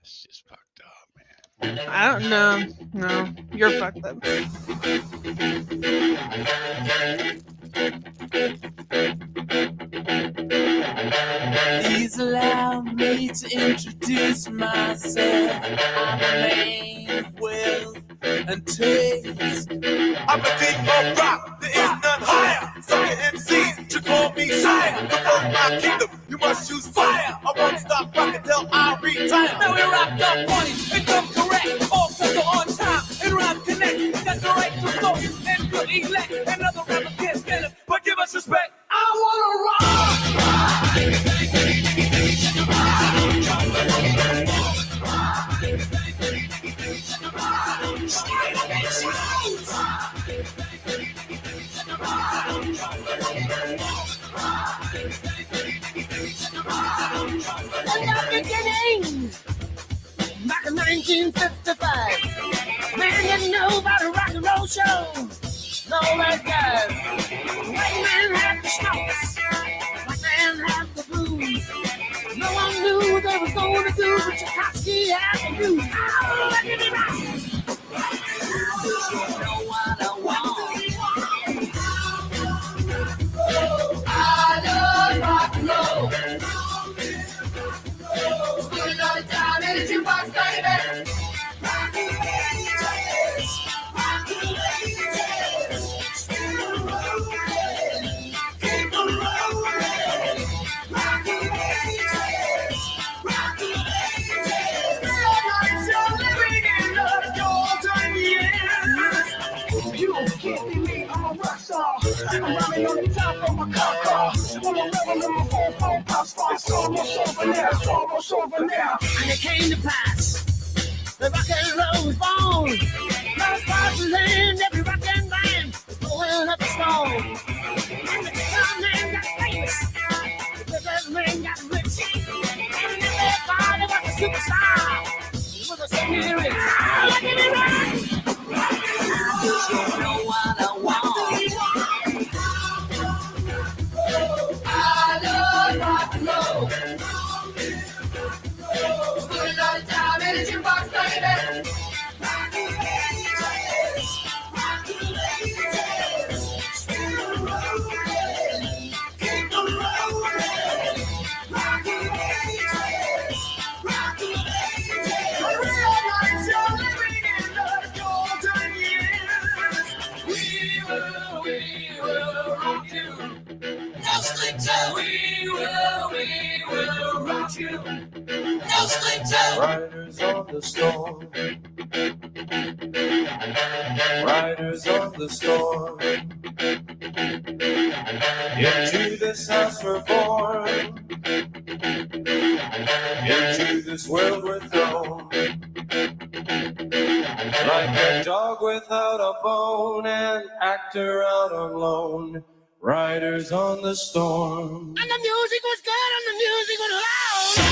It's just fucked up, man. I don't know. No, you're fucked up. Please allow me to introduce myself. I'm a man of wealth and taste. I'm a deep of rock, there is none higher. Sucker MCs should call me sire. To run my kingdom, you must choose fire. I won't stop rocking till I retire. Now we rocked up funny and come correct. All sets are on time and rhyme connect. Got the right to flow and good elect. Another rapper can't stand it, but give us respect. I wanna rock! In the beginning, back in 1955, man didn't know about a rock and roll show. No, that guy. White man had the stomps, white man had the blues. No one knew they was going to do what Tchaikovsky had to do. Oh, let me rock. You know what I want. I love rock and roll. Put it all the time in the jukebox, baby. Rock and keep on rolling. Rock and you're living in the golden years. You can't be me, I'm a rock star. I'm running on the top of my car. On a level in my phone, pop star. Almost over now. And it came to pass. The rock and roll was born. Love stars to land, every rock and band going up the stone. And the guitar man got famous. The business man got rich. And everybody was a superstar. He was a singing rich. Look at me rock. You know what I want. I love rock and roll. Put it all the time in the jukebox, baby. Rock and still rolling. Keep on rolling. Rock and realize you're living in the golden years. We will rock you. No sleep till we will rock you. No sleep till. Riders on the storm. Riders on the storm. Into this house we're born. Into this world we're thrown. Like a dog without a bone, an actor out on loan. Riders on the storm. And the music was good and the music was loud.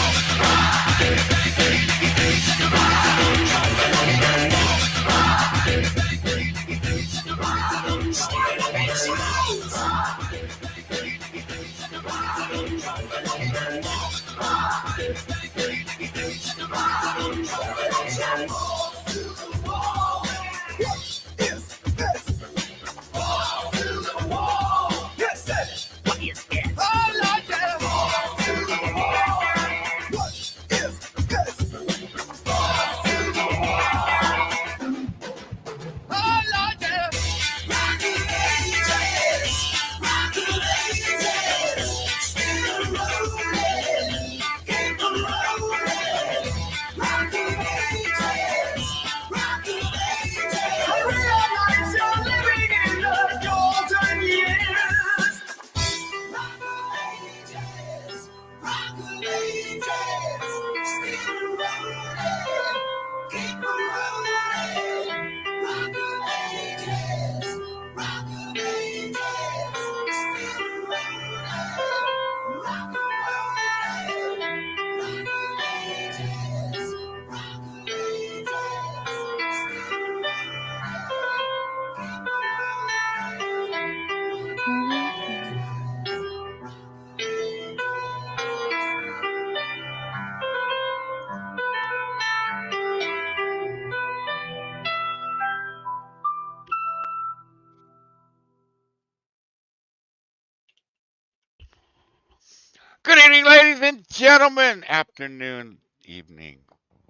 morning, ladies and gentlemen. Afternoon, evening,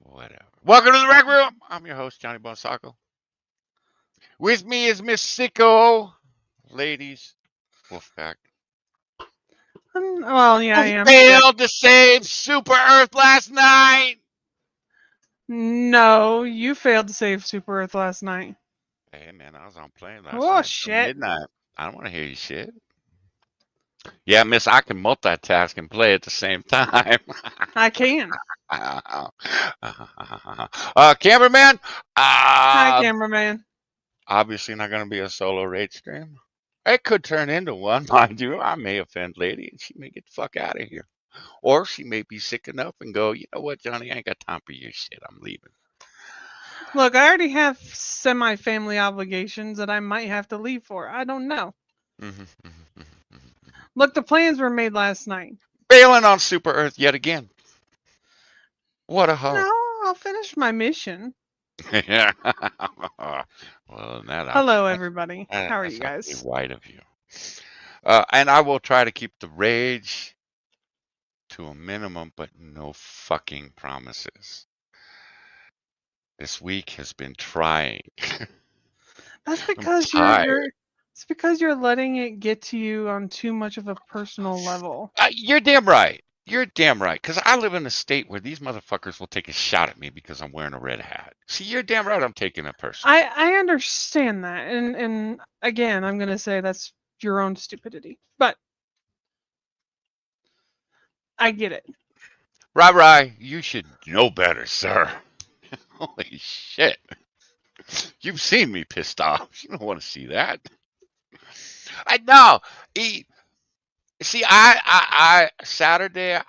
whatever. Welcome to the Rec Room. I'm your host, Johnny Bonsaco. With me is Miss Sicko. Ladies, Wolfpack. Well, yeah, I Who am. failed to save Super Earth last night? No, you failed to save Super Earth last night. Hey, man, I was on plane last Oh, night till shit. midnight. I don't want to hear you shit. Yeah, miss, I can multitask and play at the same time. I can. Cameraman, Hi, cameraman. obviously not going to be a solo raid stream. It could turn into one, mind you. I may offend lady and she may get the fuck out of here. Or she may be sick enough and go, you know what, Johnny, I ain't got time for your shit. I'm leaving. Look, I already have semi-family obligations that I might have to leave for. I don't know. Look, the plans were made last night. Bailing on Super Earth yet again. What a hoe. No, I'll finish my mission. Yeah. Well, Hello, everybody. that's How are you awfully guys? white of you. And I will try to keep the rage to a minimum, but no fucking promises. This week has been trying. That's because tired. it's because you're letting it get to you on too much of a personal level. You're damn right. You're damn right. Because I live in a state where these motherfuckers will take a shot at me because I'm wearing a red hat. See, you're damn right I'm taking it personal. I understand that, and again, I'm gonna say that's your own stupidity, but I get it. Right, you should know better, sir. Holy shit. You've seen me pissed off. You don't want to see that. I know. See, Saturday,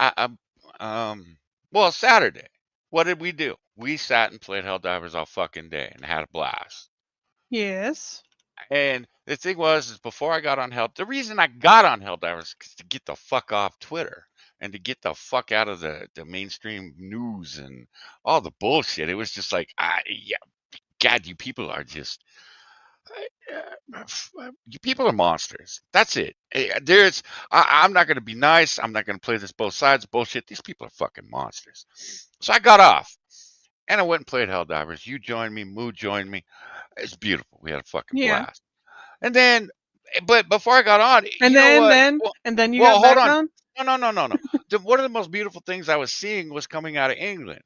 Saturday, what did we do? We sat and played Helldivers all fucking day and had a blast. Yes. And the thing is before I got on the reason I got on Helldivers is to get the fuck off Twitter and to get the fuck out of the mainstream news and all the bullshit. It was just like, yeah, God, you people are just, you people are monsters. That's it. I'm not going to be nice. I'm not going to play this both sides bullshit. These people are fucking monsters. So I got off and I went and played Helldivers. You joined me. Moo joined me. It's beautiful. We had a fucking Yeah. blast. And then, but before I got on, And you know what? then you Well, got hold back on. on? No. One of the most beautiful things I was seeing was coming out of England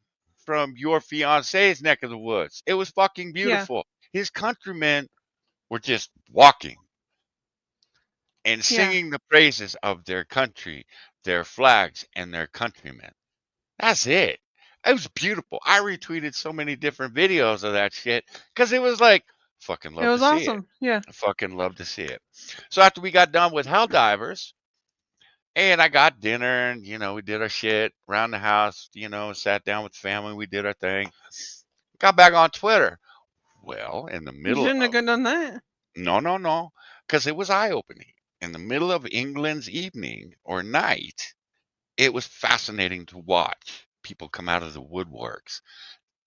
from your fiance's neck of the woods. It was fucking beautiful. His countrymen were just walking and singing the praises of their country, their flags, and their countrymen. That's it. It was beautiful. I retweeted so many different videos of that shit because it was like, fucking It love to was see it. awesome. Yeah. I fucking love to see it. So after we got done with Helldivers, and I got dinner, and we did our shit around the house. Sat down with family. We did our thing. Got back on Twitter. Well, in the You middle shouldn't have of done that. no, because it was eye opening. In the middle of England's evening or night, it was fascinating to watch people come out of the woodworks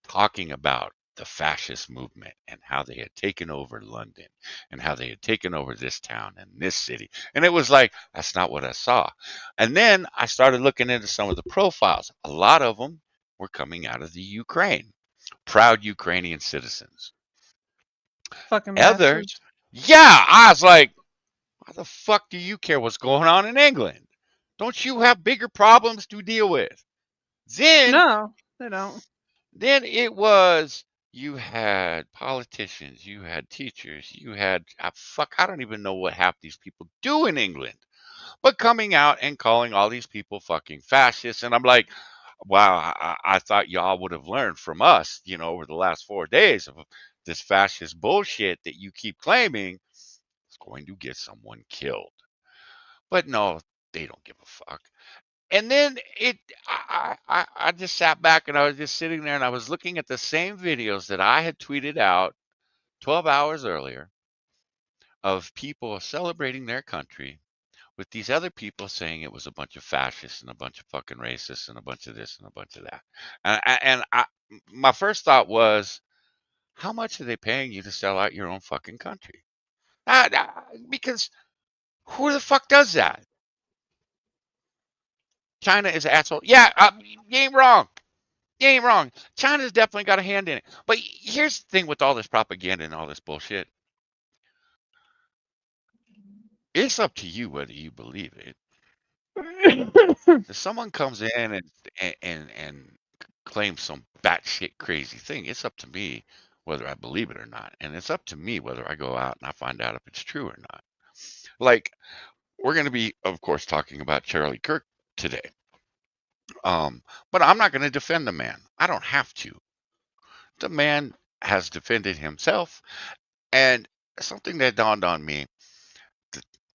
talking about the fascist movement and how they had taken over London and how they had taken over this town and this city. And it was like, that's not what I saw. And then I started looking into some of the profiles. A lot of them were coming out of the Ukraine, proud Ukrainian citizens. Fucking Others, bastards. yeah, I was like, why the fuck do you care what's going on in England? Don't you have bigger problems to deal with? Then No, they don't. Then it was you had politicians, you had teachers, you had I don't even know what half these people do in England, but coming out and calling all these people fucking fascists, and I'm like, wow, I thought y'all would have learned from us, over the last 4 days of this fascist bullshit that you keep claiming is going to get someone killed, but no, they don't give a fuck. And then I just sat back and I was just sitting there and I was looking at the same videos that I had tweeted out 12 hours earlier of people celebrating their country with these other people saying it was a bunch of fascists and a bunch of fucking racists and a bunch of this and a bunch of that. My first thought was, how much are they paying you to sell out your own fucking country? Because who the fuck does that? China is an asshole. Yeah, you ain't wrong. You ain't wrong. China's definitely got a hand in it. But here's the thing with all this propaganda and all this bullshit. It's up to you whether you believe it. If someone comes in and claims some batshit crazy thing, it's up to me whether I believe it or not, and it's up to me whether I go out and I find out if it's true or not. Like we're going to be, of course, talking about Charlie Kirk today, but I'm not going to defend the man. I don't have to. The man has defended himself, and something that dawned on me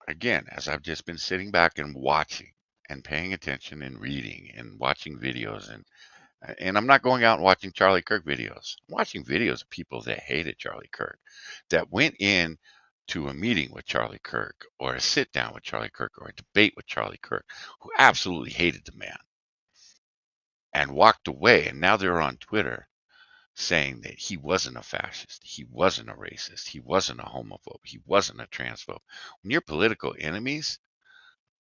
again as I've just been sitting back and watching and paying attention and reading and watching videos and I'm not going out and watching Charlie Kirk videos. I'm watching videos of people that hated Charlie Kirk, that went in to a meeting with Charlie Kirk or a sit down with Charlie Kirk or a debate with Charlie Kirk, who absolutely hated the man and walked away. And now they're on Twitter saying that he wasn't a fascist, he wasn't a racist, he wasn't a homophobe, he wasn't a transphobe. When your political enemies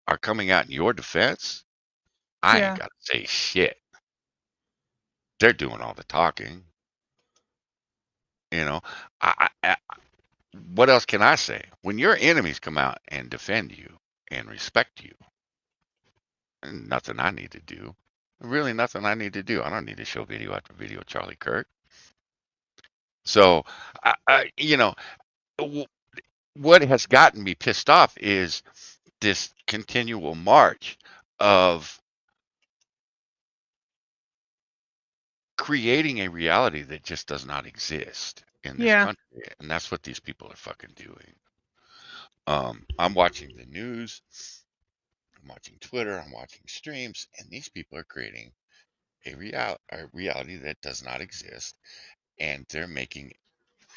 are coming out in your defense, I ain't got to say shit. They're doing all the talking. You know, what else can I say? When your enemies come out and defend you and respect you, nothing I need to do. Really, nothing I need to do. I don't need to show video after video of Charlie Kirk. So, what has gotten me pissed off is this continual march of creating a reality that just does not exist in this country, and that's what these people are fucking doing. I'm watching the news, I'm watching Twitter, I'm watching streams, and these people are creating a reality that does not exist, and they're making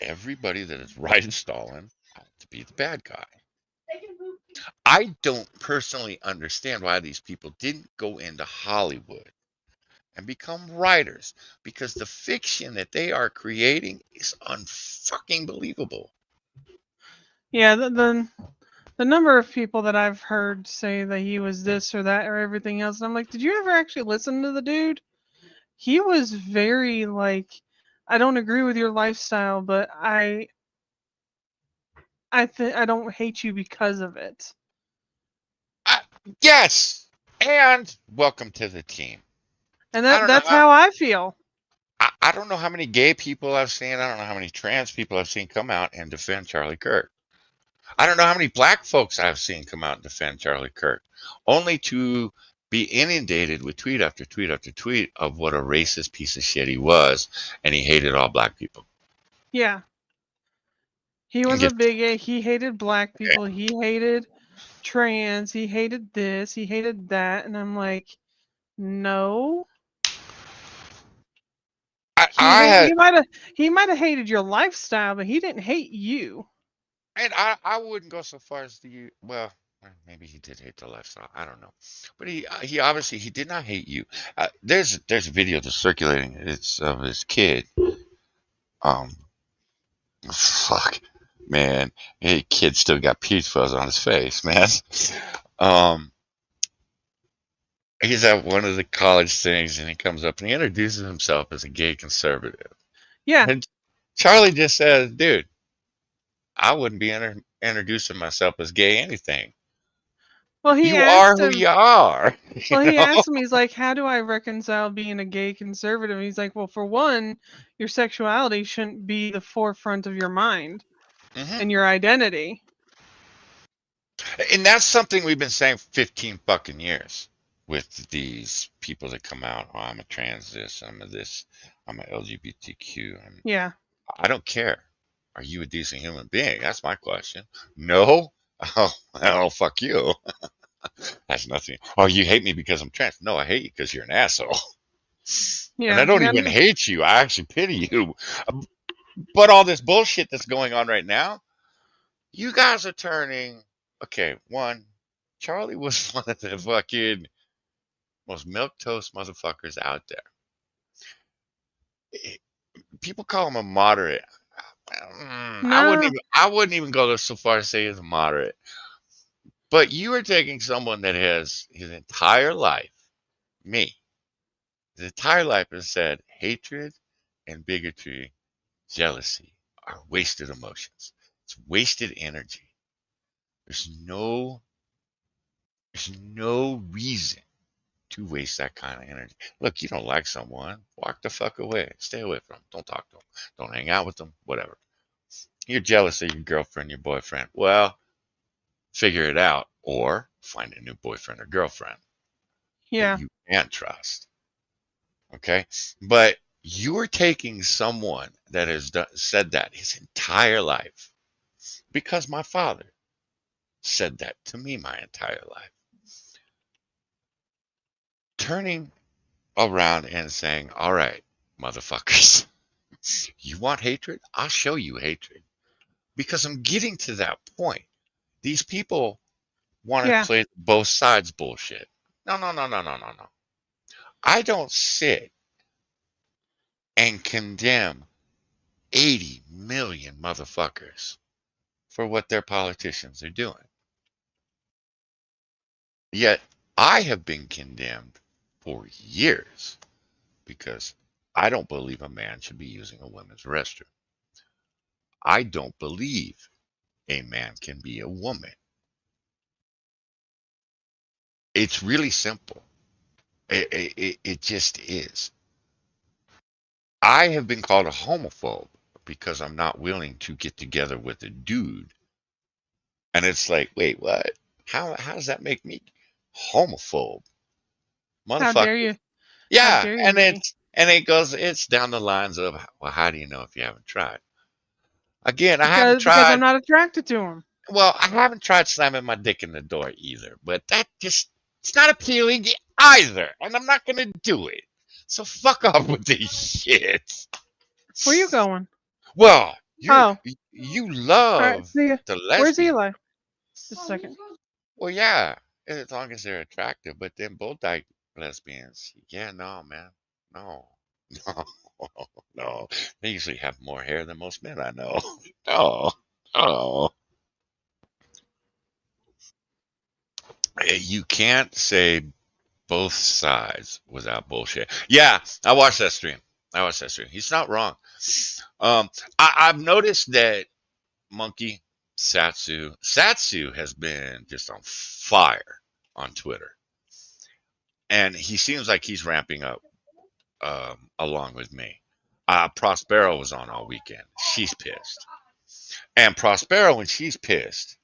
everybody that is right in Stalin out to be the bad guy. I don't personally understand why these people didn't go into Hollywood and become writers, because the fiction that they are creating is unfucking believable. Yeah, the number of people that I've heard say that he was this or that or everything else, and I'm like, did you ever actually listen to the dude? He was very like, I don't agree with your lifestyle, but I don't hate you because of it. Yes, and welcome to the team. And that's how I feel. I don't know how many gay people I've seen. I don't know how many trans people I've seen come out and defend Charlie Kirk. I don't know how many black folks I've seen come out and defend Charlie Kirk, only to be inundated with tweet after tweet after tweet of what a racist piece of shit he was, and he hated all black people. Yeah. He was a bigot. He hated black people. He hated trans. He hated this. He hated that. And I'm like, no. He might have hated your lifestyle, but he didn't hate you. And I wouldn't go so far as to well, maybe he did hate the lifestyle. I don't know, but he obviously he did not hate you. There's a video that's circulating. It's of his kid. Fuck, man, hey, kid still got peach fuzz on his face, man. He's at one of the college things, and he comes up and he introduces himself as a gay conservative. Yeah. And Charlie just says, dude, I wouldn't be introducing myself as gay anything. Well, you are who you are. Well, he asked me, he's like, how do I reconcile being a gay conservative? He's like, well, for one, your sexuality shouldn't be the forefront of your mind and your identity. And that's something we've been saying for 15 fucking years with these people that come out. Oh, I'm a trans this, I'm a this, I'm a LGBTQ. Yeah. I don't care. Are you a decent human being? That's my question. No? Oh, fuck you. That's nothing. Oh, you hate me because I'm trans. No, I hate you because you're an asshole. Yeah, and I don't even hate you. I actually pity you. But all this bullshit that's going on right now, you guys are turning. Okay, one, Charlie was one of the fucking most milquetoast motherfuckers out there. People call him a moderate. No. I wouldn't even go so far to say he's a moderate. But you are taking someone that has his entire life me, the entire life has said hatred and bigotry, jealousy are wasted emotions. It's wasted energy. There's no there's no reason to waste that kind of energy. Look, you don't like someone, walk the fuck away. Stay away from them. Don't talk to them. Don't hang out with them. Whatever. You're jealous of your girlfriend, your boyfriend. Well, figure it out or find a new boyfriend or girlfriend that Yeah. you can trust. Okay? But you're taking someone that has said that his entire life because my father said that to me my entire life. Turning around and saying, all right, motherfuckers, you want hatred? I'll show you hatred. Because I'm getting to that point. These people want to Yeah. play both sides bullshit. No, no, no, no, no, no, no. I don't sit and condemn 80 million motherfuckers for what their politicians are doing. Yet I have been condemned for years because I don't believe a man should be using a women's restroom. I don't believe a man can be a woman. It's really simple. It just is. I have been called a homophobe because I'm not willing to get together with a dude. And it's like, wait, what? How does that make me homophobe? How dare Motherfucker. you? How Yeah, dare you, and me? it's down the lines of, well, how do you know if you haven't tried? Again, I haven't Because I'm tried. not attracted to him. Well, I haven't tried slamming my dick in the door either, but that just it's not appealing either, and I'm not gonna do it. So fuck off with this shit. Where you going? Well, Oh, you all right. love See ya. the Where's lesbian. Eli? Just a second. Well, yeah, as long as they're attractive, but then both dyke lesbians, yeah, no, man, no, no, no. They usually have more hair than most men I know. No, no. You can't say both sides without bullshit. Yeah, I watched that stream. He's not wrong. Um, I've noticed that Monkey Satsu has been just on fire on Twitter, and he seems like he's ramping up along with me. Prospero was on all weekend. She's pissed, and Prospero when she's pissed,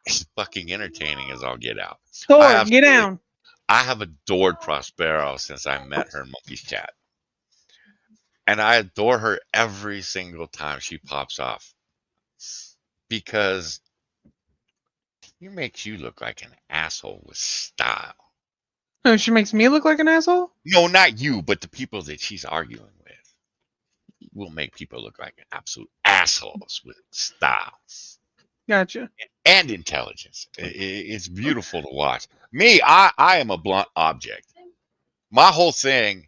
is fucking entertaining as all get out. I Thor, get absolutely down. I have adored Prospero since I met her in Monkey's Chat. And I adore her every single time she pops off because she makes you look like an asshole with style. Oh, she makes me look like an asshole? No, not you, but the people that she's arguing with will make people look like absolute assholes with style Gotcha. and intelligence. It's beautiful to watch. Me, I am a blunt object. My whole thing,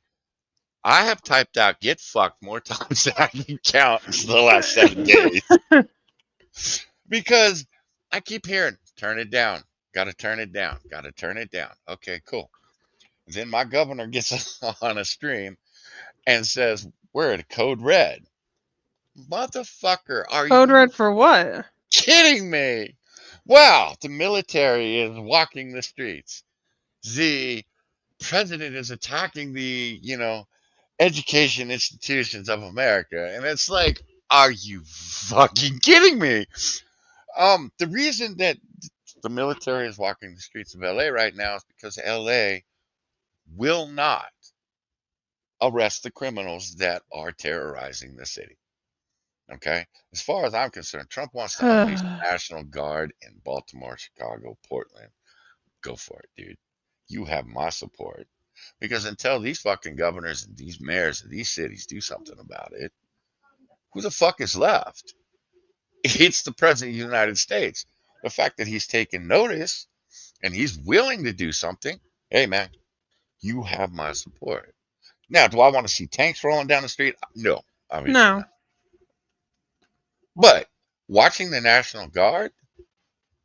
I have typed out "get fucked" more times than I can count in the last 7 days because I keep hearing turn it down, gotta turn it down, gotta turn it down. Okay, cool. Then my governor gets on a stream and says we're at code red. Motherfucker, are Code you red for what? kidding me? Well, the military is walking the streets. The president is attacking the, education institutions of America. And it's like, are you fucking kidding me? The reason that the military is walking the streets of LA right now is because LA will not arrest the criminals that are terrorizing the city. Okay? As far as I'm concerned, Trump wants to unleash the National Guard in Baltimore, Chicago, Portland. Go for it, dude. You have my support. Because until these fucking governors and these mayors of these cities do something about it, who the fuck is left? It's the President of the United States. The fact that he's taken notice and he's willing to do something, hey man, you have my support. Now, do I want to see tanks rolling down the street? No, obviously No. not. But watching the National Guard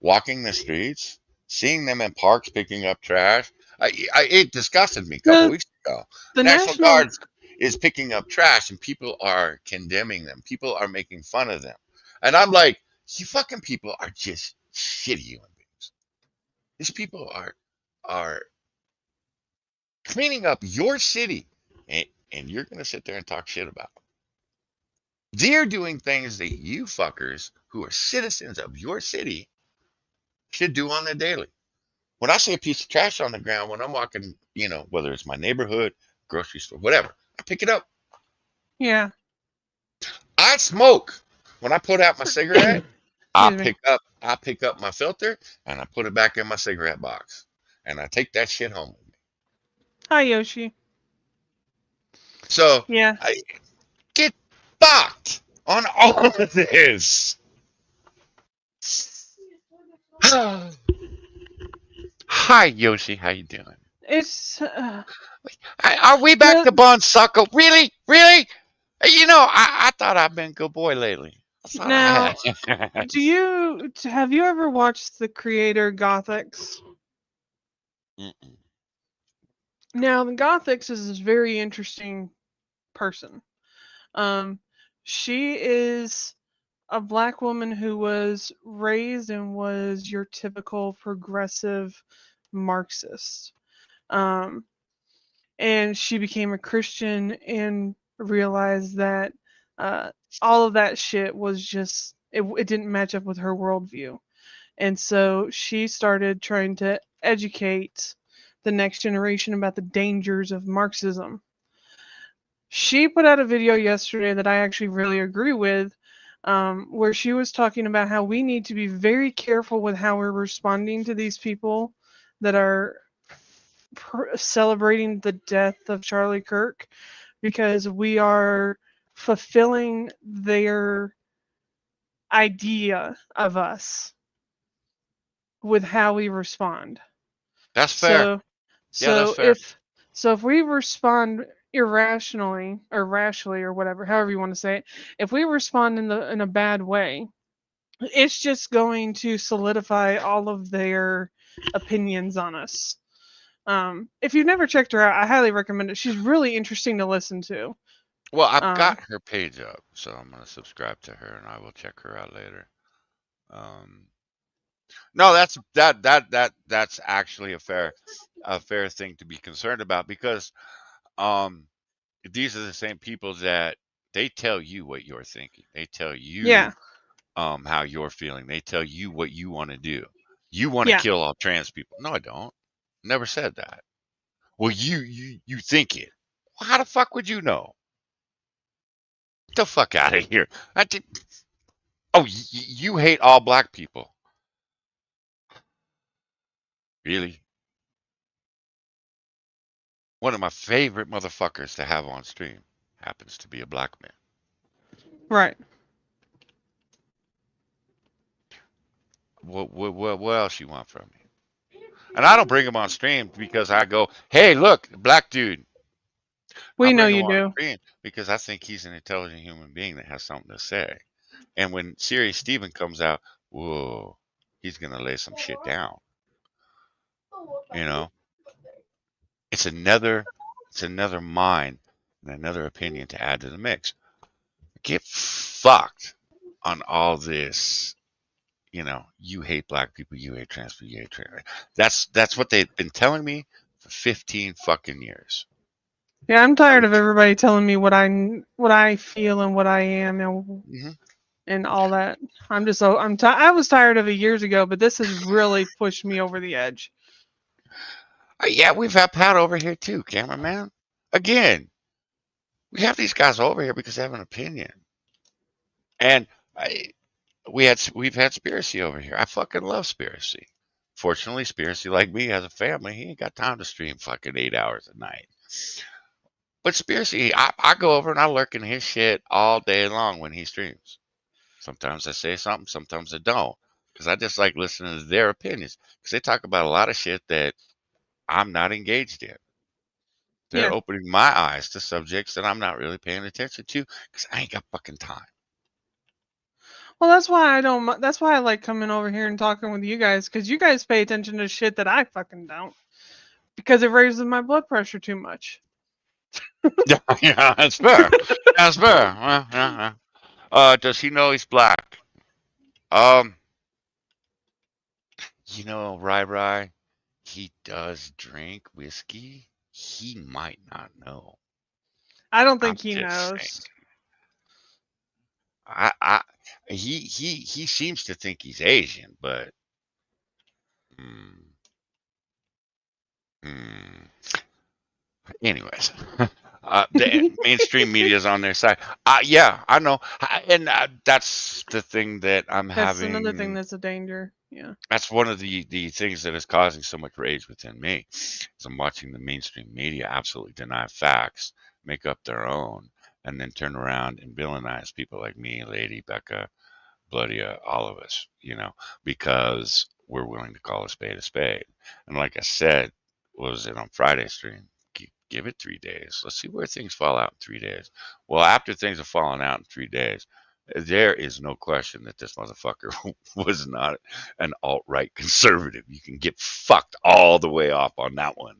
walking the streets, seeing them in parks picking up trash, It disgusted me a couple The weeks ago. the National national Guards is picking up trash and people are condemning them. People are making fun of them. And I'm like, you fucking people are just shitty human beings. These people are cleaning up your city and you're gonna sit there and talk shit about them. They're doing things that you fuckers who are citizens of your city should do on the daily. When I see a piece of trash on the ground when I'm walking, whether it's my neighborhood, grocery store, whatever, I pick it up. yeah. I smoke. When I put out my cigarette, I Excuse me. pick up my filter and I put it back in my cigarette box. And I take that shit home with me. Hi Yoshi. So Yeah. I get fucked on all of this. Hi Yoshi, how you doing? It's Are we back the to Bon Suckle? Really? Really? I thought I've been a good boy lately. I thought now. I had. Have you ever watched the creator Gothics? Mm-mm. Now the Gothics is this very interesting person. Um, she is a black woman who was raised and was your typical progressive Marxist. Um, and she became a Christian and realized that uh, all of that shit was just it didn't match up with her worldview, and so she started trying to educate the next generation about the dangers of Marxism. She put out a video yesterday that I actually really agree with, where she was talking about how we need to be very careful with how we're responding to these people that are celebrating the death of Charlie Kirk, because we are fulfilling their idea of us with how we respond. That's fair. So Yeah, that's so fair. if we respond irrationally or rashly or whatever, however you want to say it, if we respond in a bad way, it's just going to solidify all of their opinions on us. If you've never checked her out, I highly recommend it. She's really interesting to listen to. Well, I've Um, got her page up, so I'm gonna subscribe to her, and I will check her out later. Um, no, that's actually a fair thing to be concerned about because um, these are the same people that they tell you what you're thinking. They tell yeah, you how you're feeling. They tell you what you want to do. You want to yeah. kill all trans people. No, I don't. Never said that. Well, you think it. Well, how the fuck would you know? Get the fuck out of here. I did. Oh, you hate all black people. Really? One of my favorite motherfuckers to have on stream happens to be a black man. Right. What else you want from me? And I don't bring him on stream because I go, hey, look, black dude. I We know bring him you on do. stream because I think he's an intelligent human being that has something to say. And when Sirius Steven comes out, whoa, he's gonna lay some shit down. You know, it's another, it's another mind and another opinion to add to the mix. Get fucked on all this. You hate black people, you hate trans people, you hate trans. That's what they've been telling me for 15 fucking years. Yeah, I'm I tired mean, of everybody telling me what I feel and what I am mhm. and all that. I was tired of it years ago, but this has really pushed me over the edge. Yeah, we've had Pat over here too, cameraman. Again, we have these guys over here because they have an opinion. And I, we've had Spiracy over here. I fucking love Spiracy. Fortunately, Spiracy, like me, has a family. He ain't got time to stream fucking 8 hours a night. But Spiracy, I go over and I lurk in his shit all day long when he streams. Sometimes I say something, sometimes I don't. Because I just like listening to their opinions. Because they talk about a lot of shit that I'm not engaged in. They're Yeah. opening my eyes to subjects that I'm not really paying attention to because I ain't got fucking time. Well, that's why I don't. That's why I like coming over here and talking with you guys, because you guys pay attention to shit that I fucking don't. because it raises my blood pressure too much. Yeah, yeah, that's fair. That's fair. Yeah. Does he know he's black? Um, Rai, he does drink whiskey. He might not know. I don't I'm think he just saying. knows. I he seems to think he's Asian, but mm, mm. Anyways, the mainstream media's on their side. Yeah, I know, and that's the thing that I'm That's another thing having. that's a danger. Yeah. That's one of the things that is causing so much rage within me. Is I'm watching the mainstream media absolutely deny facts, make up their own, and then turn around and villainize people like me, Lady, Becca, Bloody, all of us, because we're willing to call a spade a spade. And like I said, what was it on Friday stream? Give it 3 days. Let's see where things fall out in 3 days. Well, after things have fallen out in 3 days, there is no question that this motherfucker was not an alt-right conservative. You can get fucked all the way off on that one.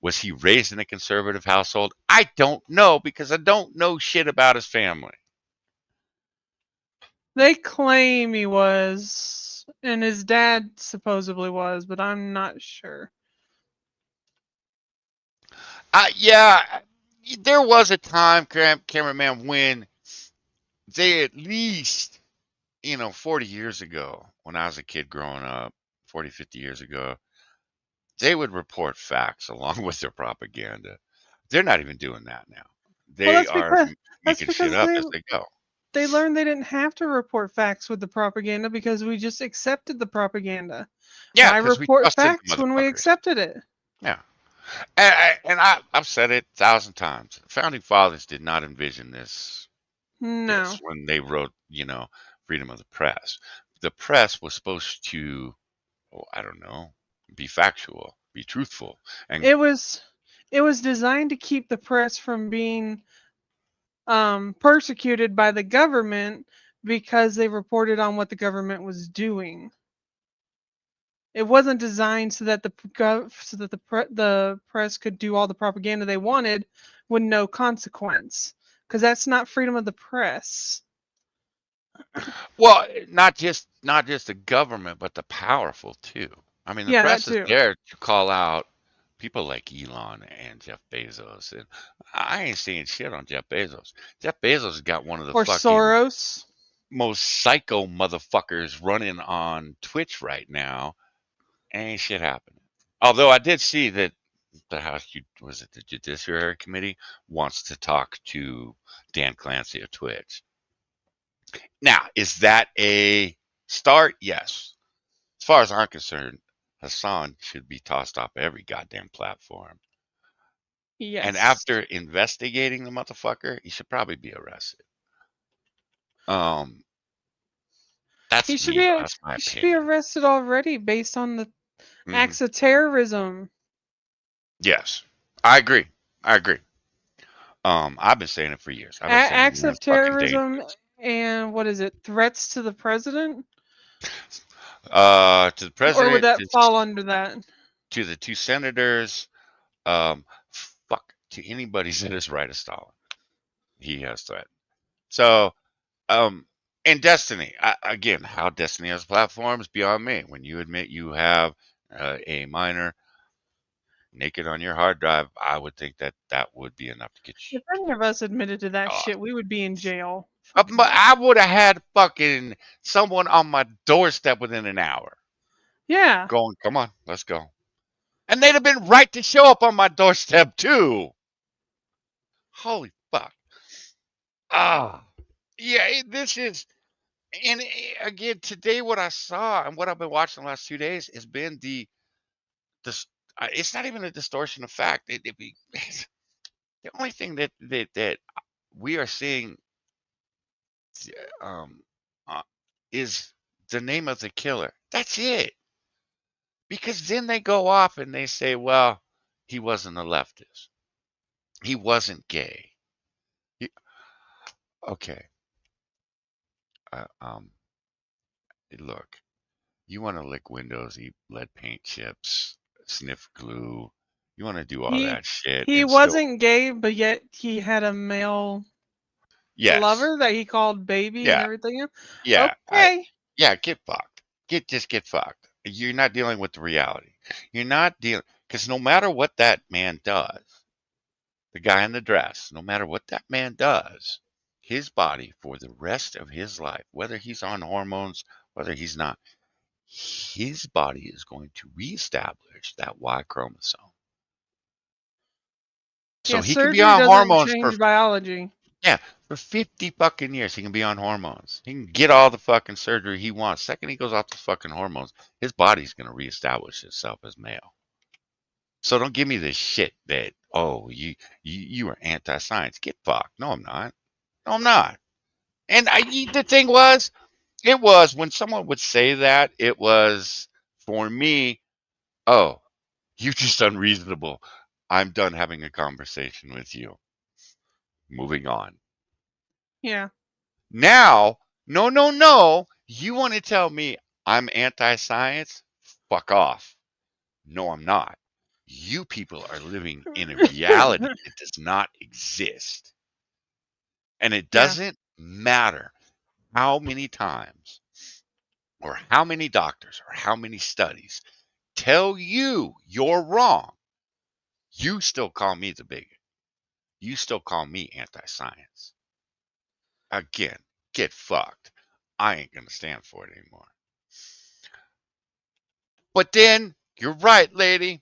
Was he raised in a conservative household? I don't know because I don't know shit about his family. They claim he was, and his dad supposedly was, but I'm not sure. Yeah, there was a time, cameraman, when they at least, 40 years ago, when I was a kid growing up, 40, 50 years ago, they would report facts along with their propaganda. They're not even doing that now. Well, They are that's making shit because up as they go. they learned they didn't have to report facts with the propaganda because we just accepted the propaganda. Yeah, Why because we report trusted the facts when we motherfuckers. accepted it? Yeah. I've said it 1,000 times. Founding fathers did not envision this No. when they wrote, freedom of the press. The press was supposed to, I don't know, be factual, be truthful, and It was designed to keep the press from being persecuted by the government because they reported on what the government was doing. It wasn't designed so that the press could do all the propaganda they wanted with no consequence, because that's not freedom of the press. well, not just the government, but the powerful too. I mean, the Yeah, that press is too. there to call out people like Elon and Jeff Bezos, and I ain't saying shit on Jeff Bezos. Jeff Bezos has got one of the Or fucking Soros. most psycho motherfuckers running on Twitch right now. Ain't shit happening. Although I did see that the the Judiciary Committee wants to talk to Dan Clancy of Twitch. Now, is that a start? Yes. As far as I'm concerned, Hasan should be tossed off every goddamn platform. And Yes. after investigating the motherfucker, he should probably be arrested. Um, He that's should me. be That's my he should be opinion. arrested already based on the Hmm. acts of terrorism. Yes, I agree. I agree. I've been saying it for years. I've been saying the Acts man's of fucking terrorism dangerous. and what is it? Threats to the president? To the Or would president, that fall under that? to the two senators, um, fuck, to anybody that is right of Stalin. He has threat. So, um, and Destiny, again, how Destiny has platforms beyond me. When you admit you have a minor naked on your hard drive, I would think that that would be enough to get If any of us admitted to that you. shit, we would be in jail. Fucking But I would have had fucking someone on my doorstep within an hour yeah. going, come on, let's go. And they'd have been right to show up on my doorstep too. Holy fuck. Ah. Yeah, this is, and again, today what I saw and what I've been watching the last 2 days has been the it's not even a distortion of fact. The only thing that we are seeing um, uh, is the name of the killer. That's it. Because then they go off and they say, well, he wasn't a leftist. He wasn't gay. He, okay. Uh, um, look, you want to lick windows, eat lead paint chips. sniff glue. You want to do all He that shit. he And still, wasn't gay, but yet he had a male yes. lover that he called baby and Yeah. everything else. Yeah. Okay. Yeah, get fucked. Just get fucked. You're not dealing with the reality. You're not dealing, because no matter what that man does, the guy in the dress, no matter what that man does, his body for the rest of his life, whether he's on hormones, whether he's not, his body is going to reestablish that Y chromosome. So Yeah, he can be surgery on doesn't hormones for, change biology. yeah, for 50 fucking years. He can be on hormones. He can get all the fucking surgery he wants. Second he goes off the fucking hormones, his body's going to reestablish itself as male. So don't give me this shit that, oh, you are anti-science. Get fucked. No, I'm not. No, I'm not. And the thing was, it was when someone would say that, it was for me, oh, you're just unreasonable. I'm done having a conversation with you. Moving on. Yeah. Now, no, no, no. You want to tell me I'm anti-science? Fuck off. No, I'm not. You people are living in a reality that does not exist. And it Yeah. doesn't matter how many times or how many doctors or how many studies tell you you're wrong. You still call me the bigot. You still call me anti-science. Again, get fucked. I ain't going to stand for it anymore. But then, you're right, lady.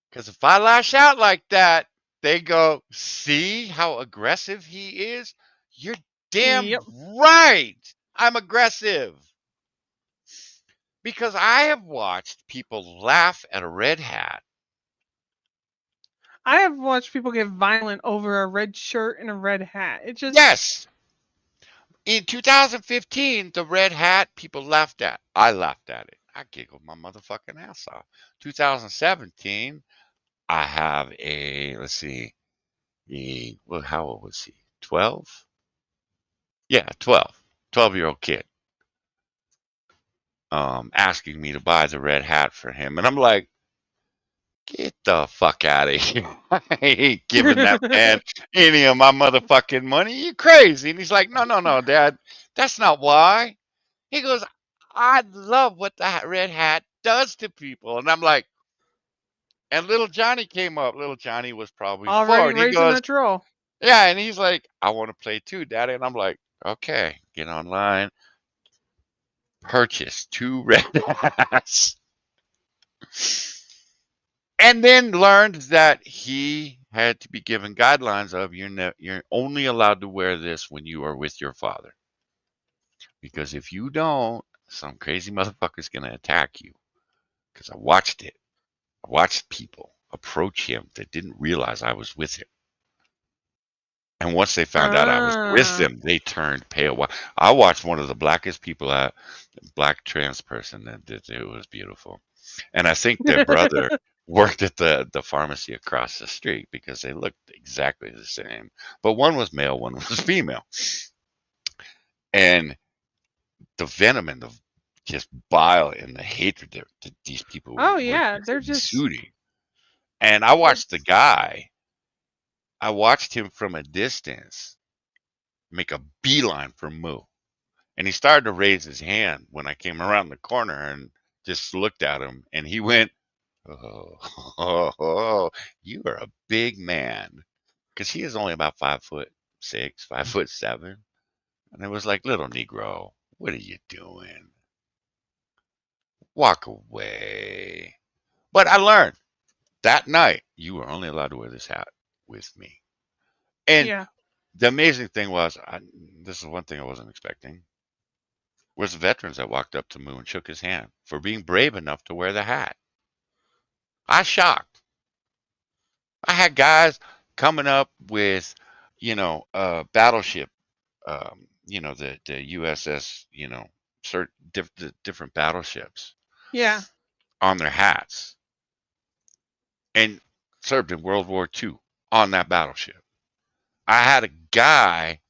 Because if I lash out like that, they go, see how aggressive he is? You're damn Yep. right. I'm aggressive. Because I have watched people laugh at a red hat. I have watched people get violent over a red shirt and a red hat. It just Yes. In 2015, the red hat people laughed at. I laughed at it. I giggled my motherfucking ass off. 2017, I have a, let's see, well, how old was he? 12? Yeah, 12. 12-year-old kid. Asking me to buy the red hat for him. And I'm like, get the fuck out of here. I ain't giving that man any of my motherfucking money. You crazy. And he's like, no, no, no, Dad. That's not why. He goes, I love what the red hat does to people. And I'm like, and little Johnny came up. Little Johnny was probably 4. already And he raising goes, that troll. yeah. And he's like, I want to play too, Daddy. And I'm like, okay, get online, purchase 2 red hats. And then learned that he had to be given guidelines of you're only allowed to wear this when you are with your father. Because if you don't, some crazy motherfucker's going to attack you. Because I watched it. I watched people approach him that didn't realize I was with him. And once they found out I was with them, they turned pale. I watched one of the blackest people out, black trans person that did it. Was beautiful. And I think their brother worked at the pharmacy across the street because they looked exactly the same. But one was male, one was female. And the venom and the just bile and the hatred that these people Oh were yeah, just they're just exuding. And I watched the guy, I watched him from a distance make a beeline for Moo. And he started to raise his hand when I came around the corner and just looked at him. And he went, oh, you are a big man. Because he is only about 5'6", 5'7". And it was like, little Negro, what are you doing? Walk away. But I learned that night, you were only allowed to wear this hat with me. And yeah. the amazing thing was, this is one thing I wasn't expecting, was the veterans that walked up to Moo and shook his hand for being brave enough to wear the hat. I shocked. I had guys coming up with, battleship, the USS, the different battleships Yeah. on their hats and served in World War II on that battleship. I had a guy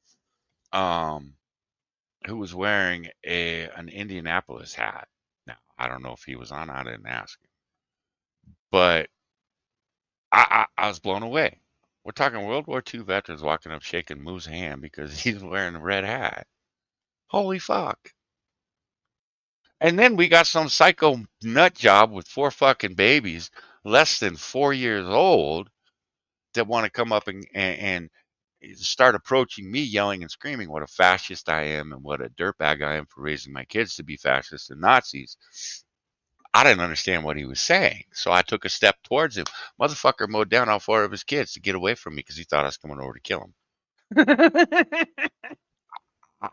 who was wearing an Indianapolis hat. Now, I don't know if he was on, I didn't ask him. But I was blown away. We're talking World War II veterans walking up shaking Moo's hand because he's wearing a red hat. Holy fuck. And then we got some psycho nut job with 4 fucking babies, less than 4 years old, that want to come up and start approaching me, yelling and screaming what a fascist I am and what a dirtbag I am for raising my kids to be fascists and Nazis. I didn't understand what he was saying, so I took a step towards him. Motherfucker mowed down all 4 of his kids to get away from me because he thought I was coming over to kill him.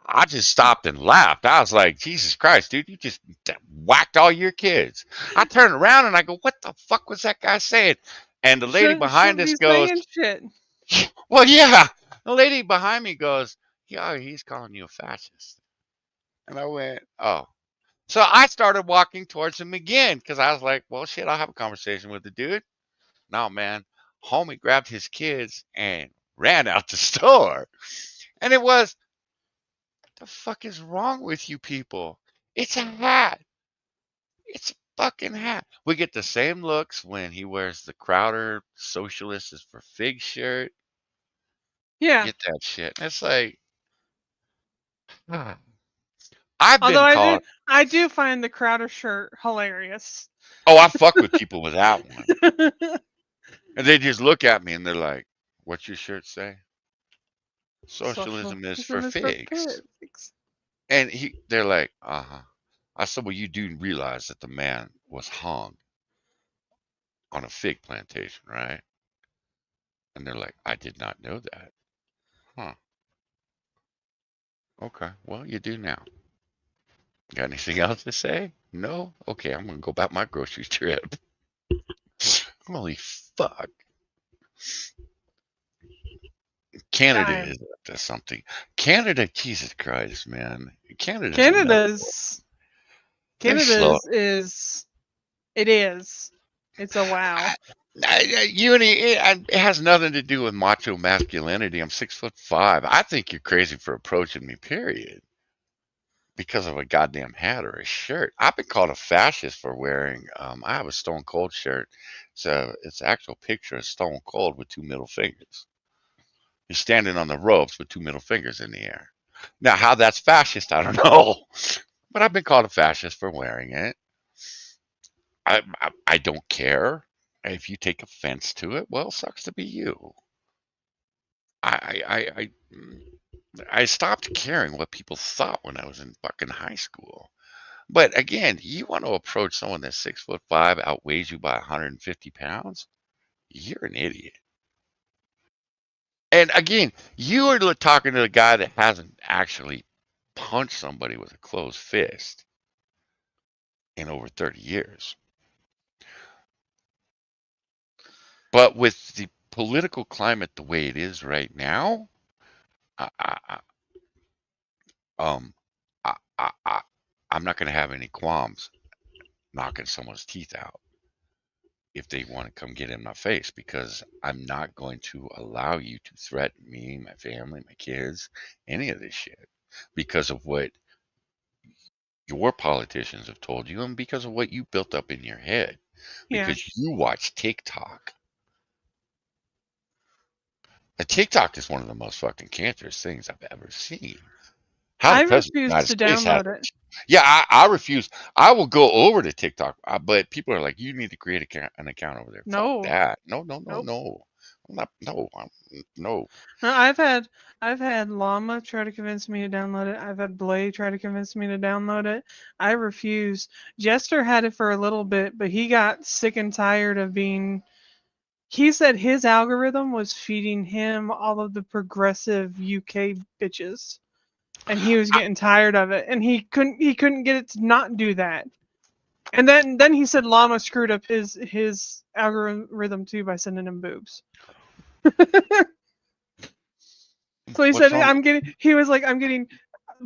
I just stopped and laughed. I was like, Jesus Christ, dude, you just whacked all your kids. I turned around and I go, what the fuck was that guy saying? And the lady behind us Shouldn't be goes, saying shit. well, yeah. The lady behind me goes, yeah, he's calling you a fascist. And I went, oh. So I started walking towards him again because I was like, well, shit, I'll have a conversation with the dude. No, man. Homie grabbed his kids and ran out the store. And it was, the fuck is wrong with you people? It's a hat. It's a fucking hat. We get the same looks when he wears the Crowder Socialist is for Fig shirt. Yeah. Get that shit. It's like, I've Although been called. I do find the Crowder shirt hilarious. Oh, I fuck with people with that one. And they just look at me and they're like, what's your shirt say? Socialism is for figs. And they're like, uh-huh. I said, well, you do realize that the man was hung on a fig plantation, right? And they're like, I did not know that. Huh. Okay, well, you do now. Got anything else to say? No? Okay, I'm going to go back my grocery trip. Holy fuck. Canada is up to something. Canada, Jesus Christ, man. Canada's is it is. It's a wow. It has nothing to do with macho masculinity. I'm 6'5". I think you're crazy for approaching me, period. Because of a goddamn hat or a shirt. I've been called a fascist for wearing, I have a Stone Cold shirt. So it's an actual picture of Stone Cold with 2 middle fingers. He's standing on the ropes with 2 middle fingers in the air. Now, how that's fascist, I don't know. But I've been called a fascist for wearing it. I don't care. If you take offense to it, well, sucks to be you. I stopped caring what people thought when I was in fucking high school. But again, you want to approach someone that's 6'5", outweighs you by 150 pounds, you're an idiot. And again, you are talking to a guy that hasn't actually punched somebody with a closed fist in over 30 years. But with the political climate the way it is right now, I'm not going to have any qualms knocking someone's teeth out if they want to come get in my face, because I'm not going to allow you to threaten me, my family, my kids, any of this shit, because of what your politicians have told you and because of what you built up in your head, because you watch TikTok. And TikTok is one of the most fucking cancerous things I've ever seen. I refuse to download it. Yeah, I refuse. I will go over to TikTok, but people are like, you need to create an account over there. No. Fuck that. No. Nope. No. I've had Llama try to convince me to download it. I've had Blade try to convince me to download it. I refuse. Jester had it for a little bit, but he got sick and tired of being. He said his algorithm was feeding him all of the progressive UK bitches, and he was getting tired of it, and he couldn't get it to not do that. And then he said Llama screwed up his algorithm too by sending him boobs. So he said I'm getting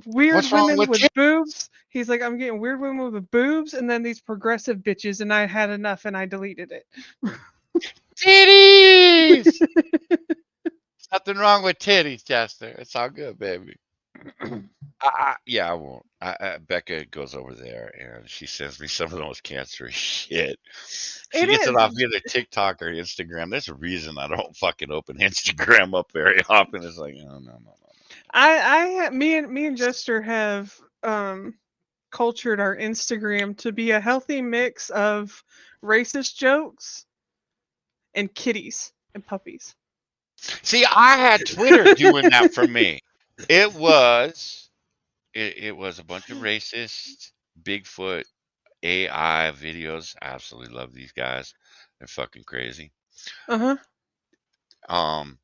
weird women with boobs. He's like, I'm getting weird women with boobs, and then these progressive bitches, and I had enough, and I deleted it. Titties! Nothing wrong with titties, Chester. It's all good, baby. Yeah, I won't. Becca goes over there and she sends me some of the most cancerous shit. She It gets it is. off either TikTok or Instagram. There's a reason I don't fucking open Instagram up very often. It's like, no, no, no, no. Me and Jester have cultured our Instagram to be a healthy mix of racist jokes and kitties and puppies. See, I had Twitter doing that for me. It was it was a bunch of racist Bigfoot AI videos. I absolutely love these guys. They're fucking crazy. Uh-huh. Um,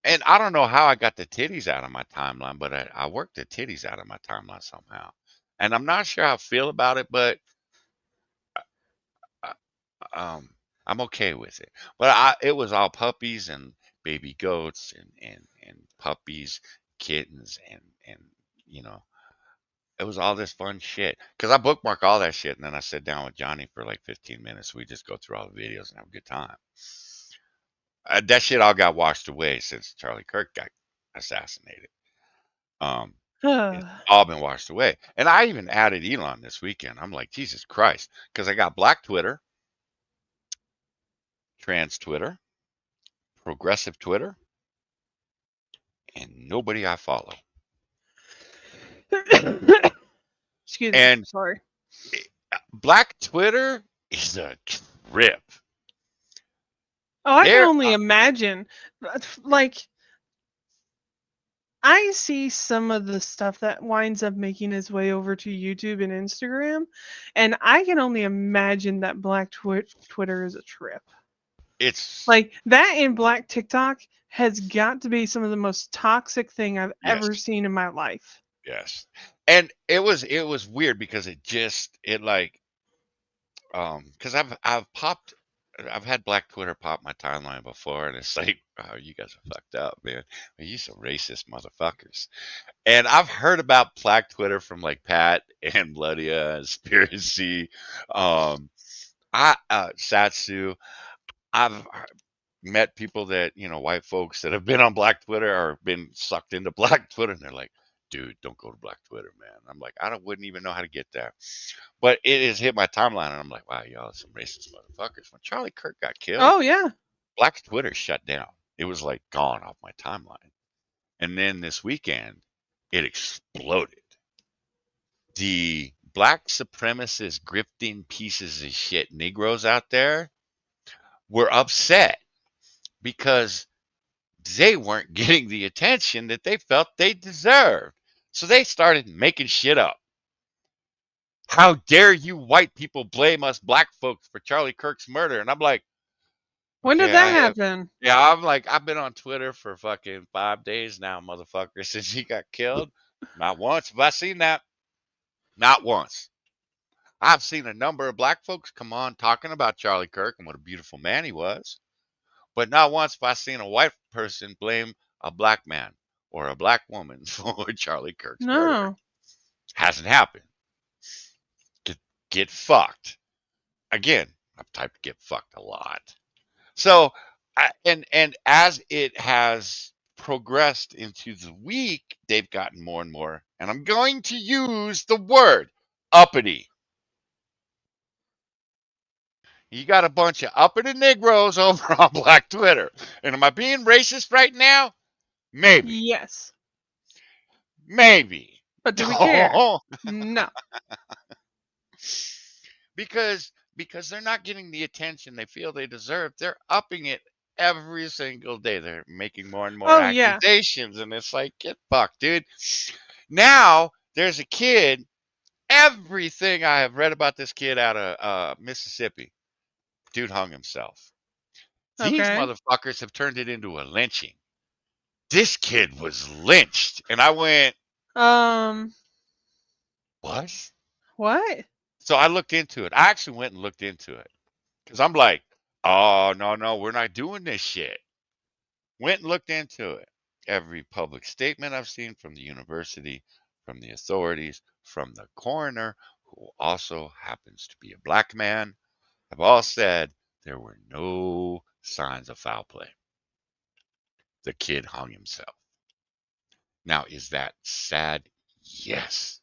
and I don't know how I got the titties out of my timeline, but I worked the titties out of my timeline somehow. And I'm not sure how I feel about it, but uh, um, I'm okay with it. But it was all puppies and baby goats and puppies, kittens, and you know, it was all this fun shit. Cause I bookmark all that shit, and then I sit down with Johnny for like 15 minutes. We just go through all the videos and have a good time. That shit all got washed away since Charlie Kirk got assassinated. Um, it's all been washed away. And I even added Elon this weekend. I'm like, Jesus Christ, because I got Black Twitter, Trans Twitter, Progressive Twitter, and nobody I follow. Excuse me. And Sorry. Black Twitter is a trip. Oh, I can There, only imagine. Like, I see some of the stuff that winds up making its way over to YouTube and Instagram, and I can only imagine that Black Twitter is a trip. it's Like that in Black TikTok has got to be some of the most toxic thing I've yes, ever seen in my life. yes. And it was weird because it like because I've had Black Twitter pop my timeline before, and it's like, oh, you guys are fucked up, man. You some racist motherfuckers. And I've heard about Black Twitter from like Pat and Bloodia, Conspiracy, um, Satsu. I've met people that white folks that have been on Black Twitter or been sucked into Black Twitter, and they're like, "Dude, don't go to Black Twitter, man." I'm like, wouldn't even know how to get there, but it has hit my timeline, and I'm like, wow, y'all are some racist motherfuckers. When Charlie Kirk got killed, Oh yeah. Black Twitter shut down. It was like gone off my timeline, and then this weekend, it exploded. The black supremacist grifting pieces of shit Negroes out there were upset because they weren't getting the attention that they felt they deserved. So they started making shit up. How dare you white people blame us black folks for Charlie Kirk's murder? And I'm like, When did okay, that happen? yeah, I'm like, I've been on Twitter for fucking 5 days now, motherfucker, since he got killed. Not once have I seen that. Not once. I've seen a number of black folks come on talking about Charlie Kirk and what a beautiful man he was. But not once have I seen a white person blame a black man or a black woman for Charlie Kirk's murder. No. Hasn't happened. Get fucked. Again, I've typed get fucked a lot. So, and as it has progressed into the week, they've gotten more and more, and I'm going to use the word uppity. You got a bunch of uppity Negroes over on Black Twitter. And am I being racist right now? Maybe. Yes. Maybe. But do we care? No. because they're not getting the attention they feel they deserve. They're upping it every single day. They're making more and more Oh yeah. accusations, and it's like, get fucked, dude. Now there's a kid. Everything I have read about this kid out of Mississippi, dude hung himself. These Okay. motherfuckers have turned it into a lynching. This kid was lynched, and I went, Um. what? What? So I looked into it. I actually went and looked into it because I'm like, oh, no, no, we're not doing this shit. Went and looked into it. Every public statement I've seen from the university, from the authorities, from the coroner, who also happens to be a black man, have all said there were no signs of foul play. The kid hung himself. Now, is that sad? Yes.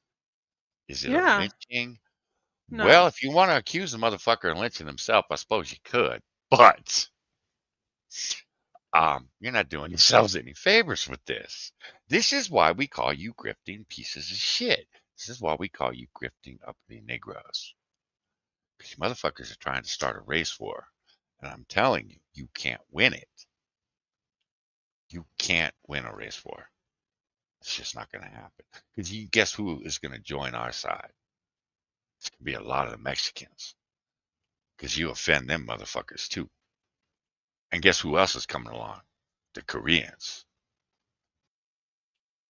Is it a Yeah. lynching? No. Well, if you want to accuse the motherfucker of lynching himself, I suppose you could. But you're not doing yourselves any favors with this. This is why we call you grifting pieces of shit. This is why we call you grifting uppity Negroes. Because you motherfuckers are trying to start a race war. And I'm telling you, you can't win it. You can't win a race war. It's just not going to happen. Because you guess who is going to join our side? It's going to be a lot of the Mexicans. Because you offend them motherfuckers too. And guess who else is coming along? The Koreans.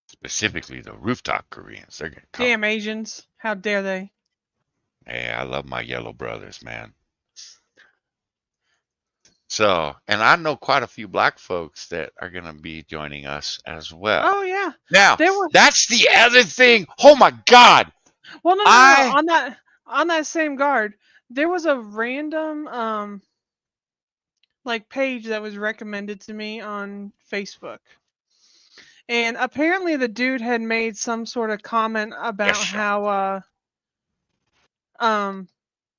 Specifically the rooftop Koreans. They're going to come. Damn Asians. How dare they? Hey, I love my yellow brothers, man. So, and I know quite a few black folks that are going to be joining us as well. Oh yeah. Now, There were that's the other thing. Oh my God. well no. I On that same guard, there was a random like page that was recommended to me on Facebook. And apparently the dude had made some sort of comment about Yes, how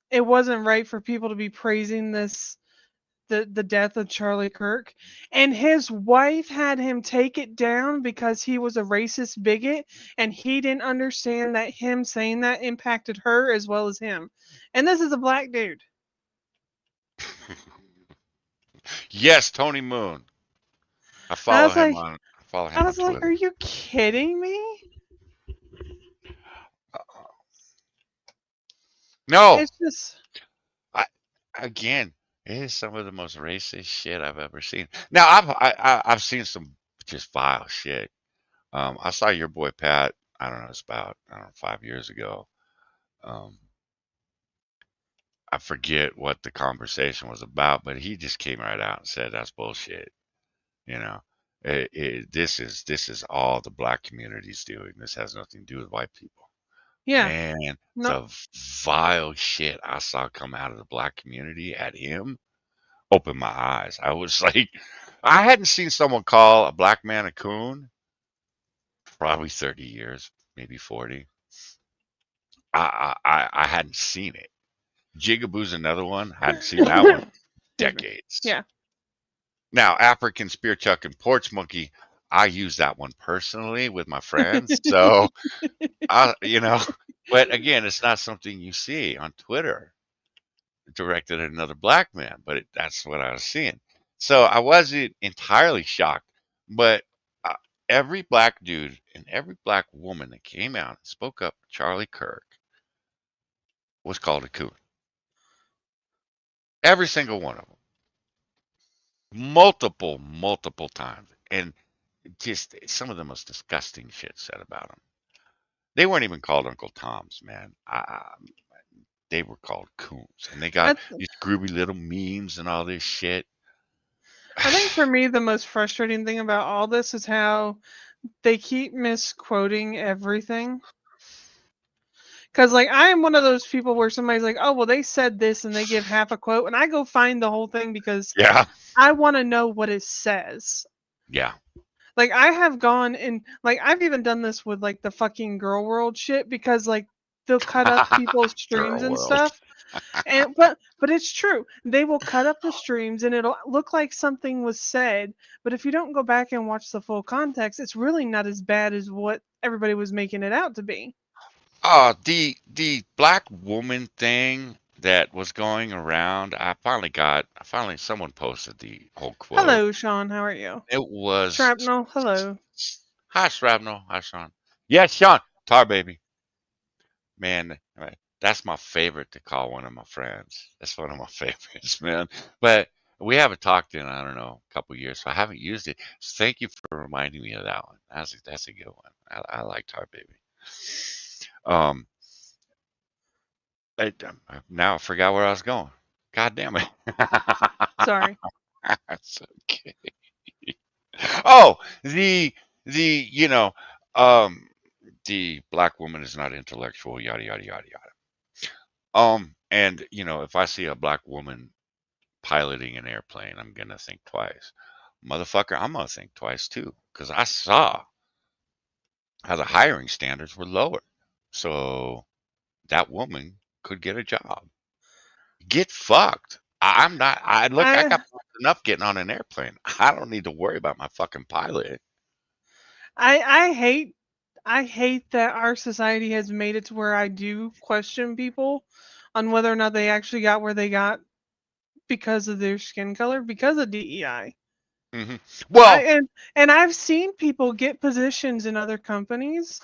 it wasn't right for people to be praising the death of Charlie Kirk, and his wife had him take it down because he was a racist bigot and he didn't understand that him saying that impacted her as well as him. And this is a black dude. yes, Tony Moon. I I follow was him like on I follow I him on was like, Twitter. are you kidding me? No, It's just I again, it is some of the most racist shit I've ever seen. Now, I've seen some just vile shit. I saw your boy Pat. I don't know. It's about 5 years ago. Um, I forget what the conversation was about, but he just came right out and said that's bullshit. You know, this is all the black community's doing. This has nothing to do with white people. yeah. Man, No, the vile shit I saw come out of the black community at him opened my eyes. I was like, I hadn't seen someone call a black man a coon probably 30 years, maybe 40. I hadn't seen it. Jigaboo's another one. Hadn't seen that one in excuse me. decades. Yeah. Now, African spear chuck and porch monkey, I use that one personally with my friends. So, but again, it's not something you see on Twitter directed at another black man, but that's what I was seeing. So I wasn't entirely shocked, but uh, every black dude and every black woman that came out and spoke up for Charlie Kirk was called a coon. Every single one of them. Multiple times. And just some of the most disgusting shit said about them. They weren't even called Uncle Toms, man. They were called coons. And they got I, these groovy little memes and all this shit. I think for me the most frustrating thing about all this is how they keep misquoting everything. Because, like, I am one of those people where somebody's like, oh, well, they said this and they give half a quote, and I go find the whole thing because Yeah. I want to know what it says. Yeah. Like, I have gone and, like, I've even done this with, like, the fucking Girl World shit because, like, they'll cut up people's streams Girl and world. stuff. And but it's true. They will cut up the streams and it'll look like something was said, but if you don't go back and watch the full context, it's really not as bad as what everybody was making it out to be. The black woman thing that was going around, I finally someone posted the whole quote. Hello, Sean. How are you? It was Shrapnel. Hello. Hi Shrapnel. Hi Sean. Yes, Sean. Tar baby. Man, that's my favorite to call one of my friends. That's one of my favorites, man. But we haven't talked in, I don't know, a couple years, so I haven't used it. So thank you for reminding me of that one. That's a good one. I like Tar baby. Um, now I forgot where I was going. God damn it. Sorry. That's okay. Oh, the the black woman is not intellectual, yada yada yada yada. And if I see a black woman piloting an airplane, I'm gonna think twice. Motherfucker, I'm gonna think twice too, because I saw how the hiring standards were lower, so that woman could get a job. Get fucked. I'm not. I look. I I got enough getting on an airplane. I don't need to worry about my fucking pilot. I hate that our society has made it to where I do question people on whether or not they actually got where they got because of their skin color, because of DEI. Hmm. I Well, and I've seen people get positions in other companies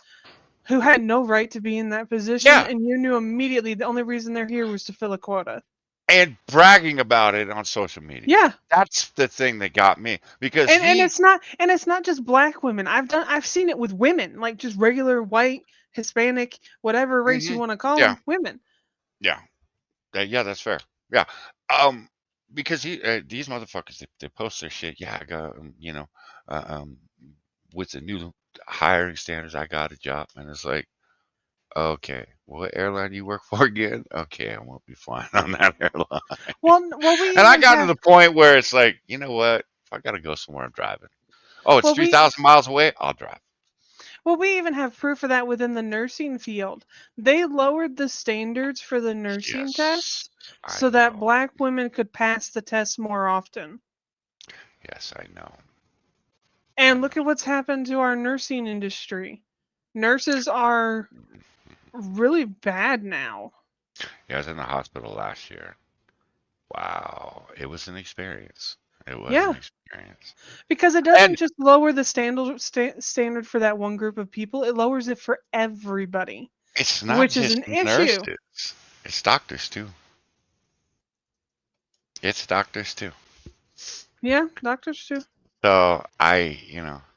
who had no right to be in that position, yeah, and you knew immediately the only reason they're here was to fill a quota. and bragging about it on social media. Yeah. That's the thing that got me because And he. it's not just black women. I've seen it with women, like just regular white, Hispanic, whatever race you Hmm. want to call Yeah, them, women. yeah, yeah. That's fair. Yeah, um, because these motherfuckers they post their shit. Yeah, I got uh, um, with the new hiring standards, I got a job, and it's like, okay, what airline do you work for again? Okay, I won't be flying on that airline. Well, we And I even got to have the point where it's like, you know what? If I gotta go somewhere, I'm driving. Oh, it's well three we thousand miles away. I'll drive. well we even have proof of that within the nursing field. They lowered the standards for the nursing Yes, tests I so that know. black women could pass the test more often. Yes, I know. I And know. look at what's happened to our nursing industry. Nurses are really bad now. Yeah, I was in the hospital last year. Wow, it was an experience. It was an Yeah. experience. Because it And doesn't just lower the standard for that one group of people, it lowers it for everybody, it's not which is just an issue. nurses. It's doctors too. It's doctors too. Yeah, doctors too. So I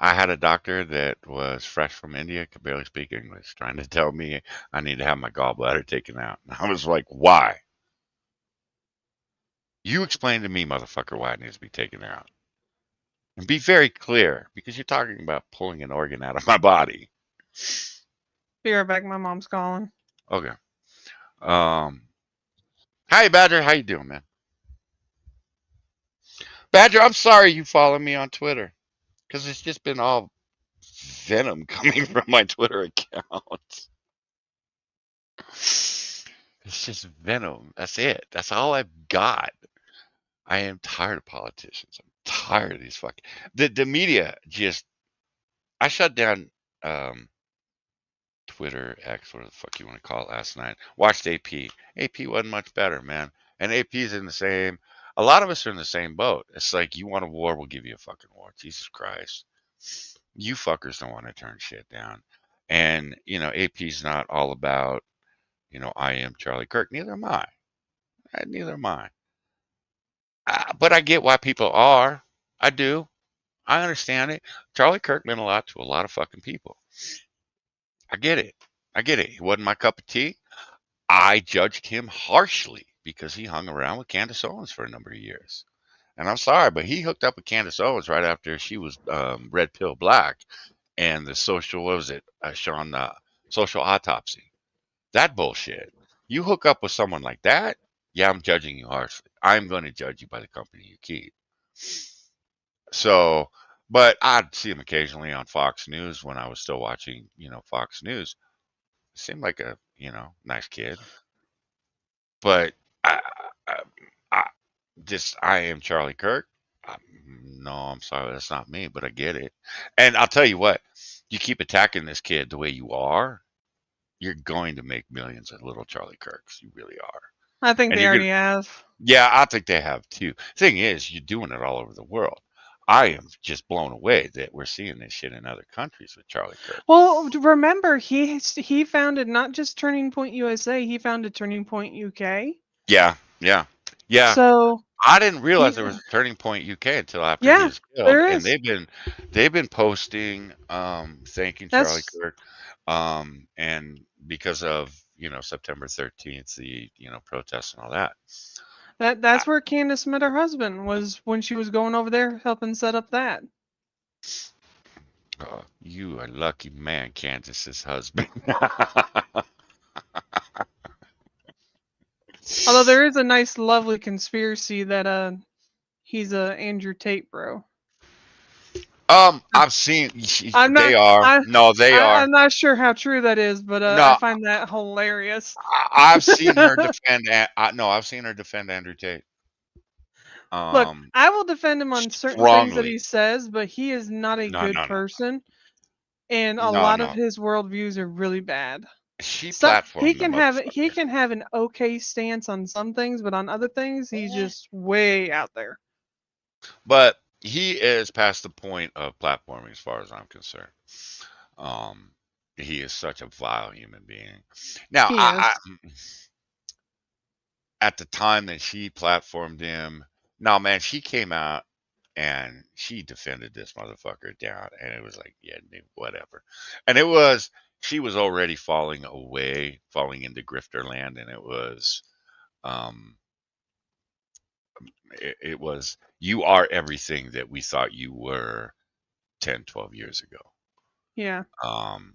had a doctor that was fresh from India, could barely speak English, trying to tell me I need to have my gallbladder taken out. And I was like, why? You explain to me, motherfucker, why it needs to be taken out. And be very clear, because you're talking about pulling an organ out of my body. Be right back, my mom's calling. Okay. Um, Hi, Badger. How you doing, man? Badger, I'm sorry you follow me on Twitter, because it's just been all venom coming from my Twitter account. It's just venom. That's it. That's all I've got. I am tired of politicians. I'm tired of these fucking the media just I shut down um Twitter, X, whatever the fuck you want to call it last night. Watched AP. AP wasn't much better, man. And AP's in the same a lot of us are in the same boat. It's like you want a war, we'll give you a fucking war. Jesus Christ. You fuckers don't want to turn shit down. And, AP's not all about, I am Charlie Kirk. Neither am I. Neither am I. But I get why people are. I do. I understand it. Charlie Kirk meant a lot to a lot of fucking people. I get it. I get it. He wasn't my cup of tea. I judged him harshly because he hung around with Candace Owens for a number of years. And I'm sorry, but he hooked up with Candace Owens right after she was red pill black and the social, what was it, Sean, social autopsy. That bullshit. You hook up with someone like that, yeah, I'm judging you harshly. I'm going to judge you by the company you keep. So, but I'd see him occasionally on Fox News when I was still watching, Fox News. Seemed like a, nice kid. But I, I, I I am Charlie Kirk. I, no, I'm sorry, that's not me, but I get it. And I'll tell you what, you keep attacking this kid the way you are, you're going to make millions of little Charlie Kirks. You really are. I think And they you're gonna, already have. yeah, I think they have too. Thing is, you're doing it all over the world. I am just blown away that we're seeing this shit in other countries with Charlie Kirk. Well, remember he founded not just Turning Point USA, he founded Turning Point UK. Yeah, yeah, yeah. So I didn't realize he, there was a Turning Point UK until after he yeah, was killed, there and is. they've been posting thanking Charlie That's Kirk, and because of September 13th, the protests and all that. that's where Candace met her husband, was when she was going over there helping set up that. You a lucky man, Kansas's husband. Although there is a nice, lovely conspiracy that he's a Andrew Tate bro. I've seen. I'm They not. are. No, they are. I'm not sure how true that is, but I No, find that hilarious. I've seen her defend. No, I've seen her defend Andrew Tate. Look, Um, I will defend him on certain things that strongly. he says, but he is not a No, good no, no, person, and a no, lot of no. his worldviews are really bad. She So he platformed the can have he motherfucker. can have an okay stance on some things, but on other things, he's just way out there. But he is past the point of platforming, as far as I'm concerned. Um, he is such a vile human being. Now, He is. at the time that she platformed him, no man, she came out and she defended this motherfucker down, and it was like, yeah, whatever. And she was already falling away, falling into grifter land, and um, it was, you are everything that we thought you were 10, 12 years ago. Yeah. Um,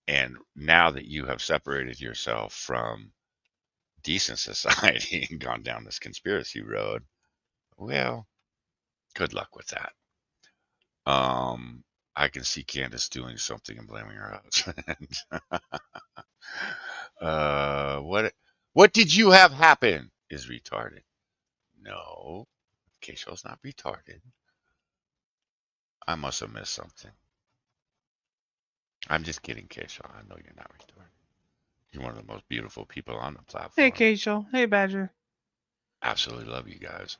and now that you have separated yourself from decent society and gone down this conspiracy road, well, good luck with that. I can see Candace doing something and blaming her husband. What did you have happen? Is retarded. No, Keisha's not retarded. I must have missed something. I'm just kidding, Keisha. I know you're not retarded. You're one of the most beautiful people on the Hey, platform. Keishel. Hey, Badger. Absolutely love you guys.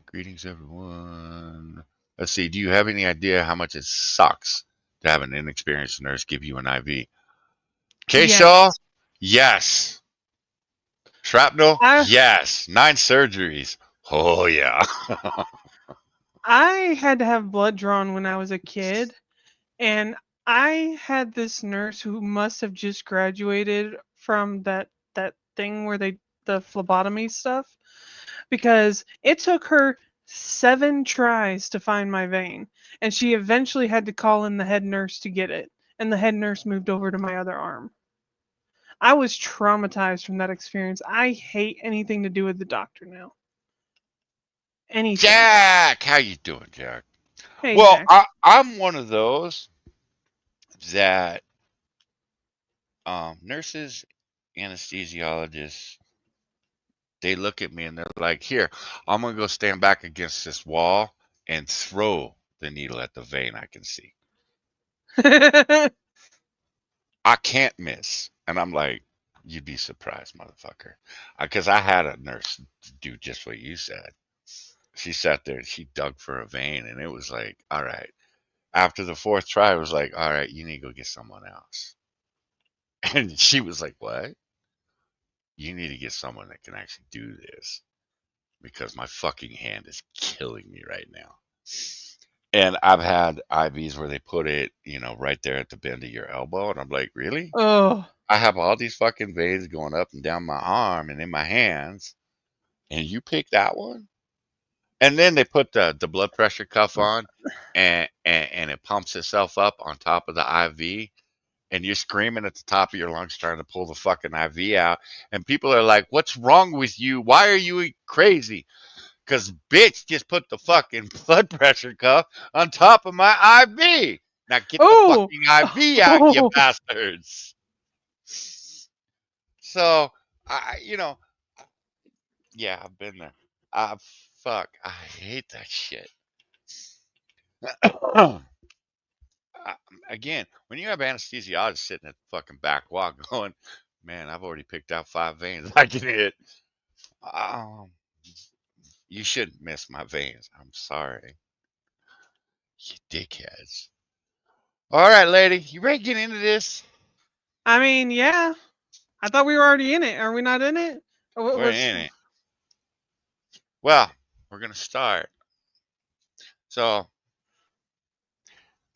Greetings, everyone. Let's see. Do you have any idea how much it sucks to have an inexperienced nurse give you an IV? Keisha? Yes. Yes. Shrapnel? I Yes. 9 surgeries. Oh, yeah. I had to have blood drawn when I was a kid, and I had this nurse who must have just graduated from that thing where they the phlebotomy stuff, because it took her 7 tries to find my vein, and she eventually had to call in the head nurse to get it, and the head nurse moved over to my other arm. I was traumatized from that experience. I hate anything to do with the doctor now. Anything. Jack! How you doing, Jack? Hey, Well, Jack. I'm one of those that nurses, anesthesiologists, they look at me and they're like, here, I'm going to go stand back against this wall and throw the needle at the vein I can see. I can't miss. And I'm like, you'd be surprised, motherfucker. Because I had a nurse do just what you said. She sat there and she dug for a vein, and it was like, all right. After the 4th try, it was like, all right, you need to go get someone else. And she was like, what? You need to get someone that can actually do this because my fucking hand is killing me right now. And I've had IVs where they put it, right there at the bend of your elbow. And I'm like, really? Oh. I have all these fucking veins going up and down my arm and in my hands. And you pick that one? And then they put the blood pressure cuff on and it pumps itself up on top of the IV. And you're screaming at the top of your lungs trying to pull the fucking IV out. And people are like, what's wrong with you? Why are you crazy? Because bitch just put the fucking blood pressure cuff on top of my IV. Now get the Oh. fucking IV out, you Oh. bastards. So, yeah, I've been there. Fuck, I hate that shit. Again, when you have anesthesiologists sitting at the fucking back wall going, man, I've already picked out 5 veins I can hit. Um, you shouldn't miss my veins. I'm sorry. You dickheads. All right, lady, you ready to get into this? I mean, yeah. I thought we were already in it. Are we not in it? We're in it. Well, we're going to start. So,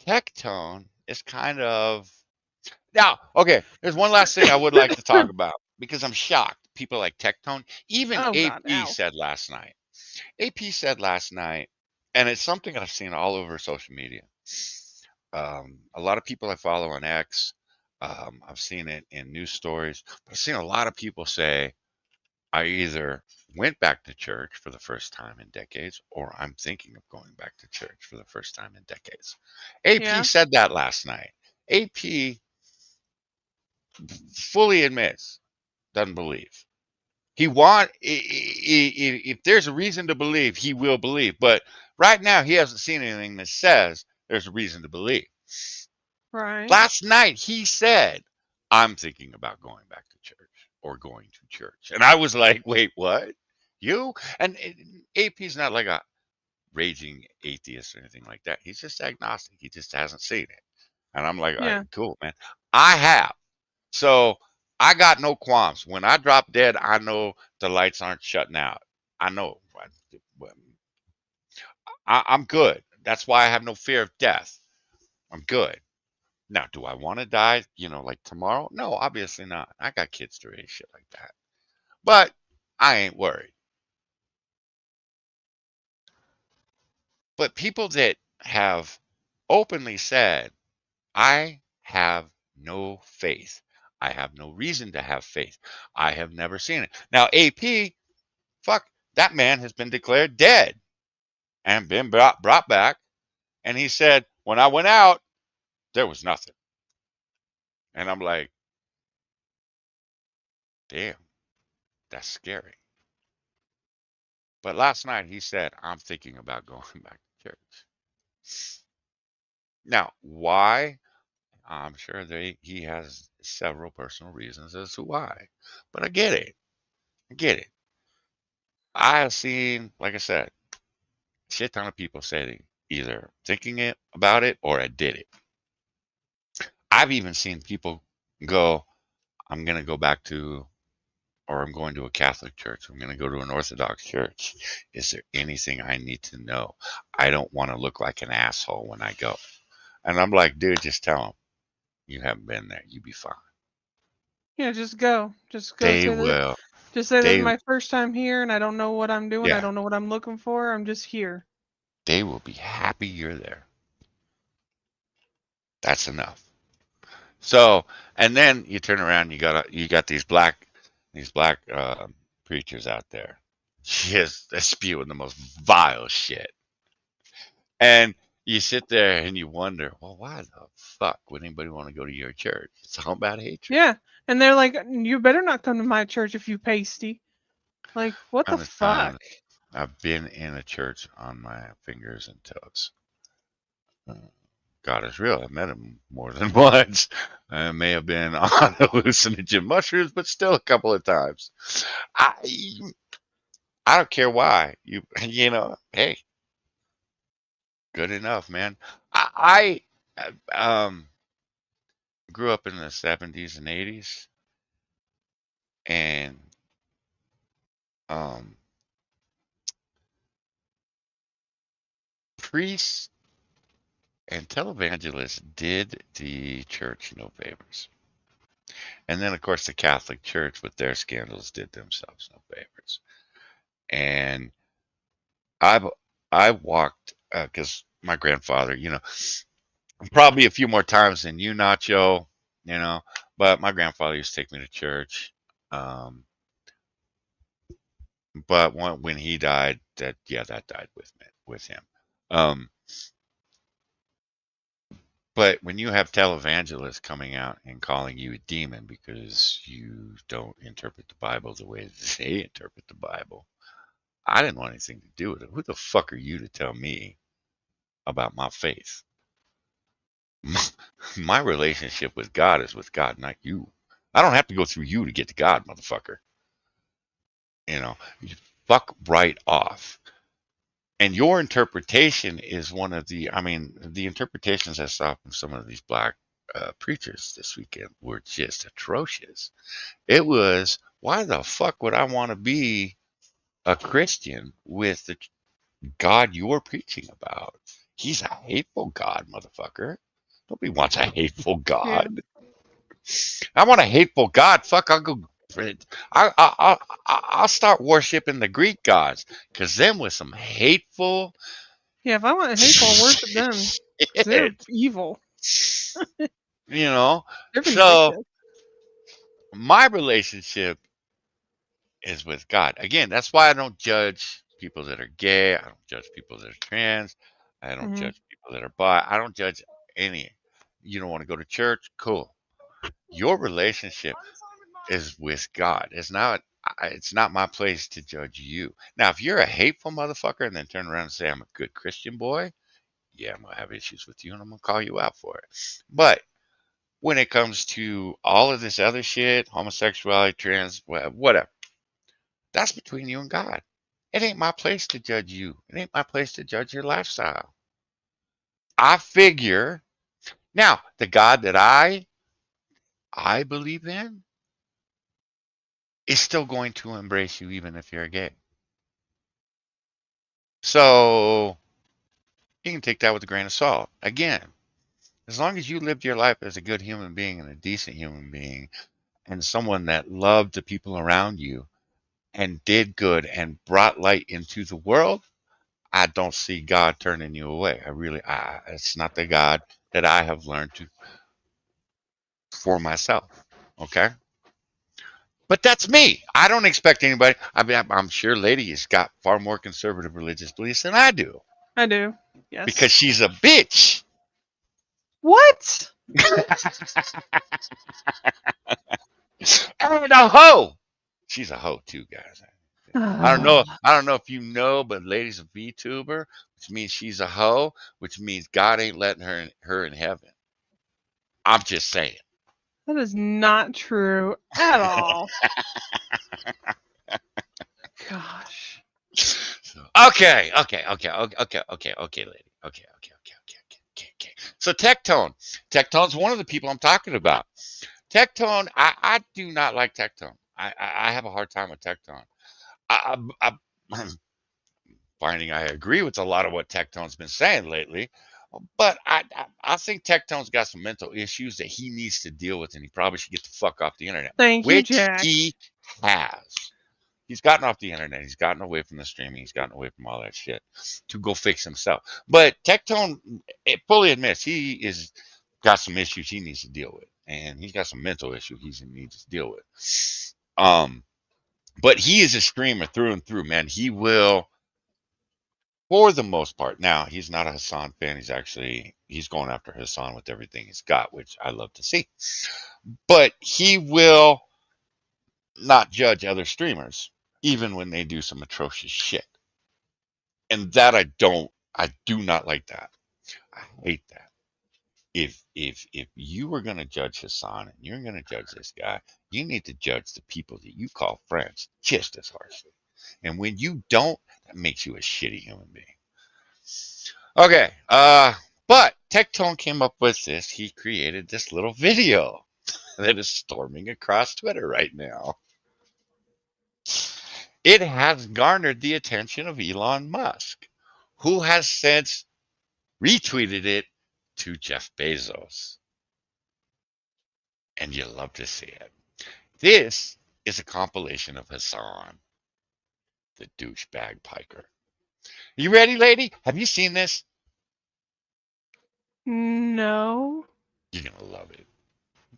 Tectone is kind of. Now, okay, there's one last thing I would like to talk about because I'm shocked. People like Tectone, even Oh God, AP ow. said last night. AP said last night, and it's something I've seen all over social media. A lot of people I follow on X, I've seen it in news stories, but I've seen a lot of people say I either went back to church for the first time in decades, or I'm thinking of going back to church for the first time in decades. AP Yeah. said that last night. AP fully admits, doesn't believe. If there's a reason to believe, he will believe. But right now, he hasn't seen anything that says there's a reason to believe. Right. Last night, he said, I'm thinking about going back to church or going to church. And I was like, wait, what? You? And AP's not like a raging atheist or anything like that. He's just agnostic. He just hasn't seen it. And I'm like, all right, Yeah. cool, man. I have. So I got no qualms. When I drop dead, I know the lights aren't shutting out. I know. I'm good. That's why I have no fear of death. I'm good. Now, do I want to die, like tomorrow? No, obviously not. I got kids to raise, shit like that. But I ain't worried. But people that have openly said, I have no faith. I have no reason to have faith. I have never seen it. Now, AP, fuck, that man has been declared dead and been brought back. And he said, when I went out, there was nothing. And I'm like, damn, that's scary. But last night he said, I'm thinking about going back to church. Now, why? I'm sure he has several personal reasons as to why. But I get it. I get it. I have seen, like I said, shit ton of people saying either thinking about it or I did it. I've even seen people go, I'm going to go back to, or I'm going to a Catholic church. I'm going to go to an Orthodox church. Is there anything I need to know? I don't want to look like an asshole when I go. And I'm like, dude, just tell them you haven't been there. You be fine. Yeah. Just go. Just go. They Say that. will. Just say this is They, my first time here, and I don't know what I'm doing. I yeah, don't know what I'm looking for. I'm just here. they will be happy you're there. That's enough. So, and then you turn around, you got these black preachers out there, just they're spewing the most vile shit, and you sit there and you wonder, well, why the fuck would anybody want to go to your church? It's all about hatred. Yeah. And they're like, you better not come to my church if you pasty. Like, what the Kind of time fuck? I've been in a church on my fingers and toes. God is real. I met him more than once. I may have been on hallucinogen mushrooms, but still a couple of times. I I don't care why. Hey, good enough, man. I grew up in the 70s and 80s, and um, priests and televangelists did the church no favors. And then, of course, the Catholic Church with their scandals did themselves no favors. And I've I walked because my grandfather, probably a few more times than you, Nacho, you know, but my grandfather used to take me to church. Um, but when he died, that died with him. Um, but when you have televangelists coming out and calling you a demon because you don't interpret the Bible the way they interpret the Bible, I didn't want anything to do with it. Who the fuck are you to tell me about my faith? My relationship with God is with God, not you. I don't have to go through you to get to God, motherfucker. You fuck right off. And your interpretation is the interpretations I saw from some of these black preachers this weekend were just atrocious. It was, why the fuck would I want to be a Christian with the God you're preaching about? He's a hateful God, motherfucker. Nobody wants a hateful Yeah. God. I want a hateful God. Fuck, I'll go. I'll start worshiping the Greek gods, because them with some hateful Yeah. If I want hateful, I'll worship them. 'Cause they're shit. evil. You know. They're So vindictive. my relationship is with God. Again, that's why I don't judge people that are gay. I don't judge people that are trans. I don't Mhm. judge people that are bi. I don't judge any. You don't want to go to church? Cool. Your relationship is with God. It's not my place to judge you. Now, if you're a hateful motherfucker and then turn around and say I'm a good Christian boy, yeah, I'm gonna have issues with you and I'm gonna call you out for it. But when it comes to all of this other shit, homosexuality, trans, whatever, that's between you and God. It ain't my place to judge you. It ain't my place to judge your lifestyle. I figure now the God that I believe in is still going to embrace you even if you're gay. So you can take that with a grain of salt. Again, as long as you lived your life as a good human being and a decent human being and someone that loved the people around you and did good and brought light into the world, I don't see God turning you away. It's not the God that I have learned to for myself. Okay. But that's me. I don't expect anybody. I mean, I'm sure Lady has got far more conservative religious beliefs than I do I do. Yes. because she's a bitch. What? And a hoe. She's a hoe too, guys. I don't know. Ah, I don't know if you know, but Lady's a VTuber, which means she's a hoe, which means God ain't letting her in heaven. I'm just saying. that is not true at all. Gosh. So, okay, lady. Okay. So Tectone's one of the people I'm talking about. Tectone, I do not like Tectone. I have a hard time with Tectone. I'm finding I agree with a lot of what Tectone's been saying lately, but I think Tectone's got some mental issues that he needs to deal with, and he probably should get the fuck off the internet, Thank you, which Jack. he has. He's gotten off the internet. He's gotten away from the streaming. He's gotten away from all that shit to go fix himself. But Tectone it fully admits he is got some issues he needs to deal with, and he's got some mental issues he needs to deal with. But he is a streamer through and through, man. He will, for the most part. Now he's not a Hasan fan. He's going after Hasan with everything he's got, which I love to see. But he will not judge other streamers, even when they do some atrocious shit. And that I do not like that. I hate that. If you were gonna judge Hasan and you're gonna judge this guy, you need to judge the people that you call friends just as harshly. And when you don't, that makes you a shitty human being. Okay, but Tectone came up with this. He created this little video that is storming across Twitter right now. It has garnered the attention of Elon Musk, who has since retweeted it to Jeff Bezos. And you love to see it. This is a compilation of Hasan, the douchebag Piker. You ready, lady? Have you seen this? No. You're gonna love it.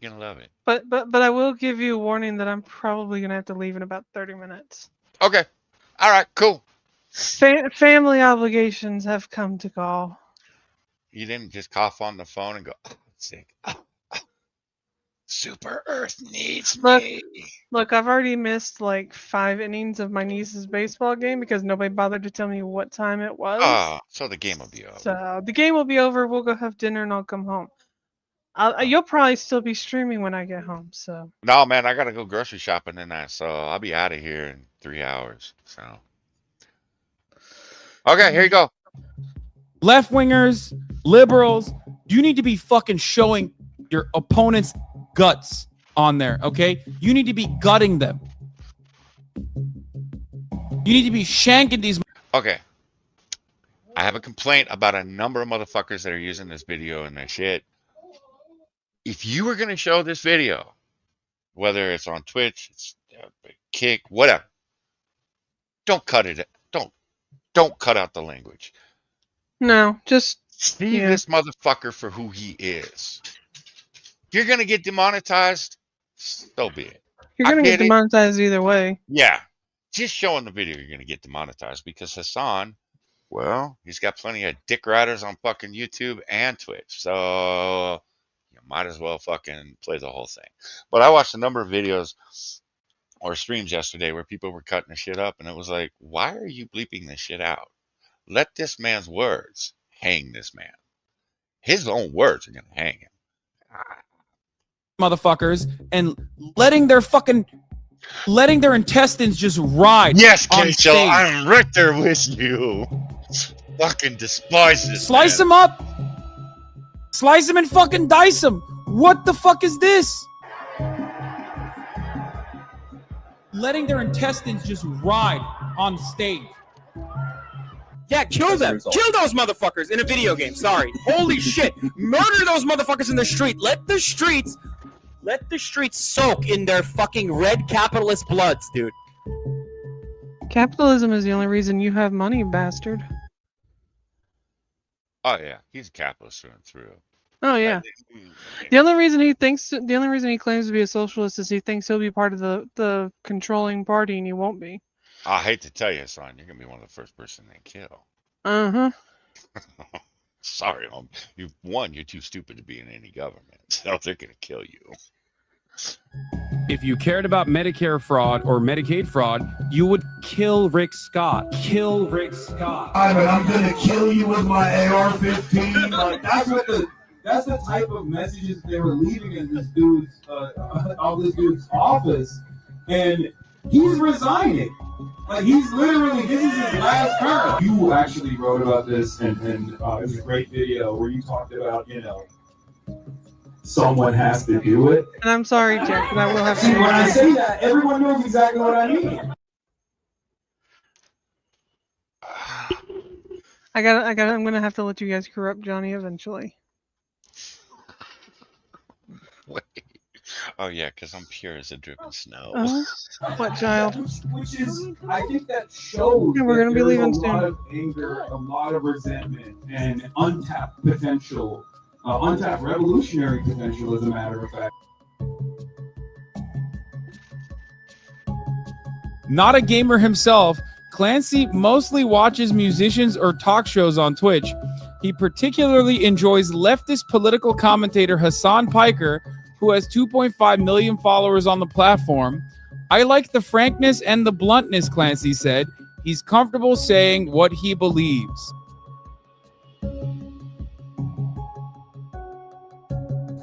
You're gonna love it. But I will give you a warning that I'm probably gonna have to leave in about 30 minutes. Okay. All right. Cool. Family obligations have come to call. You didn't just cough on the phone and go, oh, sick. Oh, Super Earth needs Look, me. Look, I've already missed like 5 innings of my niece's baseball game because nobody bothered to tell me what time it was. Oh, so the game will be over. So the game will be over. We'll go have dinner and I'll come home. You'll probably still be streaming when I get home. So No, man, I gotta go grocery shopping tonight, so I'll be out of here in 3 hours. So, okay, here you go. Left wingers, liberals, you need to be fucking showing your opponent's guts on there, okay? You need to be gutting them. You need to be shanking these. Okay. I have a complaint about a number of motherfuckers that are using this video and their shit. If you were gonna show this video, whether it's on Twitch, it's Kick, whatever, don't cut it. Don't cut out the language. no, just See Yeah. this motherfucker for who he is. If you're gonna get demonetized, so be it. you're I gonna get get it. demonetized either way. Yeah, just showing the video, you're going to get demonetized because Hasan, well, he's got plenty of dick riders on fucking YouTube and Twitch. So you might as well fucking play the whole thing. But I watched a number of videos or streams yesterday where people were cutting the shit up, and it was like, why are you bleeping this shit out? Let this man's words hang this man. His own words are going to hang him. Motherfuckers, and letting their intestines just ride. Yes, on K-Cho, stage. I'm right there with you. Fucking despise this. Slice man. them up. Slice them and fucking dice them. What the fuck is this? Letting their intestines just ride on stage. Yeah, kill them. Kill those motherfuckers in a video game. Sorry. Holy shit. Murder those motherfuckers in the street. Let the streets soak in their fucking red capitalist bloods, dude. Capitalism is the only reason you have money, bastard. Oh yeah, he's a capitalist through and through. Oh yeah. The only reason he claims to be a socialist is he thinks he'll be part of the controlling party, and he won't be. I hate to tell you, son, you're gonna be one of the first person they kill. Uh-huh. Sorry, you're too stupid to be in any government, so they're gonna kill you. If you cared about Medicare fraud or Medicaid fraud, you would kill Rick Scott. Kill Rick Scott. I'm gonna kill you with my AR-15. Like that's the type of messages they were leaving in this dude's office, and he's resigning. Like he's literally, this is his last term. You actually wrote about this, and it was a great video where you talked about, someone has to do it. And I'm sorry, Jack, but I will have to. See, when I say that, everyone knows exactly what I mean. I'm gonna have to let you guys corrupt Johnny eventually. Wait. Oh yeah, because I'm pure as a driven snow. What child? Which is, I think that shows Yeah, we're gonna be leaving soon. a lot of anger, a lot of resentment, and untapped potential, untapped revolutionary potential, as a matter of fact. Not a gamer himself, Clancy mostly watches musicians or talk shows on Twitch. He particularly enjoys leftist political commentator Hasan Piker, who has 2.5 million followers on the platform. I like the frankness and the bluntness, Clancy said. He's comfortable saying what he believes.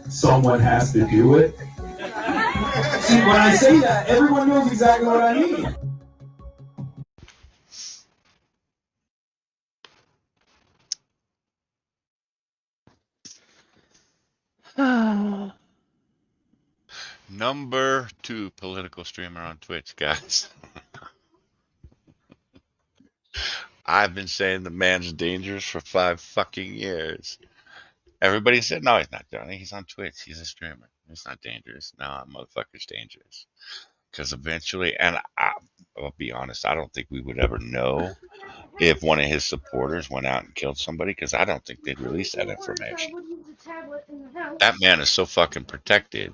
Someone has to do it. See, when I say that, everyone knows exactly what I mean. Number 2 political streamer on Twitch, guys. I've been saying the man's dangerous for 5 fucking years. Everybody said, no, he's not, Johnny. He's on Twitch. He's a streamer. He's not dangerous. No, motherfucker's dangerous. Because eventually, and I'll be honest, I don't think we would ever know if one of his supporters went out and killed somebody, because I don't think they'd release that information. That man is so fucking protected.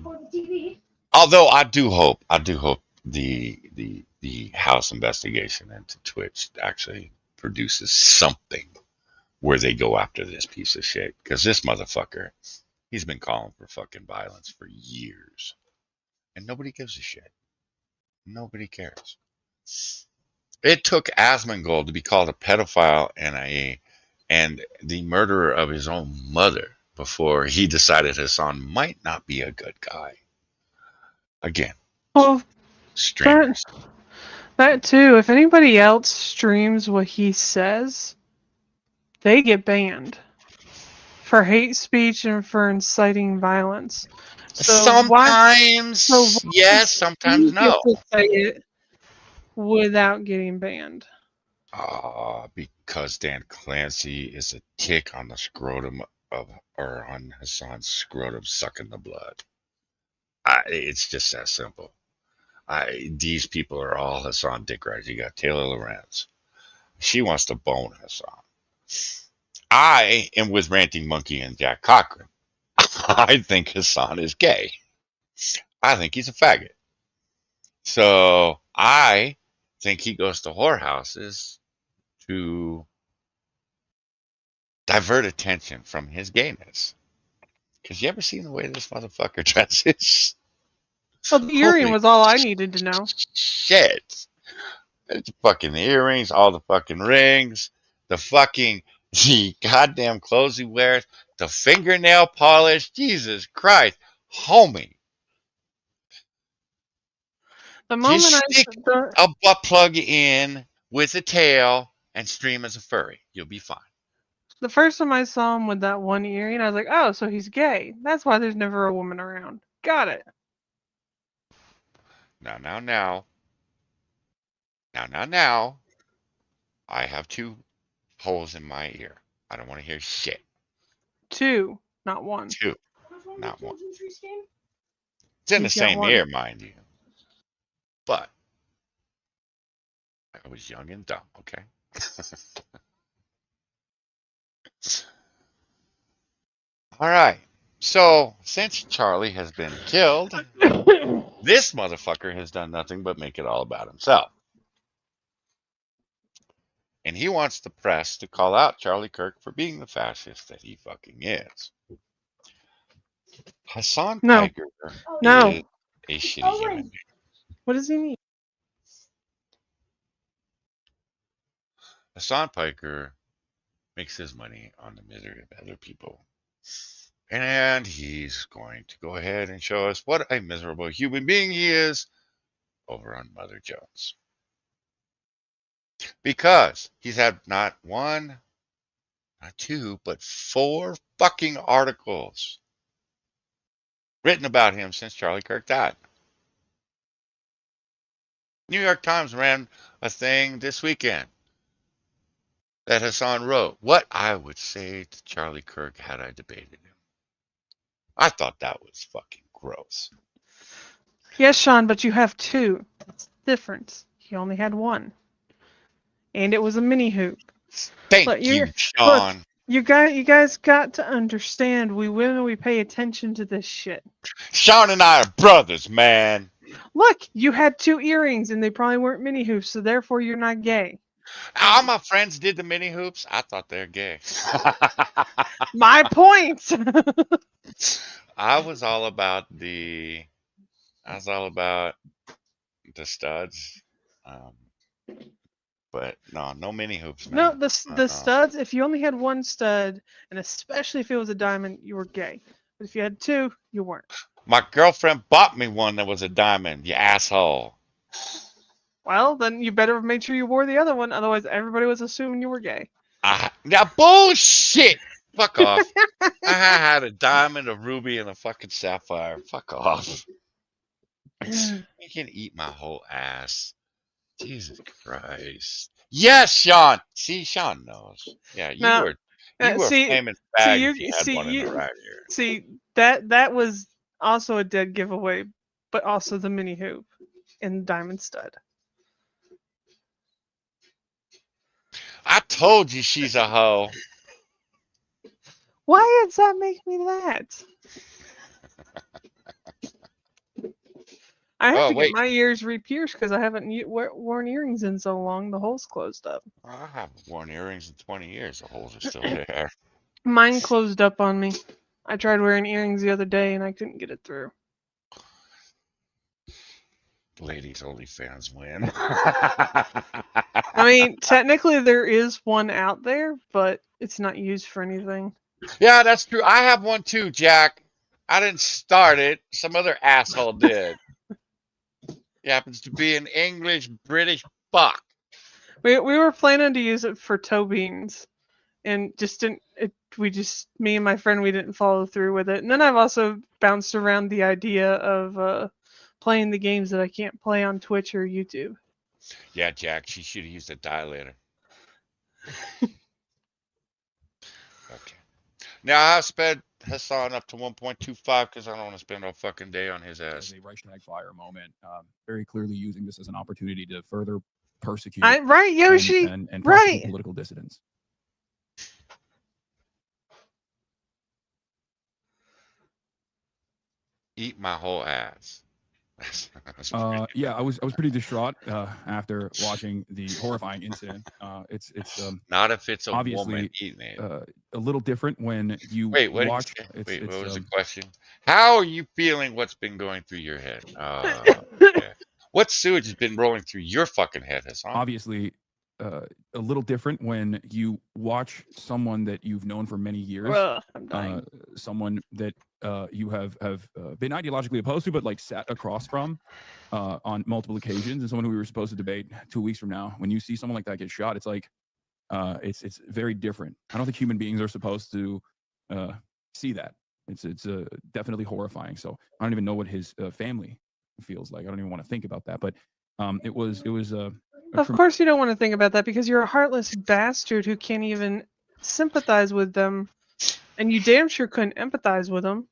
Although I do hope the House investigation into Twitch actually produces something where they go after this piece of shit. Because this motherfucker, he's been calling for fucking violence for years. And nobody gives a shit. Nobody cares. It took Asmongold to be called a pedophile and the murderer of his own mother before he decided Hasan might not be a good guy. Again, Well, streamers. that too. If anybody else streams what he says, they get banned for hate speech and for inciting violence. So Sometimes yes, sometimes no. To say it without getting banned. Because Dan Clancy is a tick on the scrotum on Hasan's scrotum sucking the blood. It's just that simple. These people are all Hasan dick riders. You got Taylor Lorenz. She wants to bone Hasan. I am with Ranting Monkey and Jack Cochran. I think Hasan is gay. I think he's a faggot. So I think he goes to whorehouses to divert attention from his gayness. Because you ever seen the way this motherfucker dresses? Well, the earring Holy was all I needed to know. shit. It's the fucking earrings, all the fucking rings, the goddamn clothes he wears, the fingernail polish. Jesus Christ. Homie, The just moment I stick the, a butt plug in with a tail and stream as a furry. You'll be fine. the first time I saw him with that one earring, I was like, oh, so he's gay. That's why there's never a woman around. Got it. Now. Now. I have 2 holes in my ear. I don't want to hear shit. 2, not 1. 2, not 1. It's in the He's got same 1. ear, mind you. But I was young and dumb, okay? All right. So, since Charlie has been killed, this motherfucker has done nothing but make it all about himself. And he wants the press to call out Charlie Kirk for being the fascist that he fucking is. Hasan No. Piker No. is a shitty human being. What does he need? Hasan Piker makes his money on the misery of other people. And he's going to go ahead and show us what a miserable human being he is over on Mother Jones. Because he's had not 1, not 2, but 4 fucking articles written about him since Charlie Kirk died. New York Times ran a thing this weekend that Hasan wrote. What I would say to Charlie Kirk had I debated him. I thought that was fucking gross. Yes, Sean, but you have 2. That's the difference. He only had 1. And it was a mini hoop. Thank Look, you, look, Sean. you guys got to understand, we women, we pay attention to this shit. Sean and I are brothers, man. Look, you had 2 earrings and they probably weren't mini hoops, so therefore you're not gay. All my friends did the mini hoops. I thought they were gay. My point. I was all about the studs. But no mini hoops, man. No, the studs, if you only had 1 stud, and especially if it was a diamond, you were gay. But if you had 2, you weren't. My girlfriend bought me one that was a diamond, you asshole. Well, then you better have made sure you wore the other one, otherwise everybody was assuming you were gay. Now bullshit! Fuck off. I had a diamond, a ruby, and a fucking sapphire. Fuck off. You can eat my whole ass. Jesus Christ. Yes, Sean. See, Sean knows. Yeah, you Now, were see, flaming fag if you you- had see, one in you- the right ear. See, that was also a dead giveaway, but also the mini hoop and diamond stud. I told you she's a hoe. Why does that make me that? I have to wait. get my ears re-pierced because I haven't worn earrings in so long. The hole's closed up. I haven't worn earrings in 20 years. The holes are still there. Mine closed up on me. I tried wearing earrings the other day and I couldn't get it through. Ladies only fans win. I mean, technically there is one out there, but it's not used for anything. Yeah, that's true. I have one too, Jack. I didn't start it. Some other asshole did. He happens to be an English British fuck. We were planning to use it for toe beans, and just didn't. Me and my friend, we didn't follow through with it. And then I've also bounced around the idea of playing the games that I can't play on Twitch or YouTube. Yeah, Jack, she should have used a dilator. Okay. Now I've sped Hasan up to 1.25 because I don't want to spend all fucking day on his ass. As a Reichstag fire moment, very clearly using this as an opportunity to further persecute Right, Yoshi. and prosecute Right. political dissidents. Eat my whole ass. Yeah, I was pretty distraught after watching the horrifying incident. It's Not if it's a woman obviously eating it. a little different when you Wait, what did you watch. say? It's Wait, it's what was the question? How are you feeling? What's been going through your head? Okay. What sewage has been rolling through your fucking head, Hasan? obviously a little different when you watch someone that you've known for many years, I'm dying. someone that you have been ideologically opposed to, but like sat across from on multiple occasions, and someone who we were supposed to debate 2 weeks from now. When you see someone like that get shot, it's like it's very different. I don't think human beings are supposed to see that. It's definitely horrifying. So I don't even know what his family feels like. I don't even want to think about that. But it was Of course you don't want to think about that because you're a heartless bastard who can't even sympathize with them, and you damn sure couldn't empathize with them.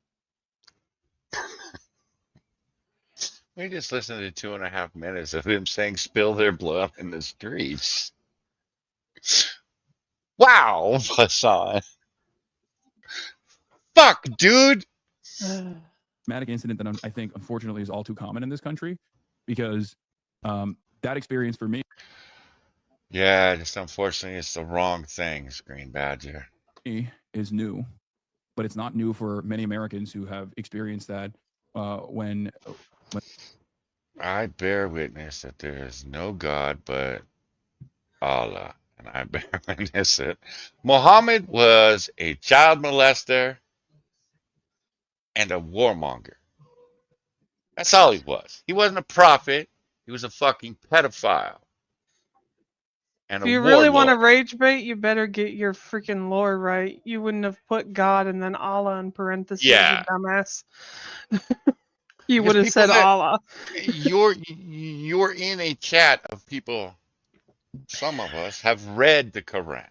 We just listened to 2.5 minutes of him saying "spill their blood in the streets." Wow, Hasan. Fuck, dude. traumatic incident that I think unfortunately is all too common in this country, because that experience for me Yeah, just unfortunately, it's the wrong things, Green Badger. is new, but it's not new for many Americans who have experienced that when I bear witness that there is no God but Allah, and I bear witness it. Muhammad was a child molester and a warmonger. That's all he was. He wasn't a prophet. He was a fucking pedophile and If a you really want to warlord. rage bait, you better get your freaking lore right. You wouldn't have put God and then Allah in parentheses, Yeah. you dumbass. You Because would have people said that Allah. you're in a chat of people. Some of us have read the Quran,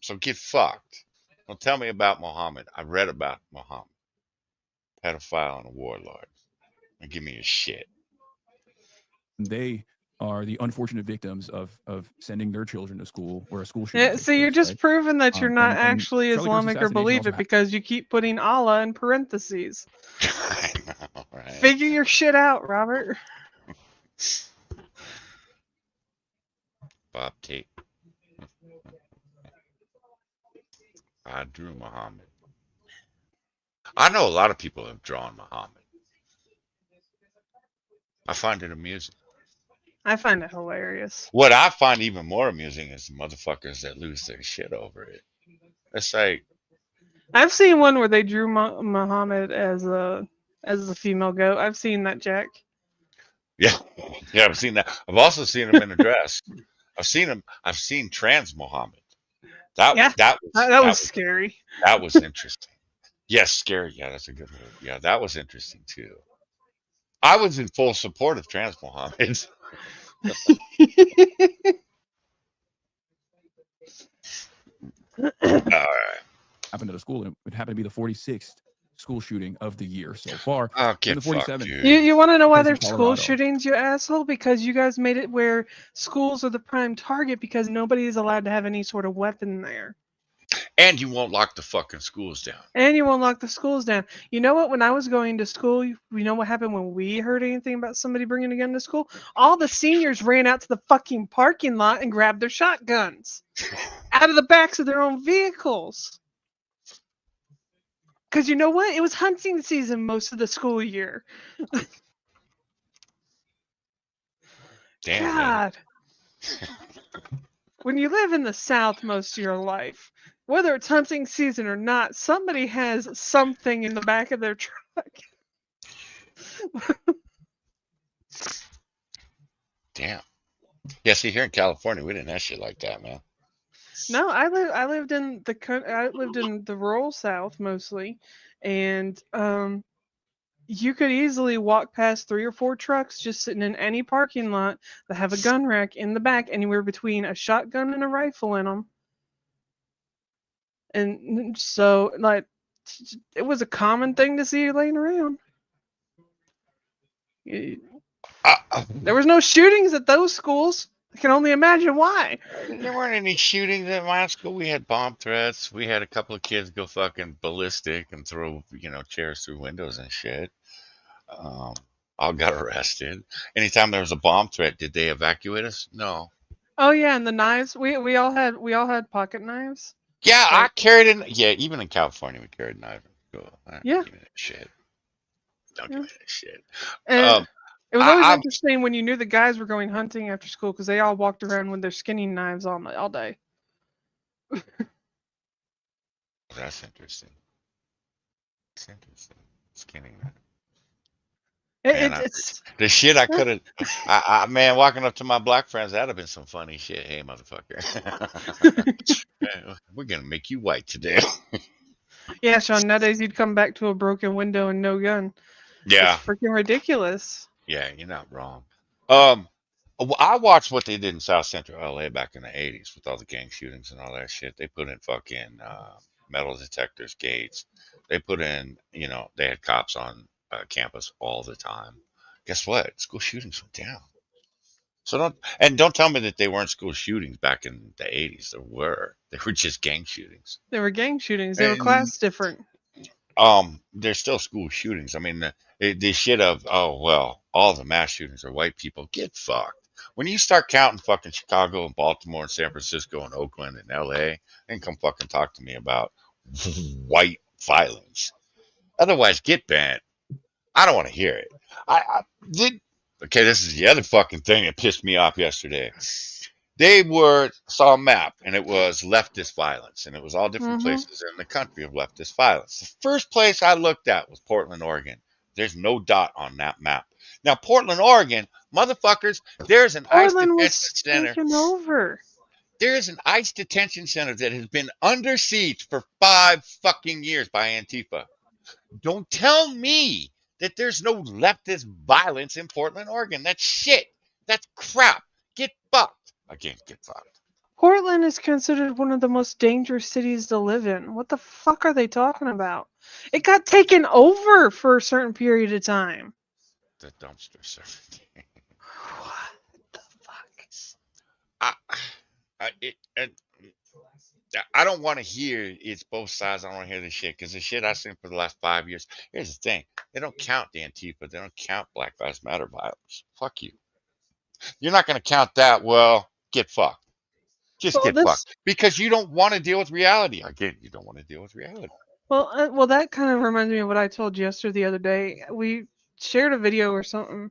so get fucked. Don't tell me about Muhammad. I read about Muhammad, pedophile and a warlord. And give me a shit. they are the unfortunate victims of sending their children to school where a school shooting Yeah, takes so you're place, just right? proving that you're not And actually Charlie Kirk's Islamic or assassination believe also it because you keep putting Allah in parentheses. I know, right? Figure your shit out, Robert. Bob Tate. I drew Muhammad. I know a lot of people have drawn Muhammad. I find it amusing. I find it hilarious. What I find even more amusing is the motherfuckers that lose their shit over it. It's like, I've seen one where they drew Muhammad as a female goat. I've seen that, Jack. yeah, yeah, I've seen that. I've also seen him in a dress. I've seen him. I've seen trans Muhammad. Yeah, That that was scary. That was interesting. Yes, scary. Yeah, that's a good word. Yeah, that was interesting too. I was in full support of trans Muhammad. All right. happened at a school, and it happened to be the 46th school shooting of the year so far. Oh, And get the fucked, 47th. dude. You want to know why Place in there's school Colorado. shootings, you asshole? Because you guys made it where schools are the prime target because nobody is allowed to have any sort of weapon there. And you won't lock the fucking schools down. And you won't lock the schools down. You know what? When I was going to school, you know what happened when we heard anything about somebody bringing a gun to school? All the seniors ran out to the fucking parking lot and grabbed their shotguns out of the backs of their own vehicles. Because you know what? It was hunting season most of the school year. Damn. God. When you live in the South most of your life, whether it's hunting season or not, somebody has something in the back of their truck. Damn. Yeah, see, here in California, we didn't have shit like that, man. No, I lived in the rural South mostly, and you could easily walk past 3 or 4 trucks just sitting in any parking lot that have a gun rack in the back, anywhere between a shotgun and a rifle in them. And so, like, it was a common thing to see laying around. There was no shootings at those schools. I can only imagine why. There weren't any shootings at my school. We had bomb threats. We had a couple of kids go fucking ballistic and throw, chairs through windows and shit. all got arrested. Anytime there was a bomb threat, did they evacuate us? No. Oh yeah, and the knives. We all had pocket knives. Yeah, I Like, carried in. Yeah, even in California, we carried knives. Cool. I don't yeah. give me that shit. Don't Yeah. give me that shit. And it was always I, interesting when you knew the guys were going hunting after school because they all walked around with their skinning knives all day. That's interesting. That's interesting. Skinny. It, Man, it, it's the shit I could have. Man, walking up to my black friends, that'd have been some funny shit. Hey, motherfucker. Man, we're gonna make you white today. yeah, Sean. Nowadays you'd come back to a broken window and no gun. It's Yeah. freaking ridiculous. Yeah, you're not wrong. Um, I watched what they did in South Central LA back in the 80s with all the gang shootings and all that shit. They put in fucking metal detectors, gates. They put in, they had cops on campus all the time. Guess what? School shootings went down. So don't tell me that they weren't school shootings back in the 80s. There were. They were just gang shootings. They were gang shootings. They were And class different. there's still school shootings. I mean, the shit of, oh, well, all the mass shootings are white people. Get fucked. When you start counting fucking Chicago and Baltimore and San Francisco and Oakland and LA, then come fucking talk to me about white violence. Otherwise, get banned. I don't want to hear it. I did. Okay, this is the other fucking thing that pissed me off yesterday. They saw a map, and it was leftist violence, and it was all different places in the country of leftist violence. The first place I looked at was Portland, Oregon. There's no dot on that map. Now, Portland, Oregon, motherfuckers, there's an ICE Portland detention was center. taken over. There's an ICE detention center that has been under siege for 5 fucking years by Antifa. Don't tell me that there's no leftist violence in Portland, Oregon. That's shit. That's crap. Get fucked. Again, get fucked. Portland is considered one of the most dangerous cities to live in. What the fuck are they talking about? It got taken over for a certain period of time. The dumpster serving. What the fuck? I don't want to hear it's both sides. I don't want to hear this shit because the shit I've seen for the last 5 years. Here's the thing: they don't count the Antifa. They don't count Black Lives Matter violence. Fuck you. You're not going to count that. Well, get fucked. Just Well, get fucked because you don't want to deal with reality. Again, you don't want to deal with reality. Well, that kind of reminds me of what I told Jester the other day. We shared a video or something,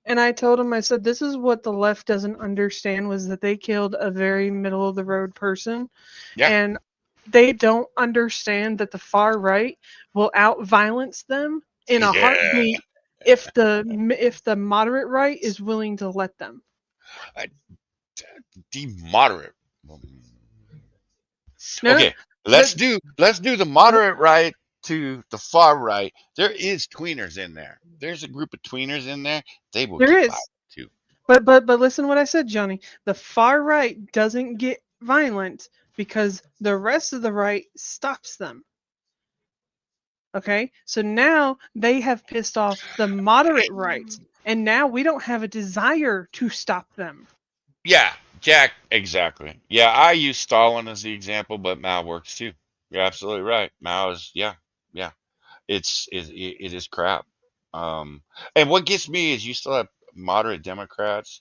and I told him, I said, this is what the left doesn't understand was that they killed a very middle of the road person, Yeah. and they don't understand that the far right will out violence them in a heartbeat if the moderate right is willing to let them. The moderate. No, Okay, let's do the moderate right to the far right. There is tweeners in there. There's a group of tweeners in there. They will there get is. violent too. But listen to what I said, Johnny. The far right doesn't get violent because the rest of the right stops them. Okay? So now they have pissed off the moderate right, and now we don't have a desire to stop them. Yeah, Jack, exactly. Yeah, I use Stalin as the example, but Mao works too. You're absolutely right. Mao is, yeah. It is crap. And what gets me is you still have moderate Democrats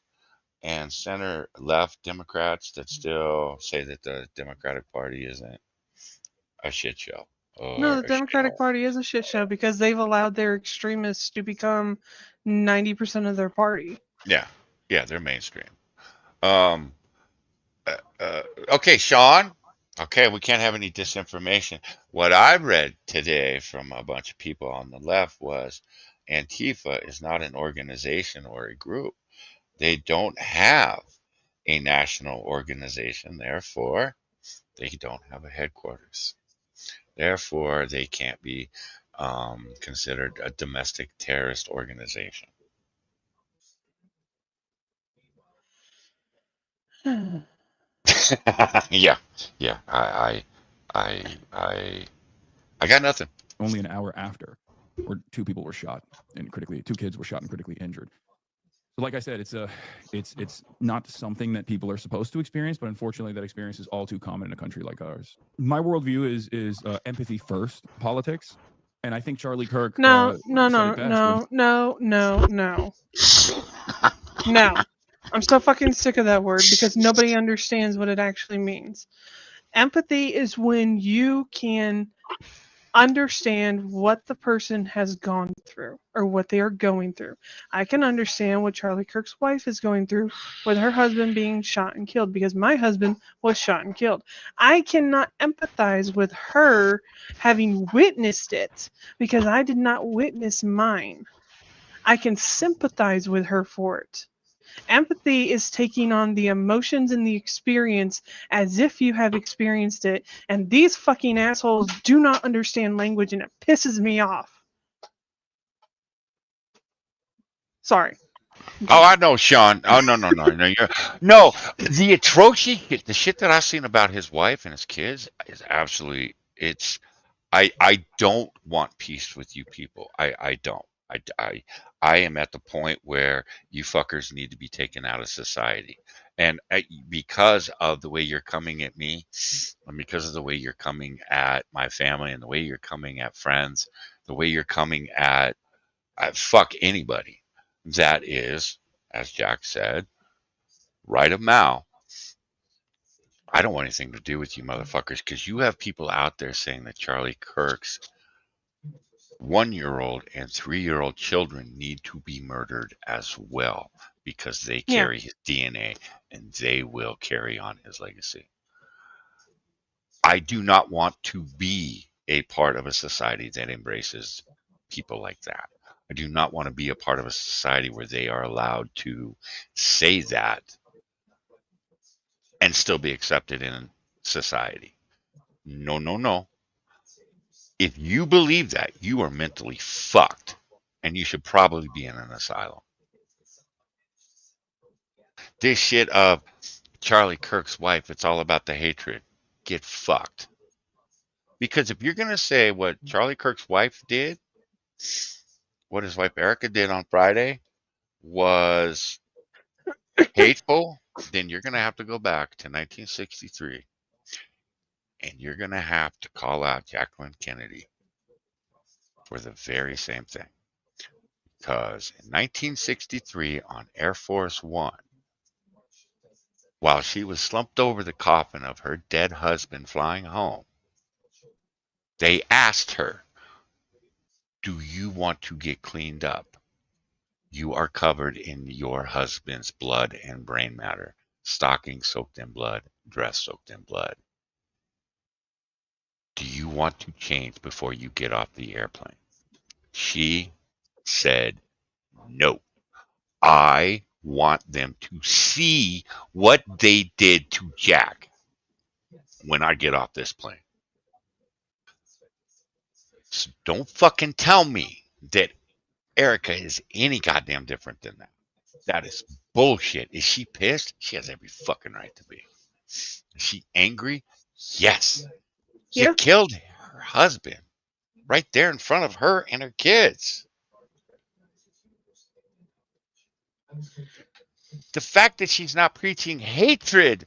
and center left Democrats that still say that the Democratic Party isn't a shit show. No, the Democratic Party is a shit show because they've allowed their extremists to become 90% of their party. Yeah, they're mainstream. Okay, Sean. Okay, we can't have any disinformation. What I read today from a bunch of people on the left was Antifa is not an organization or a group. They don't have a national organization. Therefore, they don't have a headquarters. Therefore, they can't be considered a domestic terrorist organization. Yeah. I got nothing. Only an hour after, where 2 people were shot and 2 kids were shot and critically injured. So, like I said, it's not something that people are supposed to experience, but unfortunately, that experience is all too common in a country like ours. My worldview is empathy first politics. And I think Charlie Kirk No, said it best when no. I'm so fucking sick of that word because nobody understands what it actually means. Empathy is when you can understand what the person has gone through or what they are going through. I can understand what Charlie Kirk's wife is going through with her husband being shot and killed because my husband was shot and killed. I cannot empathize with her having witnessed it because I did not witness mine. I can sympathize with her for it. Empathy is taking on the emotions and the experience as if you have experienced it, and these fucking assholes do not understand language and it pisses me off. Sorry. Oh, I know, Sean. Oh, no. No, the atrocious shit, the shit that I've seen about his wife and his kids is absolutely, I don't want peace with you people. I don't. I am at the point where you fuckers need to be taken out of society. And because of the way you're coming at me, and because of the way you're coming at my family, and the way you're coming at friends, the way you're coming at fuck anybody that is, as Jack said, right of Mao. I don't want anything to do with you motherfuckers because you have people out there saying that Charlie Kirk's 1-year-old and 3-year-old children need to be murdered as well because they carry his DNA and they will carry on his legacy. I do not want to be a part of a society that embraces people like that. I do not want to be a part of a society where they are allowed to say that and still be accepted in society. No. If you believe that, you are mentally fucked and you should probably be in an asylum. This shit of Charlie Kirk's wife, it's all about the hatred. Get fucked. Because if you're going to say what Charlie Kirk's wife did, what his wife Erica did on Friday was hateful, then you're going to have to go back to 1963 and you're going to have to call out Jacqueline Kennedy for the very same thing. Because in 1963 on Air Force One, while she was slumped over the coffin of her dead husband flying home, they asked her, "Do you want to get cleaned up? You are covered in your husband's blood and brain matter, stockings soaked in blood, dress soaked in blood. Do you want to change before you get off the airplane?" She said, "No. I want them to see what they did to Jack when I get off this plane." So don't fucking tell me that Erica is any goddamn different than that. That is bullshit. Is she pissed? She has every fucking right to be. Is she angry? Yes. You killed her husband right there in front of her and her kids. The fact that she's not preaching hatred,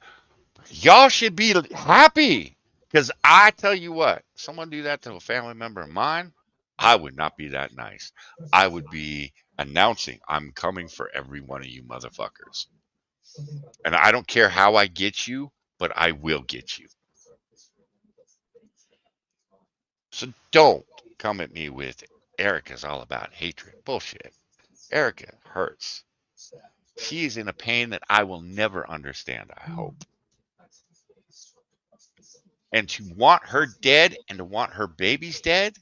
y'all should be happy. Because I tell you what, someone do that to a family member of mine, I would not be that nice. I would be announcing, "I'm coming for every one of you motherfuckers. And I don't care how I get you, but I will get you." So don't come at me with Erica's all about hatred. Bullshit. Erica hurts. She is in a pain that I will never understand, I hope. And to want her dead and to want her babies dead,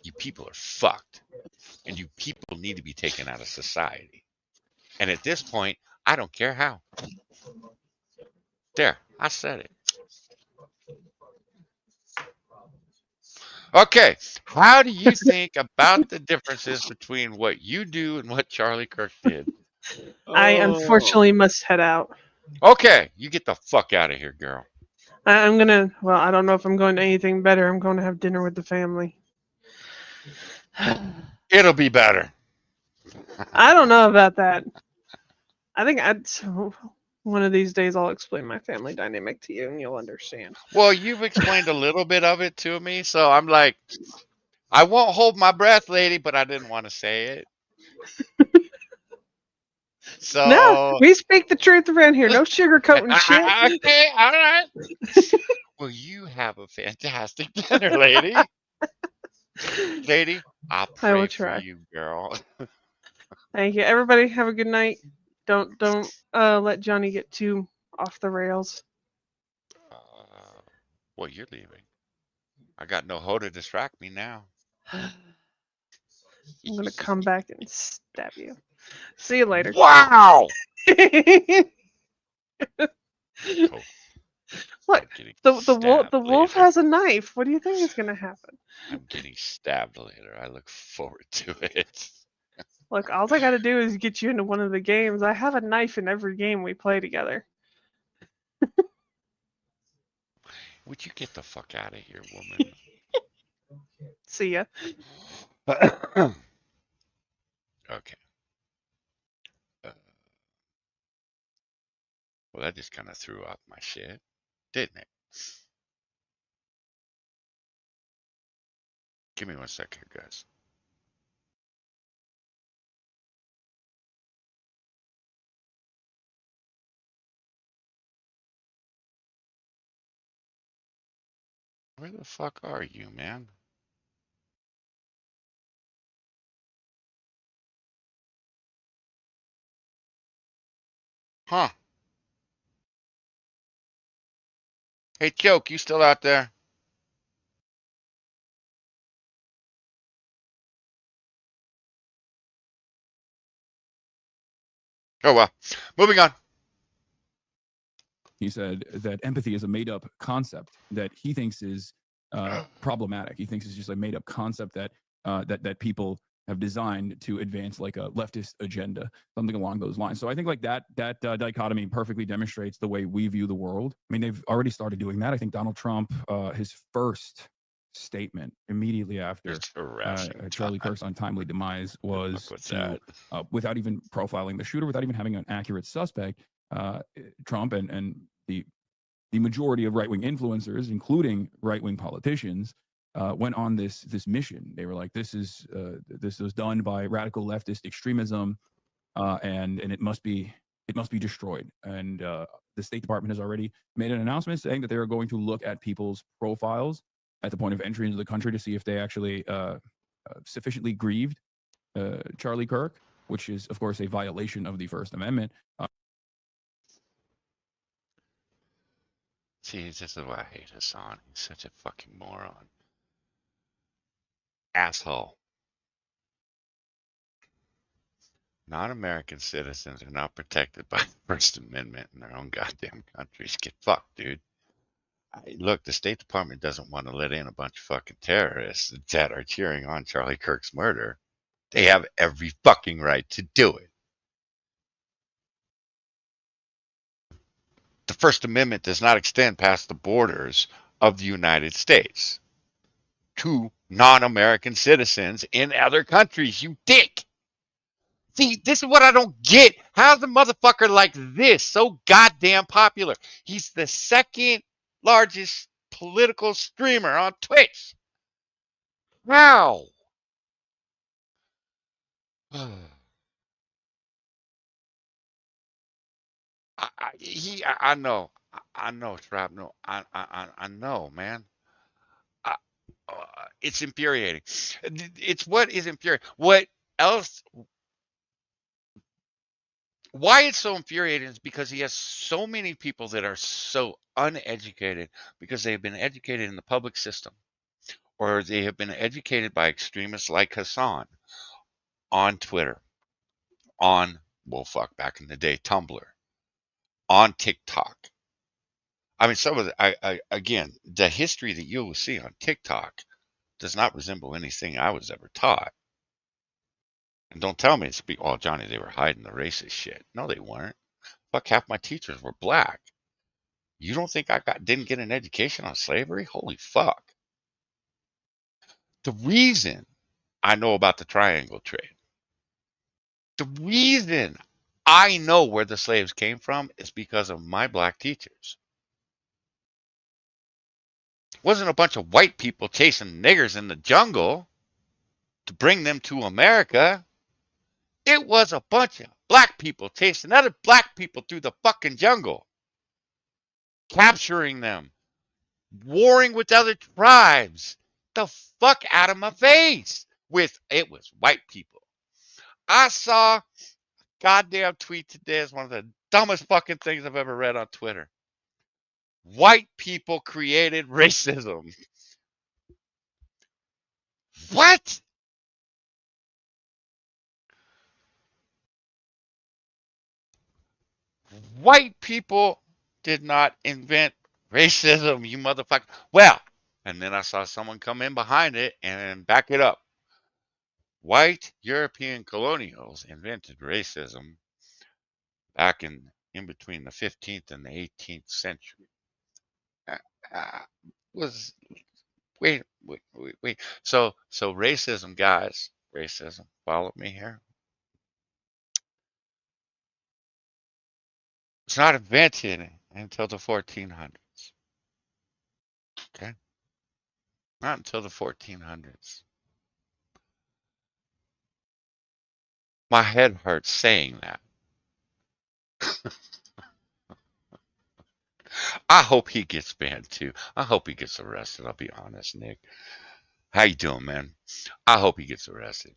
you people are fucked. And you people need to be taken out of society. And at this point, I don't care how. There, I said it. Okay, how do you think about the differences between what you do and what Charlie Kirk did? I unfortunately must head out. Okay, you get the fuck out of here, girl. I'm gonna. Well, I don't know if I'm going to anything better. I'm going to have dinner with the family. It'll be better. I don't know about that. I think one of these days I'll explain my family dynamic to you and you'll understand. Well, you've explained a little bit of it to me, so I'm like, I won't hold my breath, lady, but I didn't want to say it. No, So, we speak the truth around here. No sugarcoating shit. okay, all right. Well, you have a fantastic dinner, lady. Lady, I'll I will pray for try. you, girl. Thank you. Everybody have a good night. Don't let Johnny get too off the rails. Well, you're leaving. I got no hoe to distract me now. I'm gonna come back and stab you. See you later. Wow! Oh, Look, I'm getting the stabbed wolf later. has a knife. What do you think is gonna happen? I'm getting stabbed later. I look forward to it. Look, all I gotta do is get you into one of the games. I have a knife in every game we play together. Would you get the fuck out of here, woman? See ya. Okay. Well, that just kind of threw off my shit, didn't it? Give me 1 second, guys. Where the fuck are you, man? Huh? Hey, Choke, you still out there? Oh, well. Moving on. He said that empathy is a made-up concept that he thinks is problematic. He thinks it's just a made-up concept that that people have designed to advance like a leftist agenda, something along those lines. So I think like that dichotomy perfectly demonstrates the way we view the world. I mean, they've already started doing that. I think Donald Trump, his first statement immediately after Charlie Kirk's untimely demise was to, without even profiling the shooter, without even having an accurate suspect, Trump and the majority of right-wing influencers, including right-wing politicians, went on this mission. They were like, this was done by radical leftist extremism, and it must be destroyed. And the State Department has already made an announcement saying that they are going to look at people's profiles at the point of entry into the country to see if they actually sufficiently grieved Charlie Kirk, which is, of course, a violation of the First Amendment. See, this is why I hate Hasan. He's such a fucking moron. Asshole. Non-American citizens are not protected by the First Amendment in their own goddamn countries. Get fucked, dude. Look, the State Department doesn't want to let in a bunch of fucking terrorists that are cheering on Charlie Kirk's murder. They have every fucking right to do it. The First Amendment does not extend past the borders of the United States to non-American citizens in other countries, you dick. See, this is what I don't get. How's a motherfucker like this so goddamn popular? He's the second largest political streamer on Twitch. How? I know. I know, Shrapnel. I know, man. I, it's infuriating. It's what is infuriating. What else? Why it's so infuriating is because he has so many people that are so uneducated because they've been educated in the public system or they have been educated by extremists like Hasan on Twitter, on, well, fuck, back in the day, Tumblr, on TikTok. I mean, some of the, again, the history that you will see on TikTok does not resemble anything I was ever taught. And don't tell me it's, oh, Johnny, they were hiding the racist shit. No, they weren't. Fuck, half my teachers were black. You don't think I didn't get an education on slavery? Holy fuck. The reason I know about the triangle trade, the reason I know where the slaves came from is because of my black teachers. It wasn't a bunch of white people chasing niggers in the jungle. to bring them to America. It was a bunch of black people chasing other black people through the fucking jungle, capturing them, warring with other tribes. The fuck out of my face. It was white people. I saw a goddamn tweet today. It's one of the dumbest fucking things I've ever read on Twitter. White people created racism. What? White people did not invent racism, you motherfucker. Well, and then I saw someone come in behind it and back it up. White European colonials invented racism back in between the 15th and the 18th century. Uh, was wait. So racism, guys, racism. Follow me here. It's not invented until the 1400s. Okay, not until the 1400s. My head hurts saying that. I hope he gets banned too. I hope he gets arrested. I'll be honest, Nick. How you doing, man? I hope he gets arrested.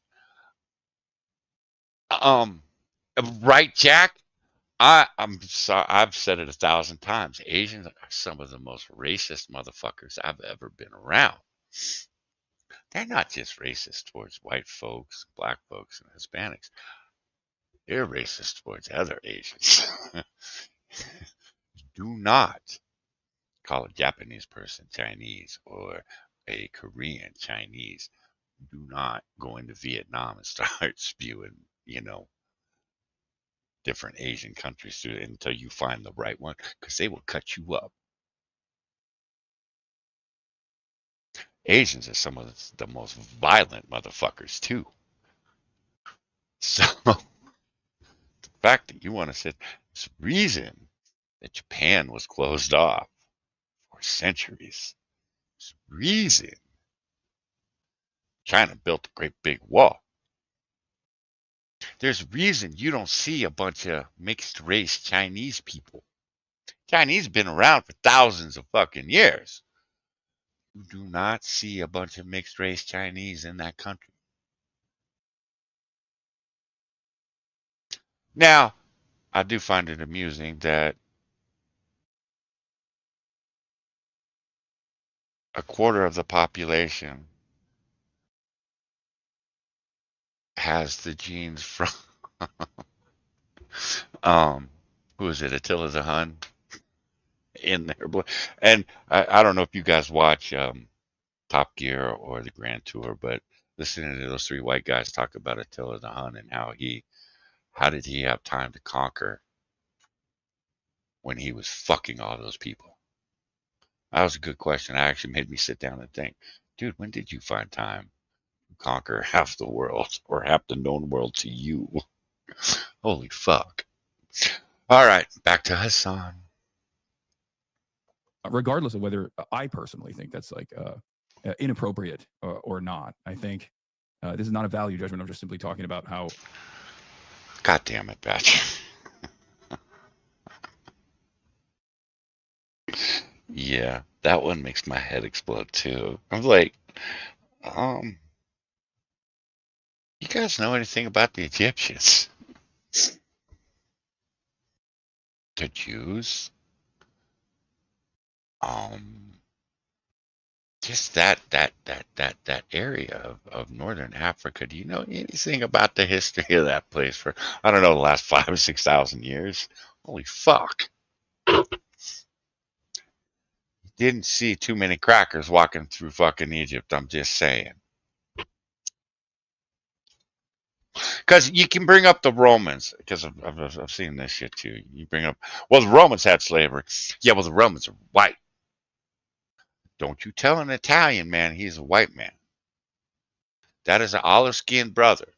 Um, right, Jack? I'm sorry. I've said it 1,000 times. Asians are some of the most racist motherfuckers I've ever been around. They're not just racist towards white folks, black folks, and Hispanics. They're racist towards other Asians. Do not call a Japanese person Chinese or a Korean Chinese. Do not go into Vietnam and start spewing, different Asian countries through it until you find the right one, because they will cut you up. Asians are some of the most violent motherfuckers too. So the fact that you want to say this reason that Japan was closed off for centuries, this reason China built a great big wall. There's a reason you don't see a bunch of mixed race Chinese people. Chinese been around for thousands of fucking years. You do not see a bunch of mixed race Chinese in that country. Now, I do find it amusing that a quarter of the population has the genes from who is it, Attila the Hun in their blood. And I don't know if you guys watch Top Gear or the Grand Tour, but listening to those three white guys talk about Attila the Hun and how did he have time to conquer when he was fucking all those people? That was a good question. It actually made me sit down and think, dude, when did you find time to conquer half the world or half the known world to you? Holy fuck. All right, back to Hasan. Regardless of whether I personally think that's like inappropriate or not, I think this is not a value judgment. I'm just simply talking about how. God damn it, Batch. Yeah, that one makes my head explode too. I'm like, you guys know anything about the Egyptians? The Jews? Just that area of northern Africa. Do you know anything about the history of that place for, I don't know, the last 5,000 or 6,000 years? Holy fuck. Didn't see too many crackers walking through fucking Egypt, I'm just saying. Because you can bring up the Romans, because I've seen this shit too. You bring up, well, the Romans had slavery. Yeah, well, the Romans are white. Don't you tell an Italian man he's a white man. That is an olive-skinned brother.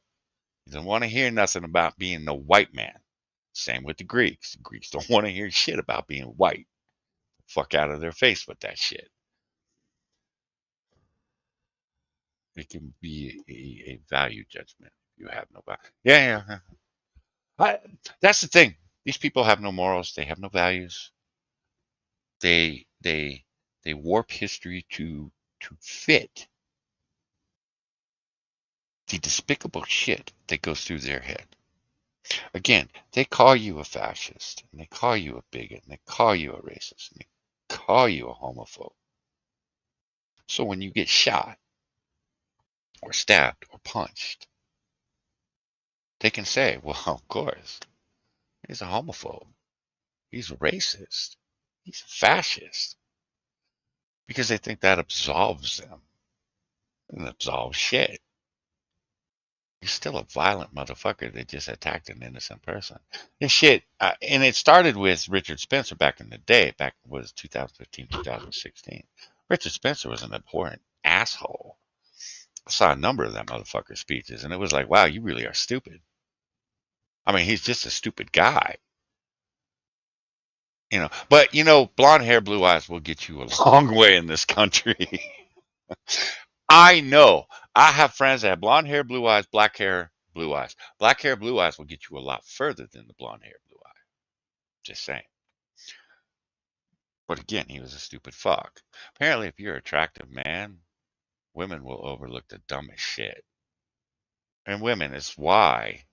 He doesn't want to hear nothing about being a white man. Same with the Greeks. The Greeks don't want to hear shit about being white. Fuck out of their face with that shit. It can be a value judgment. You have no value. Yeah. That's the thing. These people have no morals. They have no values. They warp history to fit the despicable shit that goes through their head. Again, they call you a fascist, and they call you a bigot, and they call you a racist, and they call you a homophobe. So when you get shot, or stabbed, or punched, they can say, well, of course, he's a homophobe. He's a racist. He's a fascist. Because they think that absolves them. And absolves shit. He's still a violent motherfucker that just attacked an innocent person. This shit, and it started with Richard Spencer back in the day, back was 2015, 2016. Richard Spencer was an abhorrent asshole. I saw a number of that motherfucker's speeches, and it was like, wow, you really are stupid. I mean, he's just a stupid guy. But blonde hair, blue eyes will get you a long way in this country. I know. I have friends that have blonde hair, blue eyes, black hair, blue eyes. Black hair, blue eyes will get you a lot further than the blonde hair, blue eye. Just saying. But again, he was a stupid fuck. Apparently, if you're an attractive man, women will overlook the dumbest shit. And women is why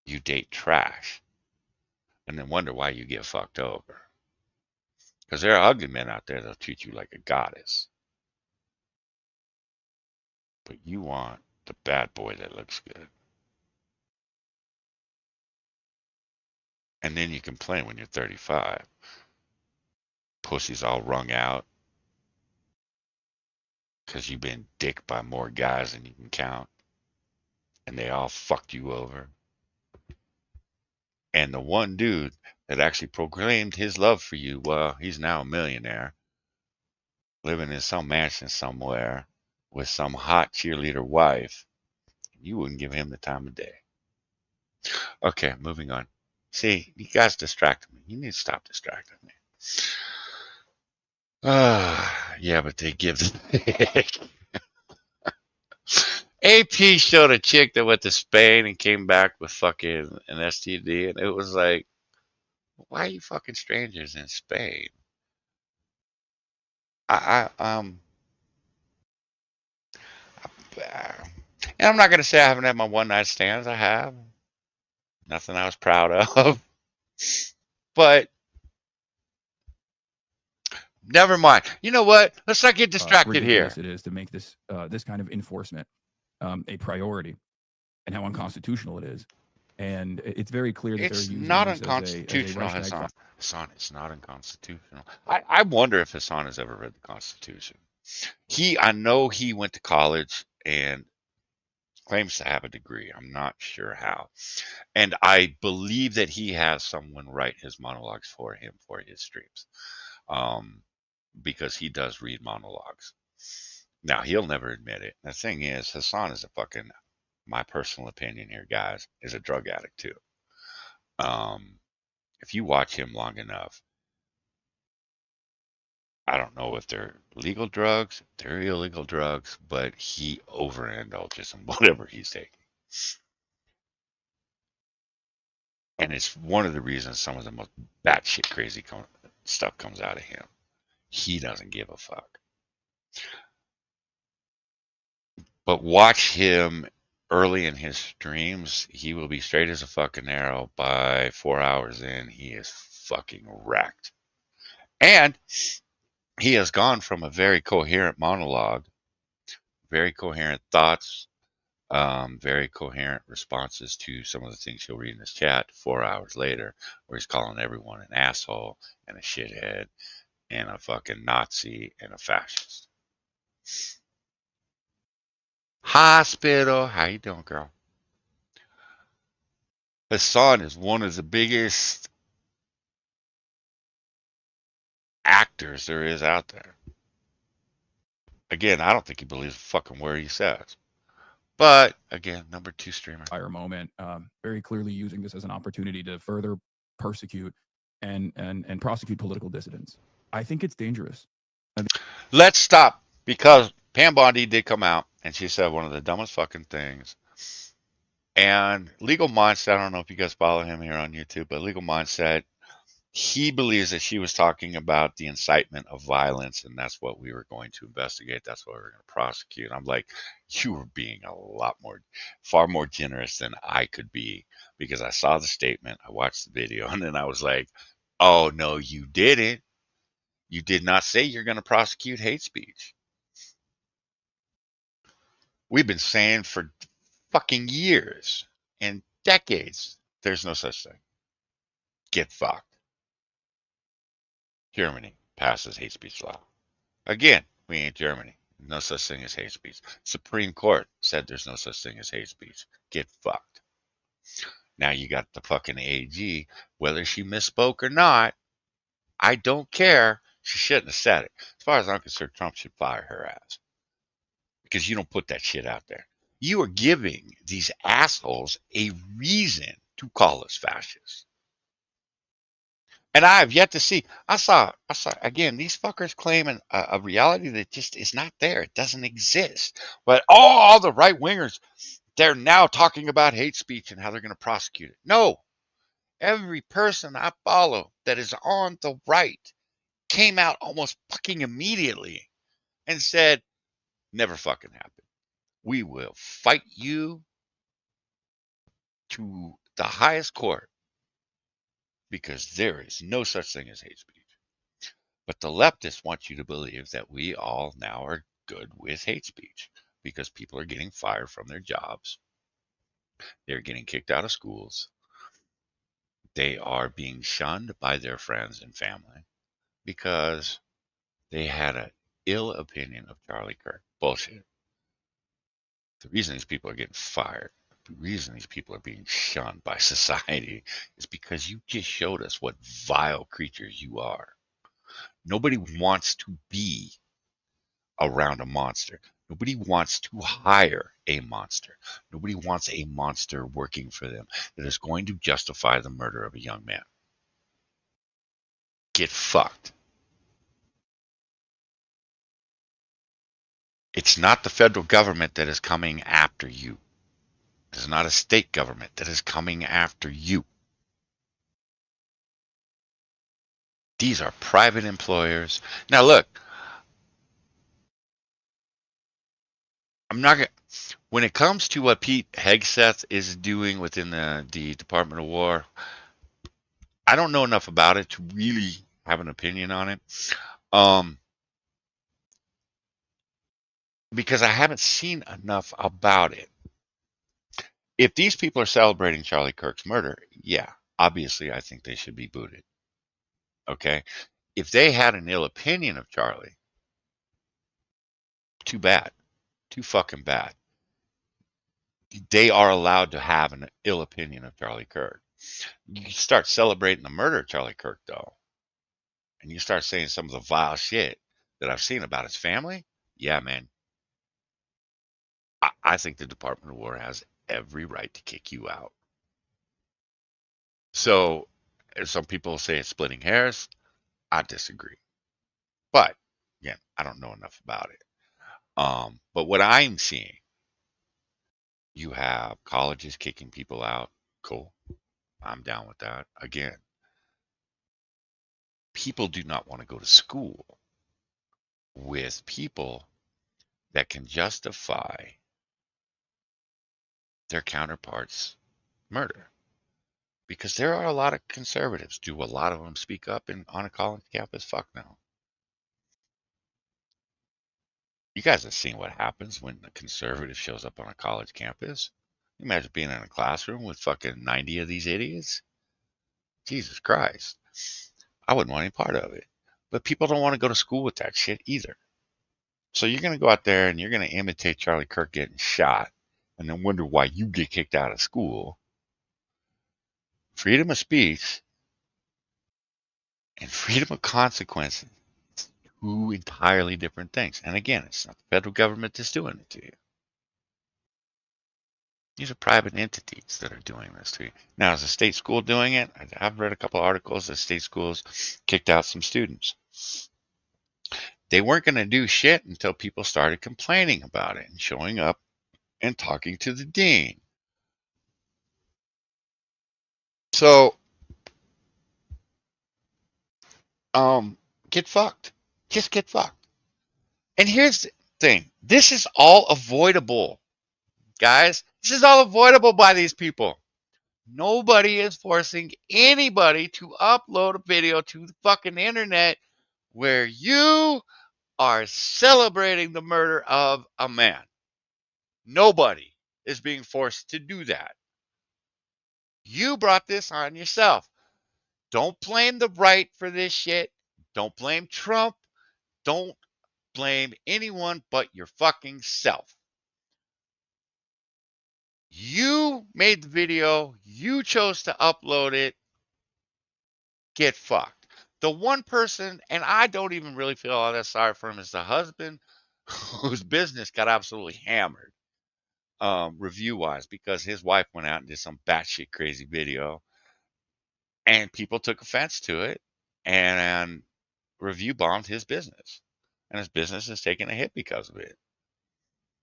you date trash. And then wonder why you get fucked over. Because there are ugly men out there that'll treat you like a goddess. But you want the bad boy that looks good. And then you complain when you're 35. Pussy's all wrung out. Because you've been dicked by more guys than you can count. And they all fucked you over. And the one dude that actually proclaimed his love for you, well, he's now a millionaire. Living in some mansion somewhere with some hot cheerleader wife. You wouldn't give him the time of day. Okay, moving on. See, you guys distracted me. You need to stop distracting me. Yeah, but they give the AP showed a chick that went to Spain and came back with fucking an STD, and it was like, why are you fucking strangers in Spain? And I'm not gonna say I haven't had my one night stands. I have. Nothing I was proud of. But never mind. You know what? Let's not get distracted here. Ridiculous it is to make this this kind of enforcement a priority, and how unconstitutional it is. And it's very clear that It's they're using not this unconstitutional, as a red flag. Hassan, it's not unconstitutional. I wonder if Hassan has ever read the Constitution. I know he went to college and claims to have a degree. I'm not sure how. And I believe that he has someone write his monologues for him for his streams. Because he does read monologues. Now, he'll never admit it. The thing is, Hasan is my personal opinion here, guys, is a drug addict too. If you watch him long enough, I don't know if they're legal drugs, they're illegal drugs, but he overindulges in whatever he's taking. And it's one of the reasons some of the most batshit crazy stuff comes out of him. He doesn't give a fuck. But watch him early in his streams. He will be straight as a fucking arrow. By 4 hours in, he is fucking wrecked. And he has gone from a very coherent monologue, very coherent thoughts, very coherent responses to some of the things he'll read in his chat 4 hours later, where he's calling everyone an asshole and a shithead and a fucking Nazi and a fascist. Hospital, how you doing, girl? Hasan is one of the biggest actors there is out there. Again, I don't think he believes a fucking word he says. But again, number 2 streamer. Fire moment, very clearly using this as an opportunity to further persecute and prosecute political dissidents. I think it's dangerous. Let's stop, because Pam Bondi did come out and she said one of the dumbest fucking things. And Legal Mindset, I don't know if you guys follow him here on YouTube, but Legal Mindset, he believes that she was talking about the incitement of violence, and that's what we were going to investigate. That's what we were going to prosecute. I'm like, you were being far more generous than I could be, because I saw the statement, I watched the video, and then I was like, oh, no, you didn't. You did not say you're going to prosecute hate speech. We've been saying for fucking years and decades, there's no such thing. Get fucked. Germany passes hate speech law. Again, we ain't Germany. No such thing as hate speech. Supreme Court said there's no such thing as hate speech. Get fucked. Now you got the fucking AG. Whether she misspoke or not, I don't care. She shouldn't have said it. As far as I'm concerned, Trump should fire her ass. Because you don't put that shit out there. You are giving these assholes a reason to call us fascists. And I have yet to see. I saw again, these fuckers claiming a reality that just is not there. It doesn't exist. But all the right wingers, they're now talking about hate speech and how they're going to prosecute it. No. Every person I follow that is on the right came out almost fucking immediately and said, never fucking happened. We will fight you to the highest court because there is no such thing as hate speech. But the leftists want you to believe that we all now are good with hate speech because people are getting fired from their jobs. They're getting kicked out of schools. They are being shunned by their friends and family because they had an ill opinion of Charlie Kirk. Bullshit. The reason these people are getting fired, the reason these people are being shunned by society is because you just showed us what vile creatures you are. Nobody wants to be around a monster. Nobody wants to hire a monster. Nobody wants a monster working for them that is going to justify the murder of a young man. Get fucked. It's not the federal government that is coming after you. It is not a state government that is coming after you. These are private employers. Now look, I'm not gonna, when it comes to what Pete Hegseth is doing within the Department of War, I don't know enough about it to really have an opinion on it. Because I haven't seen enough about it. If these people are celebrating Charlie Kirk's murder, yeah, obviously I think they should be booted. Okay? If they had an ill opinion of Charlie, too bad. Too fucking bad. They are allowed to have an ill opinion of Charlie Kirk. You start celebrating the murder of Charlie Kirk, though, and you start saying some of the vile shit that I've seen about his family, yeah, man, I think the Department of War has every right to kick you out. So, some people say it's splitting hairs. I disagree. But, again, I don't know enough about it. But what I'm seeing, you have colleges kicking people out. Cool. I'm down with that. Again, people do not want to go to school with people that can justify their counterparts' murder. Because there are a lot of conservatives. Do a lot of them speak up on a college campus? Fuck no. You guys have seen what happens when a conservative shows up on a college campus. Imagine being in a classroom with fucking 90 of these idiots. Jesus Christ. I wouldn't want any part of it. But people don't want to go to school with that shit either. So you're going to go out there and you're going to imitate Charlie Kirk getting shot and then wonder why you get kicked out of school. Freedom of speech and freedom of consequence, two entirely different things. And again, it's not the federal government that's doing it to you. These are private entities that are doing this to you. Now, is a state school doing it? I've read a couple articles that state schools kicked out some students. they weren't going to do shit until people started complaining about it and showing up and talking to the dean. So, get fucked. Just get fucked. And here's the thing. This is all avoidable, guys. This is all avoidable by these people. Nobody is forcing anybody to upload a video to the fucking internet where you are celebrating the murder of a man. Nobody is being forced to do that. You brought this on yourself. Don't blame the right for this shit. Don't blame Trump. Don't blame anyone but your fucking self. You made the video. You chose to upload it. Get fucked. The one person, and I don't even really feel all that sorry for him, is the husband whose business got absolutely hammered, review wise, because his wife went out and did some batshit crazy video, and people took offense to it and review bombed his business, and his business is taking a hit because of it.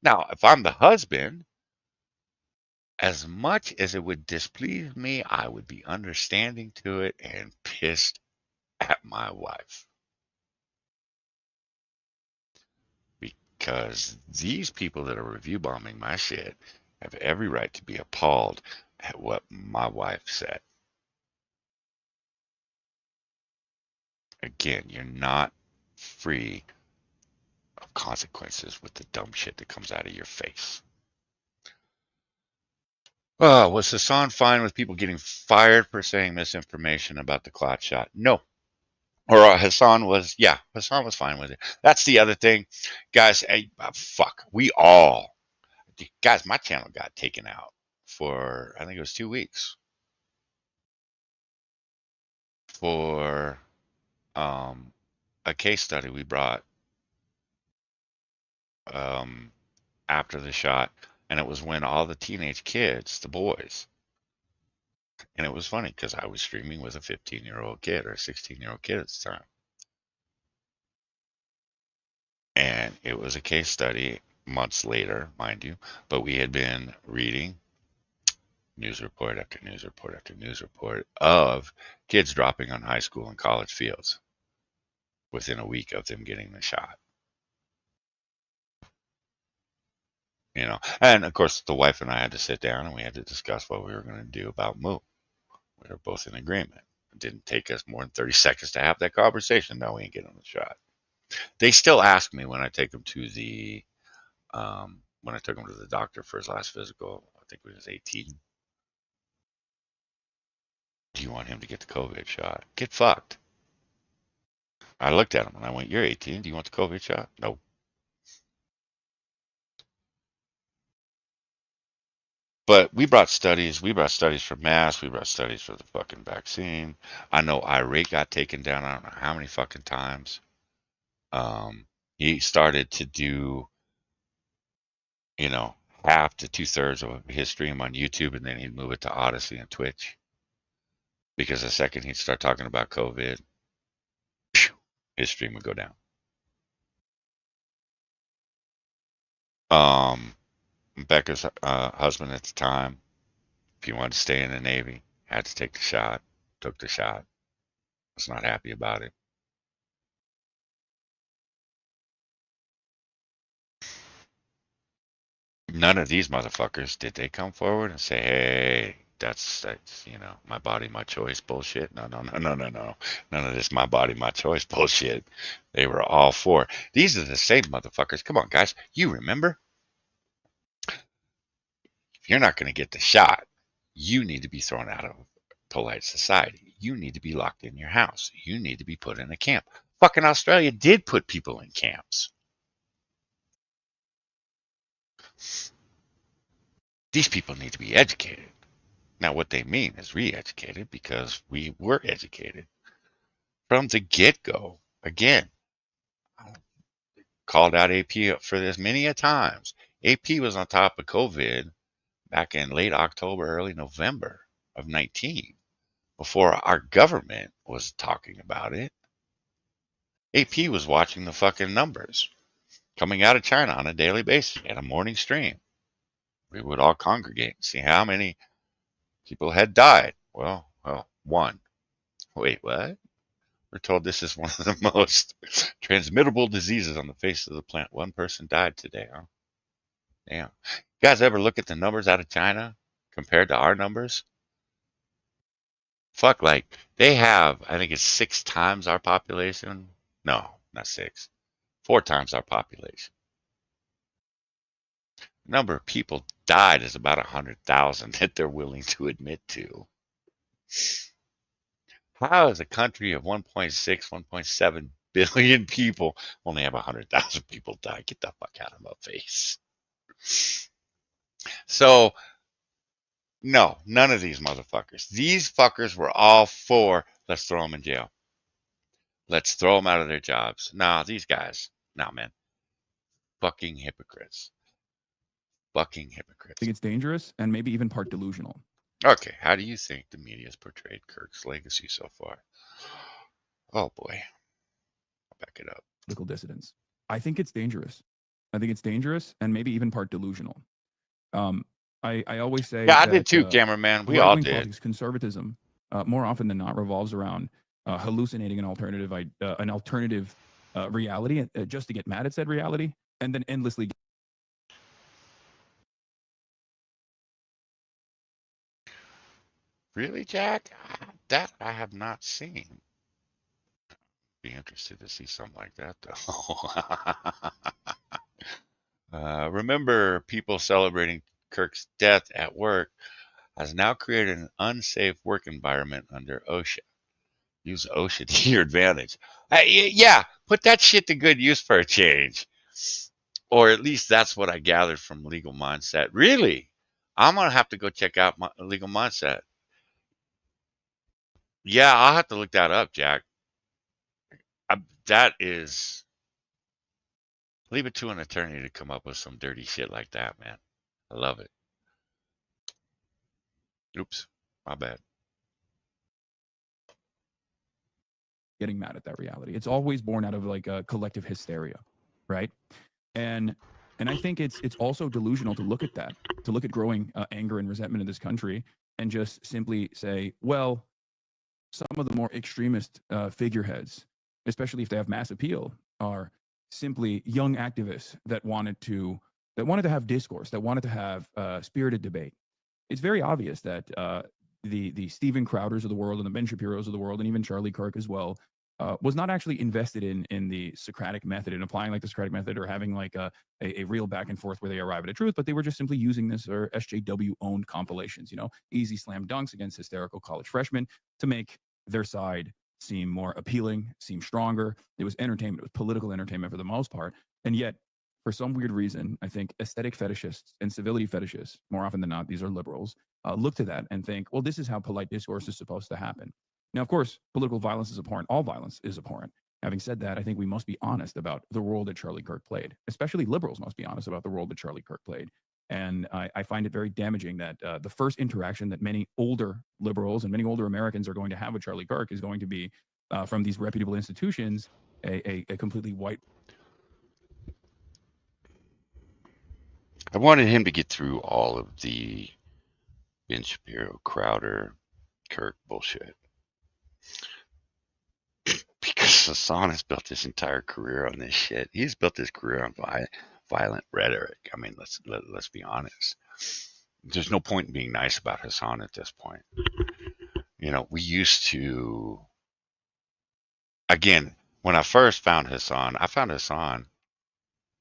Now, if I'm the husband, as much as it would displease me, I would be understanding to it and pissed at my wife. Because these people that are review bombing my shit have every right to be appalled at what my wife said. Again, you're not free of consequences with the dumb shit that comes out of your face. Was Hasan fine with people getting fired for saying misinformation about the clot shot? No. Or Hasan was fine with it. That's the other thing. Guys, fuck. Guys, my channel got taken out for, I think it was 2 weeks. For a case study we brought after the shot, and it was when all the teenage kids, the boys, and it was funny because I was streaming with a 15-year-old kid or a 16-year-old kid at the time, and it was a case study months later, mind you, but we had been reading news report after news report after news report of kids dropping on high school and college fields within a week of them getting the shot. You know, and of course the wife and I had to sit down and we had to discuss what we were going to do about Moo. We were both in agreement. It didn't take us more than 30 seconds to have that conversation. No, we ain't getting the shot. They still ask me when I take them to the when I took him to the doctor for his last physical, I think he was 18. Do you want him to get the COVID shot? Get fucked. I looked at him and I went, "You're 18. Do you want the COVID shot?" No. But we brought studies. We brought studies for masks. We brought studies for the fucking vaccine. I know Irate got taken down. I don't know how many fucking times. He started to do, you know, half to 2/3 of his stream on YouTube, and then he'd move it to Odyssey and Twitch. Because the second he'd start talking about COVID, his stream would go down. Becca's husband at the time, if he wanted to stay in the Navy, had to take the shot. Took the shot. Was not happy about it. None of these motherfuckers did they come forward and say, "Hey, that's you know, my body, my choice bullshit." No. None of this my body, my choice bullshit. They were all for. These are the same motherfuckers. Come on, guys. You remember? If you're not going to get the shot, you need to be thrown out of polite society. You need to be locked in your house. You need to be put in a camp. Fucking Australia did put people in camps. These people need to be educated. Now, what they mean is re-educated, because we were educated from the get-go. Again, I called out AP for this many a times. AP was on top of COVID back in late October, early November of 19, before our government was talking about it. AP was watching the fucking numbers coming out of China on a daily basis at a morning stream. We would all congregate and see how many people had died. Well, one. Wait, what? We're told this is one of the most transmittable diseases on the face of the planet. One person died today, huh? Damn. You guys ever look at the numbers out of China compared to our numbers? Fuck, like, they have, I think it's 6 times our population. No, not 6. 4 times our population. The number of people died is about 100,000 that they're willing to admit to. How is a country of 1.6, 1.7 billion people only have 100,000 people die? Get the fuck out of my face. So, no, none of these motherfuckers. These fuckers were all for, let's throw them in jail. Let's throw them out of their jobs. Nah, these guys, nah, man. Fucking hypocrites. Fucking I hypocrites. think it's dangerous and maybe even part delusional. Okay, how do you think the media's portrayed Kirk's legacy so far? Oh boy. I'll back it up. Political dissidents. I think it's dangerous. I think it's dangerous and maybe even part delusional. I always say Yeah, I that, did too, cameraman. We all right-wing did. politics, conservatism, more often than not, revolves around hallucinating an alternative reality just to get mad at said reality, and then endlessly. Really, Jack? That I have not seen. Be interested to see something like that, though. Remember, people celebrating Kirk's death at work has now created an unsafe work environment under OSHA. Use OSHA to your advantage. Yeah, put that shit to good use for a change. Or at least that's what I gathered from Legal Mindset. Really? I'm going to have to go check out my Legal Mindset. Yeah, I'll have to look that up, Jack. That is... Leave it to an attorney to come up with some dirty shit like that, man. I love it. Oops, my bad. Getting mad at that reality. It's always born out of like a collective hysteria, right? And I think it's also delusional to look at that, to look at growing anger and resentment in this country, and just simply say, well, some of the more extremist figureheads, especially if they have mass appeal, are simply young activists that wanted to have discourse, that wanted to have spirited debate. It's very obvious that the Steven Crowders of the world and the Ben Shapiros of the world, and even Charlie Kirk as well, was not actually invested in the Socratic method, in applying like the Socratic method, or having like a real back and forth where they arrive at a truth, but they were just simply using this or SJW owned compilations, easy slam dunks against hysterical college freshmen to make their side seem more appealing, seem stronger. It was entertainment. It was political entertainment for the most part. And yet, for some weird reason, I think aesthetic fetishists and civility fetishists, more often than not, these are liberals, look to that and think, well, this is how polite discourse is supposed to happen. Now, of course, political violence is abhorrent. All violence is abhorrent. Having said that, I think we must be honest about the role that Charlie Kirk played. Especially liberals must be honest about the role that Charlie Kirk played. And I find it very damaging that the first interaction that many older liberals and many older Americans are going to have with Charlie Kirk is going to be from these reputable institutions, a completely white. I wanted him to get through all of the Ben Shapiro, Crowder, Kirk bullshit. Because Hasan has built his entire career on this shit. He's built his career on violent rhetoric. I mean, let's be honest. There's no point in being nice about Hasan at this point. We used to... Again, when I first found Hasan, I found Hasan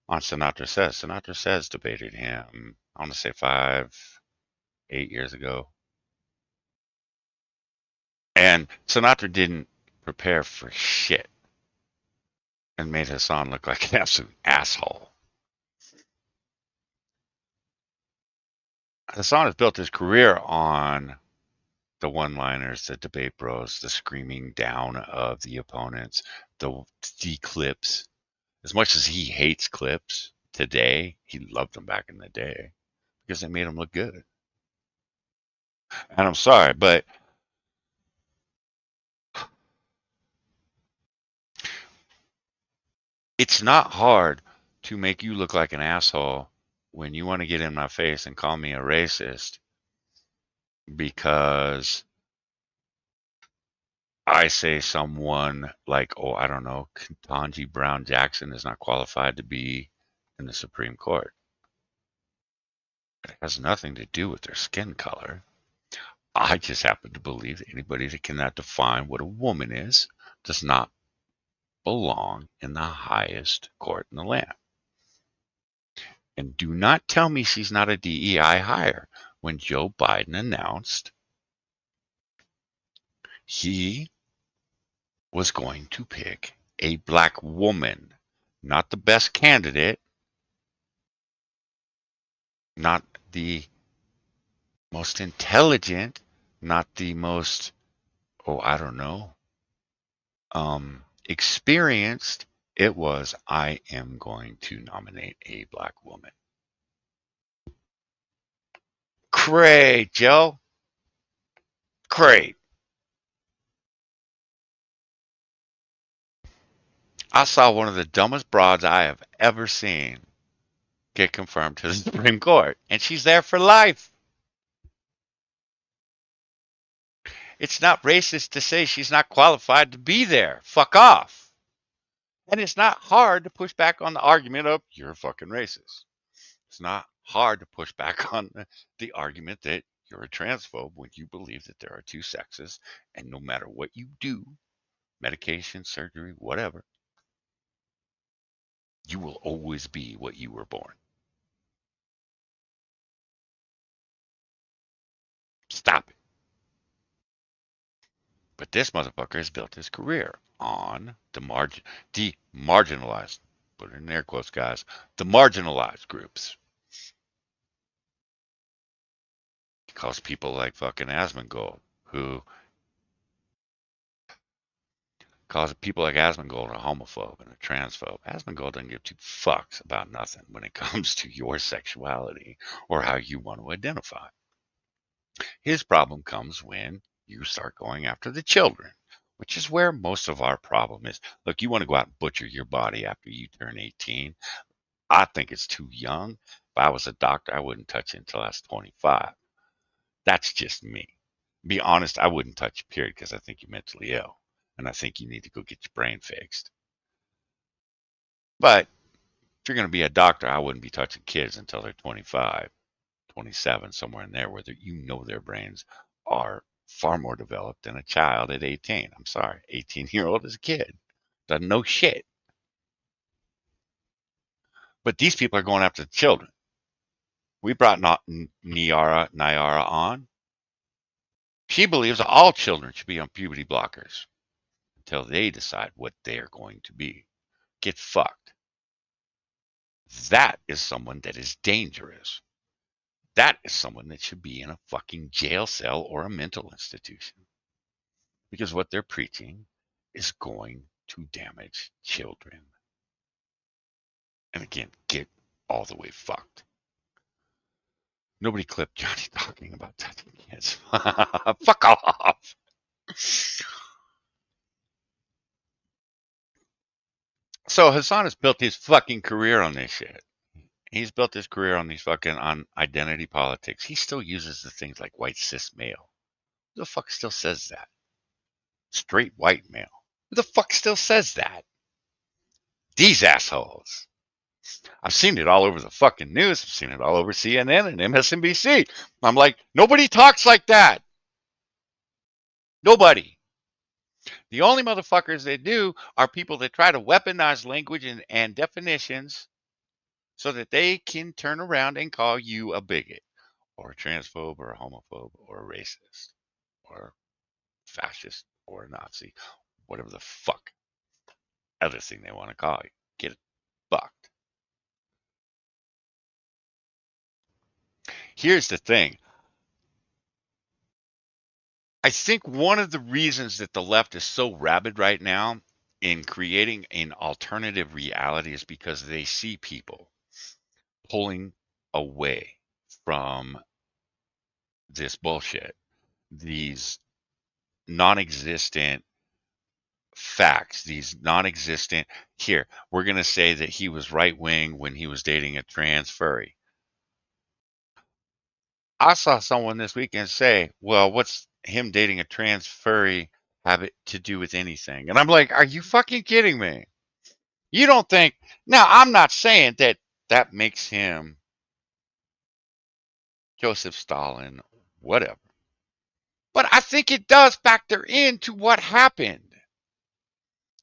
on Sinatra Says. Sinatra Says debated him, I want to say 8 years ago. And Sinatra didn't prepare for shit and made Hasan look like an absolute asshole. Hasan has built his career on the one-liners, the debate bros, the screaming down of the opponents, the clips. As much as he hates clips today, he loved them back in the day because they made him look good. And I'm sorry, but It's not hard to make you look like an asshole when you want to get in my face and call me a racist because I say someone like, oh, I don't know, Ketanji Brown Jackson is not qualified to be in the Supreme Court. It has nothing to do with their skin color. I just happen to believe that anybody that cannot define what a woman is does not belong in the highest court in the land. And do not tell me she's not a DEI hire. When Joe Biden announced he was going to pick a black woman, not the best candidate, not the most intelligent, not the most, oh, I don't know, experienced. It was, I am going to nominate a black woman. Great, Joe. Great. I saw one of the dumbest broads I have ever seen get confirmed to the Supreme Court, and she's there for life. It's not racist to say she's not qualified to be there. Fuck off. And it's not hard to push back on the argument of you're a fucking racist. It's not hard to push back on the argument that you're a transphobe when you believe that there are two sexes, and no matter what you do, medication, surgery, whatever, you will always be what you were born. Stop it. But this motherfucker has built his career on the marginalized, put it in air quotes, guys, the marginalized groups. He calls people like fucking Asmongold, who calls people like Asmongold a homophobe and a transphobe. Asmongold doesn't give two fucks about nothing when it comes to your sexuality or how you want to identify. His problem comes when you start going after the children, which is where most of our problem is. Look, you want to go out and butcher your body after you turn 18. I think it's too young. If I was a doctor, I wouldn't touch it until I was 25. That's just me. Be honest, I wouldn't touch you, period, because I think you're mentally ill. And I think you need to go get your brain fixed. But if you're going to be a doctor, I wouldn't be touching kids until they're 25, 27, somewhere in there, where you know their brains are far more developed than a child at 18. I'm sorry, 18-year-old is a kid. Doesn't know shit. But these people are going after the children. We brought Nyara on. She believes all children should be on puberty blockers until they decide what they're going to be. Get fucked. That is someone that is dangerous. That is someone that should be in a fucking jail cell or a mental institution. Because what they're preaching is going to damage children. And again, get all the way fucked. Nobody clipped Johnny talking about touching kids. Fuck off. So Hasan has built his fucking career on this shit. He's built his career on these fucking on identity politics. He still uses the things like white cis male. Who the fuck still says that? Straight white male. Who the fuck still says that? These assholes. I've seen it all over the fucking news. I've seen it all over CNN and MSNBC. I'm like, nobody talks like that. Nobody. The only motherfuckers that do are people that try to weaponize language and definitions so that they can turn around and call you a bigot or a transphobe or a homophobe or a racist or fascist or a Nazi, whatever the fuck other thing they want to call you. Get it fucked. Here's the thing. I think one of the reasons that the left is so rabid right now in creating an alternative reality is because they see people pulling away from this bullshit, these non-existent facts, these non-existent. Here, we're going to say that he was right-wing when he was dating a trans furry. I saw someone this weekend say, well, what's him dating a trans furry have it to do with anything? And I'm like, are you fucking kidding me? You don't think, now I'm not saying that that makes him Joseph Stalin, whatever. But I think it does factor into what happened.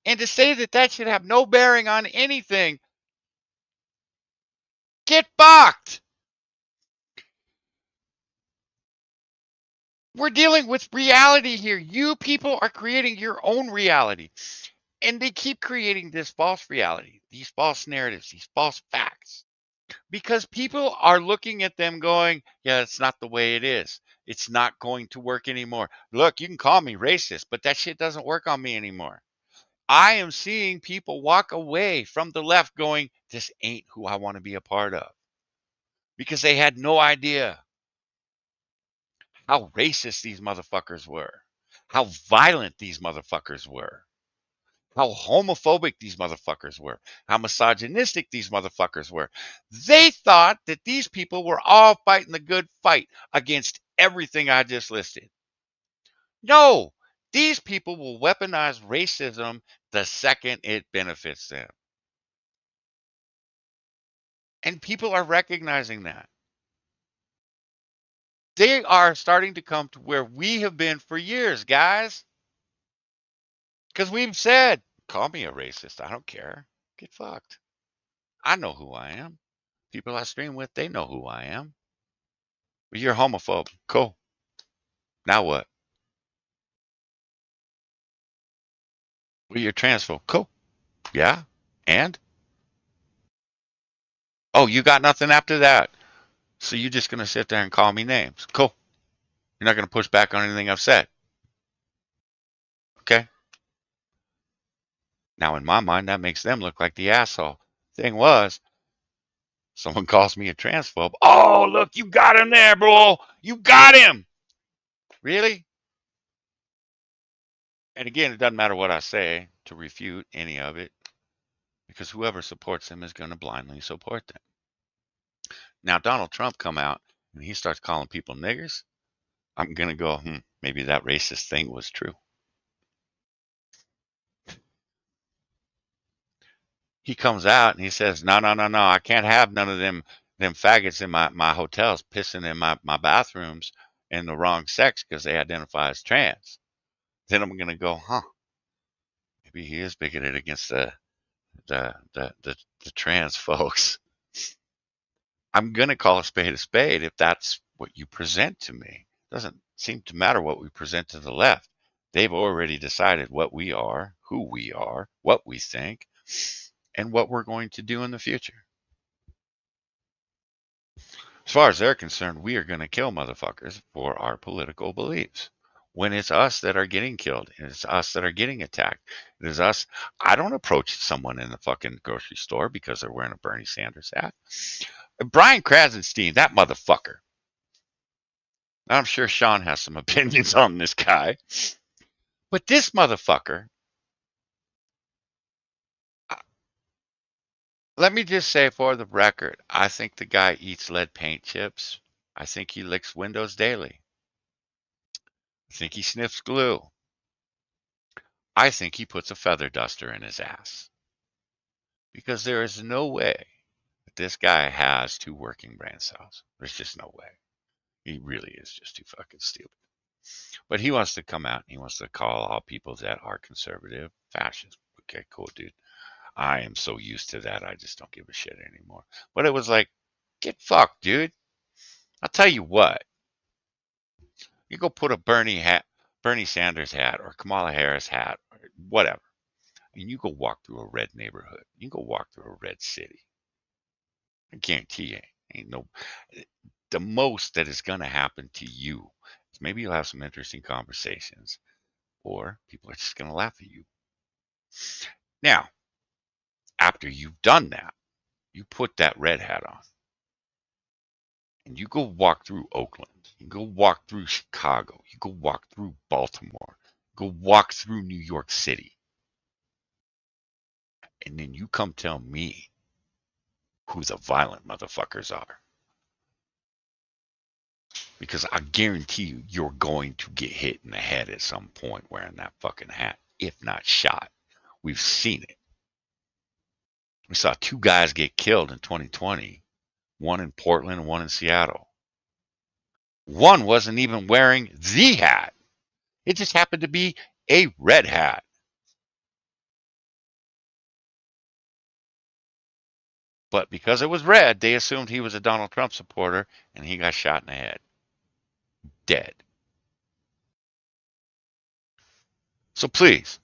And to say that that should have no bearing on anything, get fucked. We're dealing with reality here. You people are creating your own reality. And they keep creating this false reality, these false narratives, these false facts. Because people are looking at them going, yeah, it's not the way it is. It's not going to work anymore. Look, you can call me racist, but that shit doesn't work on me anymore. I am seeing people walk away from the left going, this ain't who I want to be a part of. Because they had no idea how racist these motherfuckers were, how violent these motherfuckers were, how homophobic these motherfuckers were, how misogynistic these motherfuckers were. They thought that these people were all fighting the good fight against everything I just listed. No, these people will weaponize racism the second it benefits them. And people are recognizing that. They are starting to come to where we have been for years, guys. Because we've said, call me a racist. I don't care. Get fucked. I know who I am. People I stream with, they know who I am. But you're homophobe. Cool. Now what? Well, you're transphobe. Cool. Yeah. And? Oh, you got nothing after that. So you're just going to sit there and call me names. Cool. You're not going to push back on anything I've said. Okay? Now, in my mind, that makes them look like the asshole. Thing was, someone calls me a transphobe. Oh, look, you got him there, bro. You got him. Really? And again, it doesn't matter what I say to refute any of it, because whoever supports them is going to blindly support them. Now, Donald Trump come out and he starts calling people niggers. I'm going to go, maybe that racist thing was true. He comes out and he says, no, I can't have none of them faggots in my hotels pissing in my bathrooms in the wrong sex because they identify as trans. Then I'm going to go, maybe he is bigoted against the trans folks. I'm going to call a spade if that's what you present to me. It doesn't seem to matter what we present to the left. They've already decided what we are, who we are, what we think, and what we're going to do in the future. As far as they're concerned, we are going to kill motherfuckers for our political beliefs. When it's us that are getting killed, and it's us that are getting attacked, it is us. I don't approach someone in the fucking grocery store because they're wearing a Bernie Sanders hat. Brian Krasenstein, that motherfucker. I'm sure Sean has some opinions on this guy. But this motherfucker, let me just say for the record, I think the guy eats lead paint chips. I think he licks windows daily. I think he sniffs glue. I think he puts a feather duster in his ass. Because there is no way that this guy has two working brain cells. There's just no way. He really is just too fucking stupid. But he wants to come out and he wants to call all people that are conservative fascists. Okay, cool, dude. I am so used to that, I just don't give a shit anymore. But it was like, get fucked, dude. I'll tell you what. You go put a Bernie Sanders hat or Kamala Harris hat or whatever, and you go walk through a red neighborhood. You go walk through a red city. I guarantee you, ain't no. The most that is going to happen to you is maybe you'll have some interesting conversations, or people are just going to laugh at you. Now, after you've done that, you put that red hat on, and you go walk through Oakland. You go walk through Chicago. You go walk through Baltimore. Go walk through New York City. And then you come tell me who the violent motherfuckers are. Because I guarantee you, you're going to get hit in the head at some point wearing that fucking hat, if not shot. We've seen it. We saw 2 guys get killed in 2020, one in Portland and one in Seattle. One wasn't even wearing the hat. It just happened to be a red hat. But because it was red, they assumed he was a Donald Trump supporter, and he got shot in the head. Dead. So please,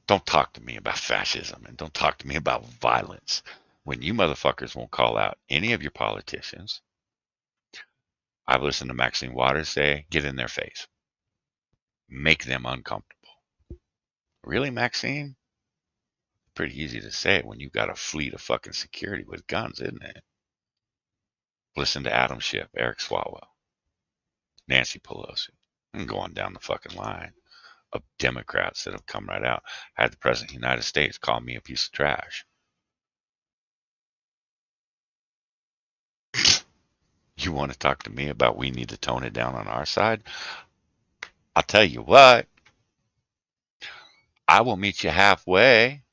don't talk to me about fascism and don't talk to me about violence when you motherfuckers won't call out any of your politicians. I've listened to Maxine Waters say, get in their face. Make them uncomfortable. Really, Maxine? Pretty easy to say when you've got a fleet of fucking security with guns, isn't it? Listen to Adam Schiff, Eric Swalwell, Nancy Pelosi, and going down the fucking line of Democrats that have come right out. I had the President of the United States call me a piece of trash. You want to talk to me about we need to tone it down on our side? I'll tell you what. I will meet you halfway.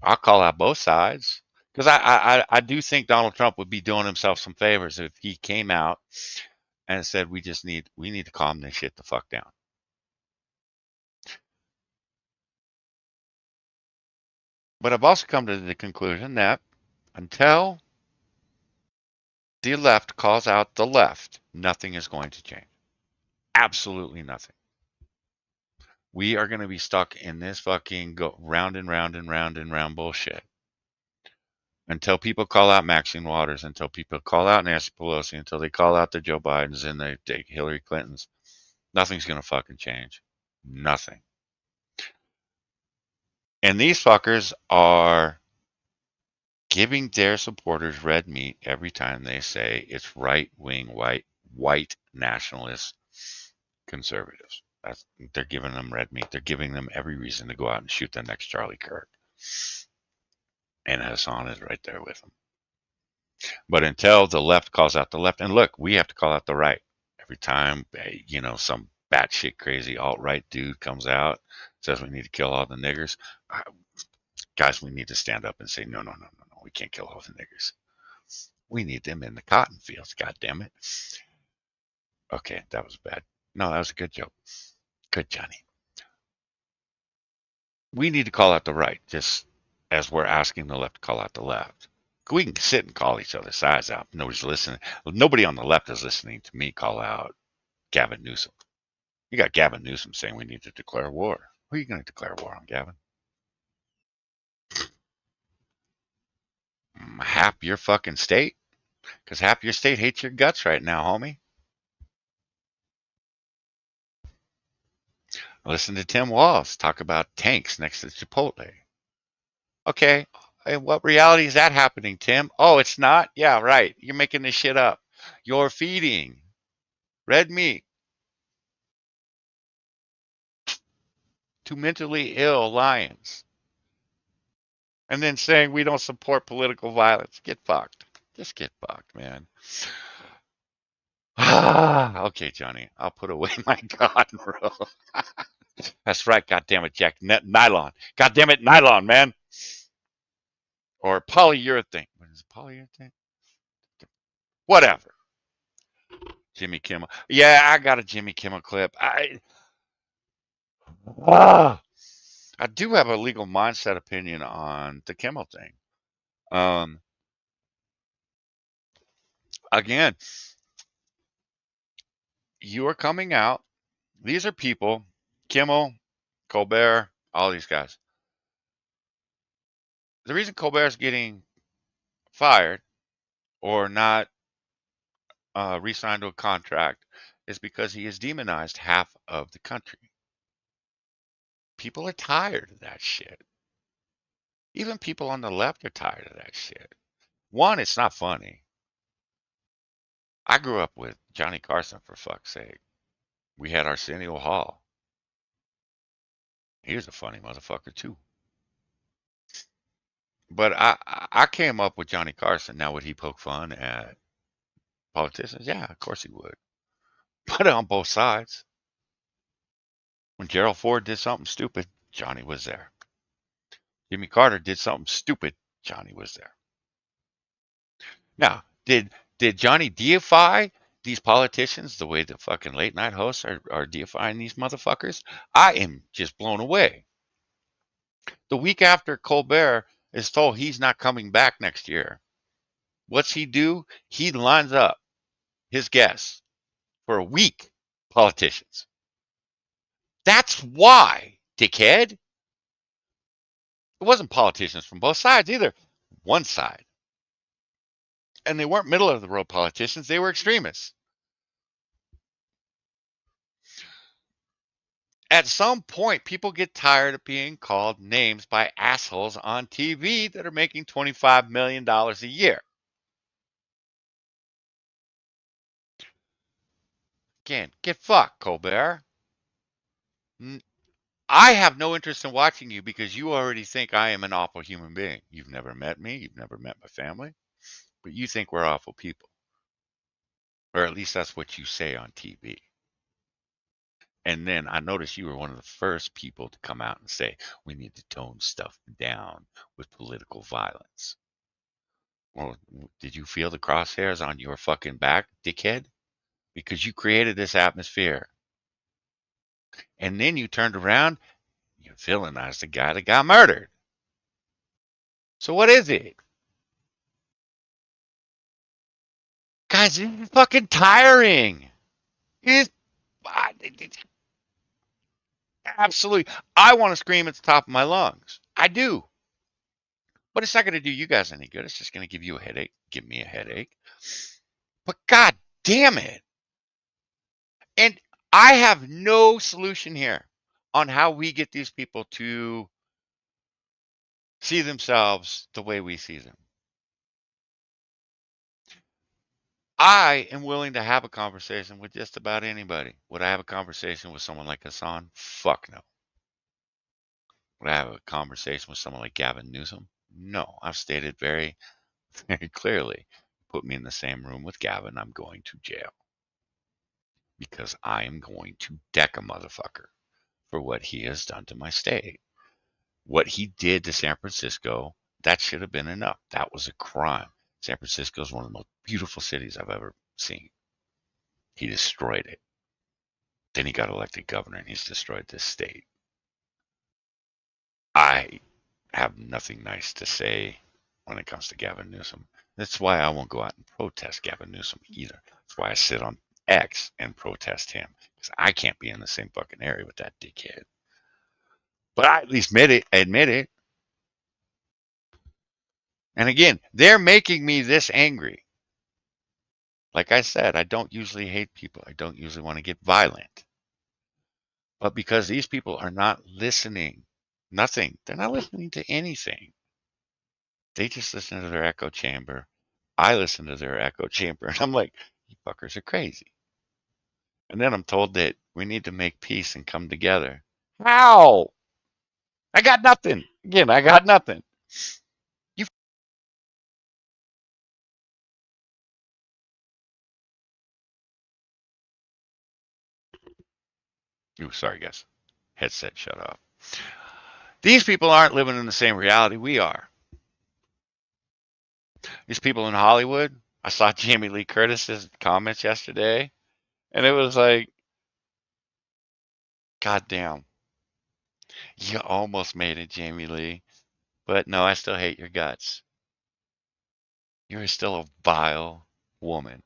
I'll call out both sides. Because I do think Donald Trump would be doing himself some favors if he came out and said we need to calm this shit the fuck down. But I've also come to the conclusion that until the left calls out the left, nothing is going to change. Absolutely nothing. We are going to be stuck in this fucking go round and round and round and round bullshit. Until people call out Maxine Waters, until people call out Nancy Pelosi, until they call out the Joe Bidens and the Hillary Clintons, nothing's going to fucking change. Nothing. And these fuckers are giving their supporters red meat every time they say it's right-wing, white nationalist conservatives. They're giving them red meat. They're giving them every reason to go out and shoot the next Charlie Kirk. And Hasan is right there with them. But until the left calls out the left, and look, we have to call out the right. Every time, some batshit crazy alt-right dude comes out, says we need to kill all the niggers. Guys, we need to stand up and say, no, we can't kill all the niggers. We need them in the cotton fields, God damn it. Okay, that was bad. No, that was a good joke. Good, Johnny. We need to call out the right, just as we're asking the left to call out the left. We can sit and call each other's sides out. Nobody's listening. Nobody on the left is listening to me call out Gavin Newsom. You got Gavin Newsom saying we need to declare war. Who are you going to declare war on, Gavin? Half your fucking state? Because half your state hates your guts right now, homie. Listen to Tim Walz talk about tanks next to Chipotle. Okay, and what reality is that happening, Tim? Oh, it's not? Yeah, right. You're making this shit up. You're feeding red meat to mentally ill lions. And then saying we don't support political violence. Get fucked. Just get fucked, man. Okay, Johnny. I'll put away my cotton roll. That's right, goddammit, Jack. Nylon. Goddammit, nylon, man. Or polyurethane. What is it, polyurethane? Whatever. Jimmy Kimmel. Yeah, I got a Jimmy Kimmel clip. I do have a legal mindset opinion on the Kimmel thing. Again, you are coming out. These are people, Kimmel, Colbert, all these guys. The reason Colbert's getting fired or not re-signed to a contract is because he has demonized half of the country. People are tired of that shit. Even people on the left are tired of that shit. One, it's not funny. I grew up with Johnny Carson, for fuck's sake. We had Arsenio Hall. He was a funny motherfucker, too. But I came up with Johnny Carson. Now, would he poke fun at politicians? Yeah, of course he would. But on both sides. When Gerald Ford did something stupid, Johnny was there. Jimmy Carter did something stupid, Johnny was there. Now, did Johnny deify these politicians the way the fucking late night hosts are deifying these motherfuckers? I am just blown away. The week after Colbert is told he's not coming back next year, what's he do? He lines up his guests for a week, politicians. That's why, dickhead. It wasn't politicians from both sides either. One side. And they weren't middle of the road politicians, they were extremists. At some point, people get tired of being called names by assholes on TV that are making $25 million a year. Again, get fucked, Colbert. I have no interest in watching you because you already think I am an awful human being. You've never met me, you've never met my family, but you think we're awful people. Or at least that's what you say on TV. And then I noticed you were one of the first people to come out and say, we need to tone stuff down with political violence. Well, did you feel the crosshairs on your fucking back, dickhead? Because you created this atmosphere. And then you turned around, you villainized the guy that got murdered. So what is it? Guys, this is fucking tiring. It's absolutely. I want to scream at the top of my lungs. I do. But it's not going to do you guys any good. It's just going to give you a headache, give me a headache. But god damn it. And I have no solution here on how we get these people to see themselves the way we see them. I am willing to have a conversation with just about anybody. Would I have a conversation with someone like Hasan? Fuck no. Would I have a conversation with someone like Gavin Newsom? No. I've stated very, very clearly, put me in the same room with Gavin, I'm going to jail. Because I am going to deck a motherfucker for what he has done to my state. What he did to San Francisco, that should have been enough. That was a crime. San Francisco is one of the most beautiful cities I've ever seen. He destroyed it. Then he got elected governor and he's destroyed this state. I have nothing nice to say when it comes to Gavin Newsom. That's why I won't go out and protest Gavin Newsom either. That's why I sit on X and protest him. Because I can't be in the same fucking area with that dickhead. But I at least admit it. And again, they're making me this angry. Like I said, I don't usually hate people. I don't usually want to get violent. But because these people are not listening, nothing. They're not listening to anything. They just listen to their echo chamber. I listen to their echo chamber. And I'm like, you fuckers are crazy. And then I'm told that we need to make peace and come together. How? I got nothing. Again, I got nothing. Ooh, sorry, guys. Headset shut off. These people aren't living in the same reality we are. These people in Hollywood, I saw Jamie Lee Curtis's comments yesterday, and it was like, God damn. You almost made it, Jamie Lee. But no, I still hate your guts. You're still a vile woman.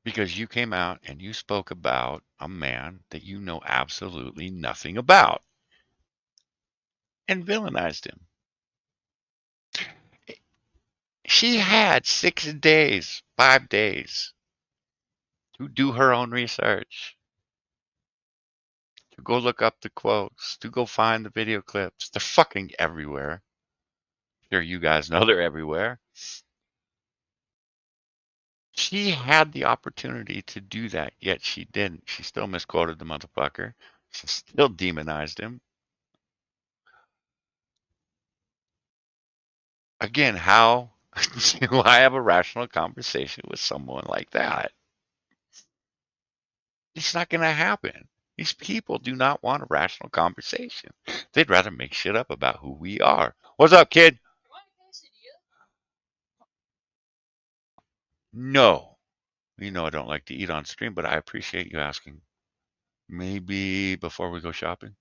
Because you came out and you spoke about a man that you know absolutely nothing about and villainized him. She had 6 days, 5 days to do her own research, to go look up the quotes, to go find the video clips. They're fucking everywhere. Sure, you guys know they're everywhere. She had the opportunity to do that, yet she didn't. She still misquoted the motherfucker. She still demonized him. Again, how do I have a rational conversation with someone like that? It's not going to happen. These people do not want a rational conversation. They'd rather make shit up about who we are. What's up, kid? No. You know I don't like to eat on stream, but I appreciate you asking. Maybe before we go shopping?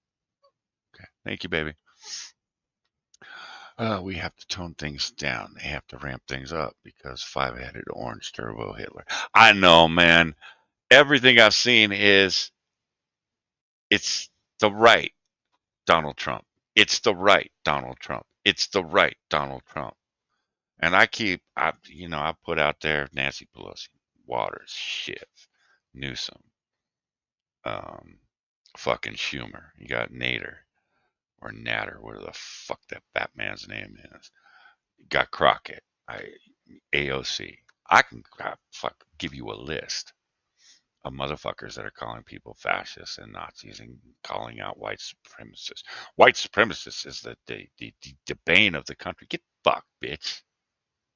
Okay. Thank you, baby. We have to tone things down. They have to ramp things up because five-headed orange turbo Hitler. I know, man. Everything I've seen is it's the right Donald Trump. It's the right Donald Trump. It's the right Donald Trump. And I put out there Nancy Pelosi, Waters, Schiff, Newsom, um, fucking Schumer. You got Nader or Natter, whatever the fuck that Batman's name is. You got Crockett, AOC. I can give you a list of motherfuckers that are calling people fascists and Nazis and calling out white supremacists. White supremacists is the bane of the country. Get fucked, bitch.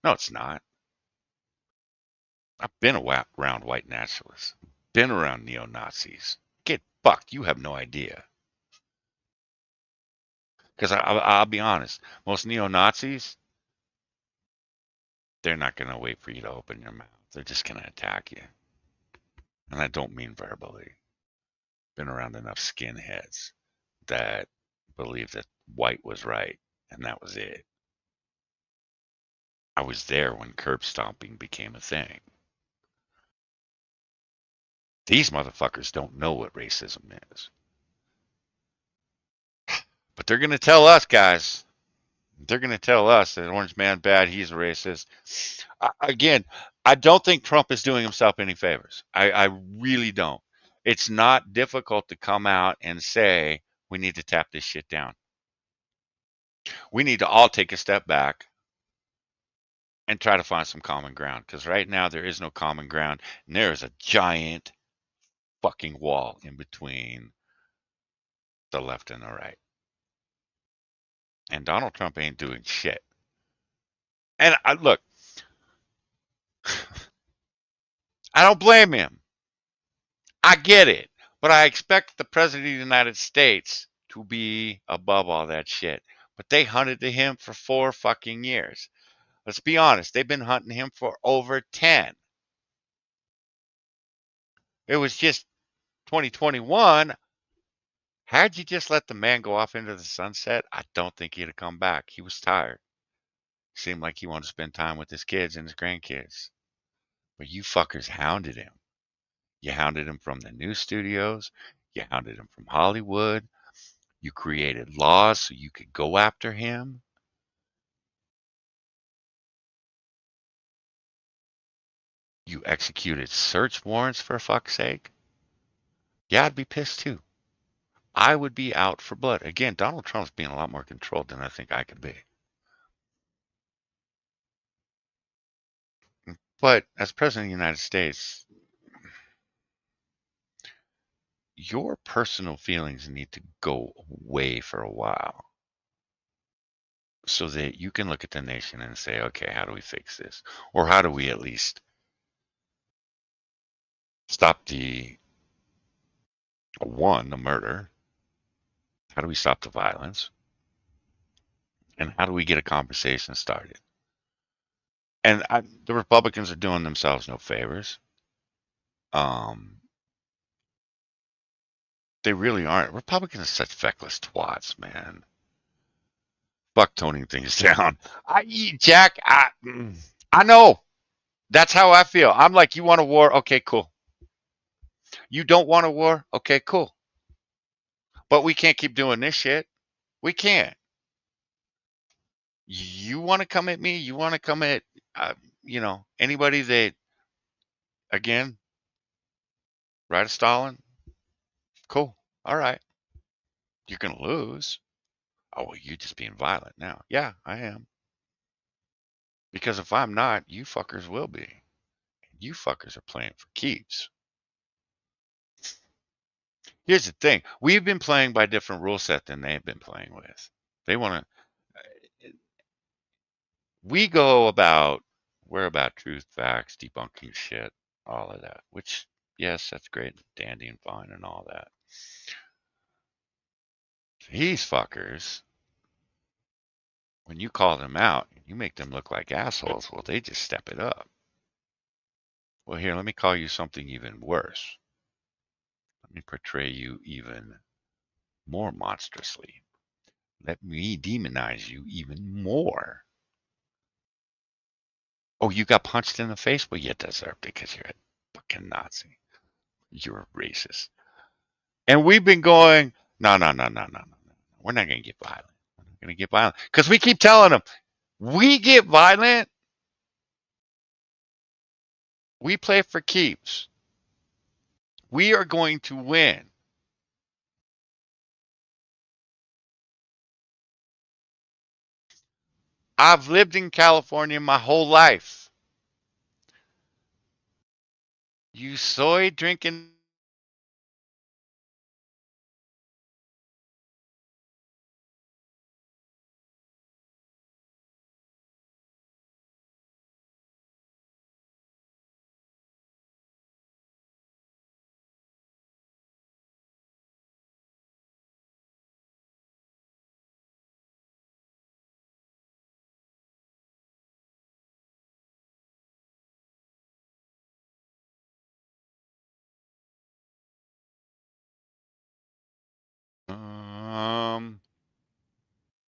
No, it's not. I've been around white nationalists, been around neo-Nazis. Get fucked. You have no idea. Because I'll be honest, most neo-Nazis, they're not going to wait for you to open your mouth. They're just going to attack you. And I don't mean verbally. Been around enough skinheads that believe that white was right, and that was it. I was there when curb stomping became a thing. These motherfuckers don't know what racism is. But they're going to tell us, guys. They're going to tell us that Orange Man bad, he's a racist. Again, I don't think Trump is doing himself any favors. I really don't. It's not difficult to come out and say, we need to tap this shit down. We need to all take a step back and try to find some common ground. Because right now there is no common ground. And there is a giant fucking wall in between the left and the right. And Donald Trump ain't doing shit. And look, I don't blame him. I get it. But I expect the President of the United States to be above all that shit. But they hunted him for 4 fucking years. Let's be honest. They've been hunting him for over 10. It was just 2021. Had you just let the man go off into the sunset, I don't think he'd have come back. He was tired. Seemed like he wanted to spend time with his kids and his grandkids. But you fuckers hounded him. You hounded him from the news studios. You hounded him from Hollywood. You created laws so you could go after him. You executed search warrants for fuck's sake. Yeah, I'd be pissed too. I would be out for blood. Again, Donald Trump's being a lot more controlled than I think I could be. But as President of the United States, your personal feelings need to go away for a while so that you can look at the nation and say, okay, how do we fix this? Or how do we at least stop the murder? How do we stop the violence? And how do we get a conversation started? And the Republicans are doing themselves no favors. They really aren't. Republicans are such feckless twats, man. Fuck toning things down. Jack, I know. That's how I feel. I'm like, you want a war? Okay, cool. You don't want a war? Okay, cool. But we can't keep doing this shit. We can't. You want to come at me? You want to come at, anybody that, again, right of Stalin? Cool. All right. You're going to lose. Oh, well, you're just being violent now. Yeah, I am. Because if I'm not, you fuckers will be. You fuckers are playing for keeps. Here's the thing. We've been playing by different rule set than they've been playing with. They want to, We go about, we're about truth, facts, debunking shit, all of that, which, yes, that's great, dandy and fine and all that. These fuckers, when you call them out, you make them look like assholes, well, they just step it up. Well, here, let me call you something even worse. Let me portray you even more monstrously. Let me demonize you even more. Oh, you got punched in the face? Well, you deserved it because you're a fucking Nazi. You're a racist. And we've been going, no. We're not going to get violent. We're not going to get violent. Because we keep telling them, we get violent, we play for keeps. We are going to win. I've lived in California my whole life. You soy drinking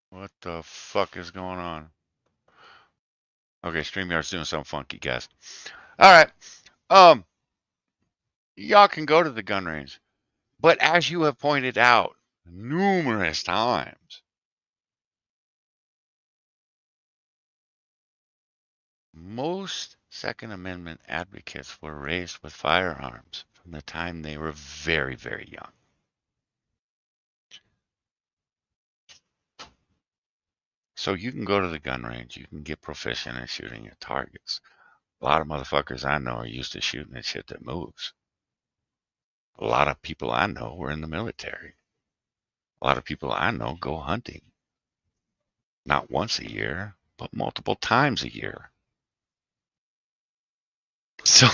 what the fuck is going on? Okay, StreamYard's doing something funky, guys. All right. Y'all can go to the gun range. But as you have pointed out numerous times, most Second Amendment advocates were raised with firearms from the time they were very, very young. So you can go to the gun range, you can get proficient in shooting at targets. A lot of motherfuckers I know are used to shooting at shit that moves. A lot of people I know were in the military. A lot of people I know go hunting. Not once a year, but multiple times a year. So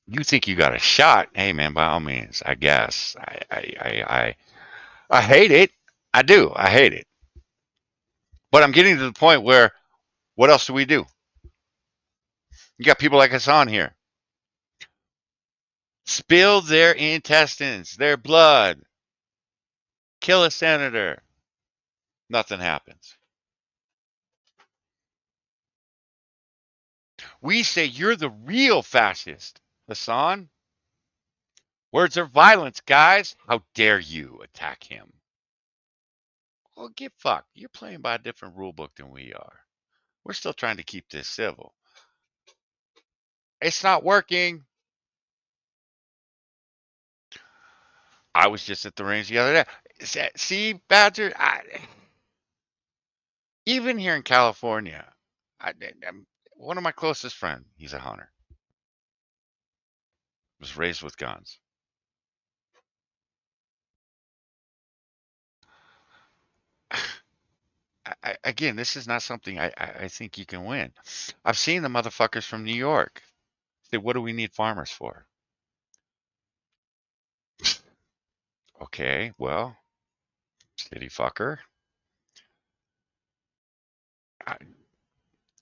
you think you got a shot? Hey man, by all means, I guess. I hate it. I do. I hate it. But I'm getting to the point where what else do we do? You got people like Hasan here. Spill their intestines, their blood. Kill a senator. Nothing happens. We say you're the real fascist, Hasan. Words are violence, guys. How dare you attack him? Well, get fucked. You're playing by a different rule book than we are. We're still trying to keep this civil. It's not working. I was just at the range the other day. See, Badger, even here in California, I'm one of my closest friends, he's a hunter, was raised with guns. Again, this is not something I think you can win. I've seen the motherfuckers from New York say, what do we need farmers for? Okay, well, city fucker.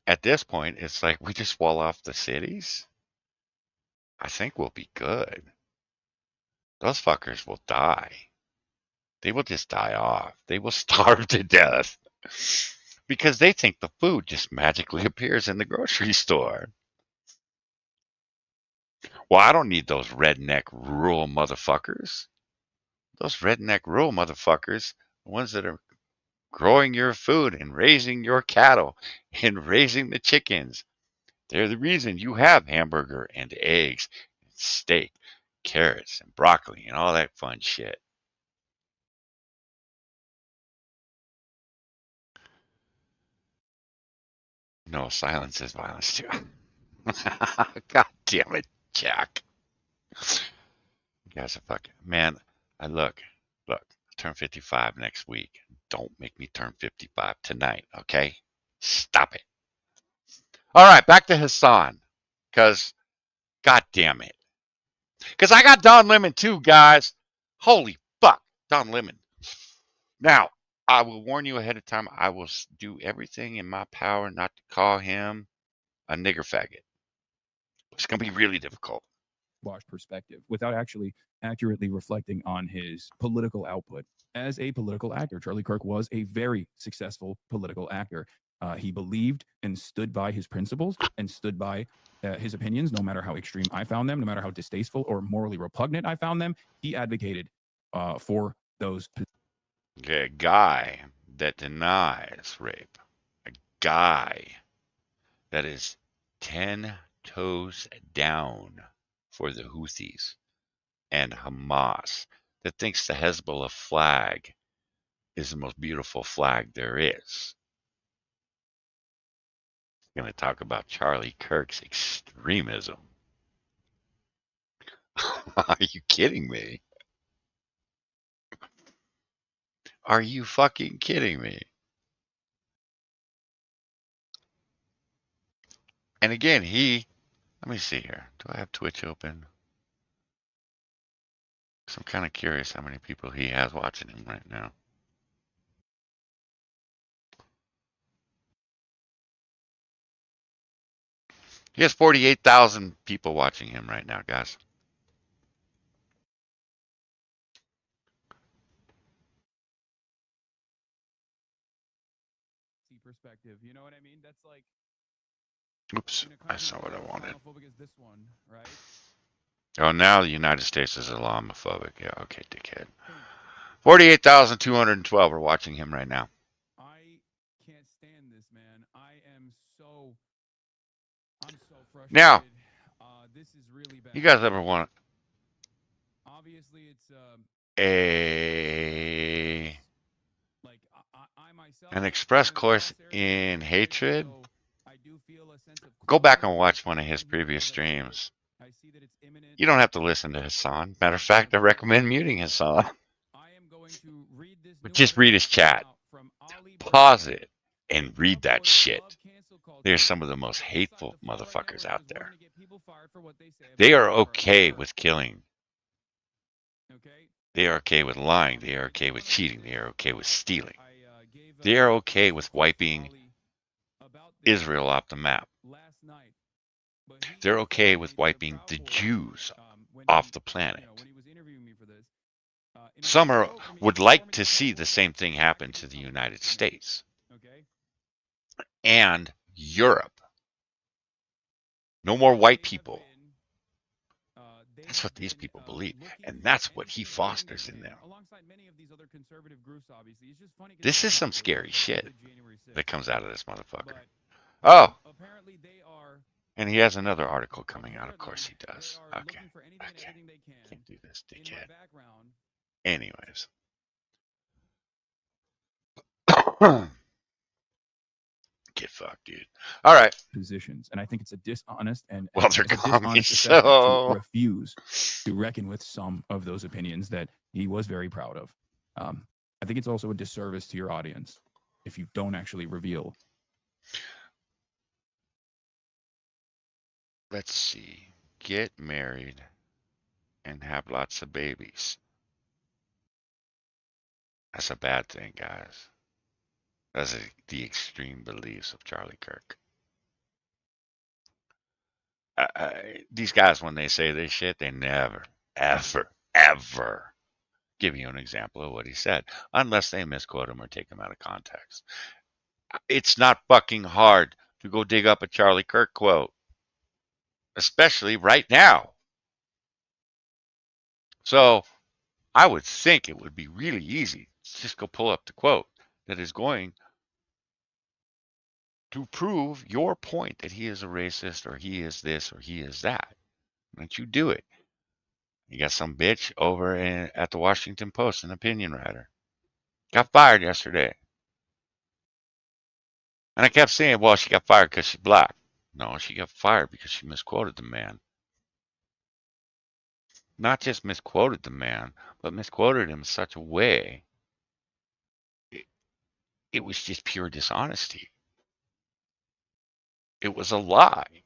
At this point, it's like we just wall off the cities. I think we'll be good. Those fuckers will die. They will just die off. They will starve to death because they think the food just magically appears in the grocery store. Well, I don't need those redneck rural motherfuckers. Those redneck rural motherfuckers, the ones that are growing your food and raising your cattle and raising the chickens, they're the reason you have hamburger and eggs and steak, carrots and broccoli and all that fun shit. No, silence is violence too. God damn it, Jack. You guys are fucking man. Look, I turn 55 next week. Don't make me turn 55 tonight, okay? Stop it. All right, back to Hasan. Because, god damn it. Because I got Don Lemon too, guys. Holy fuck, Don Lemon. Now, I will warn you ahead of time, I will do everything in my power not to call him a nigger faggot. It's going to be really difficult. Wash perspective without actually accurately reflecting on his political output. As a political actor, Charlie Kirk was a very successful political actor. He believed and stood by his principles and stood by his opinions, no matter how extreme I found them, no matter how distasteful or morally repugnant I found them. He advocated for those. Okay, a guy that denies rape, a guy that is 10 toes down for the Houthis and Hamas, that thinks the Hezbollah flag is the most beautiful flag there is. Going to talk about Charlie Kirk's extremism. Are you kidding me? Are you fucking kidding me? And again, let me see here. Do I have Twitch open? Because I'm kind of curious how many people he has watching him right now. He has 48,000 people watching him right now, guys. Perspective, you know what I mean? That's like, oops, that's not what I wanted. This one, right? Oh, now the United States is Islamophobic. Yeah, okay, dickhead. 48,212 are watching him right now. I can't stand this, man. I'm so frustrated. Now, this is really bad. You guys ever want Obviously, it's an express course in hatred? Go back and watch one of his previous streams. You don't have to listen to Hasan. Matter of fact, I recommend muting Hasan. But just read his chat. Pause it and read that shit. They're some of the most hateful motherfuckers out there. They are okay with killing. They are okay with lying. They are okay with cheating. They are okay with stealing. They are okay with wiping Israel off the map. They're okay with wiping the Jews off the planet. Some would like to see the same thing happen to the United States and Europe. No more white people. That's what these people believe, and that's what he fosters in them. This is some scary shit that comes out of this motherfucker. Oh, and he has another article coming out. Of course he does. Okay. Can't do this, dickhead. Anyways. Get fucked, dude. All right. Positions, and I think it's a dishonest and well, they're dishonest so to refuse to reckon with some of those opinions that he was very proud of. I think it's also a disservice to your audience if you don't actually reveal. Let's see. Get married and have lots of babies. That's a bad thing, guys. That's the extreme beliefs of Charlie Kirk. These guys, when they say this shit, they never, ever, ever give you an example of what he said, unless they misquote him or take him out of context. It's not fucking hard to go dig up a Charlie Kirk quote, especially right now. So I would think it would be really easy to just go pull up the quote that is going to prove your point that he is a racist or he is this or he is that. Why don't you do it? You got some bitch over at the Washington Post, an opinion writer. Got fired yesterday. And I kept saying, well, she got fired because she's black. No, she got fired because she misquoted the man. Not just misquoted the man, but misquoted him in such a way. It was just pure dishonesty. It was a lie.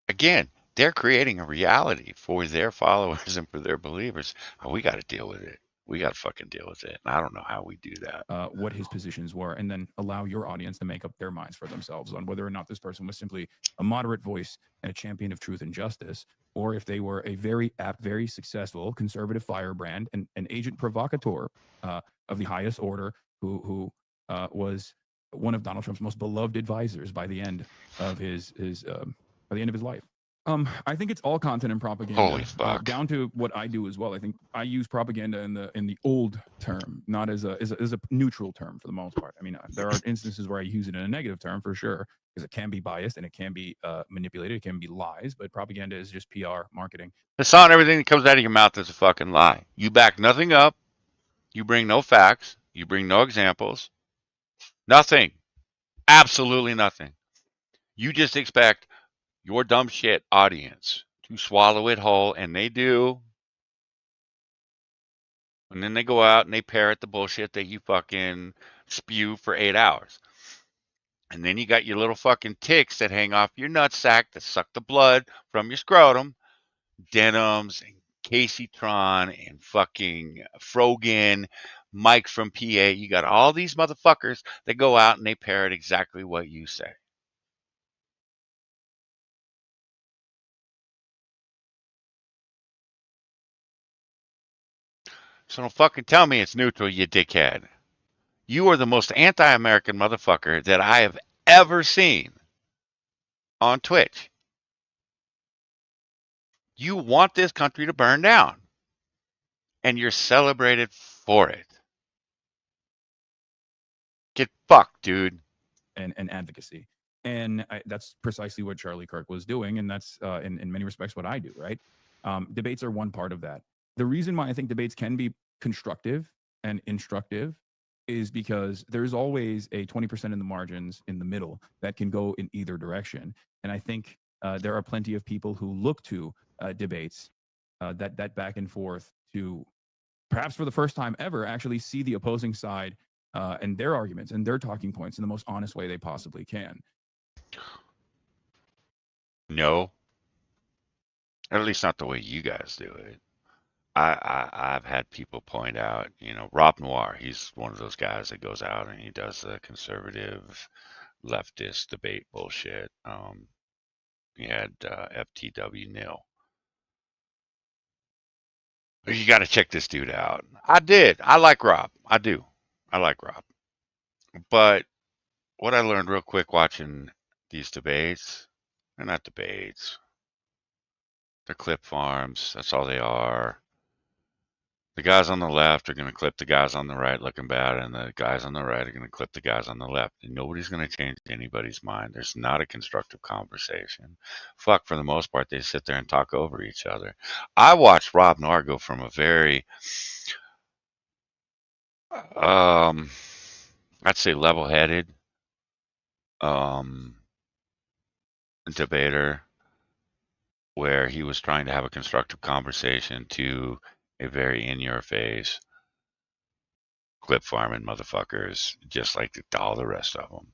Again, they're creating a reality for their followers and for their believers. We got to deal with it. We got to fucking deal with it. And I don't know how we do that. What his positions were, and then allow your audience to make up their minds for themselves on whether or not this person was simply a moderate voice and a champion of truth and justice, or if they were a very apt, very successful conservative firebrand and an agent provocateur of the highest order, who was one of Donald Trump's most beloved advisors by the end of his life. I think it's all content and propaganda. Holy fuck. Down to what I do as well. I think I use propaganda in the old term, not as a neutral term for the most part. I mean, there are instances where I use it in a negative term for sure, because it can be biased and it can be manipulated. It can be lies, but propaganda is just PR marketing. Hasan, everything that comes out of your mouth is a fucking lie. You back nothing up. You bring no facts. You bring no examples. Nothing. Absolutely nothing. You just expect your dumb shit audience to swallow it whole, and they do. And then they go out and they parrot the bullshit that you fucking spew for 8 hours. And then you got your little fucking ticks that hang off your nutsack that suck the blood from your scrotum. Denims and Casey Tron and fucking Frogan, Mike from PA. You got all these motherfuckers that go out and they parrot exactly what you say. So don't fucking tell me it's neutral, you dickhead. You are the most anti-American motherfucker that I have ever seen on Twitch. You want this country to burn down, and you're celebrated for it. Get fucked, dude. And advocacy. And that's precisely what Charlie Kirk was doing. And that's in many respects what I do, right? Debates are one part of that. The reason why I think debates can be constructive and instructive is because there's always a 20% in the margins in the middle that can go in either direction. And I think there are plenty of people who look to debates, that back and forth, to perhaps for the first time ever actually see the opposing side and their arguments and their talking points in the most honest way they possibly can. No. At least not the way you guys do it. I've had people point out, Rob Noir, he's one of those guys that goes out and he does the conservative leftist debate bullshit. He had FTW Nil. You got to check this dude out. I did. I like Rob. I do. I like Rob. But what I learned real quick watching these debates, they're not debates. They're clip farms. That's all they are. The guys on the left are going to clip the guys on the right looking bad, and the guys on the right are going to clip the guys on the left. And nobody's going to change anybody's mind. There's not a constructive conversation. Fuck, for the most part, they sit there and talk over each other. I watched Rob Noir go from a very, I'd say level-headed debater where he was trying to have a constructive conversation to a very in-your-face clip farming motherfuckers, just like all the rest of them,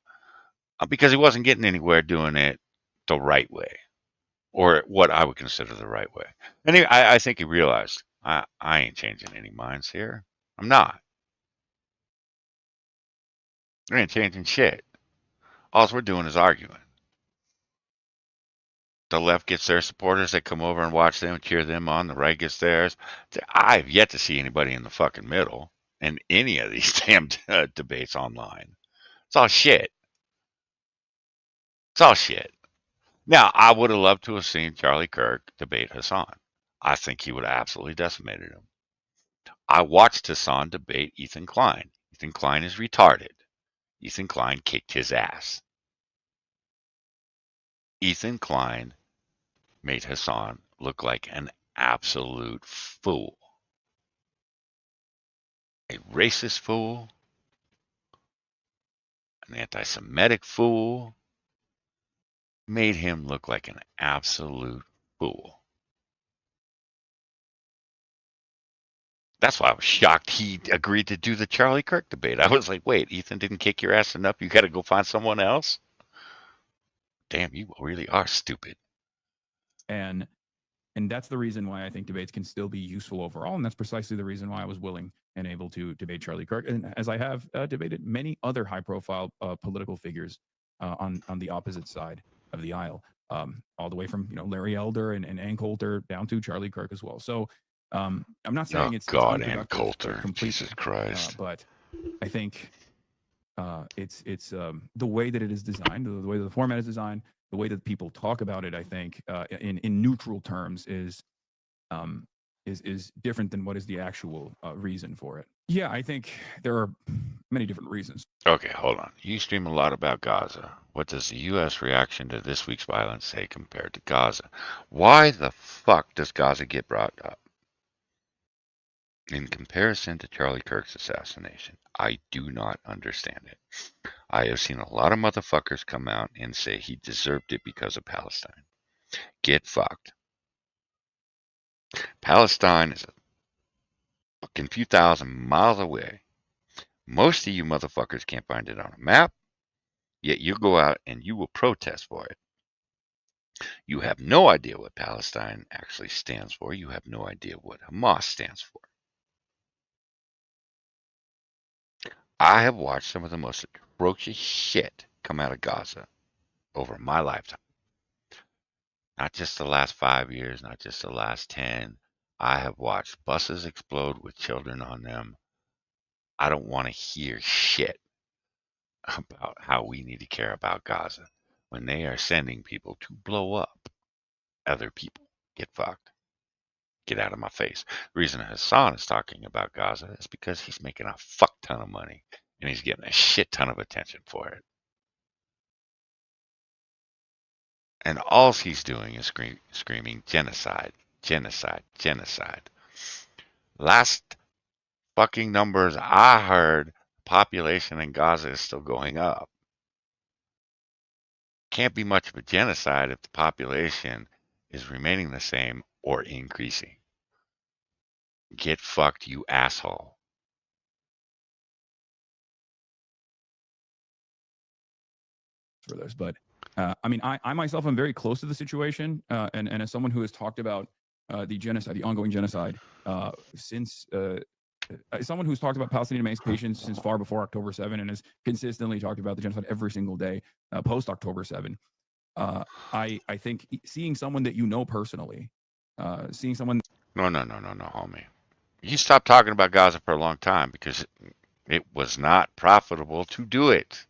because he wasn't getting anywhere doing it the right way, or what I would consider the right way. And I think he realized, I ain't changing any minds here. I'm not. I ain't changing shit. All we're doing is arguing. The left gets their supporters that come over and watch them, cheer them on. The right gets theirs. I've yet to see anybody in the fucking middle in any of these damn debates online. It's all shit. It's all shit. Now, I would have loved to have seen Charlie Kirk debate Hasan. I think he would have absolutely decimated him. I watched Hasan debate Ethan Klein. Ethan Klein is retarded. Ethan Klein kicked his ass. Ethan Klein made Hasan look like an absolute fool. A racist fool. An anti-Semitic fool. Made him look like an absolute fool. That's why I was shocked he agreed to do the Charlie Kirk debate. I was like, wait, Ethan didn't kick your ass enough? You got to go find someone else? Damn, you really are stupid. And that's the reason why I think debates can still be useful overall, and that's precisely the reason why I was willing and able to debate Charlie Kirk, and as I have debated many other high-profile political figures on the opposite side of the aisle, all the way from Larry Elder and Ann Coulter down to Charlie Kirk as well. So I'm not saying it's God, Ann unproductive, Coulter, completely, Jesus Christ. but I think it's the way that it is designed, the way that the format is designed, the way that people talk about it, I think, in neutral terms is different than what is the actual reason for it. Yeah, I think there are many different reasons. Okay, hold on. You stream a lot about Gaza. What does the U.S. reaction to this week's violence say compared to Gaza? Why the fuck does Gaza get brought up? In comparison to Charlie Kirk's assassination, I do not understand it. I have seen a lot of motherfuckers come out and say he deserved it because of Palestine. Get fucked. Palestine is a fucking few thousand miles away. Most of you motherfuckers can't find it on a map, yet you go out and you will protest for it. You have no idea what Palestine actually stands for. You have no idea what Hamas stands for. I have watched some of the most atrocious shit come out of Gaza over my lifetime. Not just the last 5 years, not just the last 10. I have watched buses explode with children on them. I don't want to hear shit about how we need to care about Gaza when they are sending people to blow up other people. Get fucked. Get out of my face. The reason Hasan is talking about Gaza is because he's making a fuck ton of money and he's getting a shit ton of attention for it. And all he's doing is screaming genocide, genocide, genocide. Last fucking numbers I heard, population in Gaza is still going up. Can't be much of a genocide if the population is remaining the same or increasing. Get fucked, you asshole. For this, but I mean, I myself am very close to the situation, and as someone who has talked about the genocide, the ongoing genocide, since someone who's talked about Palestinian emancipation since far before October 7 and has consistently talked about the genocide every single day post October 7. I think seeing someone that you know personally, seeing someone. No, homie. You stopped talking about Gaza for a long time because it was not profitable to do it.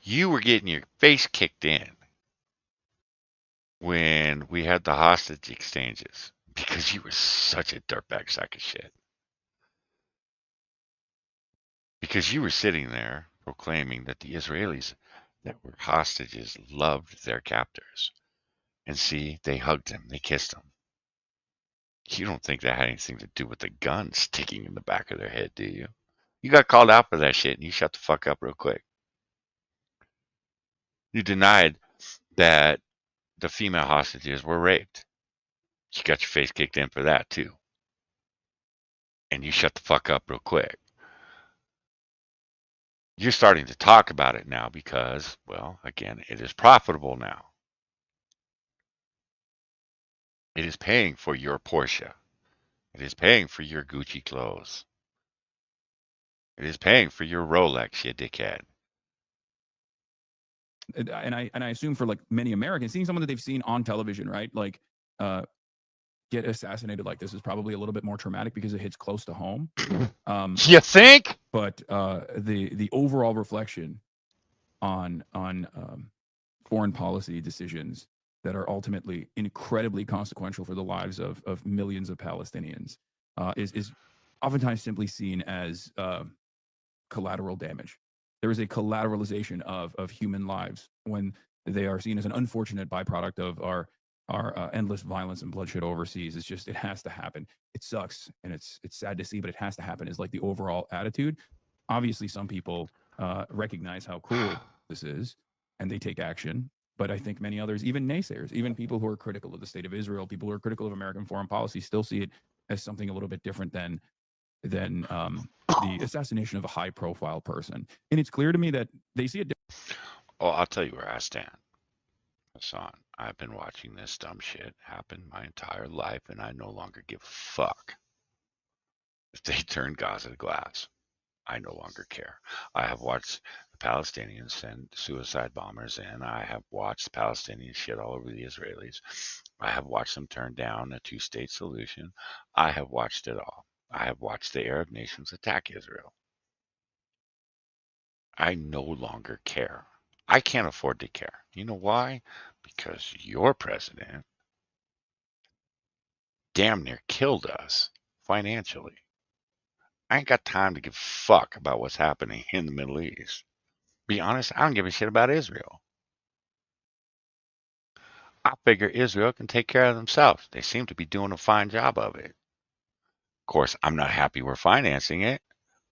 You were getting your face kicked in when we had the hostage exchanges because you were such a dirtbag sack of shit. Because you were sitting there proclaiming that the Israelis that were hostages loved their captors. And see, they hugged them, they kissed them. You don't think that had anything to do with the gun sticking in the back of their head, do you? You got called out for that shit and you shut the fuck up real quick. You denied that the female hostages were raped. You got your face kicked in for that too. And you shut the fuck up real quick. You're starting to talk about it now because, well, again, it is profitable now. It is paying for your Porsche. It is paying for your Gucci clothes. It is paying for your Rolex, you dickhead. And I assume for like many Americans, seeing someone that they've seen on television, right, like get assassinated like this is probably a little bit more traumatic because it hits close to home. You think? But the overall reflection on foreign policy decisions that are ultimately incredibly consequential for the lives of millions of Palestinians is oftentimes simply seen as collateral damage. There is a collateralization of human lives when they are seen as an unfortunate byproduct of our endless violence and bloodshed overseas. It's just, it has to happen. It sucks and it's sad to see, but it has to happen is like the overall attitude. Obviously, some people recognize how cruel this is and they take action. But I think many others, even naysayers, even people who are critical of the state of Israel, people who are critical of American foreign policy, still see it as something a little bit different than the assassination of a high-profile person. And it's clear to me that they see it. Oh, I'll tell you where I stand, Hasan. I've been watching this dumb shit happen my entire life, and I no longer give a fuck if they turn Gaza to glass. I no longer care. I have watched the Palestinians send suicide bombers in. I have watched the Palestinians shit all over the Israelis. I have watched them turn down a two-state solution. I have watched it all. I have watched the Arab nations attack Israel. I no longer care. I can't afford to care. You know why? Because your president damn near killed us financially. I ain't got time to give a fuck about what's happening in the Middle East. Be honest, I don't give a shit about Israel. I figure Israel can take care of themselves. They seem to be doing a fine job of it. Of course, I'm not happy we're financing it.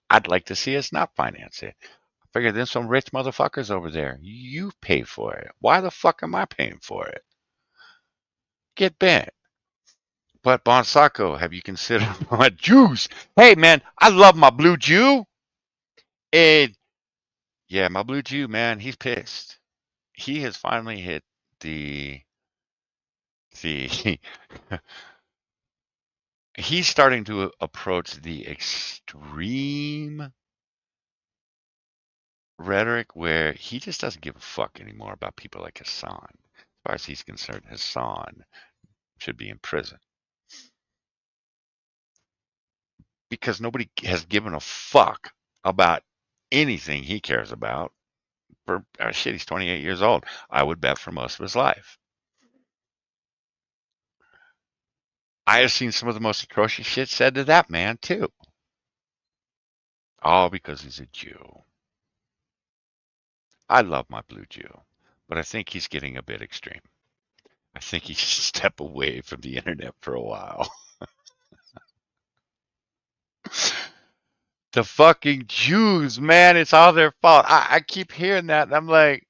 I'd like to see us not finance it. I figure there's some rich motherfuckers over there. You pay for it. Why the fuck am I paying for it? Get bent. But Bonsako, have you considered my Jews? Hey man, I love my blue Jew. And yeah, my blue Jew, man, he's pissed. He has finally hit the he's starting to approach the extreme rhetoric where he just doesn't give a fuck anymore about people like Hasan. As far as he's concerned, Hasan should be in prison. Because nobody has given a fuck about anything he cares about. For shit, he's 28 years old. I would bet for most of his life. I have seen some of the most atrocious shit said to that man, too. All because he's a Jew. I love my blue Jew, but I think he's getting a bit extreme. I think he should step away from the internet for a while. The fucking Jews, man, it's all their fault. I keep hearing that, and I'm like,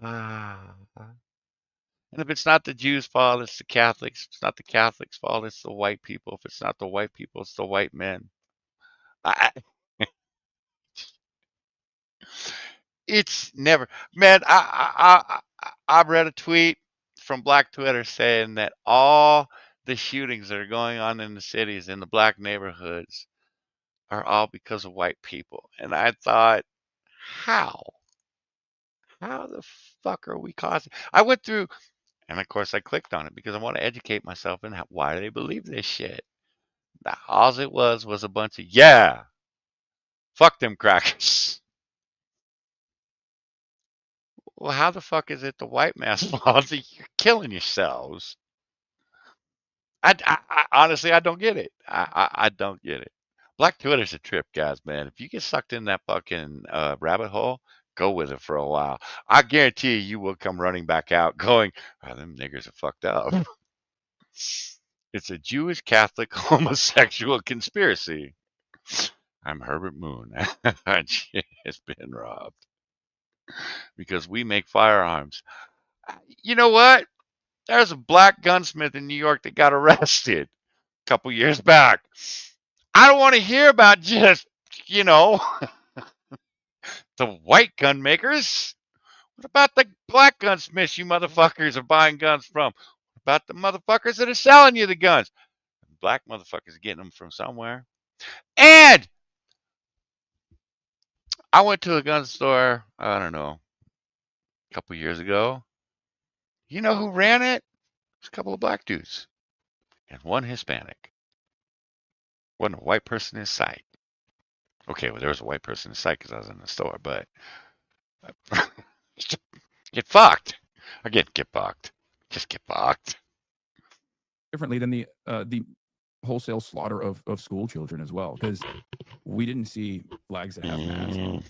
ah. And if it's not the Jews' fault, it's the Catholics. If it's not the Catholics' fault, it's the white people. If it's not the white people, it's the white men. I, it's never, man. I read a tweet from Black Twitter saying that all the shootings that are going on in the cities, in the black neighborhoods, are all because of white people. And I thought, how? How the fuck are we causing? I went through, and of course I clicked on it because I want to educate myself in why do they believe this shit. All it was a bunch of, yeah, fuck them crackers. Well, how the fuck is it the white man's fault that you're killing yourselves? I honestly, I don't get it. I don't get it. Black Twitter's a trip, guys, man. If you get sucked in that fucking rabbit hole, go with it for a while. I guarantee you will come running back out going, oh, them niggers are fucked up. It's a Jewish Catholic homosexual conspiracy. I'm Herbert Moon. It's been robbed. Because we make firearms. You know what? There's a black gunsmith in New York that got arrested a couple years back. I don't want to hear about just, the white gun makers. What about the black gunsmiths you motherfuckers are buying guns from? What about the motherfuckers that are selling you the guns? Black motherfuckers are getting them from somewhere. And I went to a gun store, I don't know, a couple years ago. You know who ran it? It was a couple of black dudes and one Hispanic. Wasn't a white person in sight. Okay, well, there was a white person in sight because I was in the store, but get fucked. Again, get fucked. Just get fucked. Differently than the wholesale slaughter of school children as well, because we didn't see flags at half-mast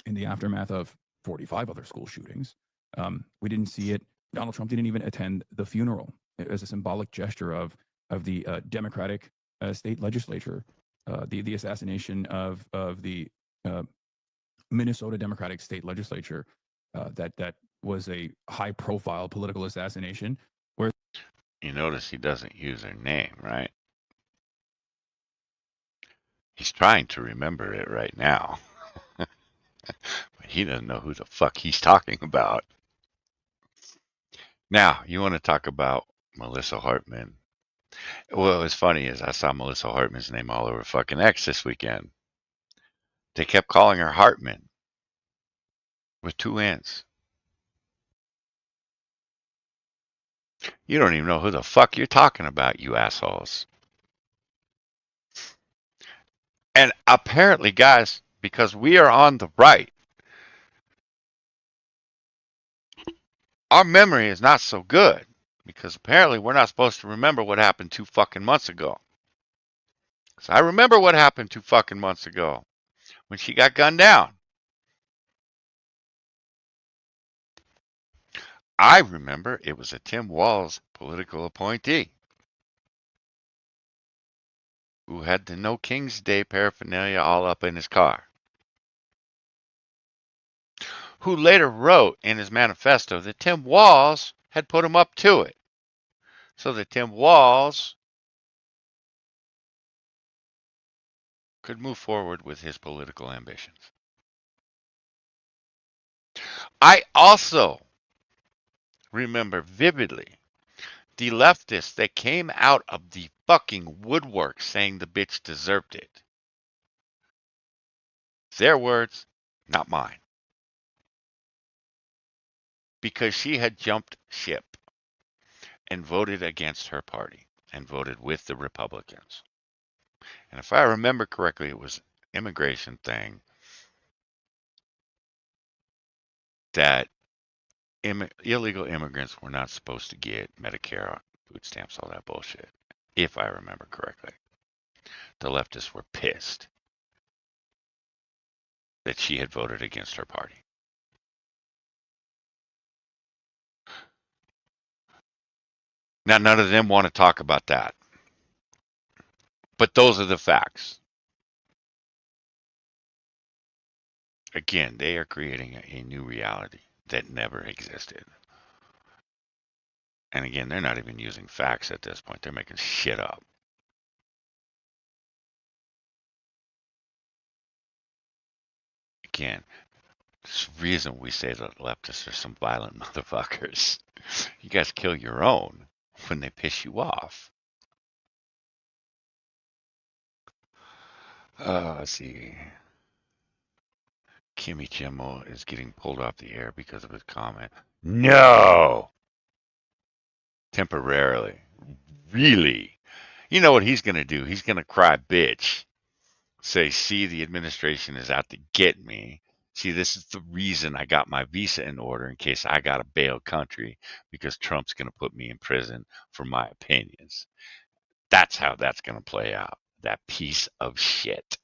in the aftermath of 45 other school shootings. We didn't see it. Donald Trump didn't even attend the funeral as a symbolic gesture of the Democratic state legislature, the assassination of the Minnesota Democratic state legislature that was a high-profile political assassination. Where You notice he doesn't use her name, right? He's trying to remember it right now. But he doesn't know who the fuck he's talking about. Now, you want to talk about Melissa Hartman. What was funny is I saw Melissa Hartman's name all over fucking X this weekend. They kept calling her Hartman with two N's. You don't even know who the fuck you're talking about, you assholes. And apparently, guys, because we are on the right, our memory is not so good. Because apparently we're not supposed to remember what happened 2 fucking months ago. So I remember what happened 2 fucking months ago when she got gunned down. I remember it was a Tim Walz political appointee who had the No King's Day paraphernalia all up in his car, who later wrote in his manifesto that Tim Walz had put him up to it, so that Tim Walz could move forward with his political ambitions. I also remember vividly the leftists that came out of the fucking woodwork saying the bitch deserved it. Their words, not mine. Because she had jumped ship and voted against her party and voted with the Republicans. And if I remember correctly, it was an immigration thing that illegal immigrants were not supposed to get Medicare, food stamps, all that bullshit. If I remember correctly. The leftists were pissed that she had voted against her party. Now, none of them want to talk about that. But those are the facts. Again, they are creating a new reality that never existed. And again, they're not even using facts at this point. They're making shit up. Again, there's a reason we say that leftists are some violent motherfuckers. You guys kill your own when they piss you off. Let's see. Kimmy Kimmel is getting pulled off the air because of his comment. No! Temporarily. Really? You know what he's going to do? He's going to cry bitch. Say, see, the administration is out to get me. See, this is the reason I got my visa in order in case I got to bail country because Trump's going to put me in prison for my opinions. That's how that's going to play out. That piece of shit.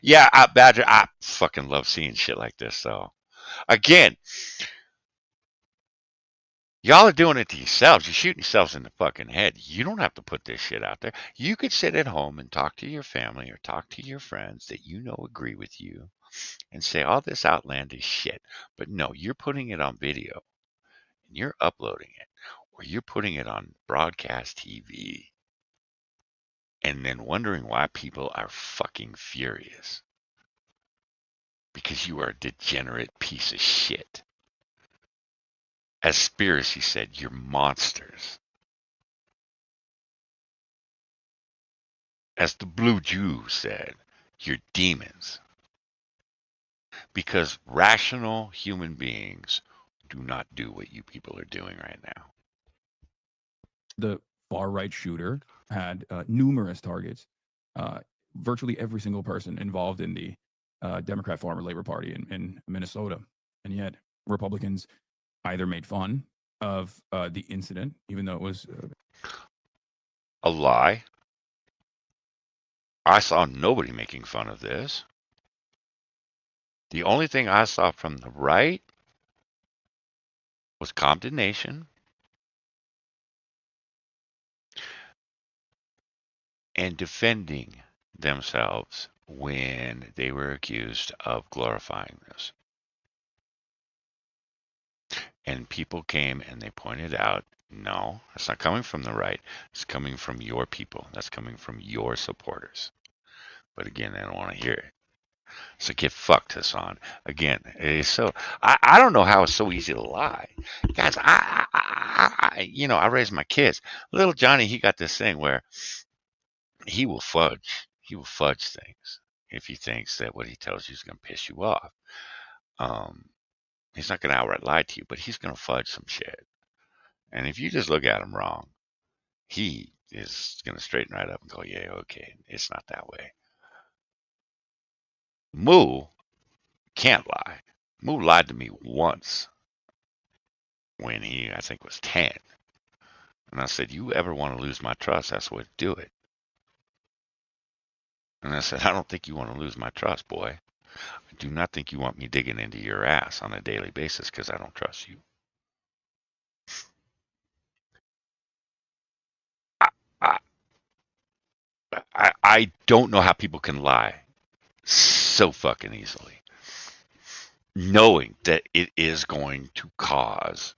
Yeah, Badger, I fucking love seeing shit like this, though. Again, y'all are doing it to yourselves. You're shooting yourselves in the fucking head. You don't have to put this shit out there. You could sit at home and talk to your family or talk to your friends that you know agree with you and say all this outlandish shit. But no, you're putting it on video and you're uploading it or you're putting it on broadcast TV and then wondering why people are fucking furious. Because you are a degenerate piece of shit. As Spiracy said, you're monsters. As the Blue Jew said, you're demons. Because rational human beings do not do what you people are doing right now. the far right shooter had numerous targets. Virtually every single person involved in the Democrat Farmer Labor Party in Minnesota. And yet, Republicans either made fun of the incident, even though it was a lie. I saw nobody making fun of this. The only thing I saw from the right was condemnation and defending themselves when they were accused of glorifying this. And people came and they pointed out, no, it's not coming from the right. It's coming from your people. That's coming from your supporters. But again, they don't want to hear it. So get fucked, Hasan. Again, it's so I don't know how it's so easy to lie, guys. I raised my kids. Little Johnny, he got this thing where he will fudge. He will fudge things if he thinks that what he tells you is going to piss you off. Um, he's not going to outright lie to you, but he's going to fudge some shit. And if you just look at him wrong, he is going to straighten right up and go, yeah, okay, it's not that way. Moo can't lie. Moo lied to me once when he, I think, was 10. And I said, you ever want to lose my trust, that's the way to do it. And I said, I don't think you want to lose my trust, boy. I do not think you want me digging into your ass on a daily basis because I don't trust you. I, I don't know how people can lie so fucking easily, knowing that it is going to cause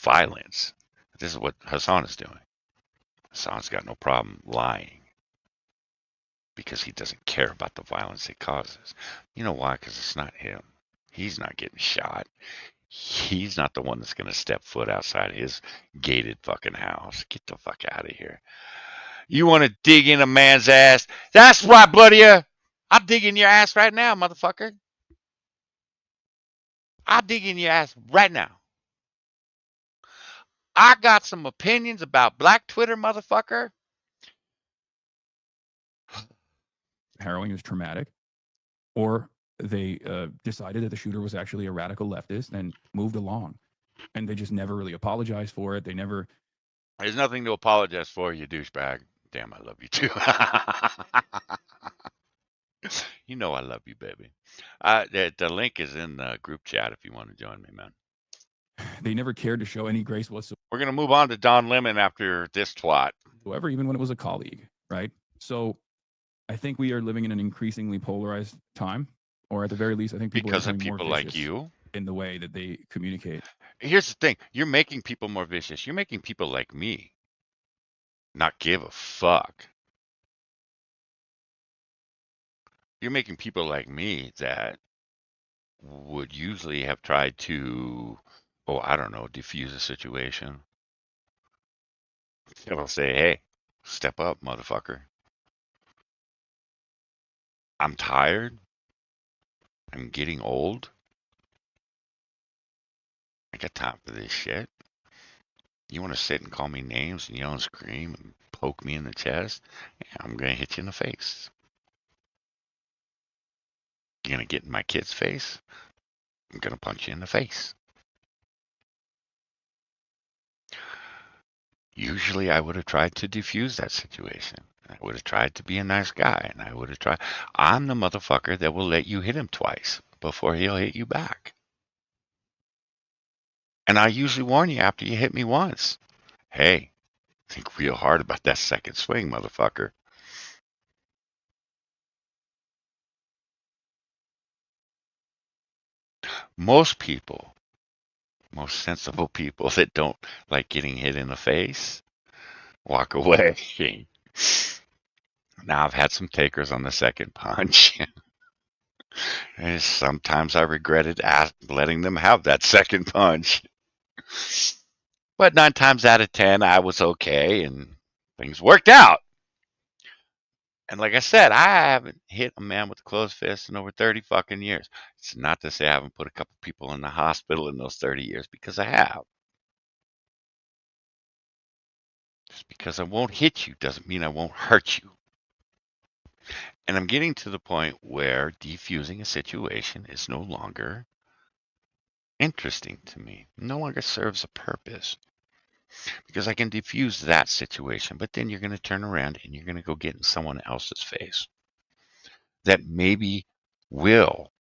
violence. This is what Hasan is doing. Hasan's got no problem lying because he doesn't care about the violence it causes. You know why? Because it's not him. He's not getting shot. He's not the one that's going to step foot outside his gated fucking house. Get the fuck out of here. You want to dig in a man's ass? That's right, bloody. I'm digging your ass right now, motherfucker. I'm digging your ass right now. I got some opinions about Black Twitter, motherfucker. Harrowing was traumatic, or they decided that the shooter was actually a radical leftist and moved along, and they just never really apologized for it. They never. There's nothing to apologize for, you douchebag. Damn, I love you too. You know I love you, baby. The link is in the group chat if you want to join me, man. They never cared to show any grace whatsoever. We're going to move on to Don Lemon after this twat. Whoever, even when it was a colleague, right? So I think we are living in an increasingly polarized time, or at the very least, I think people Because are of becoming people more like vicious you. in the way that they communicate. Here's the thing. You're making people more vicious. You're making people like me not give a fuck. You're making people like me that would usually have tried to, oh, I don't know, diffuse a situation. They'll say, hey, step up, motherfucker. I'm tired. I'm getting old. I got time for this shit. You want to sit and call me names and yell and scream and poke me in the chest? Yeah, I'm going to hit you in the face. You're going to get in my kid's face? I'm going to punch you in the face. Usually I would have tried to defuse that situation. I would have tried to be a nice guy, and I would have tried. I'm the motherfucker that will let you hit him twice before he'll hit you back. And I usually warn you after you hit me once. Hey, think real hard about that second swing, motherfucker. Most people, most sensible people that don't like getting hit in the face, walk away. Now I've had some takers on the second punch. And sometimes I regretted letting them have that second punch. But 9 times out of 10, I was okay and things worked out. And like I said, I haven't hit a man with a closed fist in over 30 fucking years. It's not to say I haven't put a couple people in the hospital in those 30 years, because I have. Just because I won't hit you doesn't mean I won't hurt you. And I'm getting to the point where defusing a situation is no longer interesting to me. No longer serves a purpose. Because I can defuse that situation, but then you're going to turn around and you're going to go get in someone else's face that maybe will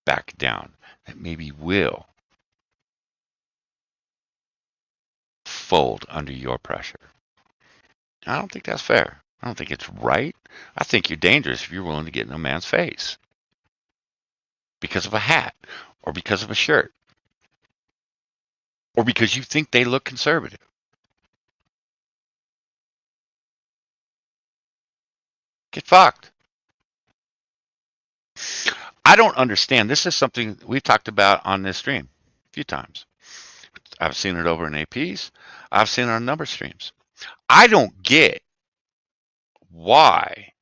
back down, that maybe will fold under your pressure. I don't think that's fair. I don't think it's right. I think you're dangerous if you're willing to get in a man's face. because of a hat or because of a shirt or because you think they look conservative. Get fucked. I don't understand. This is something we've talked about on this stream a few times. I've seen it over in APs. I've seen it on a number of streams. I don't get why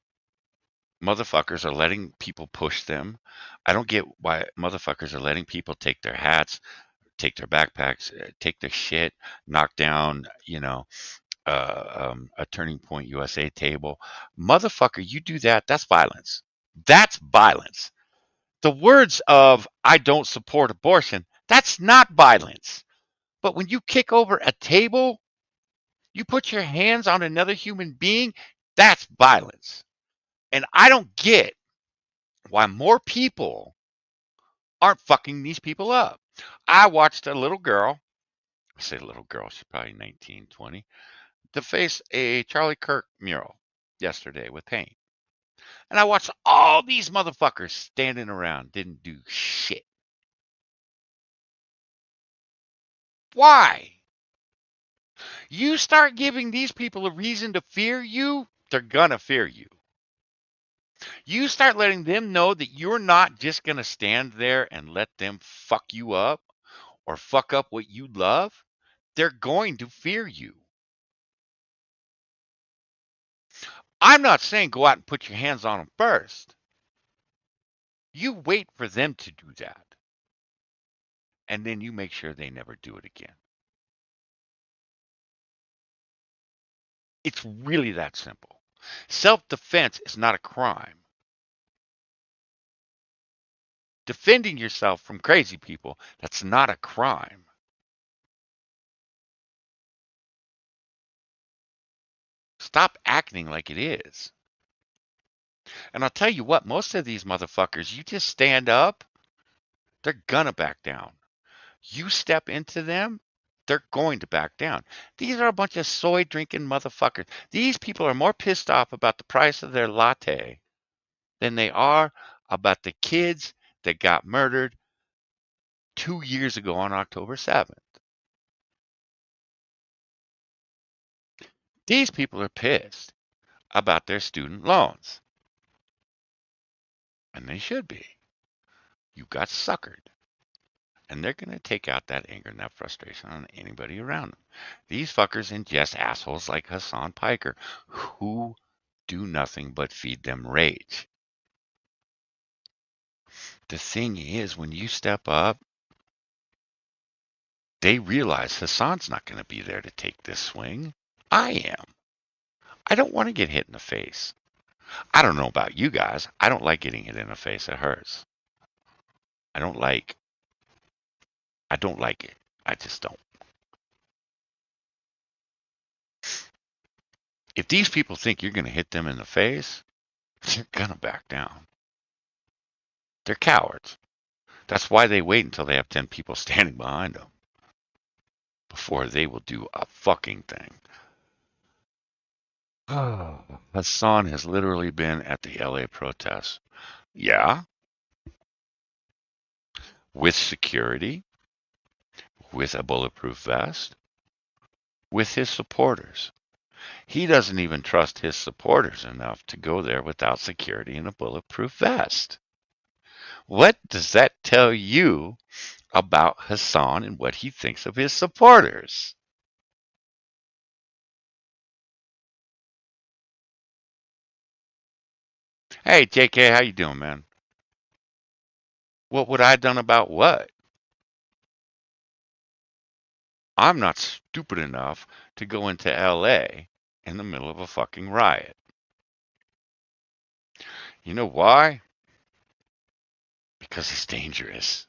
motherfuckers are letting people push them. I don't get why motherfuckers are letting people take their hats, take their backpacks, take their shit, knock down, a Turning Point USA table. Motherfucker, you do that, that's violence. That's violence. The words of I don't support abortion, that's not violence. But when you kick over a table, you put your hands on another human being, that's violence. And I don't get why more people aren't fucking these people up. I watched a little girl, I say little girl, she's probably 19, 20, to face a Charlie Kirk mural yesterday with paint. And I watched all these motherfuckers standing around, didn't do shit. Why? You start giving these people a reason to fear you, they're gonna fear you. You start letting them know that you're not just gonna stand there and let them fuck you up or fuck up what you love, they're going to fear you. I'm not saying go out and put your hands on them first. You wait for them to do that. And then you make sure they never do it again. It's really that simple. Self-defense is not a crime. Defending yourself from crazy people, that's not a crime. Stop acting like it is. And I'll tell you what, most of these motherfuckers, you just stand up, they're gonna back down. You step into them, they're going to back down. These are a bunch of soy drinking motherfuckers. These people are more pissed off about the price of their latte than they are about the kids that got murdered 2 years ago on October 7th. These people are pissed about their student loans. And they should be. You got suckered. And they're going to take out that anger and that frustration on anybody around them. These fuckers ingest assholes like Hasan Piker, who do nothing but feed them rage. The thing is, when you step up, they realize Hasan's not going to be there to take this swing. I am. I don't want to get hit in the face. I don't know about you guys. I don't like getting hit in the face. It hurts. I don't like it. I just don't. If these people think you're going to hit them in the face, they're going to back down. They're cowards. That's why they wait until they have 10 people standing behind them before they will do a fucking thing. Hasan has literally been at the LA protests. Yeah. With security, with a bulletproof vest, with his supporters. He doesn't even trust his supporters enough to go there without security and a bulletproof vest. What does that tell you about Hasan and what he thinks of his supporters? Hey, JK, how you doing, man? What would I have done about what? I'm not stupid enough to go into LA in the middle of a fucking riot. You know why? Because it's dangerous.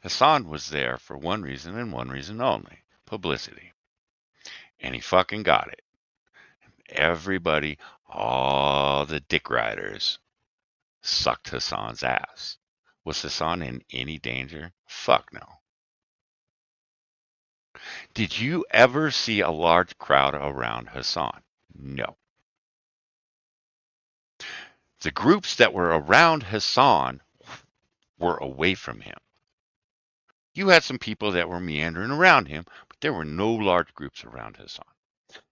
Hasan was there for one reason and one reason only. Publicity. And he fucking got it. Everybody, all the dick riders, sucked Hasan's ass. Was Hasan in any danger? Fuck no. Did you ever see a large crowd around Hasan? No. The groups that were around Hasan were away from him. You had some people that were meandering around him, but there were no large groups around Hasan.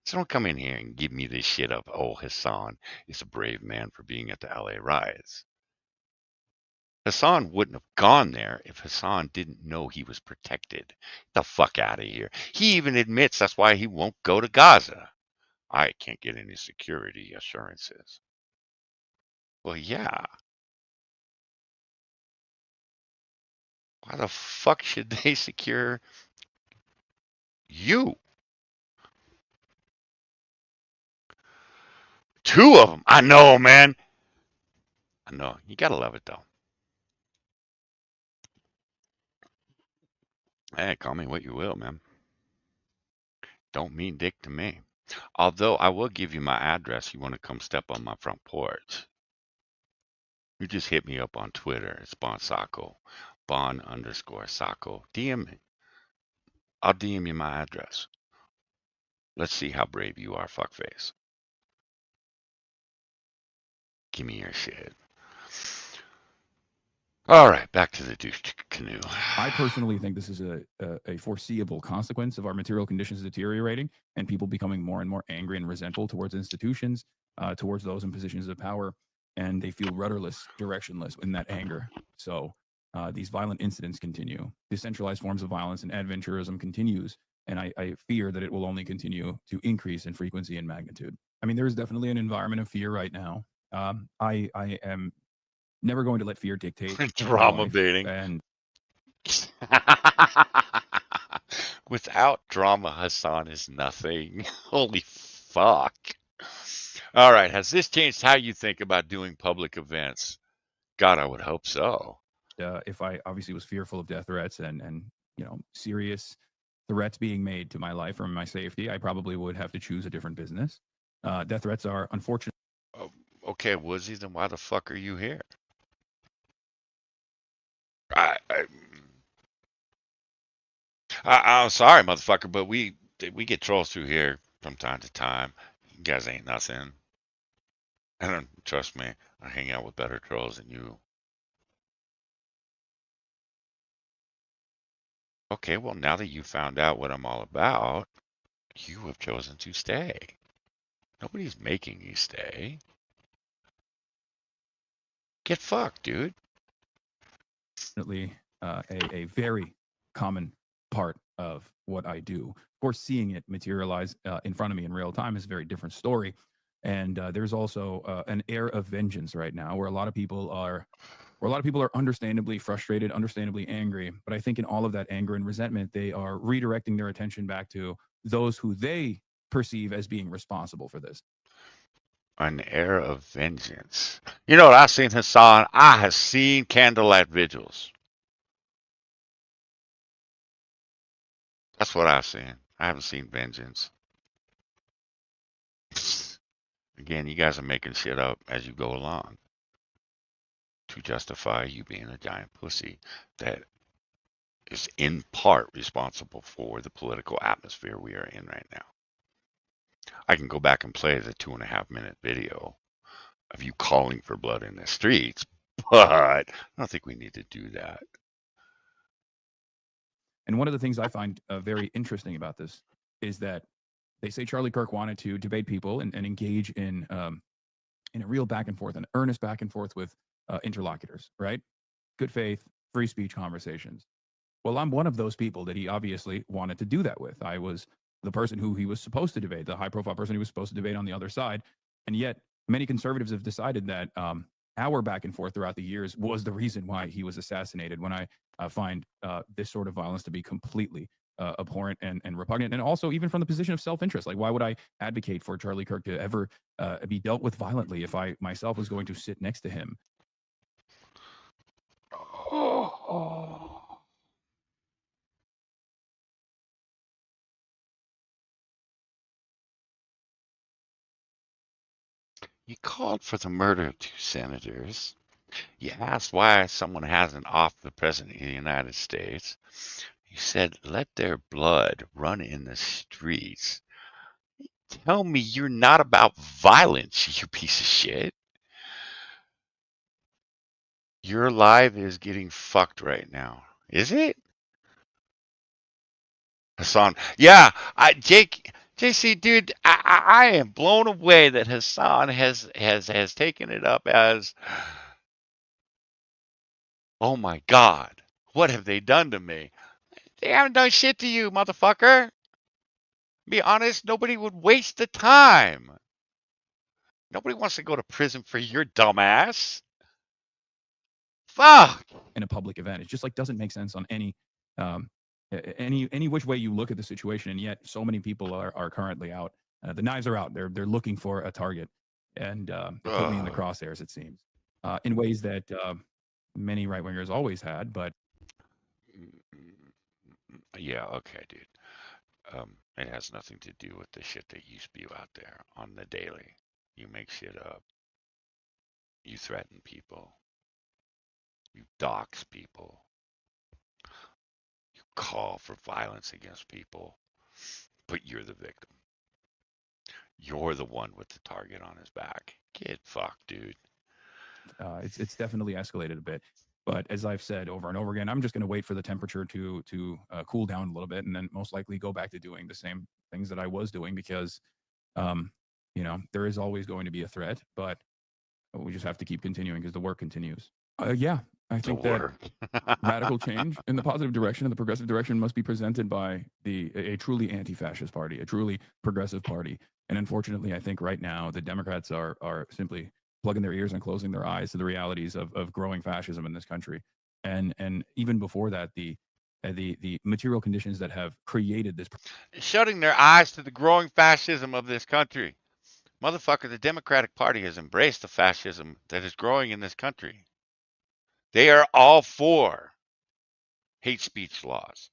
So don't come in here and give me this shit of, oh, Hasan is a brave man for being at the LA riots. Hasan wouldn't have gone there if Hasan didn't know he was protected. Get the fuck out of here. He even admits that's why he won't go to Gaza. I can't get any security assurances. Well, yeah. Why the fuck should they secure you? Two of them. I know, man. I know. You gotta love it, though. Hey, call me what you will, man. Don't mean dick to me. Although I will give you my address if you want to come step on my front porch. You just hit me up on Twitter. It's Bon Sacco. Bon_Sacco. DM me. I'll DM you my address. Let's see how brave you are, fuckface. Give me your shit. All right, back to the douche canoe. I personally think this is a foreseeable consequence of our material conditions deteriorating and people becoming more and more angry and resentful towards institutions, towards those in positions of power, and they feel rudderless, directionless in that anger. So these violent incidents continue. Decentralized forms of violence and adventurism continues, and I fear that it will only continue to increase in frequency and magnitude. I mean, there is definitely an environment of fear right now. I am never going to let fear dictate Drama baiting. And without drama, Hasan is nothing. Holy fuck. All right, has this changed how you think about doing public events? God, I would hope so. If I obviously was fearful of death threats and serious threats being made to my life or my safety, I probably would have to choose a different business. Death threats are unfortunate. Oh, okay, Woodsy, then why the fuck are you here? I'm sorry, motherfucker, but we get trolls through here from time to time. You guys ain't nothing. And trust me, I hang out with better trolls than you. Okay, well, now that you found out what I'm all about, you have chosen to stay. Nobody's making you stay. Get fucked, dude. Definitely a very common part of what I do. Of course, seeing it materialize in front of me in real time is a very different story. And there's also an air of vengeance right now, where a lot of people are understandably frustrated, understandably angry. But I think in all of that anger and resentment, they are redirecting their attention back to those who they perceive as being responsible for this. An air of vengeance. You know what I've seen, Hasan? I have seen candlelight vigils. That's what I've seen. I haven't seen vengeance. Again, you guys are making shit up as you go along to justify you being a giant pussy that is in part responsible for the political atmosphere we are in right now. I can go back and play the 2.5-minute video of you calling for blood in the streets, but I don't think we need to do that. And one of the things I find very interesting about this is that they say Charlie Kirk wanted to debate people and engage in a real back and forth, an earnest back and forth with interlocutors, right? Good faith, free speech conversations. Well, I'm one of those people that he obviously wanted to do that with. I was the person who he was supposed to debate, the high-profile person he was supposed to debate on the other side. And yet, many conservatives have decided that our back and forth throughout the years was the reason why he was assassinated, when I find this sort of violence to be completely abhorrent and repugnant. And also, even from the position of self-interest, like, why would I advocate for Charlie Kirk to ever be dealt with violently if I myself was going to sit next to him? You called for the murder of 2 senators. You asked why someone hasn't offed the President of the United States. You said, let their blood run in the streets. Tell me you're not about violence, you piece of shit. Your live is getting fucked right now. Is it? Hasan. Yeah, JC, dude, I am blown away that Hasan has taken it up as, oh my God, what have they done to me? They haven't done shit to you, motherfucker. Be honest, nobody would waste the time. Nobody wants to go to prison for your dumbass. Fuck. In a public event. It just like doesn't make sense on um, any which way you look at the situation, and yet so many people are currently out. The knives are out. They're looking for a target, and they put me in the crosshairs. It seems in ways that many right wingers always had, but Yeah, okay, dude. It has nothing to do with the shit that you spew out there on the daily. You make shit up. You threaten people. You dox people. You call for violence against people. But you're the victim. You're the one with the target on his back. Get fucked, dude. it's definitely escalated a bit. But as I've said over and over again, I'm just going to wait for the temperature to cool down a little bit, and then most likely go back to doing the same things that I was doing because, there is always going to be a threat, but we just have to keep continuing because the work continues. Yeah, I think that radical change in the positive direction and the progressive direction must be presented by a truly anti-fascist party, a truly progressive party. And unfortunately, I think right now the Democrats are simply plugging their ears and closing their eyes to the realities of growing fascism in this country. And even before that, the material conditions that have created this. Shutting their eyes to the growing fascism of this country. Motherfucker, the Democratic Party has embraced the fascism that is growing in this country. They are all for hate speech laws.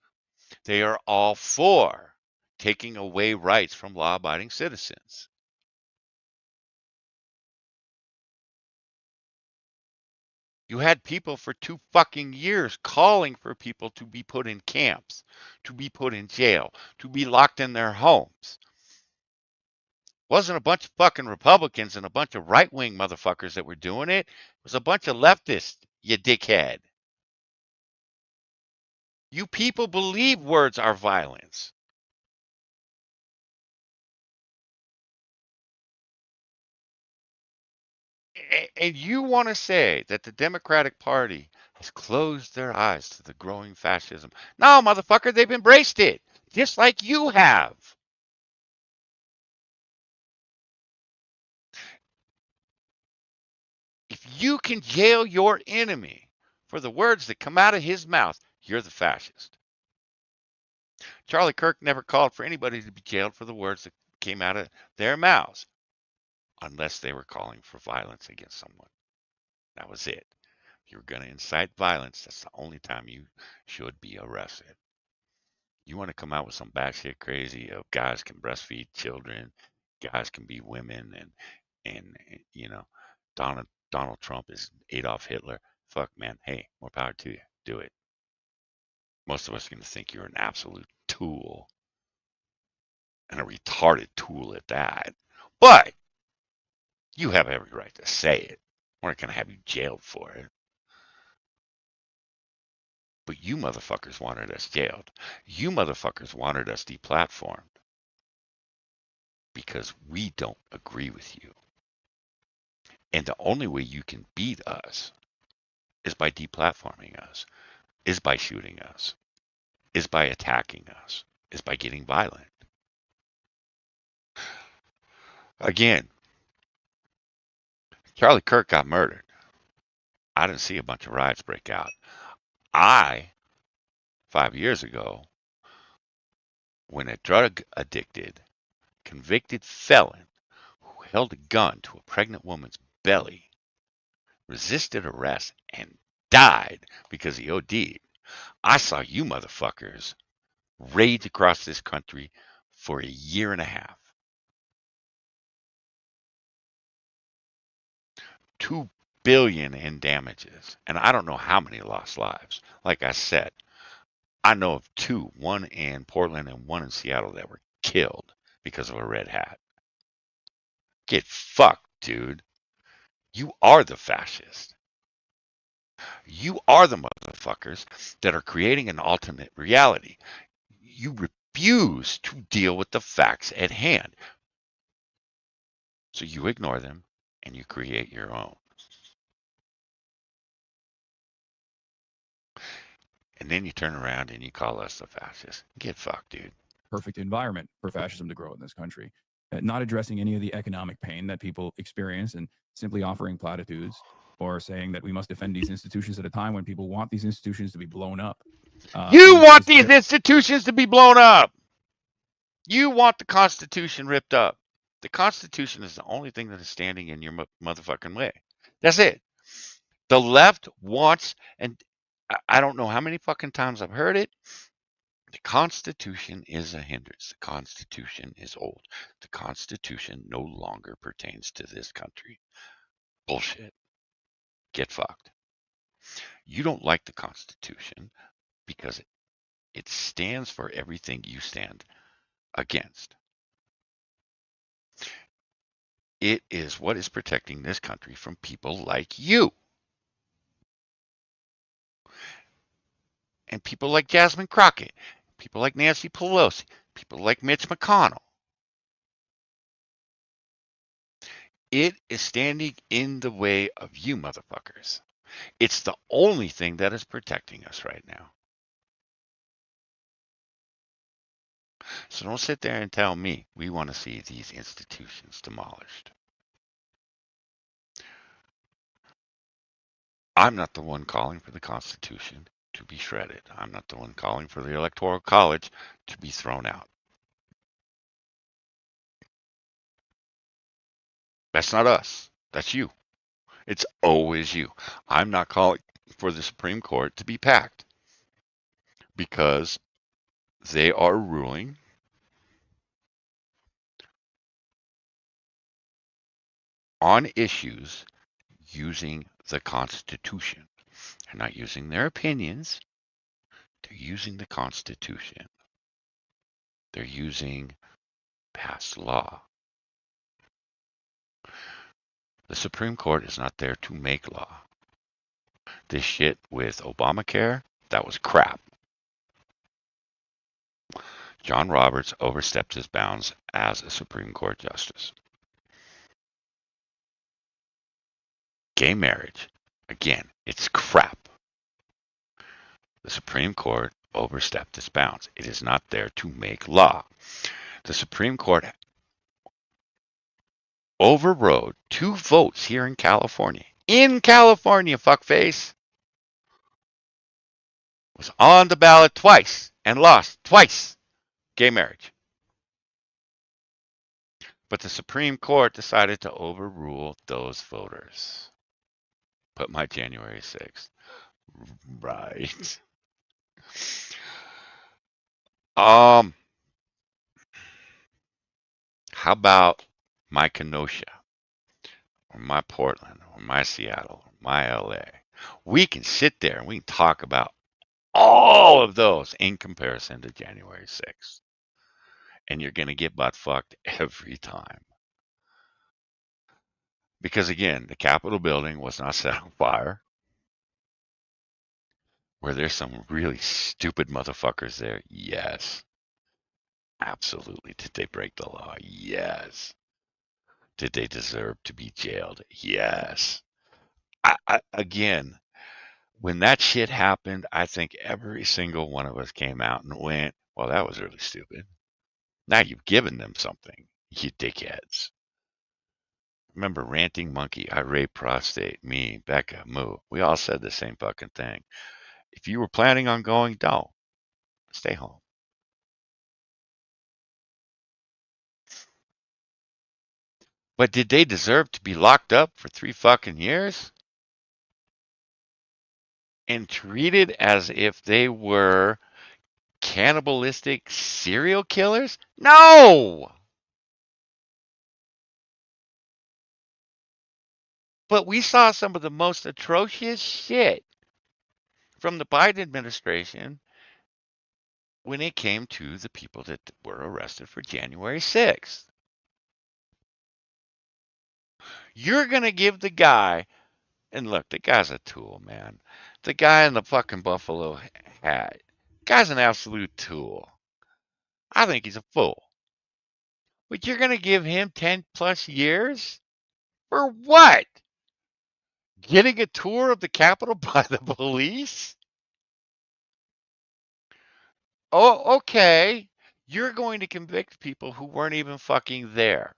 They are all for taking away rights from law-abiding citizens. You had people for 2 fucking years calling for people to be put in camps, to be put in jail, to be locked in their homes. Wasn't a bunch of fucking Republicans and a bunch of right-wing motherfuckers that were doing it. It was a bunch of leftists, you dickhead. You people believe words are violence. And you want to say that the Democratic Party has closed their eyes to the growing fascism. No, motherfucker, they've embraced it, just like you have. If you can jail your enemy for the words that come out of his mouth, you're the fascist. Charlie Kirk never called for anybody to be jailed for the words that came out of their mouths, unless they were calling for violence against someone. That was it. If you're going to incite violence, that's the only time you should be arrested. You want to come out with some batshit crazy of guys can breastfeed children, guys can be women, and Donald Trump is Adolf Hitler. Fuck, man. Hey, more power to you. Do it. Most of us are going to think you're an absolute tool, and a retarded tool at that. But you have every right to say it. We're not going to have you jailed for it. But you motherfuckers wanted us jailed. You motherfuckers wanted us deplatformed because we don't agree with you. And the only way you can beat us is by deplatforming us, is by shooting us, is by attacking us, is by getting violent. Again, Charlie Kirk got murdered. I didn't see a bunch of riots break out. 5 years ago, when a drug addicted, convicted felon who held a gun to a pregnant woman's belly resisted arrest and died because he OD'd, I saw you motherfuckers rage across this country for a year and a half. 2 billion in damages, and I don't know how many lost lives. Like I said, I know of 2, one in Portland and one in Seattle, that were killed because of a red hat. Get fucked, dude. You are the fascist. You are the motherfuckers that are creating an alternate reality. You refuse to deal with the facts at hand. So you ignore them and you create your own. And then you turn around and you call us the fascists. Get fucked, dude. Perfect environment for fascism to grow in this country. Not addressing any of the economic pain that people experience and simply offering platitudes or saying that we must defend these institutions at a time when people want these institutions to be blown up. You want these institutions to be blown up. You want the Constitution ripped up. The Constitution is the only thing that is standing in your motherfucking way. That's it. The left wants, and I don't know how many fucking times I've heard it. The Constitution is a hindrance. The Constitution is old. The Constitution no longer pertains to this country. Bullshit. Get fucked. You don't like the Constitution because it stands for everything you stand against. It is what is protecting this country from people like you. And people like Jasmine Crockett, people like Nancy Pelosi, people like Mitch McConnell. It is standing in the way of you motherfuckers. It's the only thing that is protecting us right now. So don't sit there and tell me we want to see these institutions demolished. I'm not the one calling for the Constitution to be shredded. I'm not the one calling for the Electoral College to be thrown out. That's not us. That's you. It's always you. I'm not calling for the Supreme Court to be packed because they are ruling on issues using the Constitution. They're not using their opinions. They're using the Constitution. They're using past law. The Supreme Court is not there to make law. This shit with Obamacare, that was crap. John Roberts overstepped his bounds as a Supreme Court justice. Gay marriage, again, it's crap. The Supreme Court overstepped its bounds. It is not there to make law. The Supreme Court overrode 2 votes here in California. In California, fuckface. Was on the ballot twice and lost twice. Gay marriage. But the Supreme Court decided to overrule those voters. Put my January 6th. Right. How about my Kenosha, or my Portland, or my Seattle, or my LA? We can sit there and we can talk about all of those in comparison to January 6th. And you're going to get butt fucked every time. Because again, the Capitol building was not set on fire. Were there some really stupid motherfuckers there? Yes. Absolutely. Did they break the law? Yes. Did they deserve to be jailed? Yes. Again, when that shit happened, I think every single one of us came out and went, well, that was really stupid. Now you've given them something, you dickheads. Remember Ranting Monkey, Irate Prostate, me, Becca, Moo. We all said the same fucking thing. If you were planning on going, don't. Stay home. But did they deserve to be locked up for 3 fucking years? And treated as if they were cannibalistic serial killers? No! But we saw some of the most atrocious shit from the Biden administration when it came to the people that were arrested for January 6th. You're going to give the guy And look, the guy's a tool, man. The guy in the fucking buffalo hat. Guy's an absolute tool. I think he's a fool. But you're going to give him 10 plus years? For what? Getting a tour of the Capitol by the police? Oh, okay. You're going to convict people who weren't even fucking there.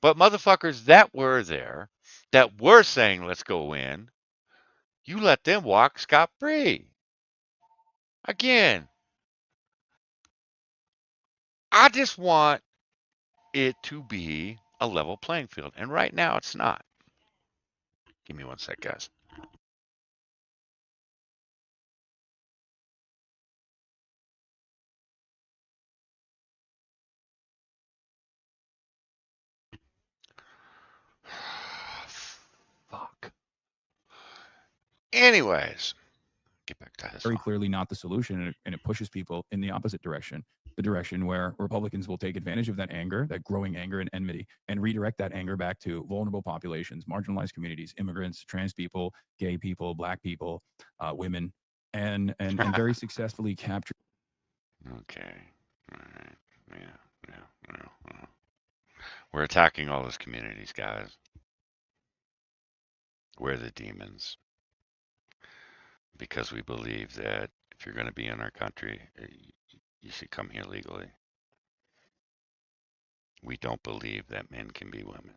But motherfuckers that were there, that were saying, let's go in, you let them walk scot free. Again, I just want it to be a level playing field. And right now it's not. Give me one sec, guys. Fuck. Anyways, get back to this. Very clearly not the solution, and it pushes people in the opposite direction, the direction where Republicans will take advantage of that anger, that growing anger and enmity, and redirect that anger back to vulnerable populations, marginalized communities, immigrants, trans people, gay people, black people, women, and very successfully capture. Okay. All right. Yeah. We're attacking all those communities, guys. We're the demons. Because we believe that if you're going to be in our country, you should come here legally. We don't believe that men can be women.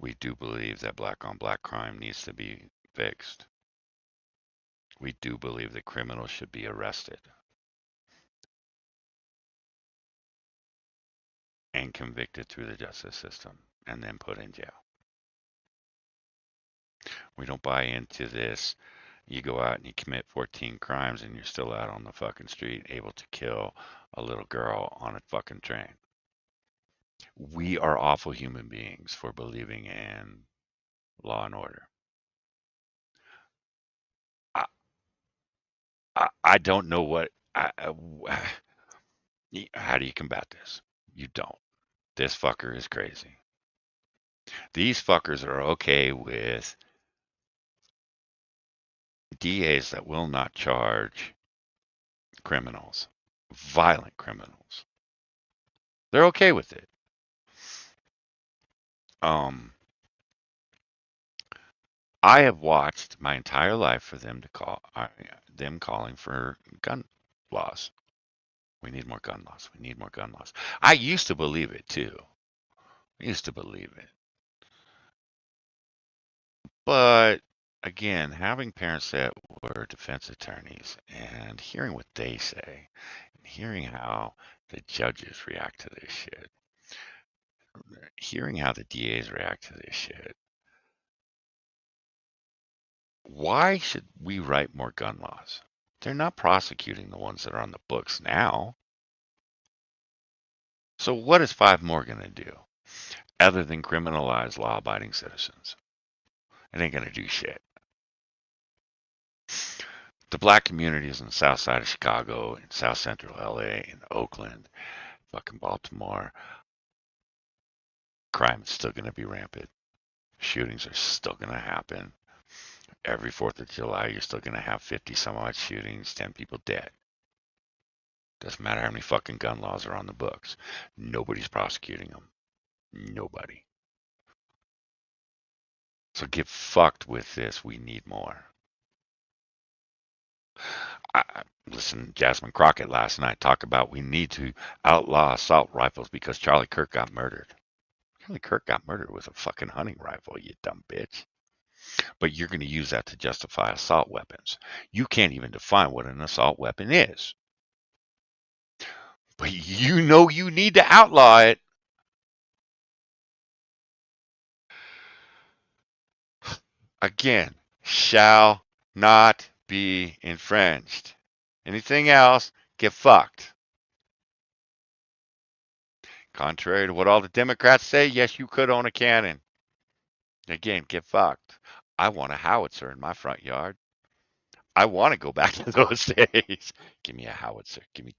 We do believe that black on black crime needs to be fixed. We do believe that criminals should be arrested and convicted through the justice system and then put in jail. We don't buy into this. You go out and you commit 14 crimes and you're still out on the fucking street able to kill a little girl on a fucking train. We are awful human beings for believing in law and order. I don't know what. How do you combat this? You don't. This fucker is crazy. These fuckers are okay with DAs that will not charge criminals, violent criminals. They're okay with it. I have watched my entire life for them to them calling for gun laws. We need more gun laws. We need more gun laws. I used to believe it too. I used to believe it. But again, having parents that were defense attorneys and hearing what they say, and hearing how the judges react to this shit, hearing how the DAs react to this shit, why should we write more gun laws? They're not prosecuting the ones that are on the books now. So what is 5 more going to do other than criminalize law-abiding citizens? It ain't going to do shit. The black communities in the south side of Chicago, in south central LA, in Oakland, fucking Baltimore, crime is still going to be rampant. Shootings are still going to happen. Every 4th of July, you're still going to have 50 some odd shootings, 10 people dead. Doesn't matter how many fucking gun laws are on the books. Nobody's prosecuting them. Nobody. So get fucked with this. We need more. Listen, Jasmine Crockett last night talk about we need to outlaw assault rifles because Charlie Kirk got murdered. Charlie Kirk got murdered with a fucking hunting rifle, you dumb bitch. But you're going to use that to justify assault weapons. You can't even define what an assault weapon is. But you know you need to outlaw it. Again, shall not be infringed. Anything else, get fucked. Contrary to what all the Democrats say, yes, you could own a cannon. Again, get fucked. I want a howitzer in my front yard. I want to go back to those days. Give me a howitzer. Gimme.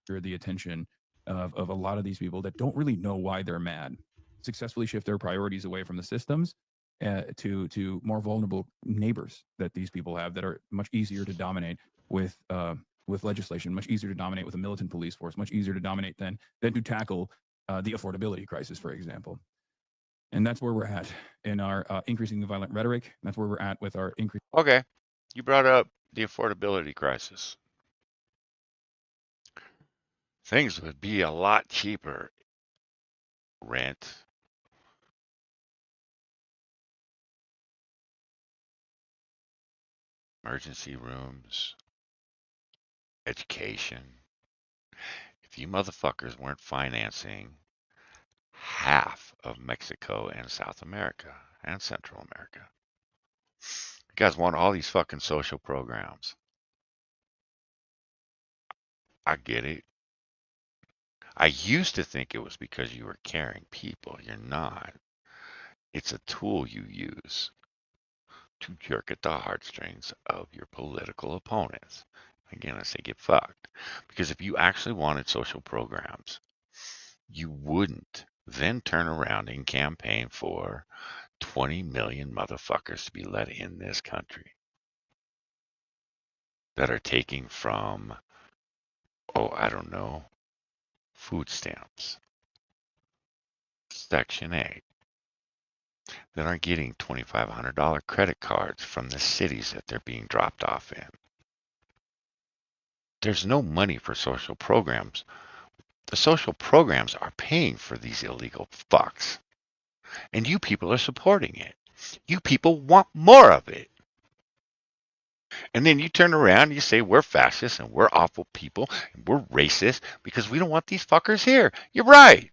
The attention of a lot of these people that don't really know why they're mad. Successfully shift their priorities away from the systems to more vulnerable neighbors that these people have that are much easier to dominate with legislation, much easier to dominate with a militant police force, much easier to dominate than to tackle the affordability crisis, for example. And that's where we're at in our increasing the violent rhetoric. That's where we're at with our increase. Okay, you brought up the affordability crisis. Things would be a lot cheaper. Rent, emergency rooms, education. If you motherfuckers weren't financing half of Mexico and South America and Central America, you guys want all these fucking social programs. I get it. I used to think it was because you were caring people. You're not. It's a tool you use to jerk at the heartstrings of your political opponents. Again, I say get fucked. Because if you actually wanted social programs, you wouldn't then turn around and campaign for 20 million motherfuckers to be let in this country that are taking from, oh, I don't know, food stamps, Section 8, that aren't getting $2,500 credit cards from the cities that they're being dropped off in. There's no money for social programs. The social programs are paying for these illegal fucks. And you people are supporting it. You people want more of it. And then you turn around and you say we're fascists and we're awful people and we're racist because we don't want these fuckers here. You're right.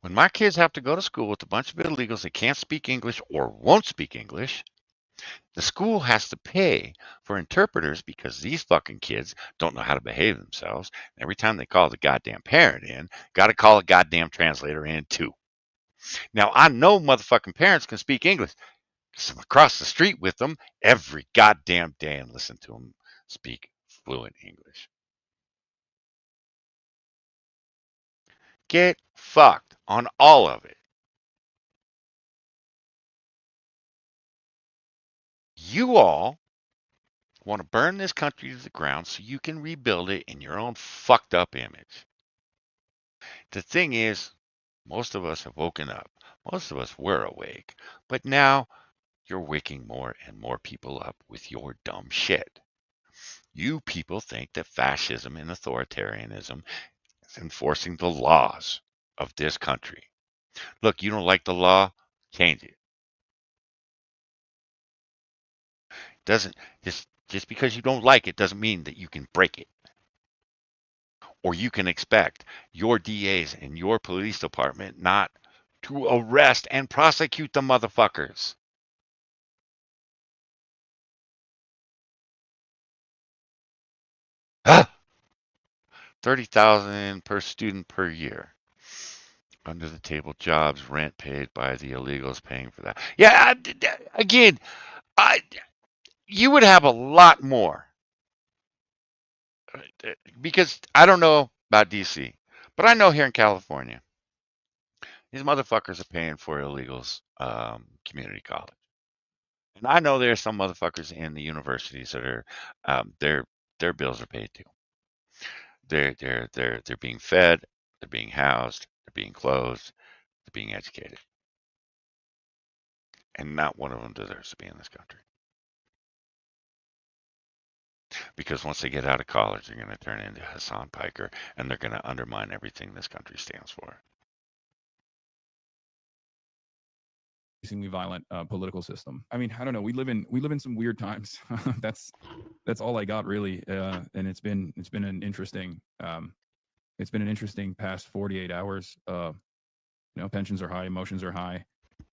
When my kids have to go to school with a bunch of illegals that can't speak English or won't speak English, the school has to pay for interpreters because these fucking kids don't know how to behave themselves. Every time they call the goddamn parent in, got to call a goddamn translator in too. Now, I know motherfucking parents can speak English. I'm across the street with them every goddamn day and listen to them speak fluent English. Get fucked on all of it. You all want to burn this country to the ground so you can rebuild it in your own fucked up image. The thing is, most of us have woken up. Most of us were awake. But now you're waking more and more people up with your dumb shit. You people think that fascism and authoritarianism is enforcing the laws of this country. Look, you don't like the law, change it. Doesn't just because you don't like it doesn't mean that you can break it. Or you can expect your DAs and your police department not to arrest and prosecute the motherfuckers. Ah! 30,000 per student per year. Under the table jobs, rent paid by the illegals paying for that. Yeah, again, you would have a lot more. Because I don't know about DC, but I know here in California, these motherfuckers are paying for illegals community college. And I know there's some motherfuckers in the universities that are their bills are paid too. They're being fed, they're being housed, they're being clothed, they're being educated. And not one of them deserves to be in this country. Because once they get out of college, they're going to turn into Hasan Piker and they're going to undermine everything this country stands for. Increasingly violent political system. I mean, I don't know. We live in some weird times. that's all I got really. And it's been an interesting past 48 hours. Tensions are high, emotions are high.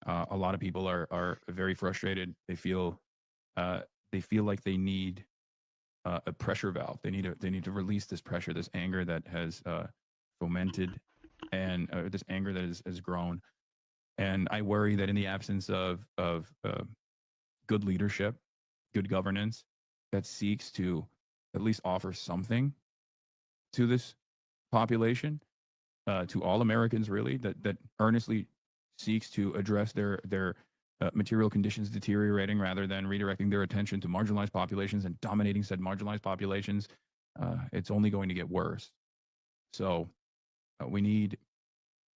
A lot of people are very frustrated. They feel like they need a pressure valve. They need to release this pressure, this anger that has fomented, and this anger that has grown. And I worry that in the absence of good leadership, good governance that seeks to at least offer something to this population, to all Americans, really, that earnestly seeks to address their material conditions deteriorating rather than redirecting their attention to marginalized populations and dominating said marginalized populations, it's only going to get worse. So we need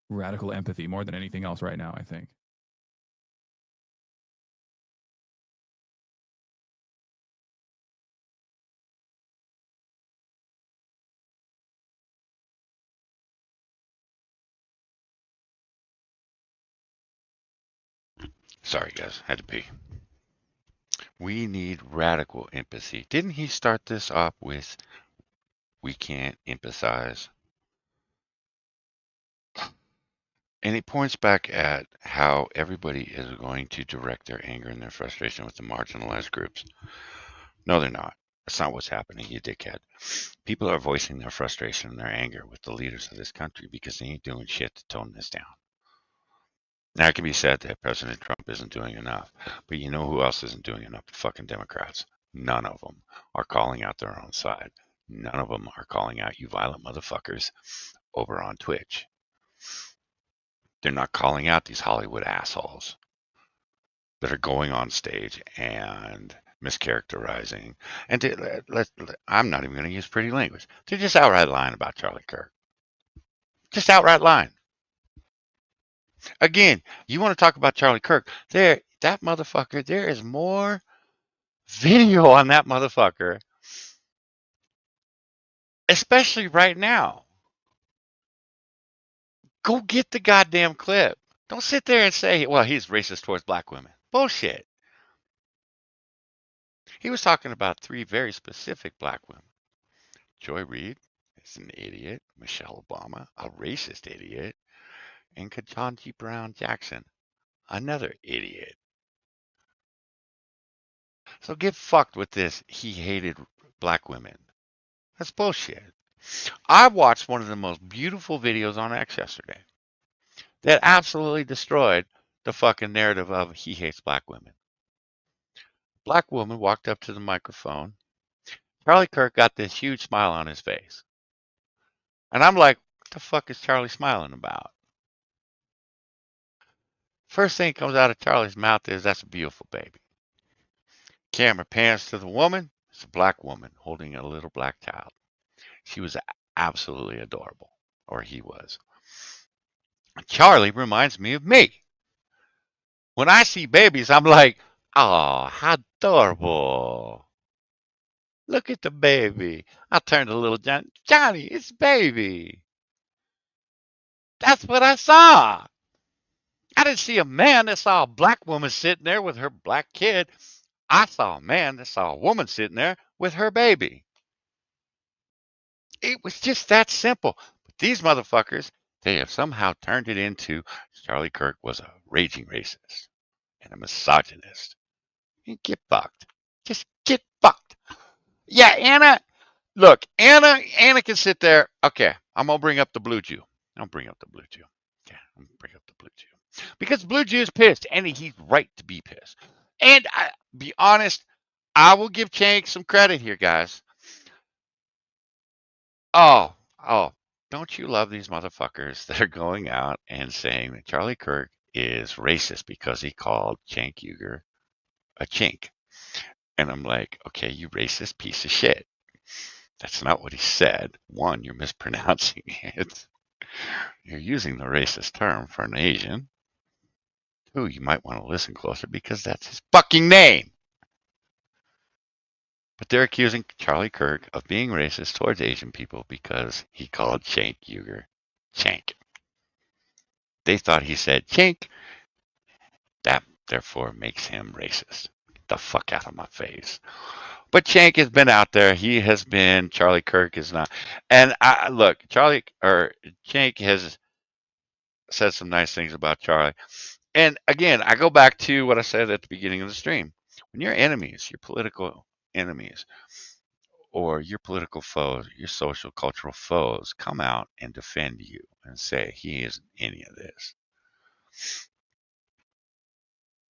radical empathy more than anything else right now, I think. Sorry, guys. Had to pee. We need radical empathy. Didn't he start this off with, we can't empathize? And he points back at how everybody is going to direct their anger and their frustration with the marginalized groups. No, they're not. That's not what's happening, you dickhead. People are voicing their frustration and their anger with the leaders of this country because they ain't doing shit to tone this down. Now, it can be said that President Trump isn't doing enough, but you know who else isn't doing enough? The fucking Democrats. None of them are calling out their own side. None of them are calling out you violent motherfuckers over on Twitch. They're not calling out these Hollywood assholes that are going on stage and mischaracterizing. And I'm not even going to use pretty language. They're just outright lying about Charlie Kirk. Just outright lying. Again, you want to talk about Charlie Kirk? That motherfucker, there is more video on that motherfucker, especially right now. Go get the goddamn clip. Don't sit there and say, well, he's racist towards black women. Bullshit. He was talking about 3 very specific black women. Joy Reid is an idiot. Michelle Obama, a racist idiot. And Ketanji Brown Jackson, another idiot. So get fucked with this. He hated black women. That's bullshit. I watched one of the most beautiful videos on X yesterday that absolutely destroyed the fucking narrative of he hates black women. Black woman walked up to the microphone. Charlie Kirk got this huge smile on his face. And I'm like, what the fuck is Charlie smiling about? First thing that comes out of Charlie's mouth is, that's a beautiful baby. Camera pans to the woman. It's a black woman holding a little black child. She was absolutely adorable, or he was. Charlie reminds me of me. When I see babies, I'm like, oh, how adorable. Look at the baby. I turned to little Johnny, it's baby. That's what I saw. I didn't see a man that saw a black woman sitting there with her black kid. I saw a man that saw a woman sitting there with her baby. It was just that simple. But these motherfuckers, they have somehow turned it into Charlie Kirk was a raging racist and a misogynist. You get fucked. Just get fucked. Yeah, Anna. Look, Anna can sit there. Okay, I'm gonna bring up the blue Jew. I'll bring up the blue Jew. Okay, I'm gonna bring up the blue Jew because blue Jew is pissed, and he's right to be pissed. And be honest, I will give Chank some credit here, guys. Oh, don't you love these motherfuckers that are going out and saying that Charlie Kirk is racist because he called Cenk Uygur a chink? And I'm like, okay, you racist piece of shit. That's not what he said. One, you're mispronouncing it. You're using the racist term for an Asian. Two, you might want to listen closer because that's his fucking name. But they're accusing Charlie Kirk of being racist towards Asian people because he called Cenk Uygur Cenk. They thought he said Cenk. That therefore makes him racist. Get the fuck out of my face. But Cenk has been out there. He has been. Charlie Kirk is not. And look, Cenk has said some nice things about Charlie. And again, I go back to what I said at the beginning of the stream. When your enemies, your political enemies, or your political foes, your social cultural foes come out and defend you and say he isn't any of this.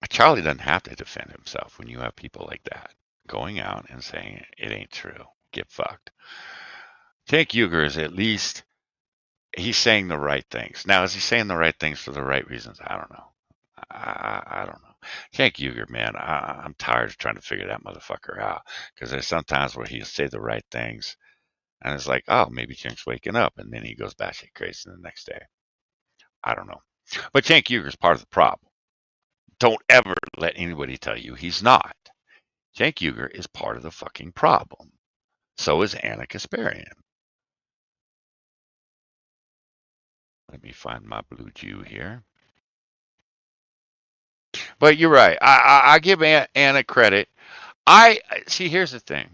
Charlie doesn't have to defend himself when you have people like that going out and saying it ain't true. Get fucked. Cenk Uygur is at least he's saying the right things. Now, is he saying the right things for the right reasons? I don't know. I don't know. Cenk Uygur, man, I'm tired of trying to figure that motherfucker out because there's sometimes where he'll say the right things, and it's like, oh, maybe Cenk's waking up, and then he goes batshit crazy the next day. I don't know. But Cenk Uygur is part of the problem. Don't ever let anybody tell you he's not. Cenk Uygur is part of the fucking problem. So is Anna Kasparian. Let me find my blue Jew here. But you're right. I give Anna credit. I see. Here's the thing.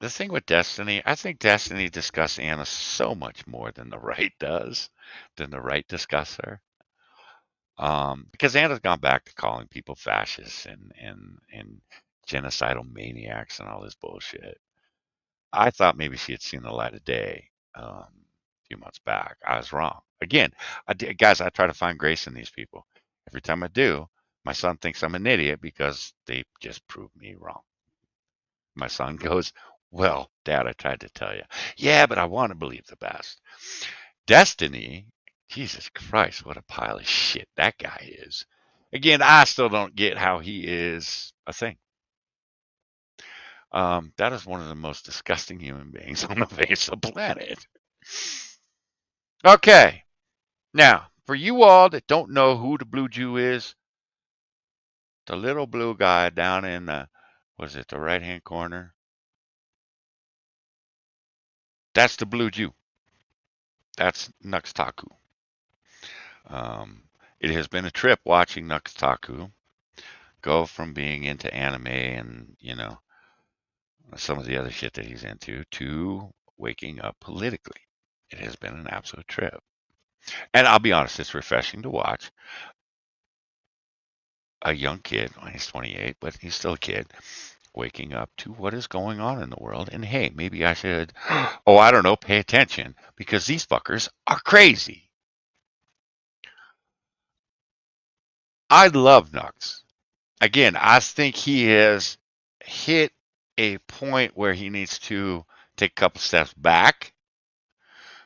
The thing with Destiny, I think Destiny discusses Anna so much more than the right does, than the right discuss her. Because Anna's gone back to calling people fascists and genocidal maniacs and all this bullshit. I thought maybe she had seen the light of day a few months back. I was wrong. Again, guys, I try to find grace in these people. Every time I do, my son thinks I'm an idiot because they just proved me wrong. My son goes, well, Dad, I tried to tell you. Yeah, but I want to believe the best. Destiny, Jesus Christ, what a pile of shit that guy is. Again, I still don't get how he is a thing. That is one of the most disgusting human beings on the face of the planet. Okay. Now, for you all that don't know who the Blue Jew is, the little blue guy down in the, was it the right-hand corner? That's the Blue Jew. That's Nuxtaku. It has been a trip watching Nuxtaku go from being into anime and, you know, some of the other shit that he's into to waking up politically. It has been an absolute trip. And I'll be honest, it's refreshing to watch a young kid, well, he's 28, but he's still a kid, waking up to what is going on in the world. And hey, maybe I should, oh, I don't know, pay attention because these fuckers are crazy. I love Nux. Again, I think he has hit a point where he needs to take a couple steps back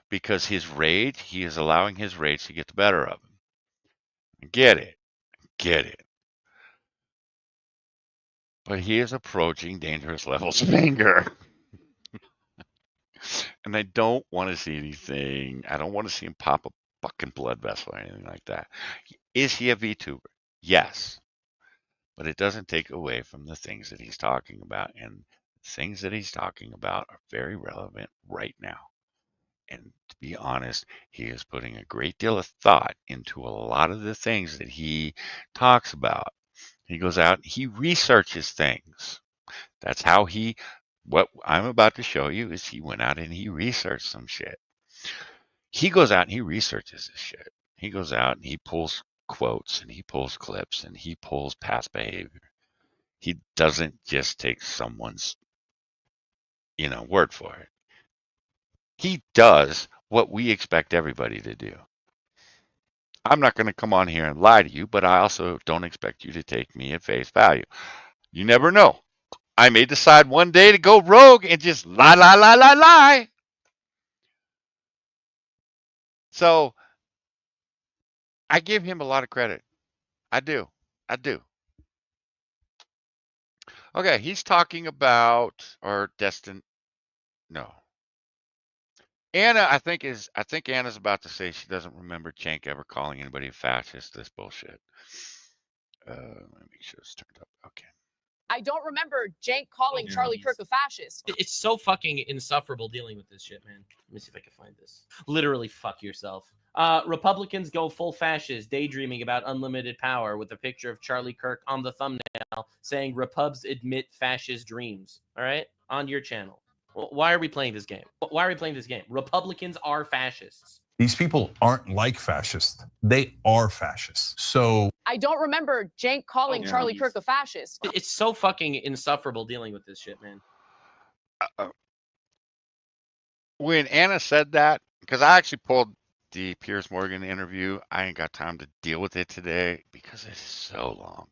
because his rage, he is allowing his rage to get the better of him. Get it. Get it. But he is approaching dangerous levels of anger. And I don't want to see anything. I don't want to see him pop a fucking blood vessel or anything like that. Is he a VTuber? Yes. But it doesn't take away from the things that he's talking about. And the things that he's talking about are very relevant right now. And to be honest, he is putting a great deal of thought into a lot of the things that he talks about. He goes out, he researches things. That's how what I'm about to show you is he went out and he researched some shit. He goes out and he researches this shit. He goes out and he pulls quotes and he pulls clips and he pulls past behavior. He doesn't just take someone's, word for it. He does what we expect everybody to do. I'm not going to come on here and lie to you, but I also don't expect you to take me at face value. You never know. I may decide one day to go rogue and just lie. So I give him a lot of credit. I do. Okay, he's talking about or destined. No, Anna. I think Anna's about to say she doesn't remember Cenk ever calling anybody a fascist. This bullshit. Let me make sure it's turned up. Okay. I don't remember Cenk calling Charlie Kirk a fascist. It's so fucking insufferable dealing with this shit, man. Let me see if I can find this. Literally, fuck yourself. Republicans go full fascist, daydreaming about unlimited power with a picture of Charlie Kirk on the thumbnail saying Repubs admit fascist dreams. All right? On your channel. Why are we playing this game? Republicans are fascists. These people aren't like fascists. They are fascists. So I don't remember Cenk calling Charlie Kirk a fascist. It's so fucking insufferable dealing with this shit, man. When Anna said that, because I actually pulled the Piers Morgan interview, I ain't got time to deal with it today because it's so long.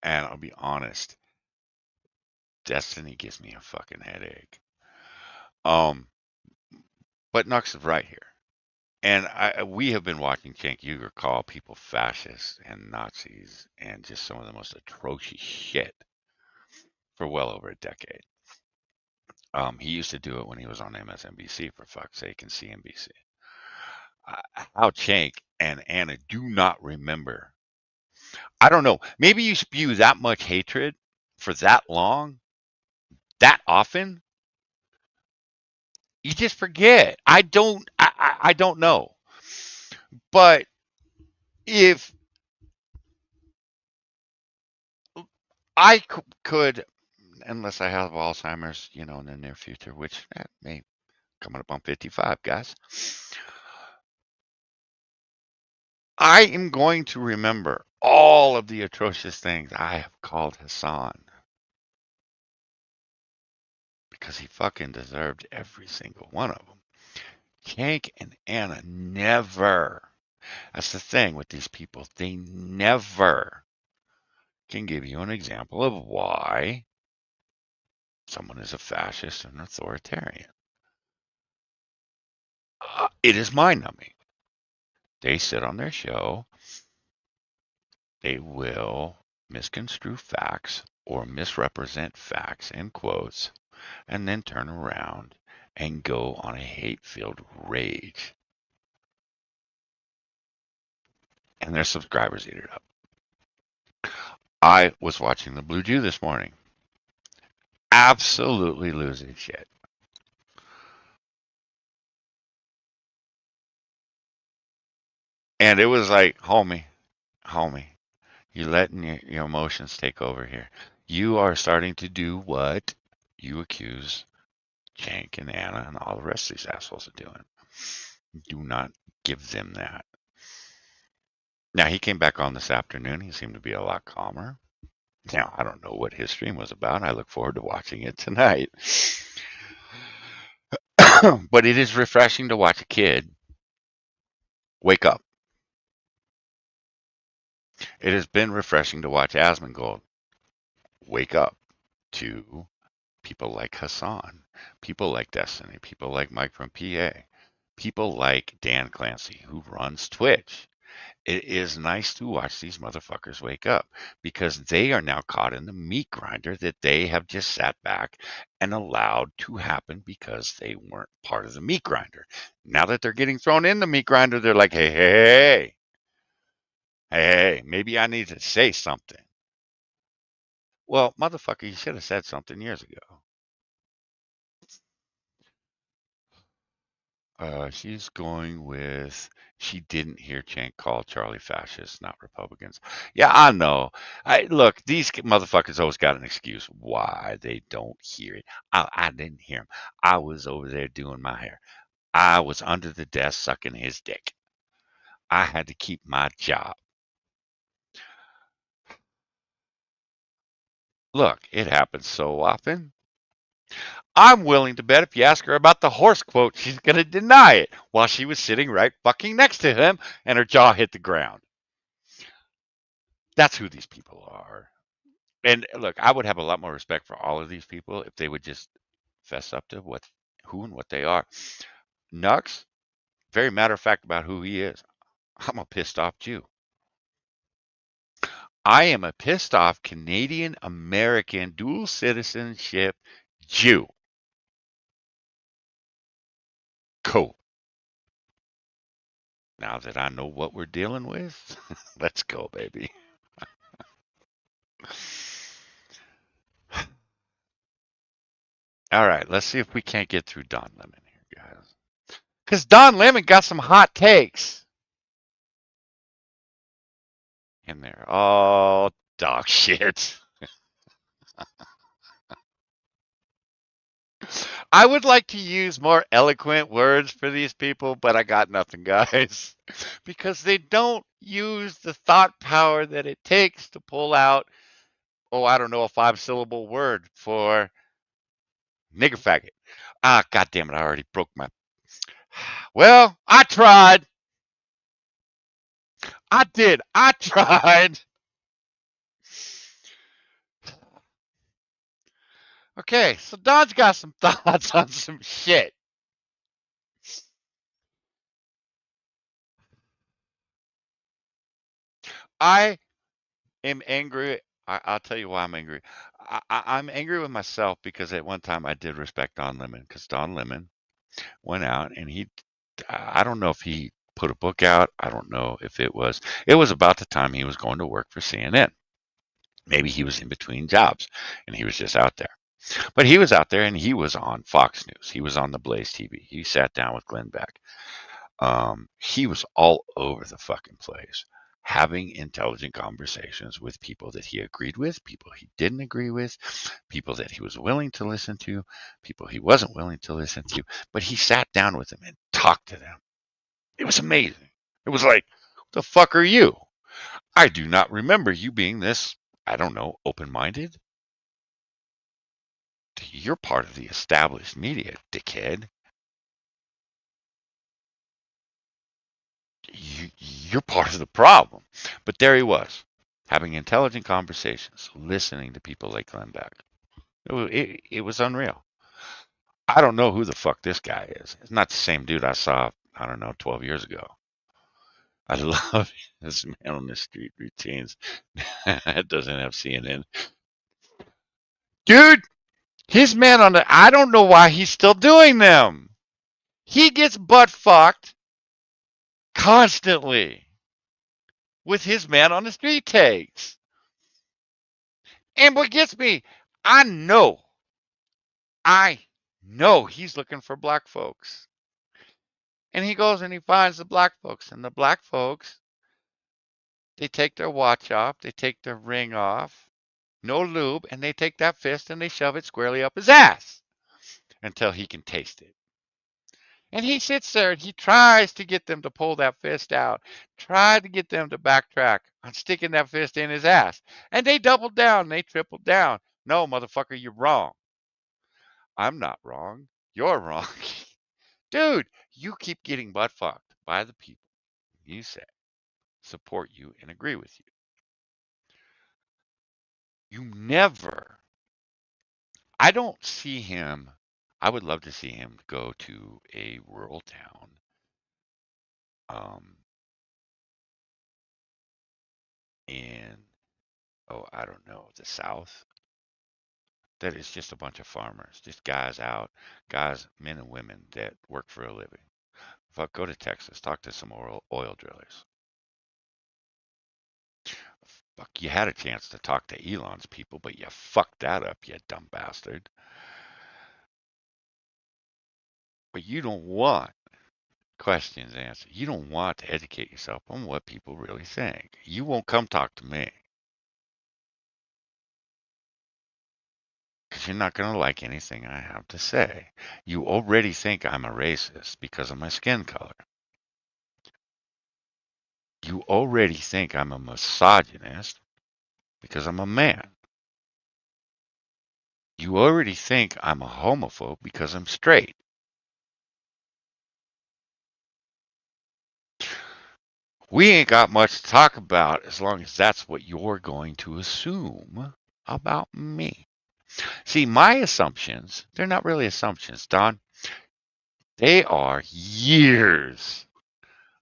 And I'll be honest, Destiny gives me a fucking headache. But Nux is right here. And we have been watching Cenk Uygur call people fascists and Nazis and just some of the most atrocious shit for well over a decade. He used to do it when he was on MSNBC, for fuck's sake, and CNBC. How Cenk and Anna do not remember. I don't know. Maybe you spew that much hatred for that long, that often, you just forget. I don't know. But if I could, unless I have Alzheimer's, in the near future, which may coming up on 55, guys, I am going to remember all of the atrocious things I have called Hasan because he fucking deserved every single one of them. Cenk and Anna never. That's the thing with these people. They never can give you an example of why someone is a fascist and authoritarian. It is mind numbing. They sit on their show, they will misconstrue facts or misrepresent facts in quotes, and then turn around and go on a hate filled rage. And their subscribers eat it up. I was watching the Blue Jew this morning. Absolutely losing shit. And it was like, homie, you're letting your emotions take over here. You are starting to do what you accuse Cenk and Anna and all the rest of these assholes are doing. Do not give them that. Now, he came back on this afternoon. He seemed to be a lot calmer. Now, I don't know what his stream was about. I look forward to watching it tonight. But it is refreshing to watch a kid wake up. It has been refreshing to watch Asmongold wake up to people like Hasan, people like Destiny, people like Mike from PA, people like Dan Clancy, who runs Twitch. It is nice to watch these motherfuckers wake up because they are now caught in the meat grinder that they have just sat back and allowed to happen because they weren't part of the meat grinder. Now that they're getting thrown in the meat grinder, they're like, hey, maybe I need to say something. Well, motherfucker, you should have said something years ago. She's going with she didn't hear Cenk call Charlie fascist, not Republicans. Yeah, I know. Look, these motherfuckers always got an excuse why they don't hear it. I didn't hear him. I was over there doing my hair. I was under the desk sucking his dick. I had to keep my job. Look, it happens so often. I'm willing to bet if you ask her about the horse quote, she's going to deny it while she was sitting right fucking next to him and her jaw hit the ground. That's who these people are. And look, I would have a lot more respect for all of these people if they would just fess up to who and what they are. Nux, very matter of fact about who he is. I'm a pissed off Jew. I am a pissed off Canadian American dual citizenship Jew. Cool. Now that I know what we're dealing with, let's go, baby. All right, let's see if we can't get through Don Lemon here, guys. Because Don Lemon got some hot takes in there. Oh, dog shit. I would like to use more eloquent words for these people, but I got nothing, guys. Because they don't use the thought power that it takes to pull out, I don't know, a 5-syllable word for nigger faggot. Ah, God damn it, I already broke my. Well, I tried. I did. I tried. Okay, so Don's got some thoughts on some shit. I am angry. I'll tell you why I'm angry. I'm angry with myself because at one time I did respect Don Lemon because Don Lemon went out and I don't know if he put a book out. I don't know if it was about the time he was going to work for CNN. Maybe he was in between jobs and he was just out there. But he was out there and he was on Fox News. He was on the Blaze TV. He sat down with Glenn Beck. He was all over the fucking place, having intelligent conversations with people that he agreed with, people he didn't agree with, people that he was willing to listen to, people he wasn't willing to listen to. But he sat down with them and talked to them. It was amazing. It was like, what the fuck are you? I do not remember you being this, I don't know, open minded. You're part of the established media, dickhead. You're part of the problem. But there he was, having intelligent conversations, listening to people like Glenn Beck. It was unreal. I don't know who the fuck this guy is. It's not the same dude I saw, I don't know, 12 years ago. I love this man on the street routines. It doesn't have CNN. Dude, his man on the, I don't know why he's still doing them. He gets butt fucked constantly with his man on the street takes. And what gets me, I know he's looking for black folks. And he goes and he finds the black folks. And the black folks, they take their watch off, they take their ring off, no lube, and they take that fist and they shove it squarely up his ass until he can taste it. And he sits there and he tries to get them to pull that fist out, try to get them to backtrack on sticking that fist in his ass. And they doubled down, they tripled down. No, motherfucker, you're wrong. I'm not wrong. You're wrong. Dude, you keep getting butt fucked by the people you say support you and agree with you. You never, I don't see him, I would love to see him go to a rural town in, oh, I don't know, the South. That is just a bunch of farmers, just guys out, guys, men and women that work for a living. Fuck, go to Texas, talk to some oil drillers. Fuck, you had a chance to talk to Elon's people, but you fucked that up, you dumb bastard. But you don't want questions answered. You don't want to educate yourself on what people really think. You won't come talk to me. Because you're not going to like anything I have to say. You already think I'm a racist because of my skin color. You already think I'm a misogynist because I'm a man. You already think I'm a homophobe because I'm straight. We ain't got much to talk about as long as that's what you're going to assume about me. See, my assumptions, they're not really assumptions, Don. They are years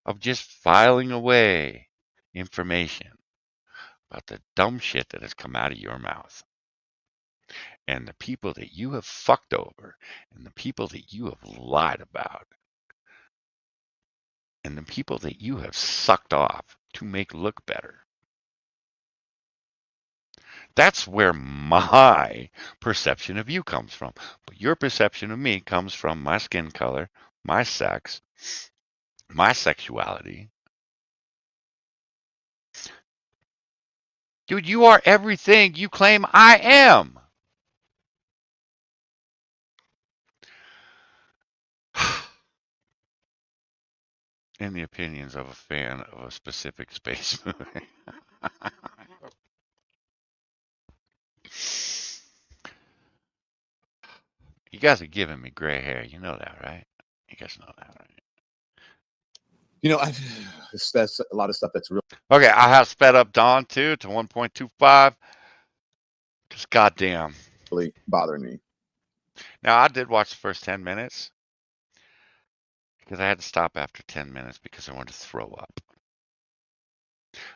of just filing away information about the dumb shit that has come out of your mouth. And the people that you have fucked over, and the people that you have lied about, and the people that you have sucked off to make look better. That's where my perception of you comes from. But your perception of me comes from my skin color, my sex, my sexuality. Dude, you are everything you claim I am. In the opinions of a fan of a specific space movie. You guys are giving me gray hair. You know that, right? You guys know that, right? You know, that's a lot of stuff that's real. Okay, I have sped up Dawn too to 1.25. Because goddamn. Really bothering me. Now, I did watch the first 10 minutes. Because I had to stop after 10 minutes because I wanted to throw up.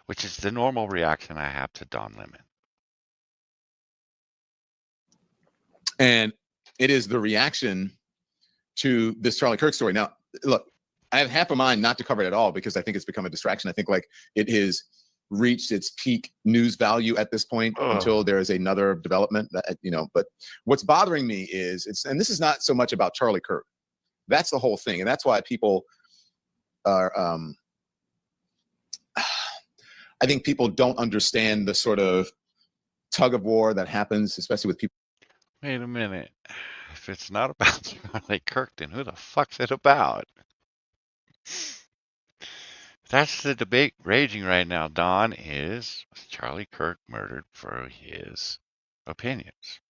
which is the normal reaction I have to Don Lemon. And it is the reaction to this Charlie Kirk story. Now, look, I have half a mind not to cover it at all because I think it's become a distraction. I think like it has reached its peak news value at this point until there is another development that, but what's bothering me is and this is not so much about Charlie Kirk. That's the whole thing. And that's why people are, I think people don't understand the sort of tug of war that happens, especially with people. Wait a minute. If it's not about Charlie Kirk, then who the fuck's it about? That's the debate raging right now, Don, was Charlie Kirk murdered for his opinions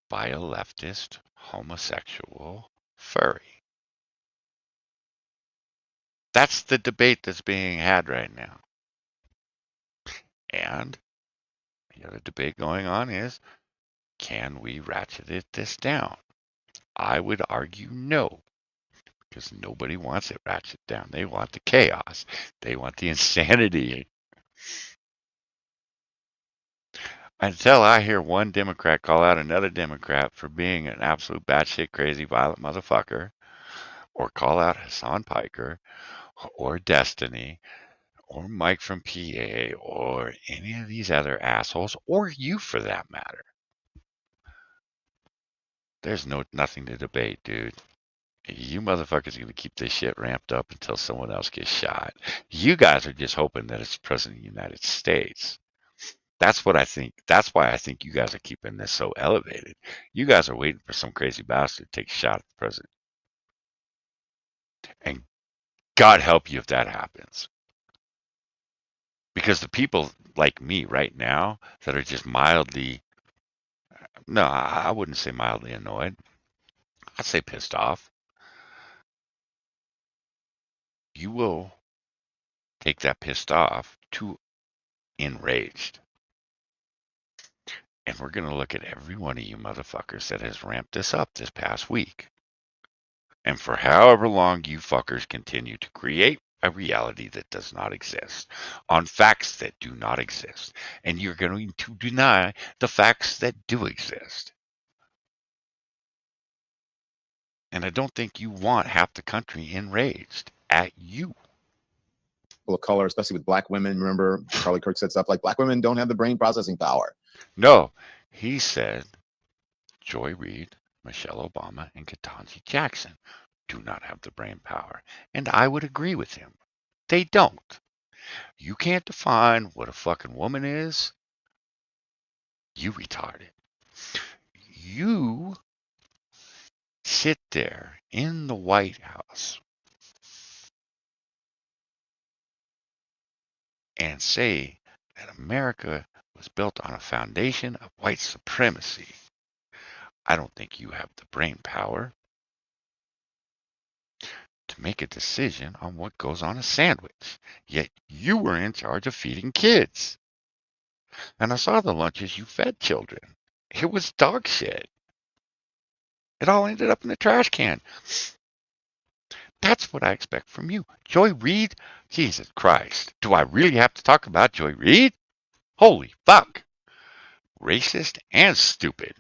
by a leftist, homosexual, furry? That's the debate that's being had right now. And the other debate going on is, can we ratchet this down? I would argue no, because nobody wants it ratcheted down. They want the chaos. They want the insanity. Until I hear one Democrat call out another Democrat for being an absolute batshit crazy violent motherfucker, or call out Hasan Piker, or Destiny, or Mike from PA, or any of these other assholes, or you for that matter, there's nothing to debate, dude. You motherfuckers are going to keep this shit ramped up until someone else gets shot. You guys are just hoping that it's the President of the United States. That's what I think. That's why I think you guys are keeping this so elevated. You guys are waiting for some crazy bastard to take a shot at the president. And God help you if that happens. Because the people like me right now that are just mildly, no, I wouldn't say mildly annoyed. I'd say pissed off. You will take that pissed off to enraged. And we're going to look at every one of you motherfuckers that has ramped this up this past week. And for however long you fuckers continue to create a reality that does not exist, on facts that do not exist. And you're going to deny the facts that do exist. And I don't think you want half the country enraged at you. Of color, especially with black women. Remember, Charlie Kirk said stuff like black women don't have the brain processing power. No, he said Joy Reid, Michelle Obama, and Ketanji Jackson do not have the brain power. And I would agree with him. They don't. You can't define what a fucking woman is. You retarded. You sit there in the White House and say that America was built on a foundation of white supremacy. I don't think you have the brain power to make a decision on what goes on a sandwich. Yet you were in charge of feeding kids. And I saw the lunches you fed children. It was dog shit. It all ended up in the trash can. That's what I expect from you. Joy Reid? Jesus Christ. Do I really have to talk about Joy Reid? Holy fuck. Racist and stupid.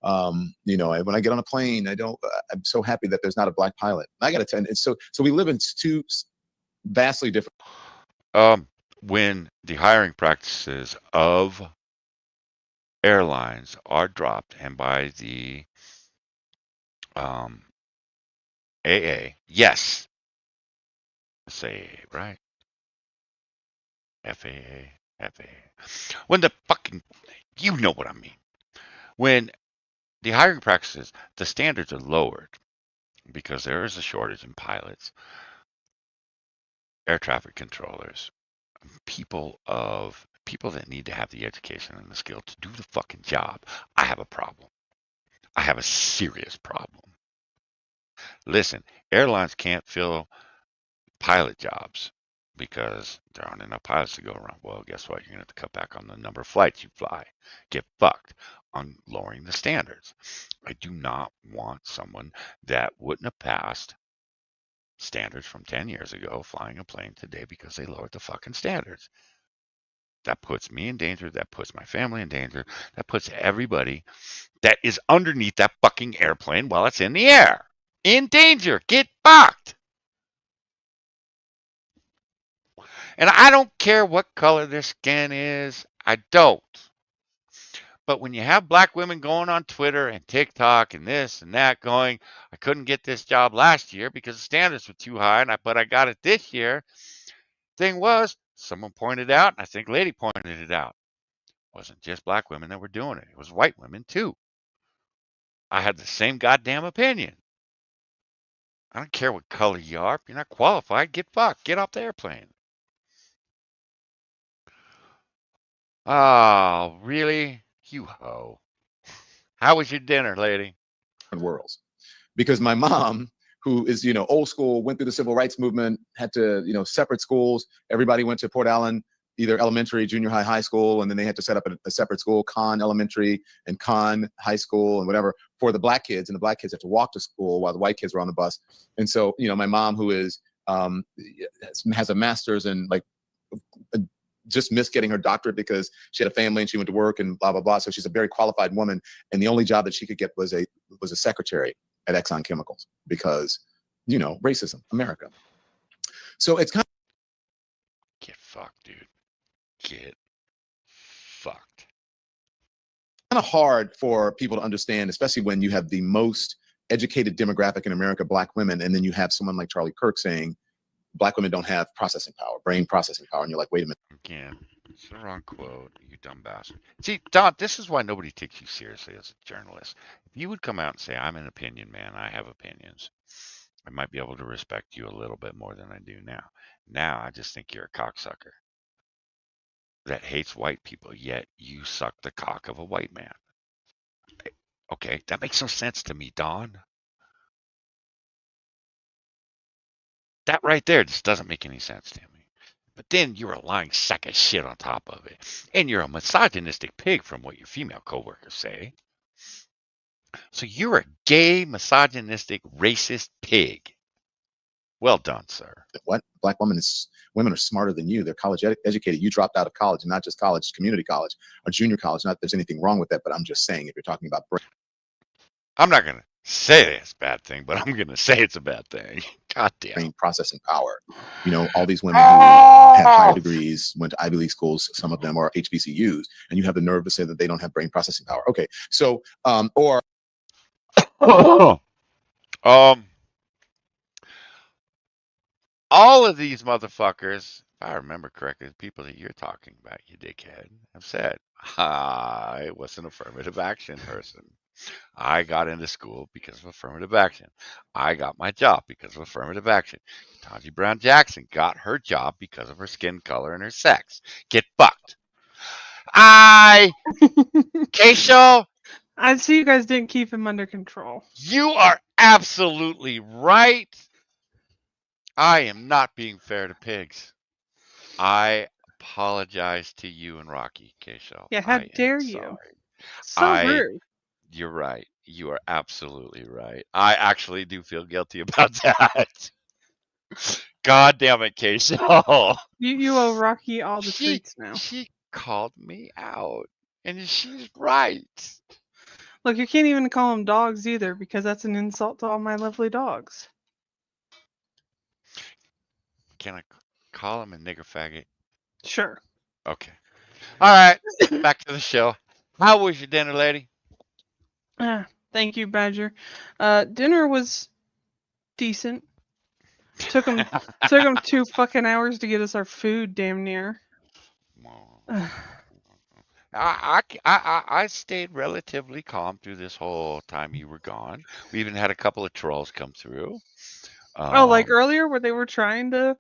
When I get on a plane, I'm so happy that there's not a black pilot. I got to tell you, so we live in two vastly different. When the hiring practices of airlines are dropped, and by the AA, yes, say right, FAA. When the fucking, you know what I mean. When the hiring practices, the standards are lowered because there is a shortage in pilots, air traffic controllers, people that need to have the education and the skill to do the fucking job. I have a problem. I have a serious problem. Listen, airlines can't fill pilot jobs because there aren't enough pilots to go around. Well, guess what? You're going to have to cut back on the number of flights you fly. Get fucked on lowering the standards. I do not want someone that wouldn't have passed standards from 10 years ago flying a plane today because they lowered the fucking standards. That puts me in danger. That puts my family in danger. That puts everybody that is underneath that fucking airplane while it's in the air in danger. Get fucked. And I don't care what color their skin is. I don't. But when you have black women going on Twitter and TikTok and this and that going, I couldn't get this job last year because the standards were too high, but I got it this year. Thing was, someone pointed out, and I think Lady pointed it out, it wasn't just black women that were doing it. It was white women too. I had the same goddamn opinion. I don't care what color you are. If you're not qualified, get fucked. Get off the airplane. Oh, really? You hoe. How was your dinner, lady? Worlds. Because my mom, who is, old school, went through the civil rights movement, had to, separate schools. Everybody went to Port Allen, either elementary, junior high, high school, and then they had to set up a separate school, Conn Elementary and Conn High School and whatever, for the black kids. And the black kids had to walk to school while the white kids were on the bus. And so, my mom, who is has a master's in just missed getting her doctorate because she had a family and she went to work and blah, blah, blah. So she's a very qualified woman. And the only job that she could get was a secretary at Exxon Chemicals because, racism, America. So it's kind of. Get fucked, dude. Get fucked. Kind of hard for people to understand, especially when you have the most educated demographic in America, black women, and then you have someone like Charlie Kirk saying, black women don't have processing power, brain processing power. And you're like, wait a minute. Again, it's the wrong quote, you dumb bastard. See, Don, this is why nobody takes you seriously as a journalist. If you would come out and say, I'm an opinion man, I have opinions, I might be able to respect you a little bit more than I do now. Now, I just think you're a cocksucker that hates white people, yet you suck the cock of a white man. Okay, that makes no sense to me, Don. That right there just doesn't make any sense to me. But then you're a lying sack of shit on top of it. And you're a misogynistic pig from what your female coworkers say. So you're a gay, misogynistic, racist pig. Well done, sir. What? Black women are smarter than you. They're college educated. You dropped out of college, and not just college, community college or junior college. Not that there's anything wrong with that, but I'm just saying if you're talking about I'm not going to say it's a bad thing, but I'm going to say it's a bad thing. God damn. Brain processing power. All these women who have higher degrees, went to Ivy League schools, some of them are HBCUs, and you have the nerve to say that they don't have brain processing power. Okay. So, or. All of these motherfuckers, if I remember correctly, the people that you're talking about, you dickhead, have said, I was an affirmative action person. I got into school because of affirmative action. I got my job because of affirmative action. Ketanji Brown Jackson got her job because of her skin color and her sex. Get fucked. Keisho, I see you guys didn't keep him under control. you are absolutely right. I am not being fair to pigs. I apologize to you and Rocky, Keisho. Yeah, how dare you? So rude. You're right. You are absolutely right. I actually do feel guilty about that. God damn it, Keisho. You owe Rocky all the treats now. She called me out, and she's right. Look, you can't even call them dogs either, because that's an insult to all my lovely dogs. Can I call him a nigger faggot? Sure. Okay. All right. Back to the show. How was your dinner, lady? Thank you, Badger. Dinner was decent. Took them 2 fucking hours to get us our food, damn near. I stayed relatively calm through this whole time you were gone. We even had a couple of trolls come through. Like earlier where they were trying to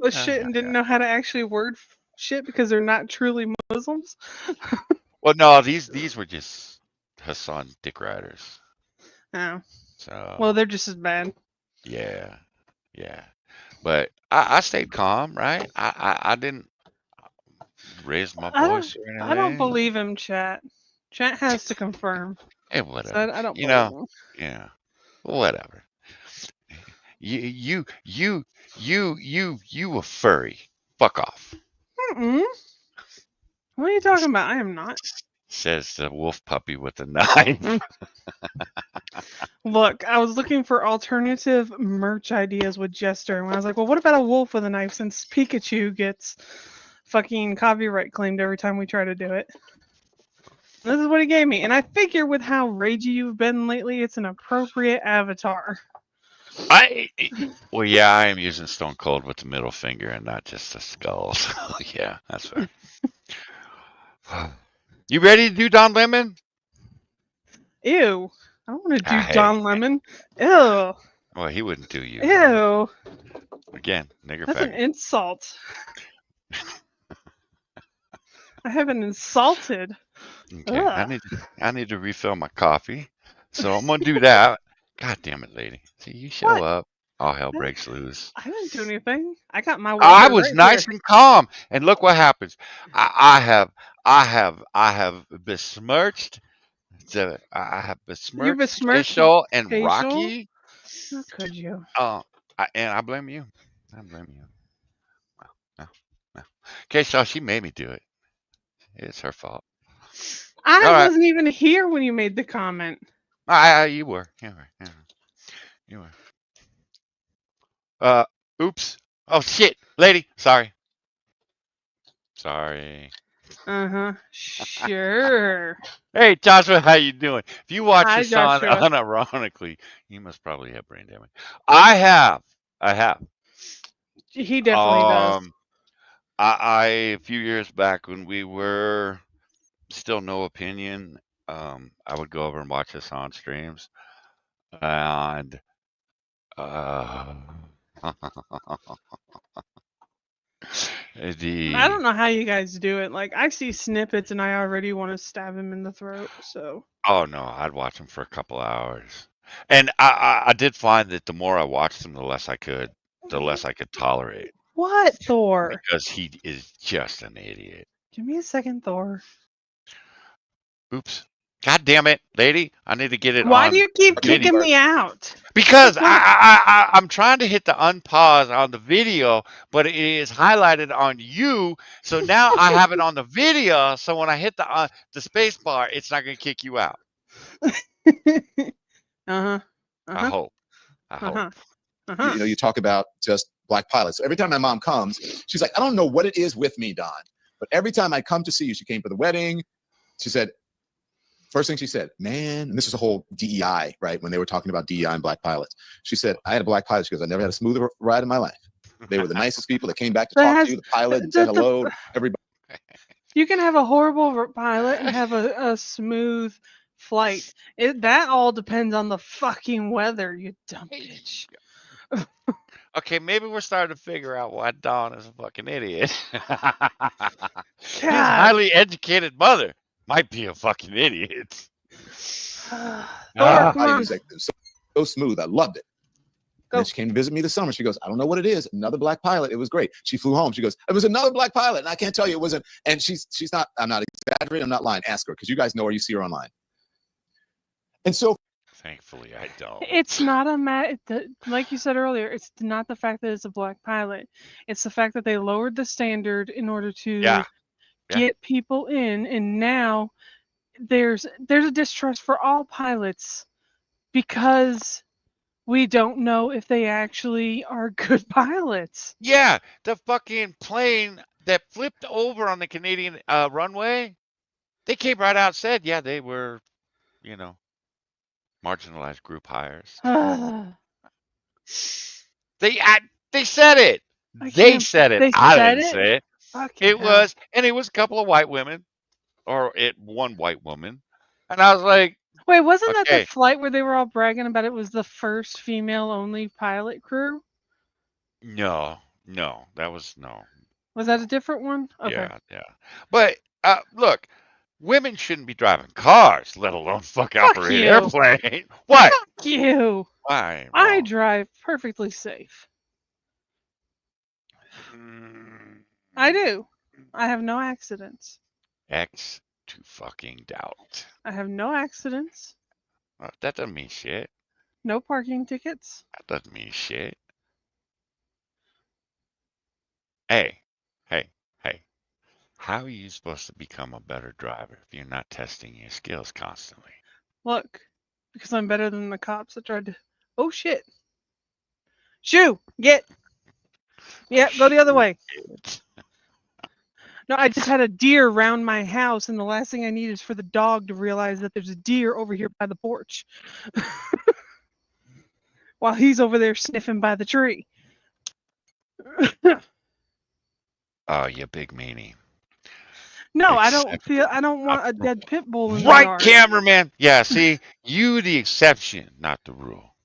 shit and didn't know how to actually word shit because they're not truly Muslims. Well, no, these were just Hasan dick riders. Oh. So. Well, they're just as bad. Yeah. But I stayed calm, right? I didn't raise my voice or anything. I don't believe him, chat. Chat has to confirm. Hey, whatever. So I don't believe him. Yeah. Whatever. You a furry. Fuck off. Mm-mm. What are you talking about? I am not. Says the wolf puppy with a knife. Look, I was looking for alternative merch ideas with Jester, and I was like, well, what about a wolf with a knife since Pikachu gets fucking copyright claimed every time we try to do it? This is what he gave me, and I figure with how ragey you've been lately, it's an appropriate avatar. Well, yeah, I am using Stone Cold with the middle finger and not just the skull. So, yeah, that's fair. You ready to do Don Lemon? Ew. I don't want to do Hey. Don Lemon. Ew. Well, he wouldn't do you. Ew. Again, nigger That's an faggot. insult. I have been insulted. Okay, Ugh. I need to refill my coffee, so I'm gonna do that. God damn it, lady! See, you show What? up, all hell breaks loose. I didn't do anything. I got my I water was right nice here. and calm, and look what happens. I have besmirched I have You besmirched besmirched Facial and facial? Rocky. How could you? And I blame you. I blame you. No. Okay, so she made me do it. It's her fault. I All right. wasn't even here when you made the comment. You were. You were. Oops. Oh shit, lady. Sorry. Sure. Hey, Joshua, how you doing? If you watch Hi, Hasan Joshua. unironically, you must probably have brain damage. I have. He definitely does. I a few years back when we were still no opinion, I would go over and watch Hasan streams, and I don't know how you guys do it. Like, I see snippets and I already want to stab him in the throat. So. Oh no, I'd watch him for a couple hours, and I did find that the more I watched him, the less I could tolerate. What, Thor? Because he is just an idiot. Give me a second, Thor. Oops. God damn it, lady! I need to get it on. Why do you keep kicking me out? Because I'm trying to hit the unpause on the video, but it is highlighted on you. So now I have it on the video. So when I hit the space bar, it's not going to kick you out. I hope. You talk about just black pilots. So every time my mom comes, she's like, I don't know what it is with me, Don, but every time I come to see you, she came for the wedding. She said, first thing she said, man, and this is a whole DEI, right? When they were talking about DEI and black pilots. She said, I had a black pilot. She goes, I never had a smoother ride in my life. They were the nicest people that came back to talk to you, the pilot, and said hello to everybody. You can have a horrible pilot and have a smooth flight. That all depends on the fucking weather, you dumb bitch. Okay, maybe we're starting to figure out why Don is a fucking idiot. His highly educated mother might be a fucking idiot. He was like, so smooth. I loved it. And then she came to visit me this summer. She goes, I don't know what it is. Another black pilot. It was great. She flew home. She goes, it was another black pilot. And I can't tell you it wasn't. And she's not, I'm not exaggerating. I'm not lying. Ask her because you guys know her. You see her online. And so thankfully I don't. It's not like you said earlier, it's not the fact that it's a black pilot. It's the fact that they lowered the standard in order to get people in, and now there's a distrust for all pilots because we don't know if they actually are good pilots. Yeah, the fucking plane that flipped over on the Canadian runway, they came right out and said, yeah, they were, marginalized group hires. They said it. They said it. I didn't say it. It was a couple of white women, or one white woman, and I was like, wait, wasn't that the flight where they were all bragging about it was the first female-only pilot crew? No, that was no. Was that a different one? Okay. Yeah. But look, women shouldn't be driving cars, let alone operate an airplane. What? Fuck you. Why? I drive perfectly safe. I do. I have no accidents. X to fucking doubt. I have no accidents. That doesn't mean shit. No parking tickets. That doesn't mean shit. Hey, hey, hey. How are you supposed to become a better driver if you're not testing your skills constantly? Look, because I'm better than the cops that tried to. Oh shit! Shoo! Get! Yeah, go the other way. No, I just had a deer round my house, and the last thing I need is for the dog to realize that there's a deer over here by the porch. While he's over there sniffing by the tree. Oh, you big meanie. No, I don't want a dead pit bull in the Right, yard. cameraman. Yeah, see, you the exception, not the rule.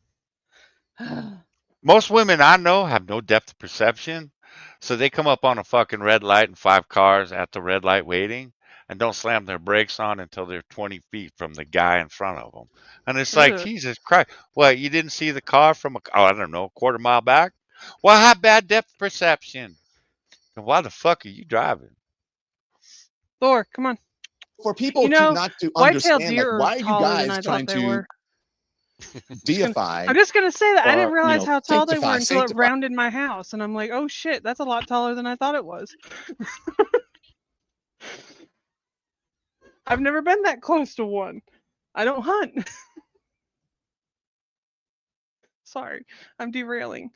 Most women I know have no depth of perception, so they come up on a fucking red light and 5 cars at the red light waiting and don't slam their brakes on until they're 20 feet from the guy in front of them. And it's like, Ugh. Jesus Christ. What, you didn't see the car from, I don't know, a quarter mile back? Well, I have bad depth perception. Then why the fuck are you driving? Thor, come on. For people You know, to not to white-tailed understand, deer like, are why are you taller than guys I trying thought they to were. deify? I'm just gonna say that I didn't or, realize how tall they sanctify, were until it sanctify? rounded my house, and I'm like, oh shit, that's a lot taller than I thought it was. I've never been that close to one. I don't hunt. Sorry, I'm derailing.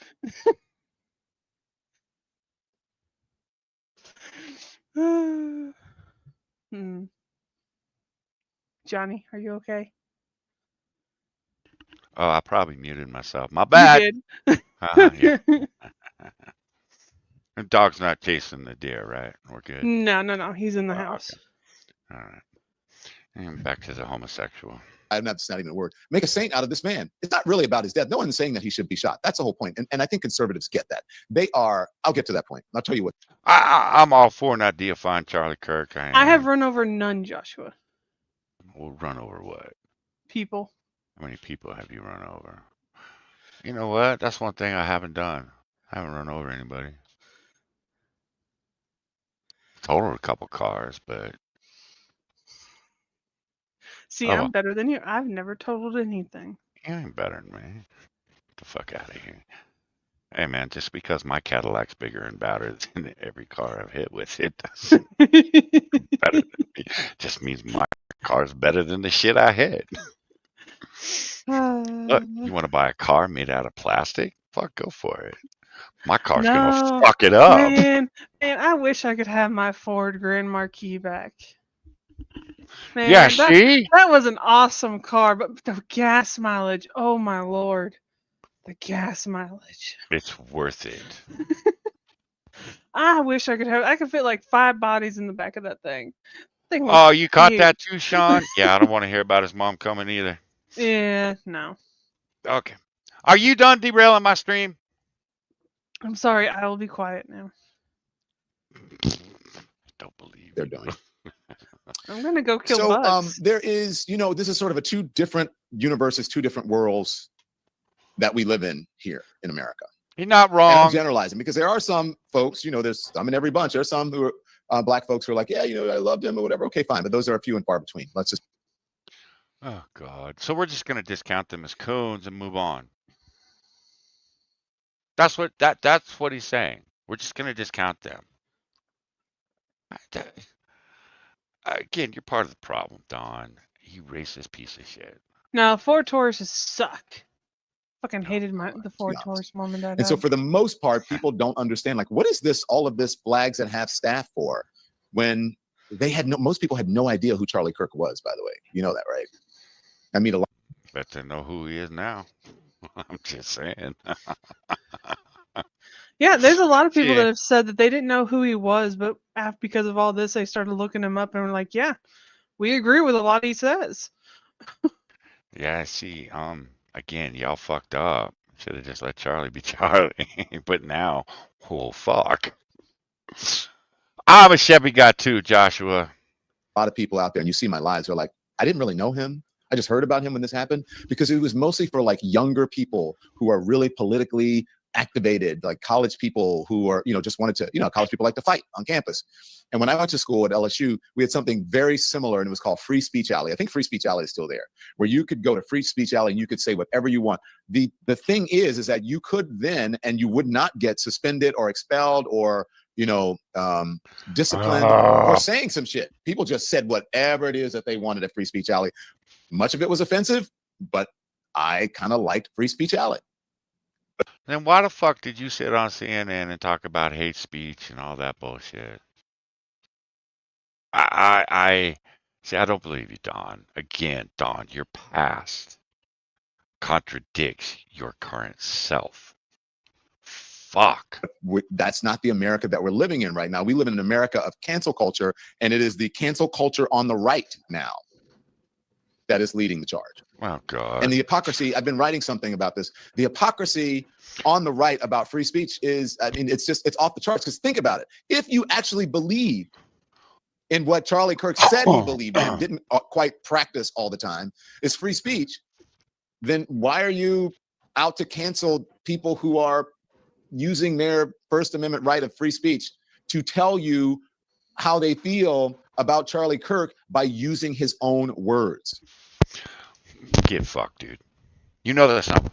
Johnny, are you okay? Oh, I probably muted myself. My bad. You did. Yeah. The dog's not chasing the deer, right? We're good. No. He's in the house. Okay. All right. And back to the homosexual. That's not even a word. Make a saint out of this man. It's not really about his death. No one's saying that he should be shot. That's the whole point. And I think conservatives get that. They are. I'll get to that point. I'll tell you what. I'm all for not deifying Charlie Kirk. I have run over none, Joshua. We'll run over what? People. How many people have you run over? You know what? That's one thing I haven't done. I haven't run over anybody. Totaled a couple cars, but. See, I'm better than you. I've never totaled anything. You ain't better than me. Get the fuck out of here. Hey, man, just because my Cadillac's bigger and badder than every car I've hit with, it doesn't better than me. Just means my car's better than the shit I hit. Look, you want to buy a car made out of plastic? Fuck, go for it. My car's gonna fuck it up. Man, I wish I could have my Ford Grand Marquis back. Man, Yeah, see? That was an awesome car, but the gas mileage, oh my lord. The gas mileage. It's worth it. I wish I could fit like 5 bodies in the back of that thing. Oh, you caught that too, Sean? Yeah, I don't want to hear about his mom coming either. Yeah, no. Okay. Are you done derailing my stream? I'm sorry, I will be quiet now. Don't believe they're done. I'm gonna go kill so, bugs. there is, this is sort of 2 different universes, 2 different worlds that we live in here in America. You're not wrong. And I'm generalizing because there are some folks, there's some in every bunch. There's some who are black folks who are like, yeah, I loved him or whatever. Okay, fine. But those are few and far between. Let's just. Oh, God. So we're just going to discount them as coons and move on. That's what he's saying. We're just going to discount them. Again, you're part of the problem, Don. You racist piece of shit. No, Ford Tauruses suck. Fucking hated the Ford Taurus mom and dad. And so for the most part, people don't understand, like, what is this, all of this flags and half staff for, when most people had no idea who Charlie Kirk was, by the way. You know that, right? I mean, a lot. Bet they know who he is now. I'm just saying. Yeah, there's a lot of people that have said that they didn't know who he was, but because of all this, they started looking him up and were like, yeah, we agree with a lot he says. Yeah, I see. Again, y'all fucked up. Should have just let Charlie be Charlie. But now, oh, fuck. I'm a Chevy guy too, Joshua. A lot of people out there, and you see my lives, are like, I didn't really know him. I just heard about him when this happened, because it was mostly for like younger people who are really politically activated, like college people who are, just wanted to, college people like to fight on campus. And when I went to school at LSU, we had something very similar, and it was called Free Speech Alley. I think Free Speech Alley is still there, where you could go to Free Speech Alley and you could say whatever you want. The thing is that you could then, and you would not get suspended or expelled or, disciplined for saying some shit. People just said whatever it is that they wanted at Free Speech Alley. Much of it was offensive, but I kind of liked Free Speech Alley. Then why the fuck did you sit on CNN and talk about hate speech and all that bullshit? I see. I don't believe you, Don. Again, Don, your past contradicts your current self. Fuck. That's not the America that we're living in right now. We live in an America of cancel culture, and it is the cancel culture on the right now that is leading the charge. Oh, God. And the hypocrisy, I've been writing something about this. The hypocrisy on the right about free speech is, it's off the charts. Because think about it. If you actually believe in what Charlie Kirk said he believed in, didn't quite practice all the time, is free speech, then why are you out to cancel people who are using their First Amendment right of free speech to tell you how they feel about Charlie Kirk by using his own words? Get fucked, dude. You know that's not.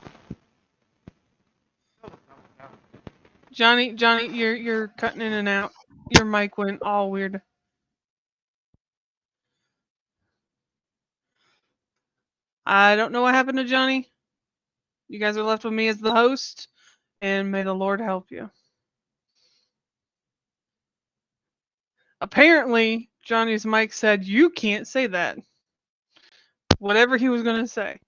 Johnny, you're cutting in and out. Your mic went all weird. I don't know what happened to Johnny. You guys are left with me as the host, and may the Lord help you. Apparently, Johnny's mic said you can't say that. Whatever he was going to say.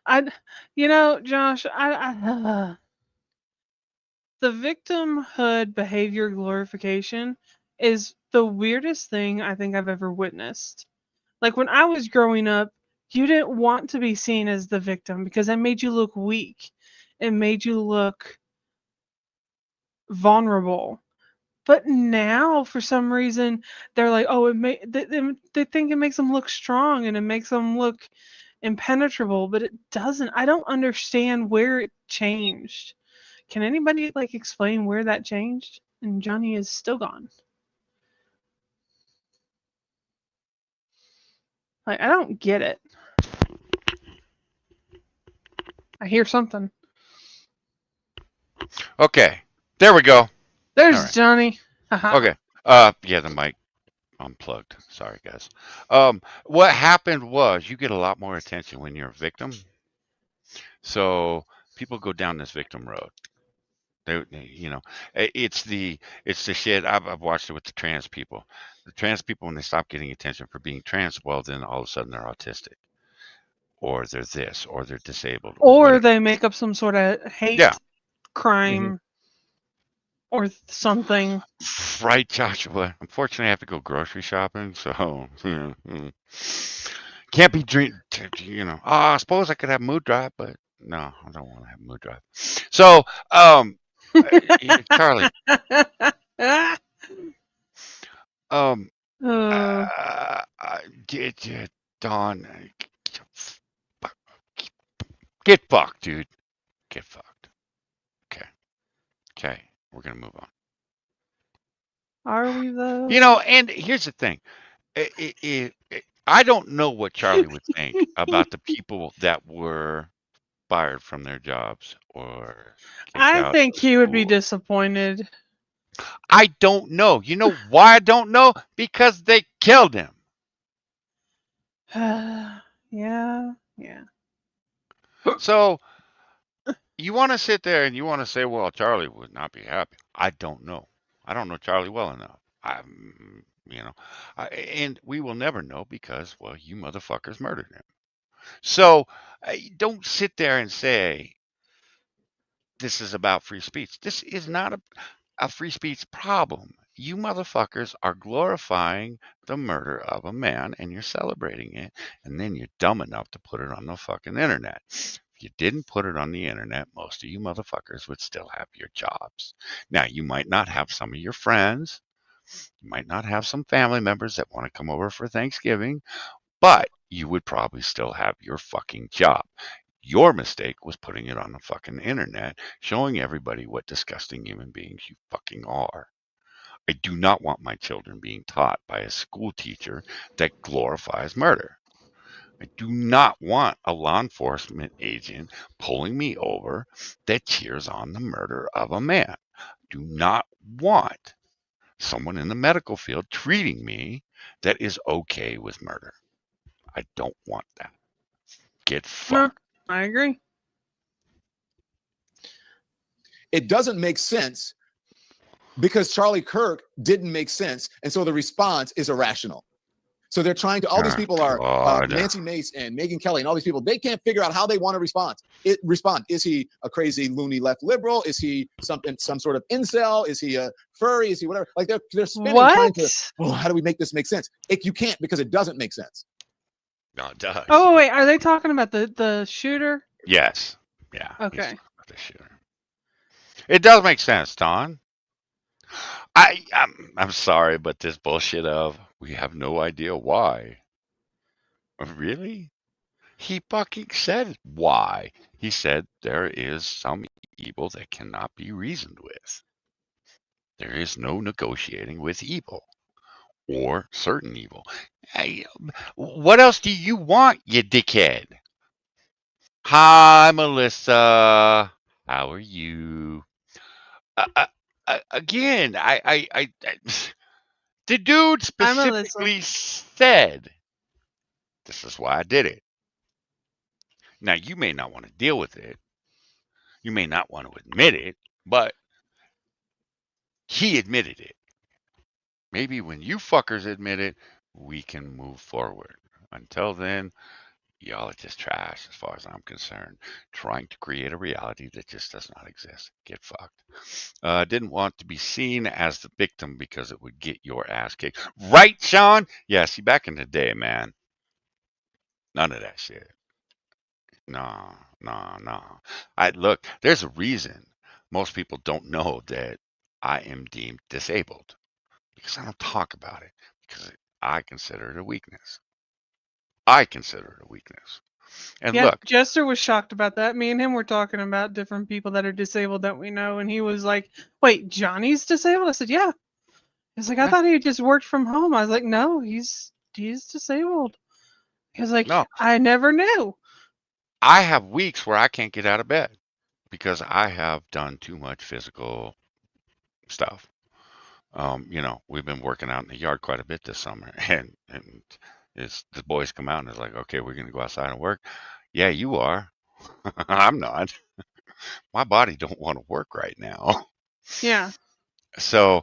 Josh, the victimhood behavior glorification is the weirdest thing I think I've ever witnessed. Like when I was growing up, you didn't want to be seen as the victim because it made you look weak. It made you look vulnerable. But now, for some reason, they're like, oh, they think it makes them look strong and it makes them look impenetrable, but it doesn't. I don't understand where it changed. Can anybody explain where that changed? And Johnny is still gone. I don't get it. I hear something. Okay, there we go. There's right. Johnny. Okay. Yeah, the mic unplugged. Sorry, guys. What happened was you get a lot more attention when you're a victim. So people go down this victim road. It's the shit. I've watched it with the trans people. The trans people, when they stop getting attention for being trans, well, then all of a sudden they're autistic, or they're this, or they're disabled, or they make up some sort of hate crime or something. Right, Joshua. Unfortunately, I have to go grocery shopping, so can't be dream. I suppose I could have mood drive, but no, I don't want to have mood drive. So, Charlie. Don, get fucked, dude. Get fucked. Okay, we're gonna move on. Are we though? And here's the thing. I don't know what Charlie would think about the people that were fired from their jobs or I think he would be disappointed. I don't know. You know why I don't know? Because they killed him. Yeah. So you want to sit there and you want to say, well, Charlie would not be happy. I don't know. I don't know Charlie well enough. And we will never know because, well, you motherfuckers murdered him. So don't sit there and say this is about free speech. This is not a free speech problem. You motherfuckers are glorifying the murder of a man and you're celebrating it, and then you're dumb enough to put it on the fucking internet. If you didn't put it on the internet, most of you motherfuckers would still have your jobs. Now, you might not have some of your friends. You might not have some family members that want to come over for Thanksgiving but you would probably still have your fucking job. Your mistake was putting it on the fucking internet, showing everybody what disgusting human beings you fucking are. I do not want my children being taught by a school teacher that glorifies murder. I do not want a law enforcement agent pulling me over that cheers on the murder of a man. Do not want someone in the medical field treating me that is okay with murder. I don't want that. Get fucked. No, I agree. It doesn't make sense because Charlie Kirk didn't make sense, and so the response is irrational. So they're trying to. All these people are Nancy Mace and Megyn Kelly and all these people. They can't figure out how they want to respond. Is he a crazy loony left liberal? Is he some sort of incel? Is he a furry? Is he whatever? Like they're spinning. Trying to, how do we make this make sense? You can't because it doesn't make sense. No, it does. Oh wait, are they talking about the shooter? Yes. Yeah. Okay. The shooter. It does make sense, Don. I'm sorry, but this bullshit of we have no idea why. Really? He fucking said why. He said there is some evil that cannot be reasoned with. There is no negotiating with evil or certain evil. Hey, what else do you want, you dickhead? Hi, Melissa. How are you? Again, the dude specifically said, this is why I did it. Now, you may not want to deal with it. You may not want to admit it, but he admitted it. Maybe when you fuckers admit it, we can move forward. Until then, y'all are just trash as far as I'm concerned. Trying to create a reality that just does not exist. Get fucked. Didn't want to be seen as the victim because it would get your ass kicked. Right, Sean? Yeah, see, back in the day, man. None of that shit. No. Look, there's a reason most people don't know that I am deemed disabled. Because I don't talk about it. Because I consider it a weakness. And yeah, look, Jester was shocked about that. Me and him were talking about different people that are disabled that we know, and he was like, "Wait, Johnny's disabled?" I said, "Yeah." He's like, "I thought he just worked from home." I was like, "No, he's disabled." He was like, no, "I never knew." I have weeks where I can't get out of bed because I have done too much physical stuff. We've been working out in the yard quite a bit this summer, and the boys come out and it's like, okay, we're gonna go outside and work. Yeah, you are. I'm not. My body don't want to work right now. Yeah. So,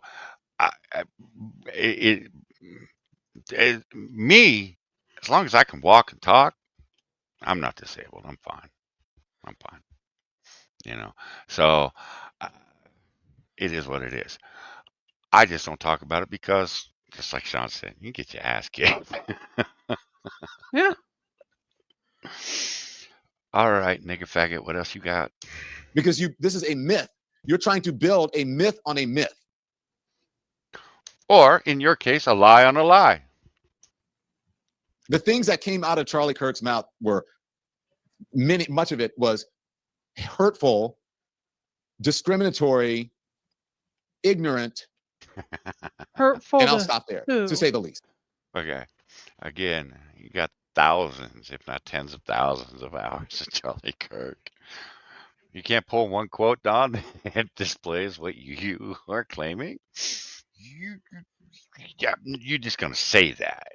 me, as long as I can walk and talk, I'm not disabled. I'm fine. So it is what it is. I just don't talk about it because, just like Sean said, you get your ass kicked. Yeah. All right, nigga faggot. What else you got? Because this is a myth. You're trying to build a myth on a myth. Or, in your case, a lie on a lie. The things that came out of Charlie Kirk's mouth were much of it was hurtful, discriminatory, ignorant, hurtful. And I'll stop there, to say the least. Okay. Again, you got thousands, if not tens of thousands of hours of Charlie Kirk. You can't pull one quote, Don, that displays what you are claiming. You're just going to say that.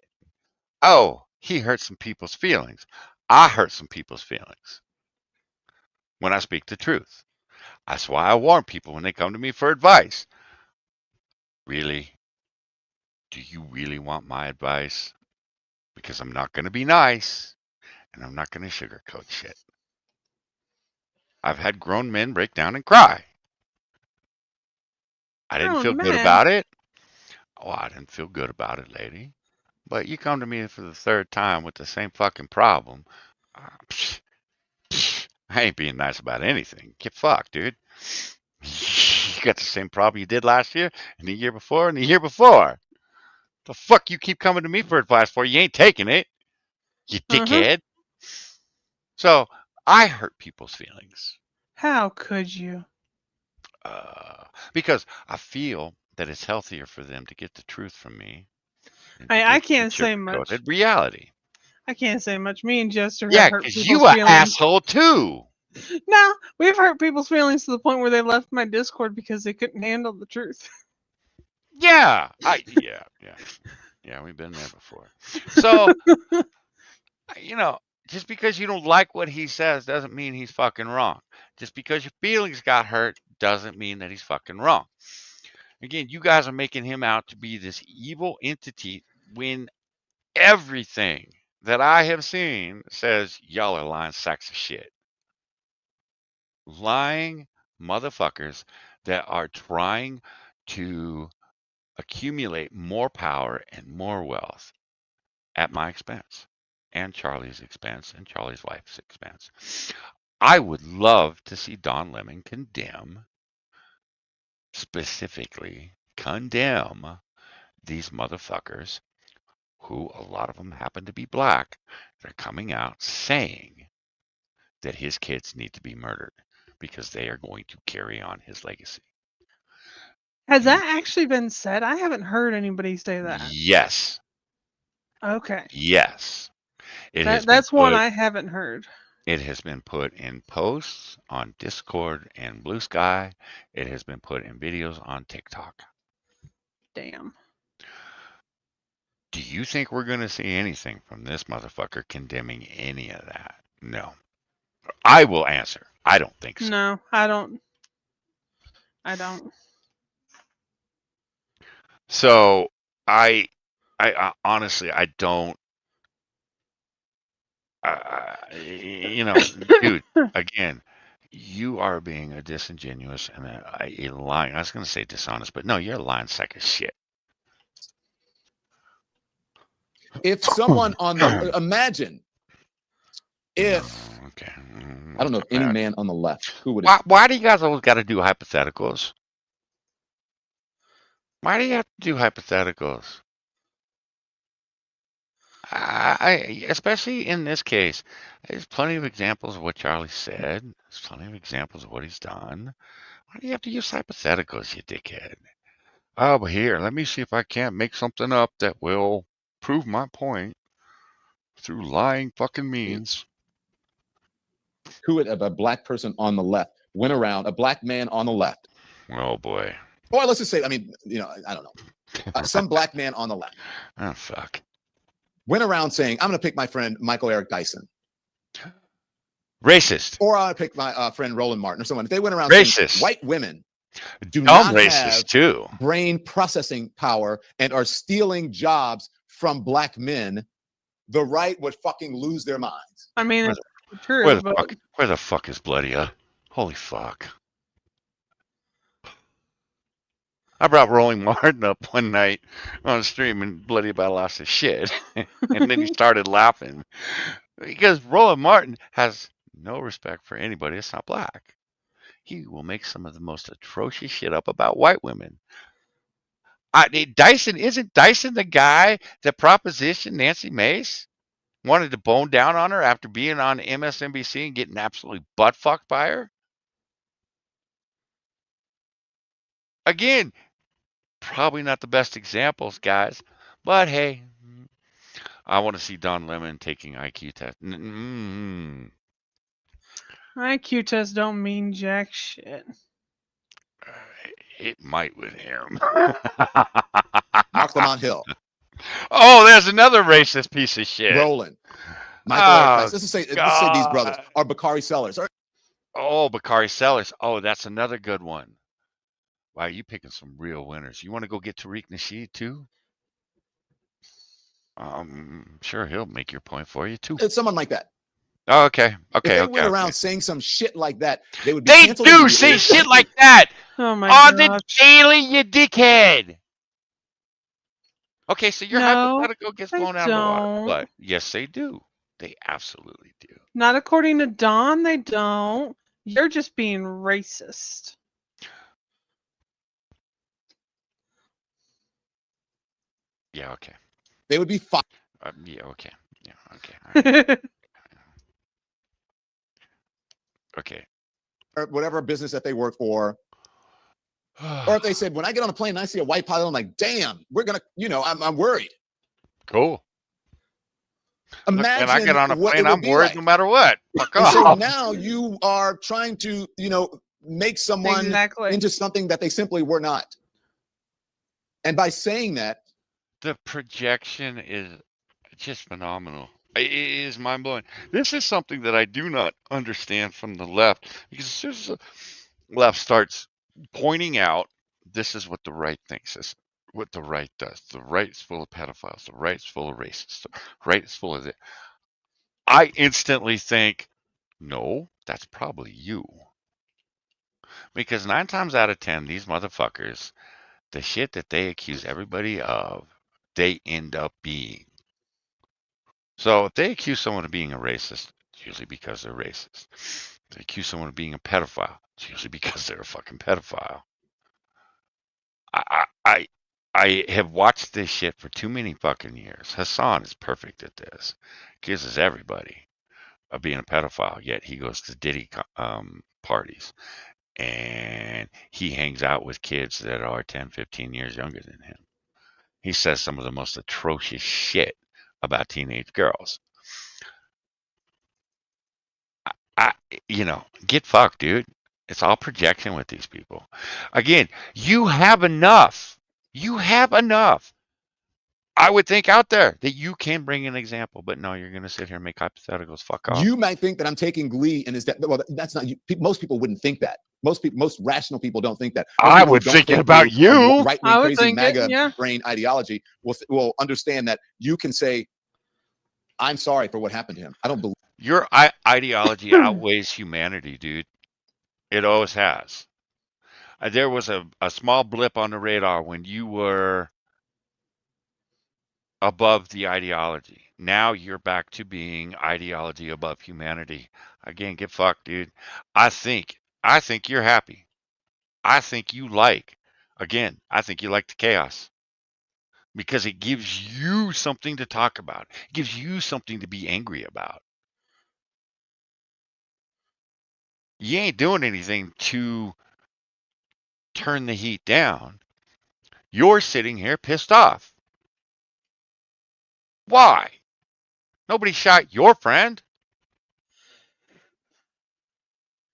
Oh, he hurt some people's feelings. I hurt some people's feelings when I speak the truth. That's why I warn people when they come to me for advice. Really? Do you really want my advice? Because I'm not going to be nice, and I'm not going to sugarcoat shit. I've had grown men break down and cry. I didn't feel good about it. Oh, I didn't feel good about it, lady. But you come to me for the third time with the same fucking problem. I ain't being nice about anything. Get fucked, dude. You got the same problem you did last year, and the year before, and the year before. The fuck you keep coming to me for advice for? You ain't taking it. You dickhead. So I hurt people's feelings How could you? because I feel that it's healthier for them to get the truth from me than to I get the can't say much. sugar-coated reality. I can't say much. Me and Jester have Yeah, hurt because people's you a feelings. asshole too. No, we've hurt people's feelings to the point where they left my Discord because they couldn't handle the truth. Yeah, yeah. We've been there before. So just because you don't like what he says doesn't mean he's fucking wrong. Just because your feelings got hurt doesn't mean that he's fucking wrong. Again, you guys are making him out to be this evil entity when everything that I have seen says y'all are lying sacks of shit. Lying motherfuckers that are trying to accumulate more power and more wealth at my expense and Charlie's expense and Charlie's wife's expense. I would love to see Don Lemon specifically condemn these motherfuckers who a lot of them happen to be black. They're coming out saying that his kids need to be murdered because they are going to carry on his legacy. Has that actually been said? I haven't heard anybody say that. Yes. Okay. Yes. That's one I haven't heard. It has been put in posts on Discord and Blue Sky. It has been put in videos on TikTok. Damn. Do you think we're going to see anything from this motherfucker condemning any of that? No. I will answer. I don't think so. No, I don't. So I honestly, I don't. Dude, again, you are being a disingenuous and a lying. I was going to say dishonest, but no, you're a lying sack of shit. If someone on the imagine if okay, I don't know if any man on the left who would why do you guys always got to do hypotheticals? Why do you have to do hypotheticals? Especially in this case, there's plenty of examples of what Charlie said. There's plenty of examples of what he's done. Why do you have to use hypotheticals, you dickhead? Oh, but here, let me see if I can't make something up that will prove my point through lying fucking means. Who would a black person on the left went around, a black man on the left? Oh boy. Or let's just say, I mean, I don't know. Some black man on the left. Oh fuck. Went around saying, I'm going to pick my friend Michael Eric Dyson. Racist. Or I'll pick my friend Roland Martin or someone. If they went around racist. saying white women do not racist have too. brain processing power and are stealing jobs from black men, the right would fucking lose their minds. I mean, it's true. Where the fuck is Bloody? Holy fuck. I brought Rolling Martin up one night on stream and Bloody about lost his shit. And then he started laughing. Because Rolling Martin has no respect for anybody that's not black. He will make some of the most atrocious shit up about white women. Isn't Dyson the guy that propositioned Nancy Mace? Wanted to bone down on her after being on MSNBC and getting absolutely butt fucked by her? Again, probably not the best examples, guys. But hey, I want to see Don Lemon taking IQ test. IQ tests don't mean jack shit. It might with him. Mark Lamont Hill. Oh, there's another racist piece of shit. Roland. Michael Eric Dyson. Let's say these brothers are Bakari Sellers. Oh, Bakari Sellers. Oh, that's another good one. Wow, you picking some real winners. You want to go get Tariq Nasheed too? Sure, he'll make your point for you too. It's someone like that. Oh, okay. If they went around saying some shit like that, they would be They canceled do say shit like that on the daily, you dickhead. Okay, so your hypothetical gets blown out of the water. But yes, they do. They absolutely do. Not according to Don, they don't. You're just being racist. Yeah, okay. They would be fine. Yeah, okay. Yeah. Okay. Okay. Or whatever business that they work for. Or if they said, when I get on a plane and I see a white pilot, I'm like, damn, we're gonna, I'm worried. Cool. Imagine Look, when I get on a what plane, it would I'm be worried like. no matter what. Fuck And so off. now you are trying to, make someone Exactly. into something that they simply were not. And by saying that, The projection is just phenomenal. It is mind blowing. This is something that I do not understand from the left, because as soon as the left starts pointing out this is what the right thinks, this what the right does. The right is full of pedophiles. The right is full of racists. The right is full of it. I instantly think, no, that's probably you. Because 9 times out of 10, these motherfuckers, the shit that they accuse everybody of, they end up being. So if they accuse someone of being a racist, it's usually because they're racist. If they accuse someone of being a pedophile, it's usually because they're a fucking pedophile. I have watched this shit for too many fucking years. Hasan is perfect at this. Accuses everybody of being a pedophile, yet he goes to Diddy parties. And he hangs out with kids that are 10, 15 years younger than him. He says some of the most atrocious shit about teenage girls. Get fucked, dude. It's all projection with these people. Again, you have enough. You have enough. I would think out there that you can bring an example, but no, you're going to sit here and make hypotheticals. Fuck off. you might think that I'm taking glee in his death. Well, that's not you. Most people wouldn't think that. Most rational people don't think that. Most I people who would don't think it think about the you. right-wing I would crazy think it, MAGA yeah. brain ideology will understand that you can say, I'm sorry for what happened to him. I don't believe. Your ideology outweighs humanity, dude. It always has. There was a small blip on the radar when you were above the ideology. Now you're back to being ideology above humanity. Again, get fucked, dude. I think you're happy. I think you like, again, I think you like the chaos because it gives you something to talk about. It gives you something to be angry about. You ain't doing anything to turn the heat down. You're sitting here pissed off. Why? Nobody shot your friend.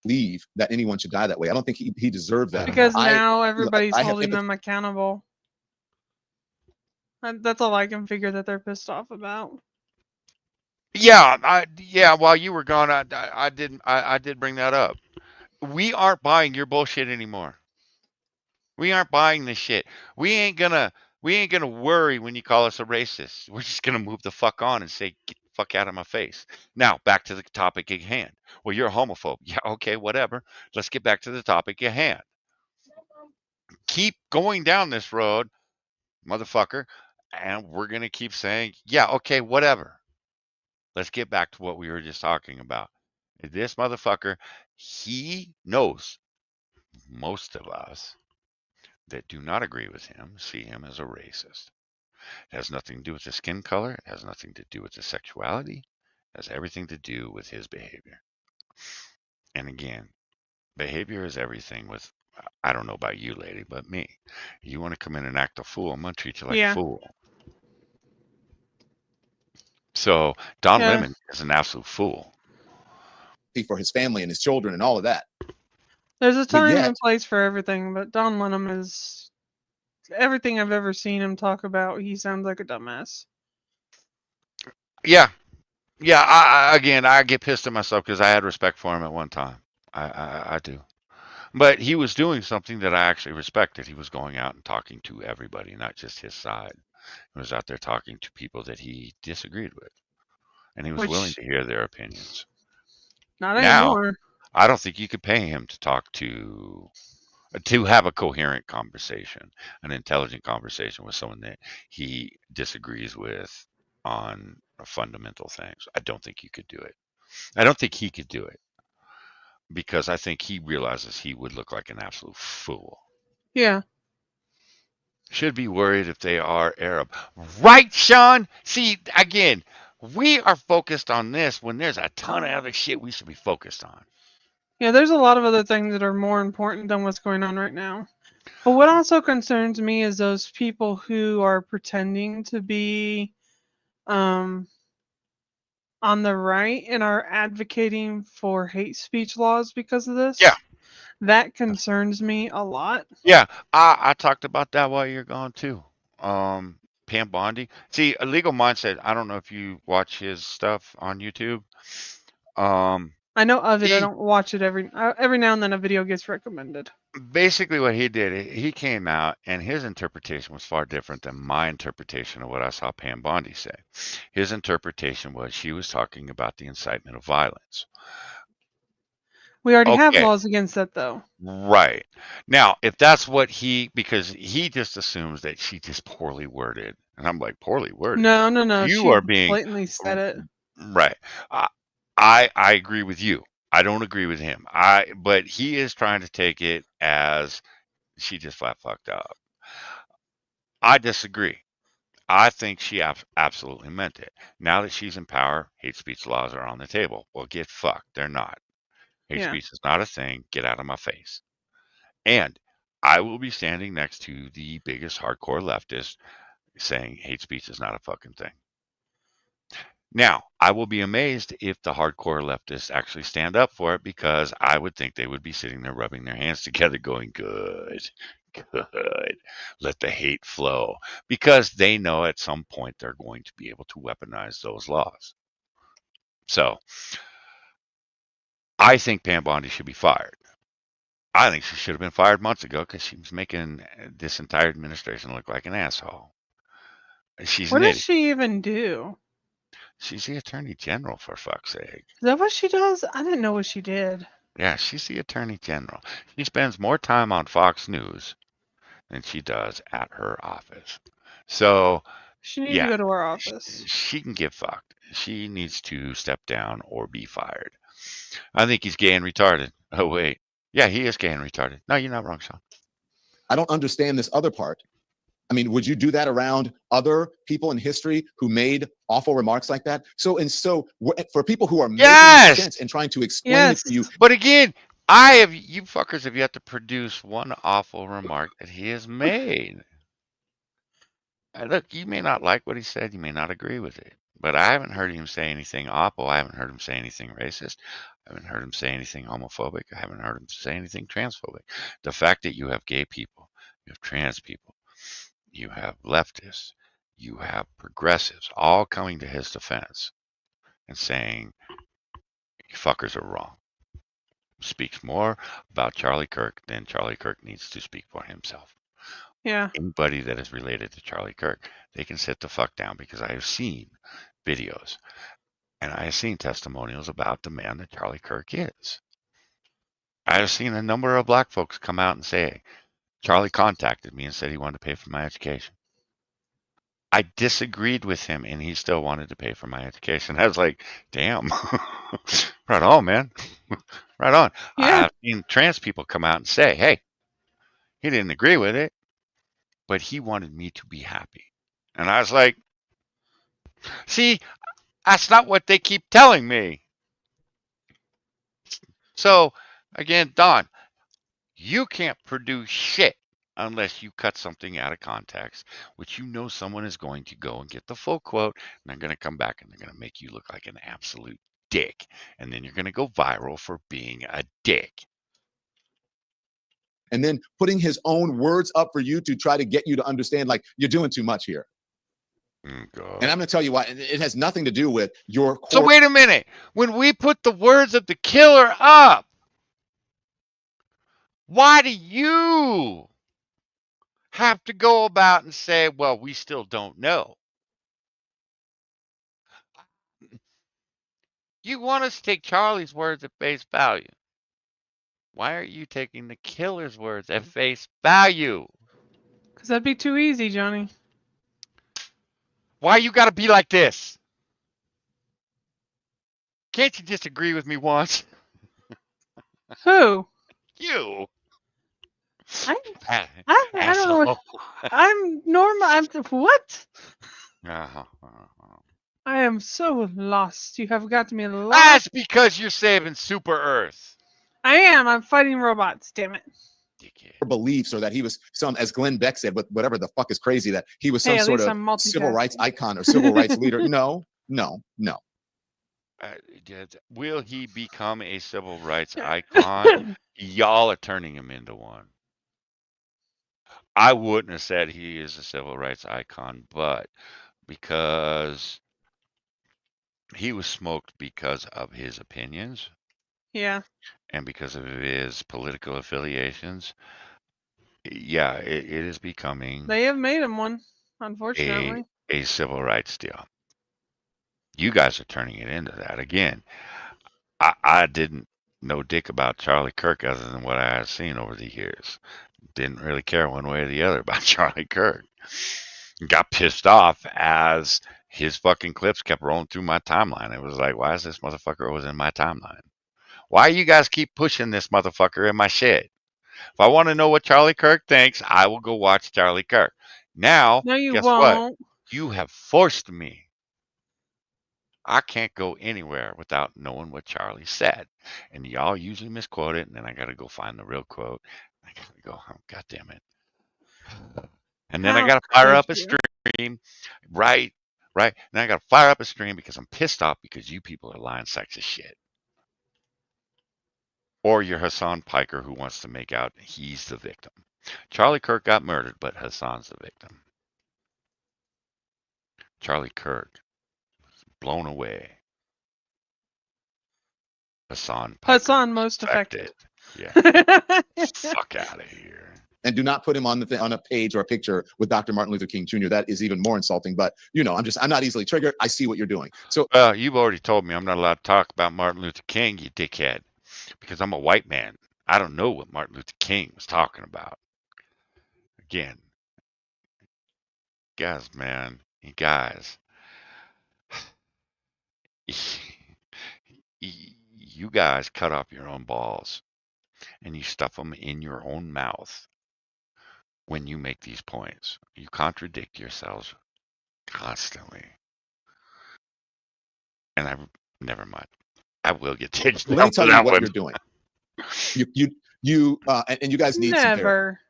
Believe that anyone should die that way. I don't think he deserved that. Because now I everybody's have holding empathy. them accountable. That's all I can figure that they're pissed off about. Yeah, while you were gone, I did bring that up. We aren't buying your bullshit anymore. We aren't buying this shit. We ain't gonna worry when you call us a racist. We're just gonna move the fuck on and say, get the fuck out of my face. Now, back to the topic at hand. Well, you're a homophobe. Yeah, okay, whatever. Let's get back to the topic at hand. Keep going down this road, motherfucker, and we're gonna keep saying, yeah, okay, whatever. Let's get back to what we were just talking about. This motherfucker, he knows most of us that do not agree with him see him as a racist. It has nothing to do with his skin color. It has nothing to do with his sexuality. It has everything to do with his behavior. And again, behavior is everything with, I don't know about you, lady, but me. You want to come in and act a fool, I'm going to treat you like a fool. So Don Lemon is an absolute fool. For his family and his children and all of that. There's a time and place for everything, but Don Lenham is everything I've ever seen him talk about. He sounds like a dumbass. Yeah. I get pissed at myself because I had respect for him at one time. I do. But he was doing something that I actually respected. He was going out and talking to everybody, not just his side. He was out there talking to people that he disagreed with. And he was willing to hear their opinions. Not anymore. I don't think you could pay him to talk to have a coherent conversation, an intelligent conversation with someone that he disagrees with on fundamental things. I don't think you could do it. I don't think he could do it because I think he realizes he would look like an absolute fool. Yeah. Should be worried if they are Arab. Right, Sean? See, again, We are focused on this when there's a ton of other shit we should be focused on. Yeah, there's a lot of other things that are more important than what's going on right now. But what also concerns me is those people who are pretending to be on the right and are advocating for hate speech laws because of this. Yeah. That concerns me a lot. Yeah, I talked about that while you're gone too. Pam Bondi. See, a legal mindset. I don't know if you watch his stuff on YouTube. I know of it. I He don't watch it every now and then. A video gets recommended. basically what he did. He came out and his interpretation was far different than my interpretation of what I saw Pam Bondi say. His interpretation was she was talking about the incitement of violence. We already have Okay. laws against that, though. Right. Now, if that's what because he just assumes that she just poorly worded. And I'm like, poorly worded? No. You She are being blatantly said it. right. I agree with you. I don't agree with him. But he is trying to take it as she just flat fucked up. I disagree. I think she absolutely meant it. Now that she's in power, hate speech laws are on the table. Well, get fucked. They're not. Hate Yeah. speech is not a thing. Get out of my face. And I will be standing next to the biggest hardcore leftist saying hate speech is not a fucking thing. Now, I will be amazed if the hardcore leftists actually stand up for it, because I would think they would be sitting there rubbing their hands together going, good, let the hate flow, because they know at some point they're going to be able to weaponize those laws. So I think Pam Bondi should be fired. I think she should have been fired months ago because she was making this entire administration look like an asshole. She's What nitty. does she even do? She's the attorney general, for fuck's sake. Is that what she does? I didn't know what she did. Yeah, she's the attorney general. She spends more time on Fox News than she does at her office. So, She needs yeah, to go to our office. she can get fucked. She needs to step down or be fired. I think he's gay and retarded. Oh, wait. Yeah, he is gay and retarded. No, you're not wrong, Sean. I don't understand this other part. I mean, would you do that around other people in history who made awful remarks like that? So for people who are making sense and trying to explain it to you. But again, you fuckers have yet to produce one awful remark that he has made. Look, you may not like what he said, you may not agree with it, but I haven't heard him say anything awful. I haven't heard him say anything racist. I haven't heard him say anything homophobic. I haven't heard him say anything transphobic. The fact that you have gay people, you have trans people, you have leftists, you have progressives all coming to his defense and saying, you fuckers are wrong, speaks more about Charlie Kirk than Charlie Kirk needs to speak for himself. Yeah. Anybody that is related to Charlie Kirk, they can sit the fuck down, because I have seen videos and I have seen testimonials about the man that Charlie Kirk is. I have seen a number of black folks come out and say, Charlie contacted me and said he wanted to pay for my education. I disagreed with him and he still wanted to pay for my education. I was like, damn, right on, man. Right on. Yeah. I've seen trans people come out and say, hey, he didn't agree with it, but he wanted me to be happy. And I was like, see, that's not what they keep telling me. So, again, Don, you can't produce shit unless you cut something out of context, which you know someone is going to go and get the full quote, and they're going to come back and they're going to make you look like an absolute dick. And then you're going to go viral for being a dick. And then putting his own words up for you to try to get you to understand, like, you're doing too much here. And I'm going to tell you why. It has nothing to do with your core. So wait a minute. When we put the words of the killer up, why do you have to go about and say, well, we still don't know? You want us to take Charlie's words at face value. Why are you taking the killer's words at face value? Because that'd be too easy, Johnny. Why you gotta be like this? Can't you just agree with me once? Who? You. I don't know. I'm normal. What? I am so lost. You have got me lost. That's because you're saving Super Earth. I am. I'm fighting robots. Damn it. Beliefs, or that he was some, as Glenn Beck said, whatever the fuck is crazy, that he was some Hey, at sort least of I'm civil rights multitasking. icon or civil rights leader. No. Will he become a civil rights icon? Y'all are turning him into one. I wouldn't have said he is a civil rights icon, but because he was smoked because of his opinions Yeah. and because of his political affiliations, yeah, it is becoming They have made him one, a unfortunately. civil rights deal. You guys are turning it into that again. I didn't know dick about Charlie Kirk other than what I had seen over the years. Didn't really care one way or the other about Charlie Kirk. Got pissed off as his fucking clips kept rolling through my timeline. It was like, why is this motherfucker always in my timeline? Why you guys keep pushing this motherfucker in my shit? If I want to know what Charlie Kirk thinks, I will go watch Charlie Kirk. Now, No, you guess what? won't. You have forced me. I can't go anywhere without knowing what Charlie said. And y'all usually misquote it, and then I got to go find the real quote. I got to go, oh, God damn it. And then I How got to fire could up a you? stream. Right. Then I got to fire up a stream because I'm pissed off because you people are lying sexist shit. Or you're Hasan Piker who wants to make out he's the victim. Charlie Kirk got murdered, but Hasan's the victim. Charlie Kirk was blown away. Hasan Piker Hasan most affected. Yeah. Fuck out of here. And do not put him on on a page or a picture with Dr. Martin Luther King Jr. That is even more insulting. But I'm not easily triggered. I see what you're doing. So you've already told me I'm not allowed to talk about Martin Luther King, you dickhead, because I'm a white man. I don't know what Martin Luther King was talking about. Again, man, you guys, you guys cut off your own balls and you stuff them in your own mouth when you make these points. You contradict yourselves constantly. And never mind. I will get ditched. let me tell you what you're doing. And you guys need some therapy. Never.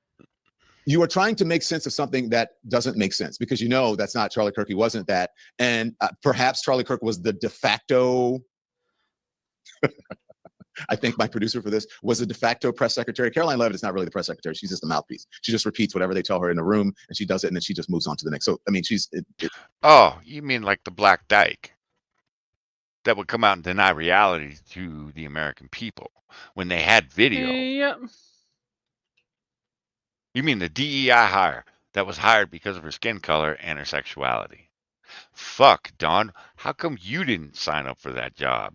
You are trying to make sense of something that doesn't make sense because that's not Charlie Kirk. He wasn't that. And perhaps Charlie Kirk was the de facto. I think my producer for this was the de facto press secretary. Caroline Levitt is not really the press secretary. She's just the mouthpiece. She just repeats whatever they tell her in the room, and she does it, and then she just moves on to the next. So, I mean, Oh, you mean like the Black Dyke that would come out and deny reality to the American people when they had video? Yep. You mean the DEI hire that was hired because of her skin color and her sexuality? Fuck, Don. How come you didn't sign up for that job?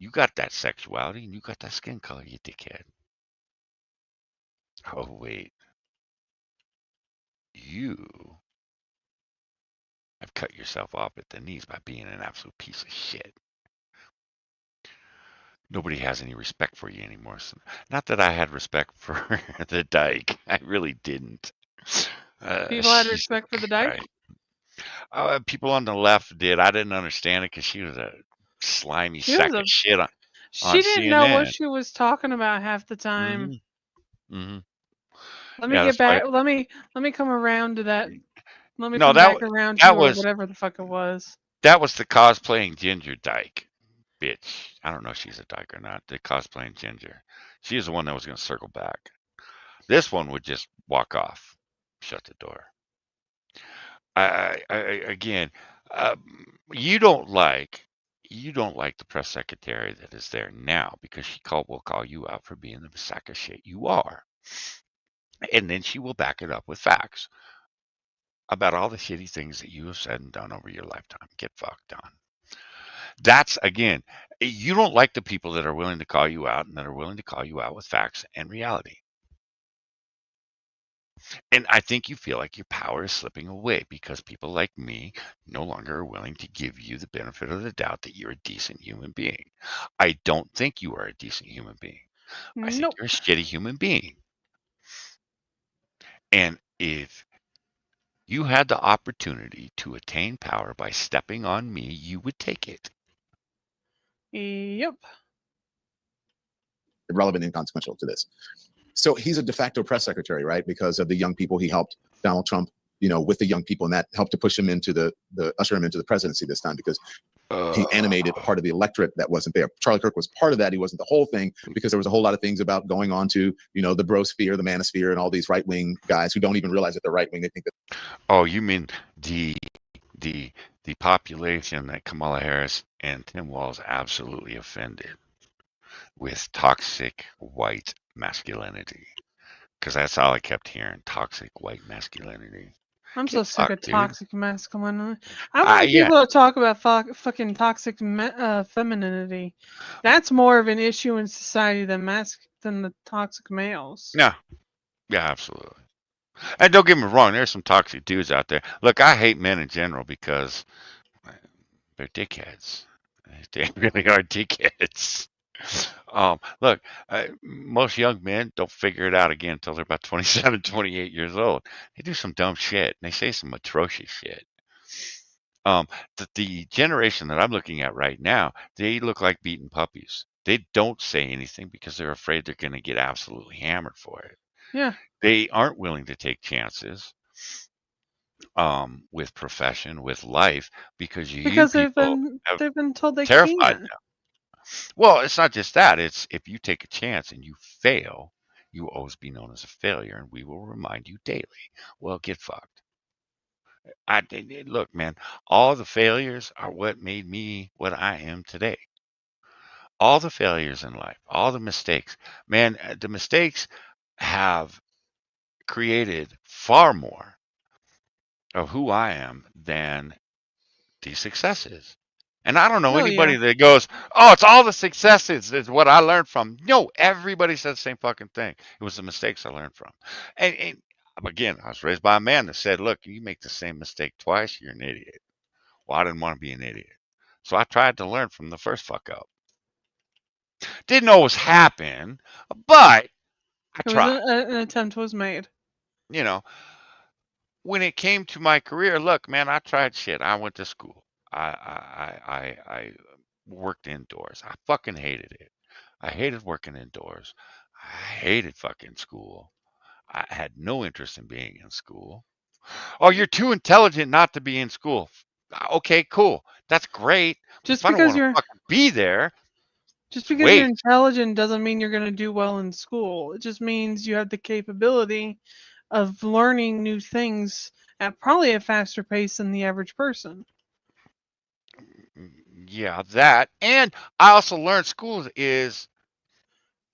You got that sexuality and you got that skin color, you dickhead. Oh, wait. You have cut yourself off at the knees by being an absolute piece of shit. Nobody has any respect for you anymore. So, not that I had respect for the dyke. I really didn't. People had respect for the dyke? People on the left did. I didn't understand it because she was a slimy sack of shit on She didn't know what CNN. she was talking about half the time. Mm-hmm. Let me get back. Let me come around to that. Let me No, come back around to whatever the fuck it was. That was the cosplaying Ginger dyke, bitch. I don't know if she's a dyke or not. The cosplaying Ginger. She is the one that was going to circle back. This one would just walk off, shut the door. Again, you don't like the press secretary that is there now because she will call you out for being the sack of shit you are. And then she will back it up with facts about all the shitty things that you have said and done over your lifetime. Get fucked, Don. That's, again, you don't like the people that are willing to call you out and that are willing to call you out with facts and reality. And I think you feel like your power is slipping away because people like me no longer are willing to give you the benefit of the doubt that you're a decent human being. I don't think you are a decent human being. I think you're a shitty human being. And if you had the opportunity to attain power by stepping on me, you would take it. Yep. Irrelevant, inconsequential to this. So he's a de facto press secretary, right? Because of the young people he helped Donald Trump, with the young people, and that helped to push him into the usher him into the presidency this time, because he animated part of the electorate that wasn't there. Charlie Kirk was part of that. He wasn't the whole thing, because there was a whole lot of things about going on to, the brosphere, the manosphere, and all these right-wing guys who don't even realize that they're right-wing. They think that. Oh, you mean the population that Kamala Harris and Tim Walz absolutely offended with toxic white masculinity, because that's all I kept hearing: toxic white masculinity. I'm Get so sick of fucked, dude. toxic masculinity. I want Yeah. people to talk about fucking toxic femininity. That's more of an issue in society than the toxic males. Yeah, absolutely. And don't get me wrong, there's some toxic dudes out there. Look, I hate men in general because they're dickheads. They really are dickheads. Look, most young men don't figure it out again until they're about 27, 28 years old. They do some dumb shit, and they say some atrocious shit. The generation that I'm looking at right now, they look like beaten puppies. They don't say anything because they're afraid they're going to get absolutely hammered for it. Yeah. They aren't willing to take chances with profession, with life, because Because they've people been told they terrified can't. them. Well, it's not just that. It's if you take a chance and you fail, you will always be known as a failure, and we will remind you daily. Well, get fucked. Look, man, all the failures are what made me what I am today. All the failures in life, all the mistakes, man, the mistakes have created far more of who I am than the successes. And I don't know anybody that goes, "Oh, it's all the successes is what I learned from." No, everybody says the same fucking thing. It was the mistakes I learned from. And again, I was raised by a man that said, "Look, you make the same mistake twice, you're an idiot." Well, I didn't want to be an idiot, so I tried to learn from the first fuck up. Didn't always happen, but I tried. An attempt was made. When it came to my career, look, man, I tried shit. I went to school. I worked indoors. I fucking hated it. I hated working indoors. I hated fucking school. I had no interest in being in school. Oh, you're too intelligent not to be in school. Okay, cool. That's great. Just if I don't because want to you're fucking be there, Just because you're intelligent doesn't mean you're going to do well in school. It just means you have the capability of learning new things at probably a faster pace than the average person. Yeah, that. And I also learned school is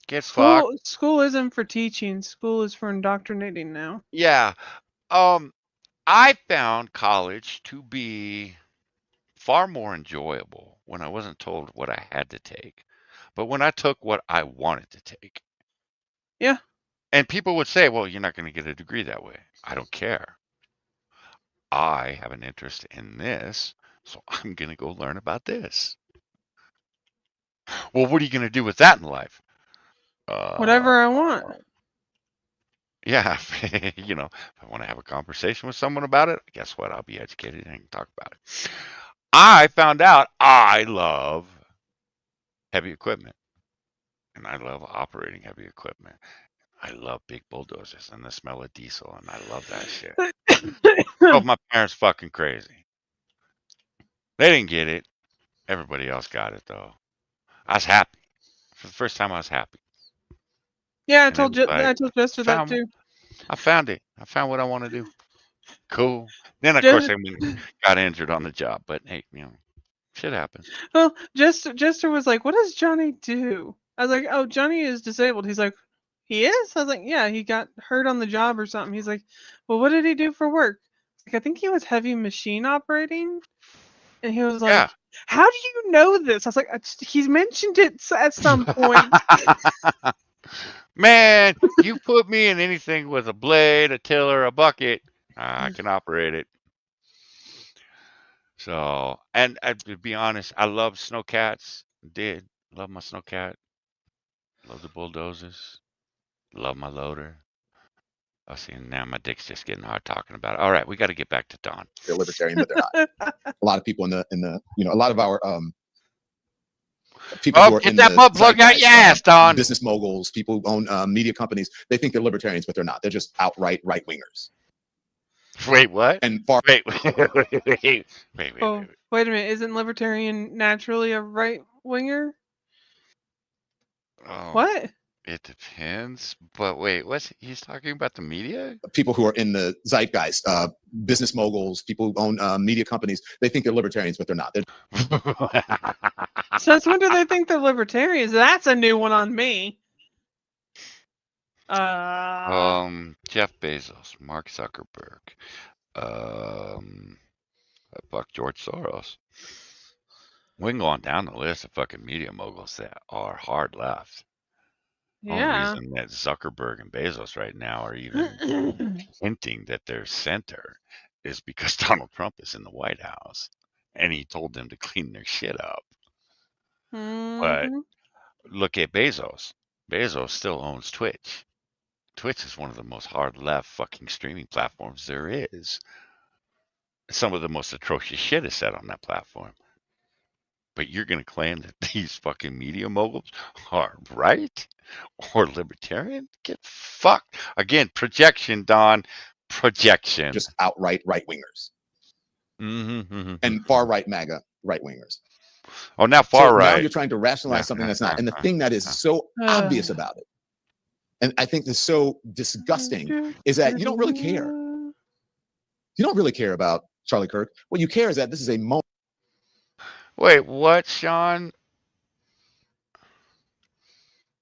get fucked. School isn't for teaching. School is for indoctrinating now. Yeah. I found college to be far more enjoyable when I wasn't told what I had to take, but when I took what I wanted to take. Yeah. And people would say, "Well, you're not going to get a degree that way." I don't care. I have an interest in this, so I'm going to go learn about this. Well, what are you going to do with that in life? Whatever I want. Yeah, if I want to have a conversation with someone about it, guess what? I'll be educated and talk about it. I found out I love heavy equipment, and I love operating heavy equipment. I love big bulldozers and the smell of diesel, and I love that shit. Drove my parents fucking crazy. They didn't get it. Everybody else got it, though. I was happy. For the first time, I was happy. Yeah, I told Jester that too. I found it. I found what I want to do. Cool. Then, of course, I got injured on the job, but hey, shit happens. Well, Jester was like, "What does Johnny do?" I was like, "Oh, Johnny is disabled." He's like, "He is?" I was like, "Yeah, he got hurt on the job or something." He's like, "Well, what did he do for work?" Like, I think he was heavy machine operating. And he was like, "How do you know this?" I was like, "He's mentioned it at some point." Man, you put me in anything with a blade, a tiller, a bucket, I can operate it. So, and to be honest, I love snowcats. Did love my snowcat. Love the bulldozers. Love my loader. Oh, see, now my dick's just getting hard talking about it. All right, we got to get back to Don. They're libertarian, but they're not. A lot of people in the a lot of our people who are Get in that the butt plug out your ass, Don. business moguls, people who own media companies, they think they're libertarians, but they're not. They're just outright right wingers. Wait, what? And far wait. Oh, wait a minute. Isn't libertarian naturally a right winger? Oh, What? It depends. But wait, he's talking about the media? people who are in the zeitgeist, business moguls, people who own media companies, they think they're libertarians, but they're not. Since when do they think they're libertarians? That's a new one on me. Jeff Bezos, Mark Zuckerberg, fuck George Soros. We can go on down the list of fucking media moguls that are hard left. Yeah. Only reason that Zuckerberg and Bezos right now are even hinting that they're center is because Donald Trump is in the White House and he told them to clean their shit up. But look at Bezos. Bezos still owns Twitch. Twitch is one of the most hard left fucking streaming platforms there is. Some of the most atrocious shit is said on that platform. But you're going to claim that these fucking media moguls are right or libertarian? Get fucked. Again, projection, Don. Projection. Just outright right wingers. And far right MAGA right wingers. Oh, now far right. Now you're trying to rationalize something that's not. And the thing that is so obvious about it, and I think is so disgusting, is that you don't really care. You don't really care about Charlie Kirk. What you care is that this is a moment. Wait, what, Sean?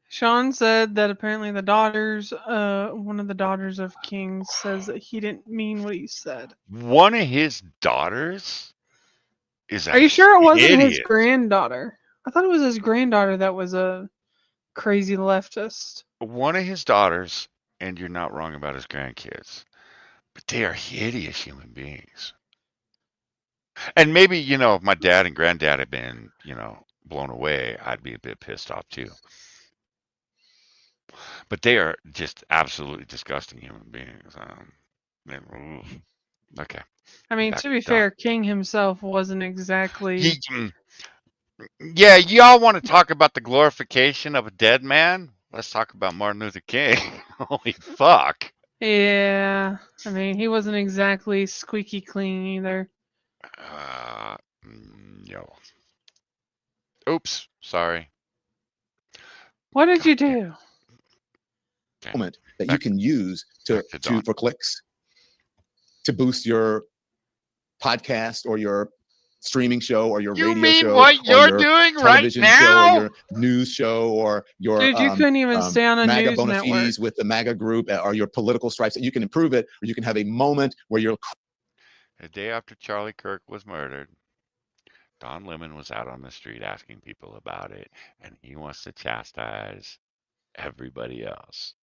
Sean said that apparently the daughters, one of the daughters of King says that he didn't mean what he said. One of his daughters is Are you sure it wasn't his idiot. granddaughter? I thought it was his granddaughter that was a crazy leftist. One of his daughters, and you're not wrong about his grandkids, but they are hideous human beings. And maybe, if my dad and granddad had been, blown away, I'd be a bit pissed off too. But they are just absolutely disgusting human beings. Okay. I mean, Back to be to Don. fair, King himself wasn't exactly. Yeah, y'all want to talk about the glorification of a dead man? Let's talk about Martin Luther King. Holy fuck. Yeah, I mean, he wasn't exactly squeaky clean either. No. Oops, sorry. What did you do? Moment that you can use for clicks, to boost your podcast or your streaming show or your radio show, what you're or your doing television right show now? or your news show or your Dude, you couldn't even stay on a MAGA news bona network. fides with the MAGA group or your political stripes. You can improve it, or you can have a moment where you're. The day after Charlie Kirk was murdered, Don Lemon was out on the street asking people about it, and he wants to chastise everybody else.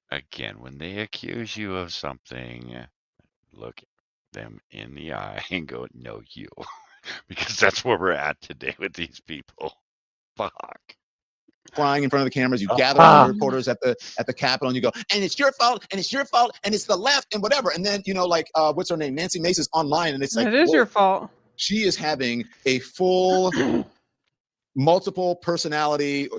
Again, when they accuse you of something, look them in the eye and go, no, you. Because that's where we're at today with these people. Fuck. Crying in front of the cameras, you gather all the reporters at the Capitol, and you go, and it's your fault, and it's your fault, and it's the left, and whatever. And then what's her name? Nancy Mace is online, and it's like, it is your fault. She is having a full, multiple personality,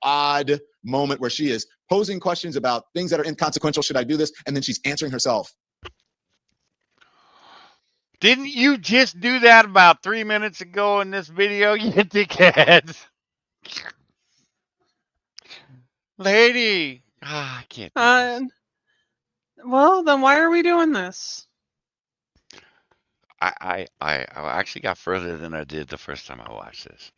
odd moment where she is posing questions about things that are inconsequential. Should I do this? And then she's answering herself. Didn't you just do that about 3 minutes ago in this video, you dickhead? Lady. I can't do this. Well, then why are we doing this? I actually got further than I did the first time I watched this.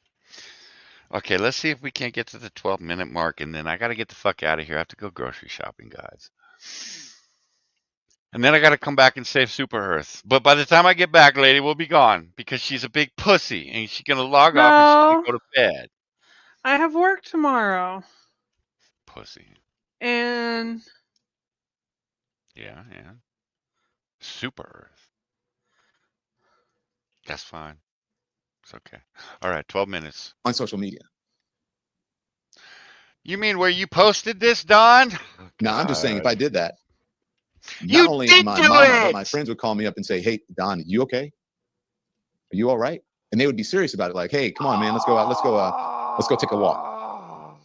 Okay, let's see if we can't get to the 12-minute mark, and then I got to get the fuck out of here. I have to go grocery shopping, guys. And then I got to come back and save Super Earth. But by the time I get back, lady, we'll be gone because she's a big pussy, and she's going to log off and she's going to go to bed. I have work tomorrow. Pussy. And... Yeah. Super Earth. That's fine. It's okay. All right, 12 minutes. On social media. You mean where you posted this, Don? No, I'm just saying if I did that, You not only did my do mama, it! but my friends would call me up and say, "Hey, Don, you okay? Are you all right?" And they would be serious about it, like, "Hey, come on, man, let's go out. Let's go take a walk."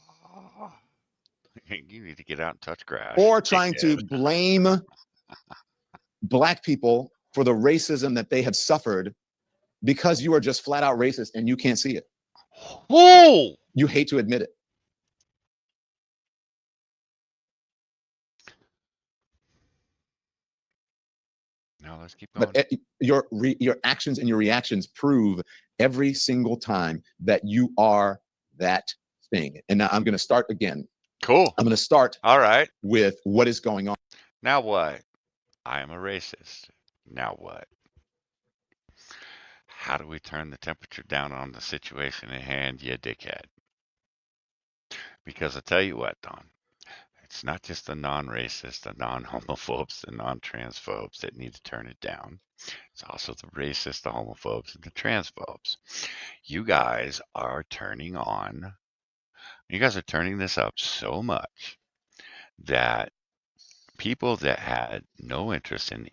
You need to get out and touch grass. Or trying to blame black people for the racism that they have suffered because you are just flat out racist and you can't see it. Whoa! You hate to admit it. No, let's keep going. But your actions and your reactions prove every single time that you are that thing. And now I'm going to start again. Cool. I'm going to start All right. with what is going on. Now what? I am a racist. Now what? How do we turn the temperature down on the situation at hand, you dickhead? Because I tell you what, Don, it's not just the non-racist, the non-homophobes, the non-transphobes that need to turn it down. It's also the racist, the homophobes, and the transphobes. You guys are turning this up so much that people that had no interest in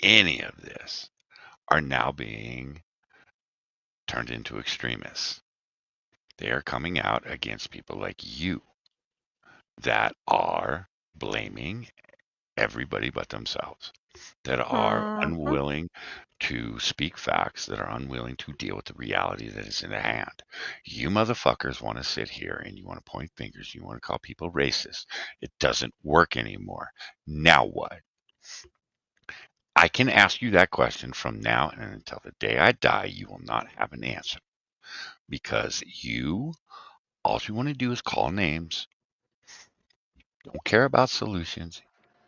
any of this are now being turned into extremists. They are coming out against people like you that are blaming everybody but themselves, that are unwilling to speak facts, that are unwilling to deal with the reality that is in the hand. You motherfuckers want to sit here and you want to point fingers, you want to call people racist. It doesn't work anymore. Now what? I can ask you that question from now and until the day I die. You will not have an answer because all you want to do is call names. Don't care about solutions.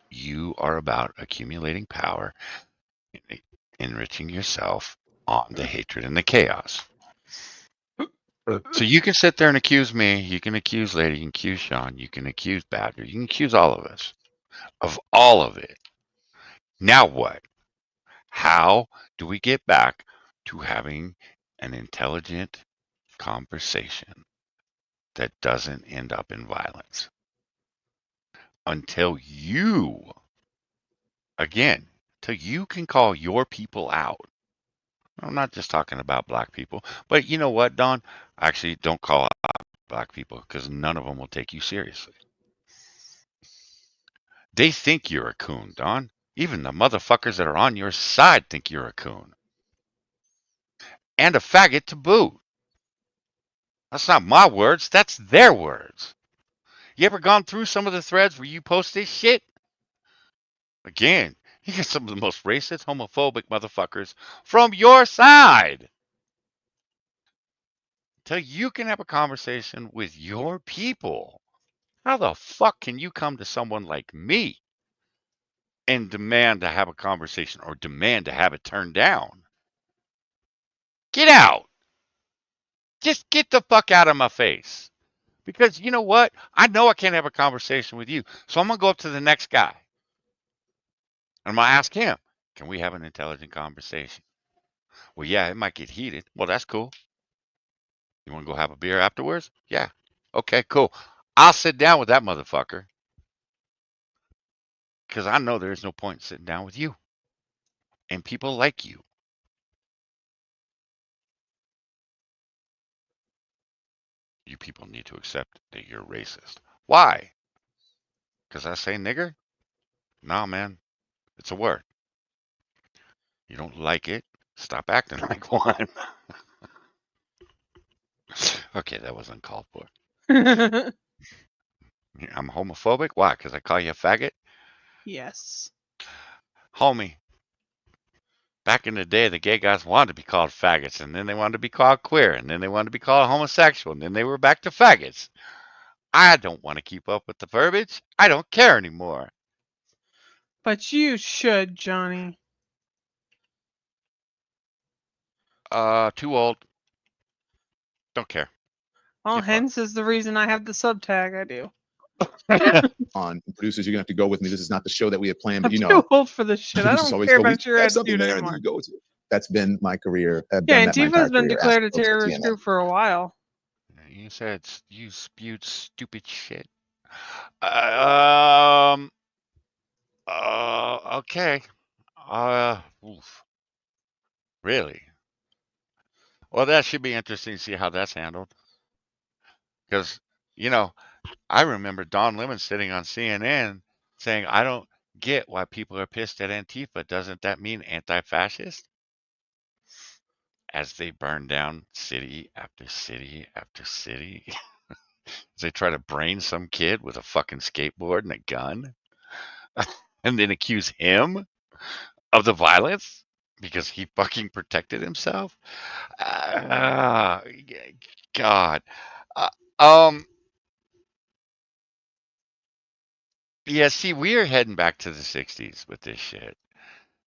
You are about accumulating power, enriching yourself on the hatred and the chaos. So you can sit there and accuse me. You can accuse Lady. You can accuse Sean. You can accuse Badger. You can accuse all of us of all of it. Now what? How do we get back to having an intelligent conversation that doesn't end up in violence? Until you can call your people out. I'm not just talking about black people, but you know what, Don? Actually, don't call out black people because none of them will take you seriously. They think you're a coon, Don. Even the motherfuckers that are on your side think you're a coon. And a faggot to boot. That's not my words, that's their words. You ever gone through some of the threads where you post this shit? Again, you get some of the most racist, homophobic motherfuckers from your side. Until you can have a conversation with your people. How the fuck can you come to someone like me and demand to have a conversation or demand to have it turned down? Get out. Just get the fuck out of my face. Because you know what? I know I can't have a conversation with you. So I'm going to go up to the next guy. I'm going to ask him, can we have an intelligent conversation? Well, yeah, it might get heated. Well, that's cool. You want to go have a beer afterwards? Yeah. Okay, cool. I'll sit down with that motherfucker. Because I know there's no point in sitting down with you. And people like you. You people need to accept that you're racist. Why? Because I say nigger? No, man. It's a word. You don't like it? Stop acting like one. Okay, that was uncalled for. I'm homophobic? Why? Because I call you a faggot? Yes. Homie, back in the day, the gay guys wanted to be called faggots, and then they wanted to be called queer, and then they wanted to be called homosexual, and then they were back to faggots. I don't want to keep up with the verbiage. I don't care anymore. But you should, Johnny. Too old. Don't care. Well, hence is the reason I have the sub tag I do. On producers, you're gonna have to go with me. This is not the show that we had planned, but I'm you know, too old for this shit. I don't care about your attitude anymore. That's been my career. Yeah, Antifa's been declared a terrorist group for a while. You said you spewed stupid shit. Um. Okay. Oof. Really? Well, that should be interesting to see how that's handled. Because, you know, I remember Don Lemon sitting on CNN saying, I don't get why people are pissed at Antifa. Doesn't that mean anti-fascist? As they burn down city after city after city. As they try to brain some kid with a fucking skateboard and a gun. And then accuse him of the violence because he fucking protected himself. Ah, God. Uh, um. Yeah. See, we are heading back to the '60s with this shit.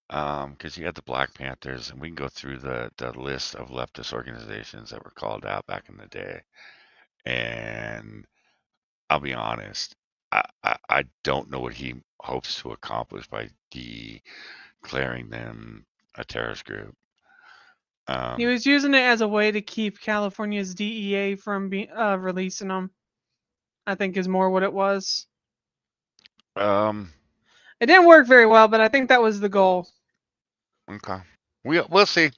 Because you had the Black Panthers, and we can go through the list of leftist organizations that were called out back in the day. And I'll be honest, I don't know what he hopes to accomplish by declaring them a terrorist group. He was using it as a way to keep California's DEA from releasing them. I think is more what it was. It didn't work very well, but I think that was the goal. Okay. We'll see.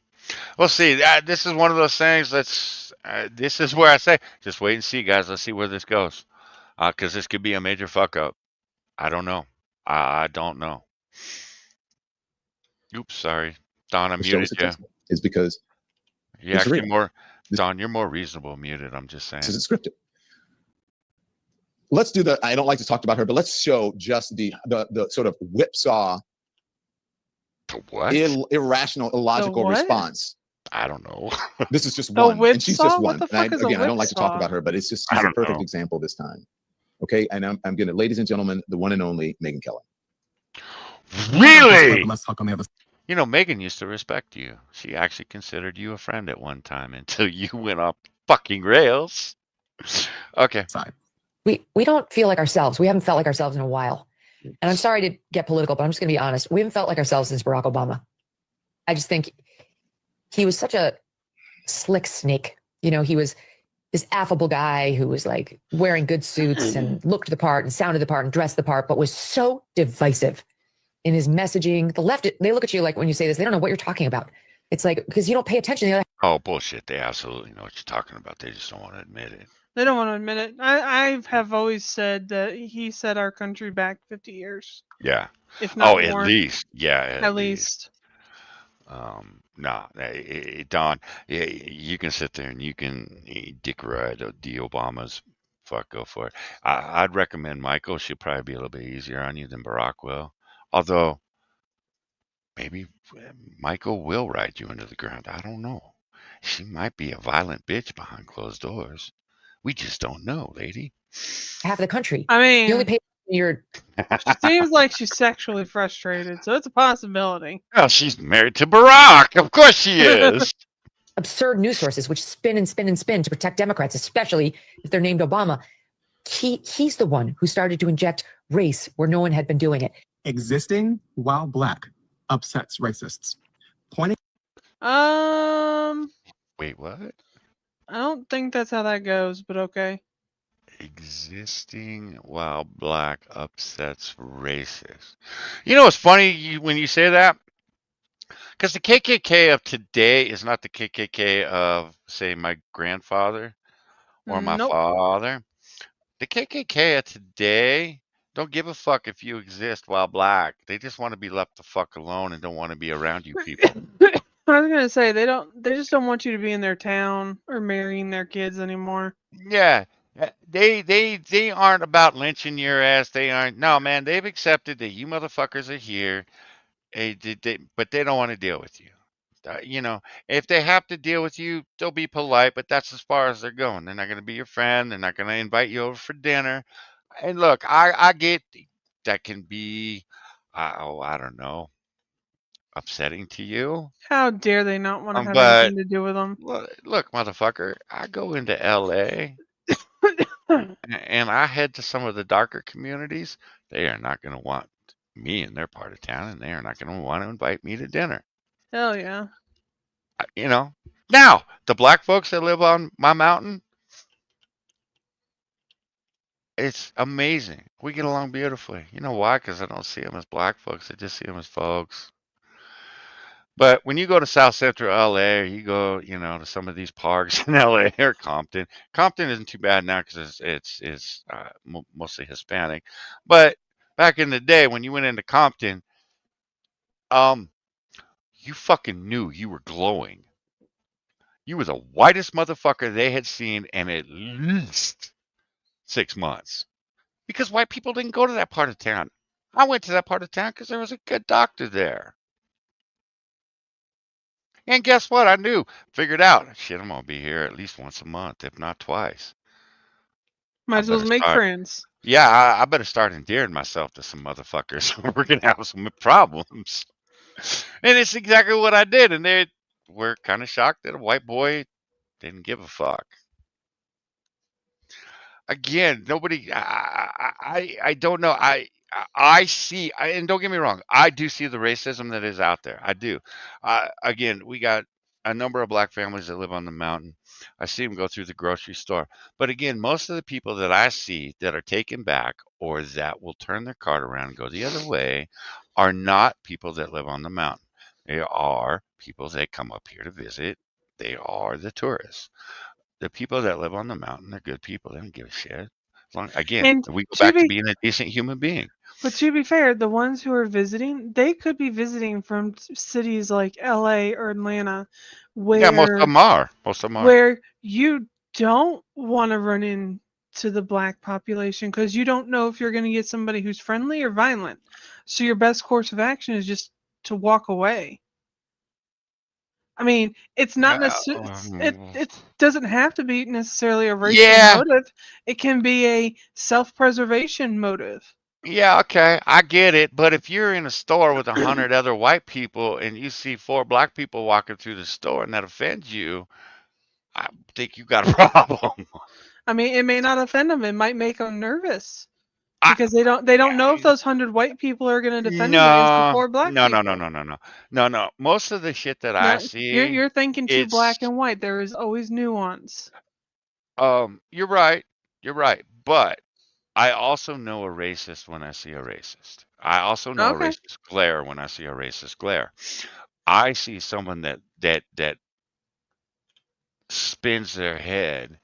We'll see. This is one of those things that's. This is where I say, just wait and see, guys. Let's see where this goes, because this could be a major fuck up. I don't know. I don't know. Oops, sorry, Don. I The show muted you. is because You're it's actually real. more, Don. You're more reasonable muted. I'm just saying. This is scripted. Let's do the. I don't like to talk about her, but let's show just the sort of whipsaw, what? Irrational, illogical what? response. I don't know. This is just The one, and she's just whipsaw? one. What the And fuck is a again, I don't like to talk whipsaw? about her, but it's just I she's a don't perfect know. example this time. Okay, and I'm gonna, ladies and gentlemen, the one and only Megyn Kelly. Really? Let's talk on the other You know, Megan used to respect you. She actually considered you a friend at one time until you went off fucking rails. Okay. side. We don't feel like ourselves. We haven't felt like ourselves in a while. And I'm sorry to get political, but I'm just going to be honest. We haven't felt like ourselves since Barack Obama. I just think he was such a slick snake. You know, he was this affable guy who was like wearing good suits and looked the part and sounded the part and dressed the part, but was so divisive in his messaging. The left, they look at you like when you say this, they don't know what you're talking about. It's like, because you don't pay attention to the other. Oh, bullshit. They absolutely know what you're talking about. They just don't want to admit it. They don't want to admit it. I have always said that he set our country back 50 years, Yeah. if not Oh, more. at least. Yeah. At least. Nah, Don, you can sit there and you can dick ride the Obamas. Fuck, go for it. I'd recommend Michael. She'll probably be a little bit easier on you than Barack will. Although, maybe Michael will ride you into the ground. I don't know. She might be a violent bitch behind closed doors. We just don't know, lady. Half of the country. I mean, You only pay your. she seems like she's sexually frustrated, so it's a possibility. Well, she's married to Barack. Of course she is. Absurd news sources which spin and spin and spin to protect Democrats, especially if they're named Obama. He's the one who started to inject race where no one had been doing it. Existing while black upsets racists. Pointing. Wait, what? I don't think that's how that goes, but okay. Existing while black upsets racist. You know what's funny when you say that? Because the KKK of today is not the KKK of, say, my grandfather or my Nope. father. The KKK of today don't give a fuck if you exist while black. They just want to be left the fuck alone and don't want to be around you people. I was gonna say they just don't want you to be in their town or marrying their kids anymore. Yeah. They aren't about lynching your ass. They aren't. No, man, they've accepted that you motherfuckers are here. But they don't want to deal with you. You know, if they have to deal with you, they'll be polite, but that's as far as they're going. They're not going to be your friend. They're not going to invite you over for dinner. And look, I get that can be, I don't know, upsetting to you. How dare they not want to have But anything to do with them? look, motherfucker, I go into LA and I head to some of the darker communities. They are not going to want me in their part of town, and they are not going to want to invite me to dinner. Hell yeah. You know, now the black folks that live on my mountain, It's amazing. We get along beautifully. You know why? Because I don't see them as black folks. I just see them as folks. But when you go to South Central LA, or you go, to some of these parks in LA or Compton. Compton isn't too bad now because it's mostly Hispanic. But back in the day when you went into Compton, um, you fucking knew you were glowing. You were the whitest motherfucker they had seen in at least 6 months. Because white people didn't go to that part of town. I went to that part of town because there was a good doctor there. And guess what? I figured out, shit, I'm going to be here at least once a month, if not twice. Might as well make friends. Yeah, I better start endearing myself to some motherfuckers. We're going to have some problems. And it's exactly what I did. And they were kind of shocked that a white boy didn't give a fuck. Again, nobody. I don't know. I see, and don't get me wrong, I do see the racism that is out there. I do. Again, we got a number of black families that live on the mountain. I see them go through the grocery store. But again, most of the people that I see that are taken back or that will turn their cart around and go the other way are not people that live on the mountain. They are people that come up here to visit. They are the tourists. The people that live on the mountain are good people. They don't give a shit. Again, And we go back to being a decent human being. But to be fair, the ones who are visiting, they could be visiting from cities like LA or Atlanta, Yeah, most of them are. where you don't want to run into the black population because you don't know if you're going to get somebody who's friendly or violent. So your best course of action is just to walk away. I mean, it's not necessarily. It doesn't have to be necessarily a racial motive. It can be a self-preservation motive. Yeah, okay, I get it. But if you're in a store with 100 other white people and you see 4 black people walking through the store and that offends you, I think you got a problem. I mean, it may not offend them. It might make them nervous because they don't know if those 100 white people are going to defend them against the 4 black people. No. Most of the shit that I see, you're thinking too black and white. There is always nuance. You're right. But I also know a racist when I see a racist. I also know a racist glare when I see a racist glare. I see someone that spins their head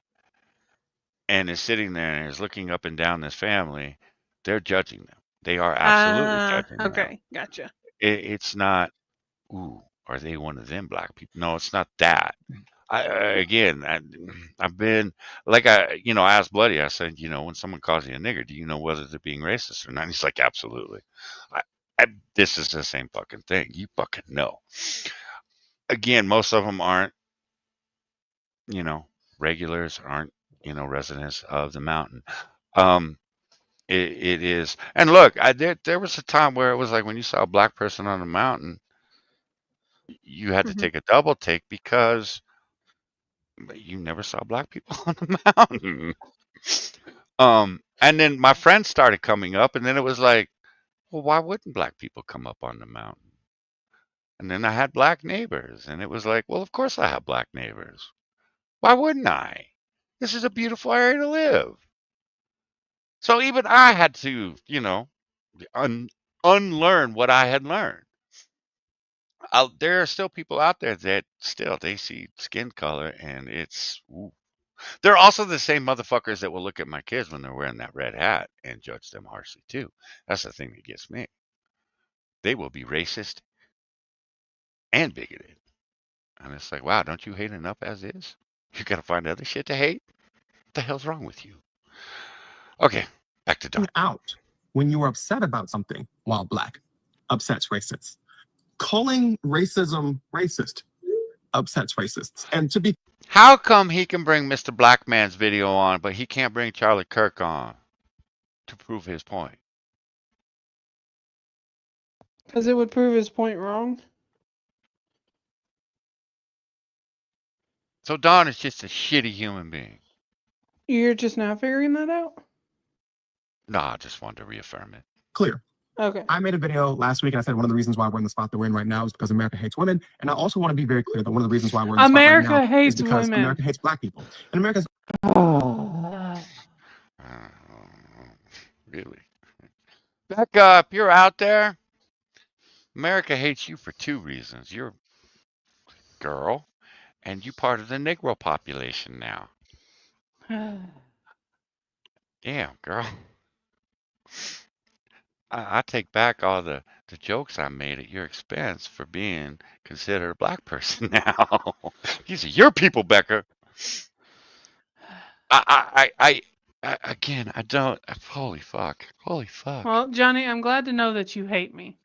and is sitting there and is looking up and down this family. They're judging them. They are absolutely judging them. Okay, gotcha. It's not, ooh, are they one of them black people? No, it's not that. I've been like I asked Bloody. I said, when someone calls you a nigger, do you know whether they're being racist or not? And he's like, absolutely. This is the same fucking thing. You fucking know. Again, most of them aren't, regulars, aren't, residents of the mountain. It is, and look, there was a time where it was like when you saw a black person on the mountain, you had to take a double take because you never saw black people on the mountain. And then my friends started coming up, and then it was like, well, why wouldn't black people come up on the mountain? And then I had black neighbors, and it was like, well, of course I have black neighbors. Why wouldn't I? This is a beautiful area to live. So even I had to, unlearn what I had learned. There are still people out there that they see skin color and it's, ooh. They're also the same motherfuckers that will look at my kids when they're wearing that red hat and judge them harshly too. That's the thing that gets me. They will be racist and bigoted. And it's like, wow, don't you hate enough as is? You gotta find other shit to hate? What the hell's wrong with you? Okay, back to Don. Out when you are upset about something while black upsets racists. Calling racism racist upsets racists. And to be how come he can bring Mr. Black Man's video on, but he can't bring Charlie Kirk on to prove his point? Because it would prove his point wrong. So Don is just a shitty human being. You're just now figuring that out? No, I just wanted to reaffirm it. Clear. Okay. I made a video last week and I said one of the reasons why we're in the spot that we're in right now is because America hates women. And I also want to be very clear that one of the reasons why we're in the spot right now hates is because women. America hates black people. And America's Really. Becca, if you're out there, America hates you for two reasons. You're a girl, and you part of the Negro population now. Damn, girl. I take back all the jokes I made at your expense for being considered a black person now. These are your people, Becca. Again, I don't. Holy fuck. Holy fuck. Well, Johnny, I'm glad to know that you hate me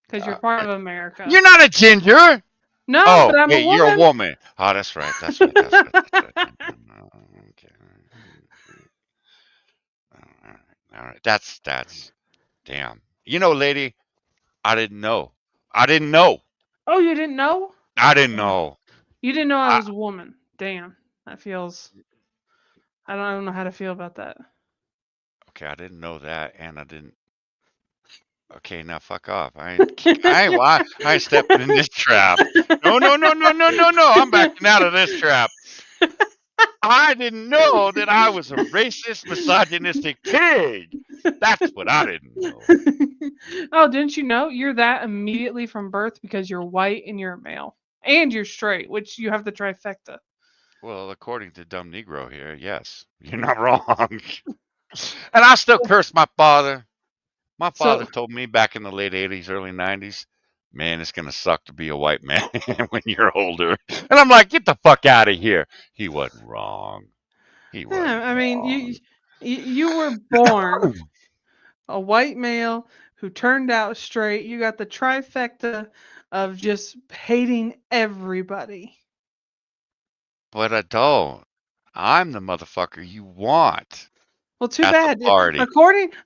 because you're part of America. You're not a ginger. No, Oh, but I'm a wait, you're a woman. woman. Oh, that's right. That's right. That's right. That's right. Okay. All right. That's damn. You know, lady, I didn't know. I didn't know. Oh, you didn't know? I didn't know. You didn't know I was a woman. Damn, that feels. I don't know how to feel about that. Okay, I didn't know that, and I didn't. Okay, now fuck off. I ain't stepping in this trap. No. I'm backing out of this trap. I didn't know that I was a racist, misogynistic pig. That's what I didn't know. Oh, didn't you know you're that immediately from birth because you're white and you're a male and you're straight, which you have the trifecta. Well, according to Dumb Negro here, yes, you're not wrong. And I still curse my father. My father told me back in the late 80s, early 90s, man, it's going to suck to be a white man when you're older. And I'm like, get the fuck out of here. He wasn't wrong. He wasn't Yeah, I mean, you were born a white male who turned out straight. You got the trifecta of just hating everybody. But I don't. I'm the motherfucker you want. Well, too at bad. The party.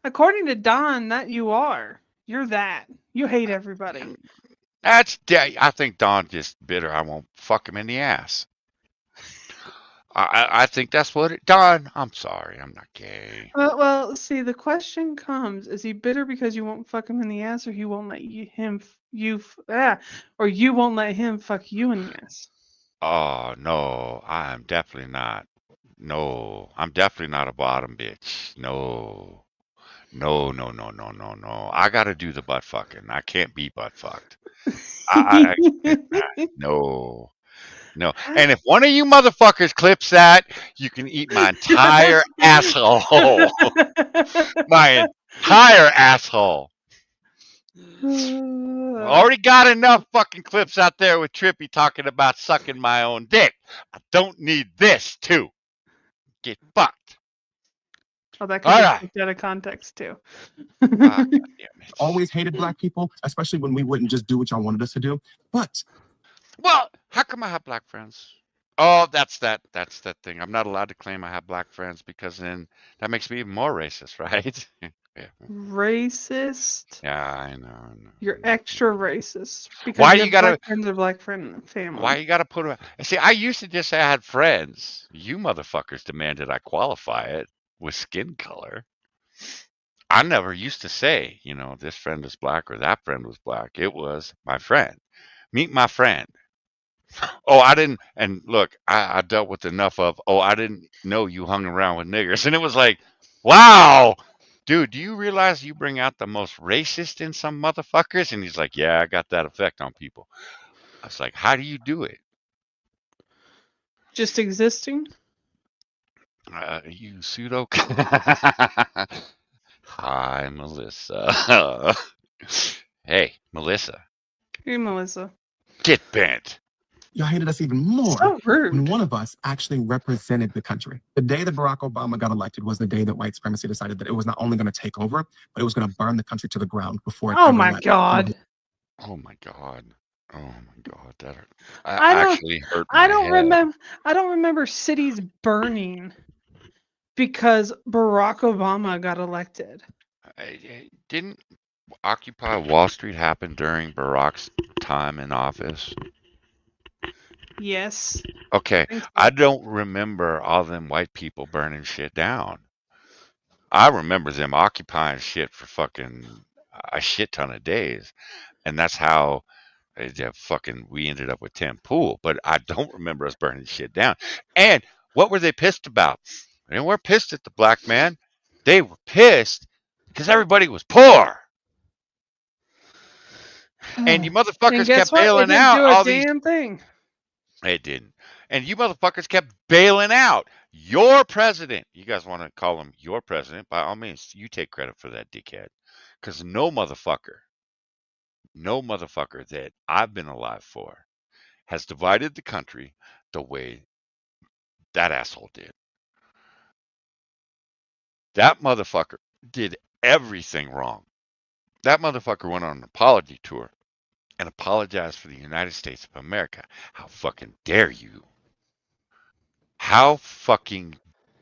According to Don, that you are. You're that. You hate everybody. I think Don just bitter. I won't fuck him in the ass. I think that's what it. Don, I'm sorry. I'm not gay. Well, see, the question comes: is he bitter because you won't fuck him in the ass, or he won't let or you won't let him fuck you in the ass? Oh no, I'm definitely not. No, I'm definitely not a bottom bitch. No. I gotta do the butt fucking. I can't be butt fucked. I no. And if one of you motherfuckers clips that, you can eat my entire asshole. My entire asshole. Already got enough fucking clips out there with Trippy talking about sucking my own dick. I don't need this too. Get fucked. Oh, that could be taken out of context too. Always hated black people, especially when we wouldn't just do what y'all wanted us to do. But well, how come I have black friends? Oh, that's that thing. I'm not allowed to claim I have black friends because then that makes me even more racist, right? Yeah. Racist? Yeah, I know. You're extra racist because Why you you gotta? black friends or black friend family. Why you gotta put a? See, I used to just say I had friends. You motherfuckers demanded I qualify it with skin color. I never used to say, this friend is black or that friend was black. It was my friend. Meet my friend. Oh, I didn't. And look, I dealt with enough of, I didn't know you hung around with niggers. And it was like, wow, dude, do you realize you bring out the most racist in some motherfuckers? And he's like, yeah, I got that effect on people. I was like, how do you do it? Just existing? You pseudo. Hi, Melissa. Hey, Melissa. Hey, Melissa. Get bent. Y'all hated us even more so rude. When one of us actually represented the country. The day that Barack Obama got elected was the day that white supremacy decided that it was not only going to take over, but it was going to burn the country to the ground before it Oh my God. Oh my God. Oh my God. That actually hurt my head. I don't remember cities burning because Barack Obama got elected. Didn't Occupy Wall Street happen during Barack's time in office? Yes. Okay. I don't remember all them white people burning shit down. I remember them occupying shit for fucking a shit ton of days. And that's how we ended up with Tim Pool. But I don't remember us burning shit down. And what were they pissed about? They weren't pissed at the black man. They were pissed because everybody was poor. And you And motherfuckers guess kept what? It bailing didn't out do a all these. damn thing. It didn't. And you motherfuckers kept bailing out your president. You guys want to call him your president? By all means, you take credit for that, dickhead. Because no motherfucker that I've been alive for has divided the country the way that asshole did. That motherfucker did everything wrong. That motherfucker went on an apology tour and apologized for the United States of America. How fucking dare you? How fucking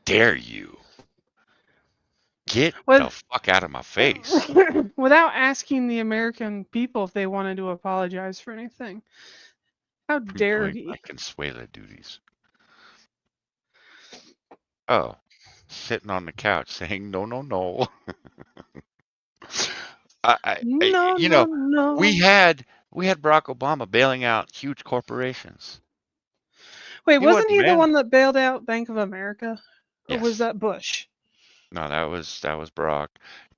dare you? Get the fuck out of my face. Without asking the American people if they wanted to apologize for anything. How dare Doing he? my consuela duties. Oh, sitting on the couch saying no, no, no. No, You no, know, no. we had Barack Obama bailing out huge corporations. Wait, He wasn't wasn't he the mad. one that bailed out Bank of America? Or was Yes. that Bush? No, that was Barack.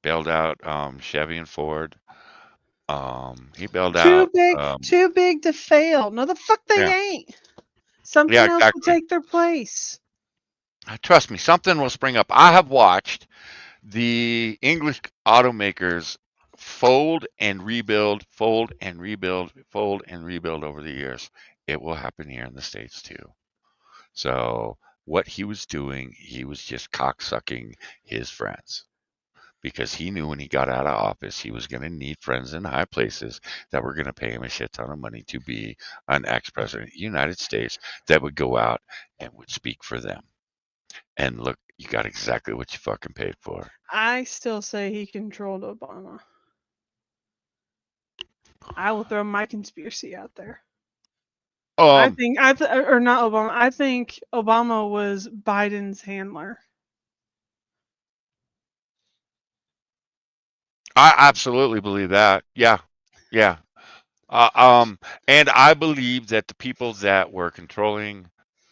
Bailed out Chevy and Ford. He bailed out Too big to fail. No, the fuck they yeah. ain't. Something Yeah, else will exactly. take their place. Trust me, something will spring up. I have watched the English automakers fold and rebuild, fold and rebuild, fold and rebuild over the years. It will happen here in the States too. So what he was doing, he was just cocksucking his friends. Because he knew when he got out of office, he was going to need friends in high places that were going to pay him a shit ton of money to be an ex-president of the United States that would go out and would speak for them. And look, you got exactly what you fucking paid for. I still say he controlled Obama. I will throw my conspiracy out there. I think or not Obama. I think Obama was Biden's handler. I absolutely believe that. Yeah, yeah. And I believe that the people that were controlling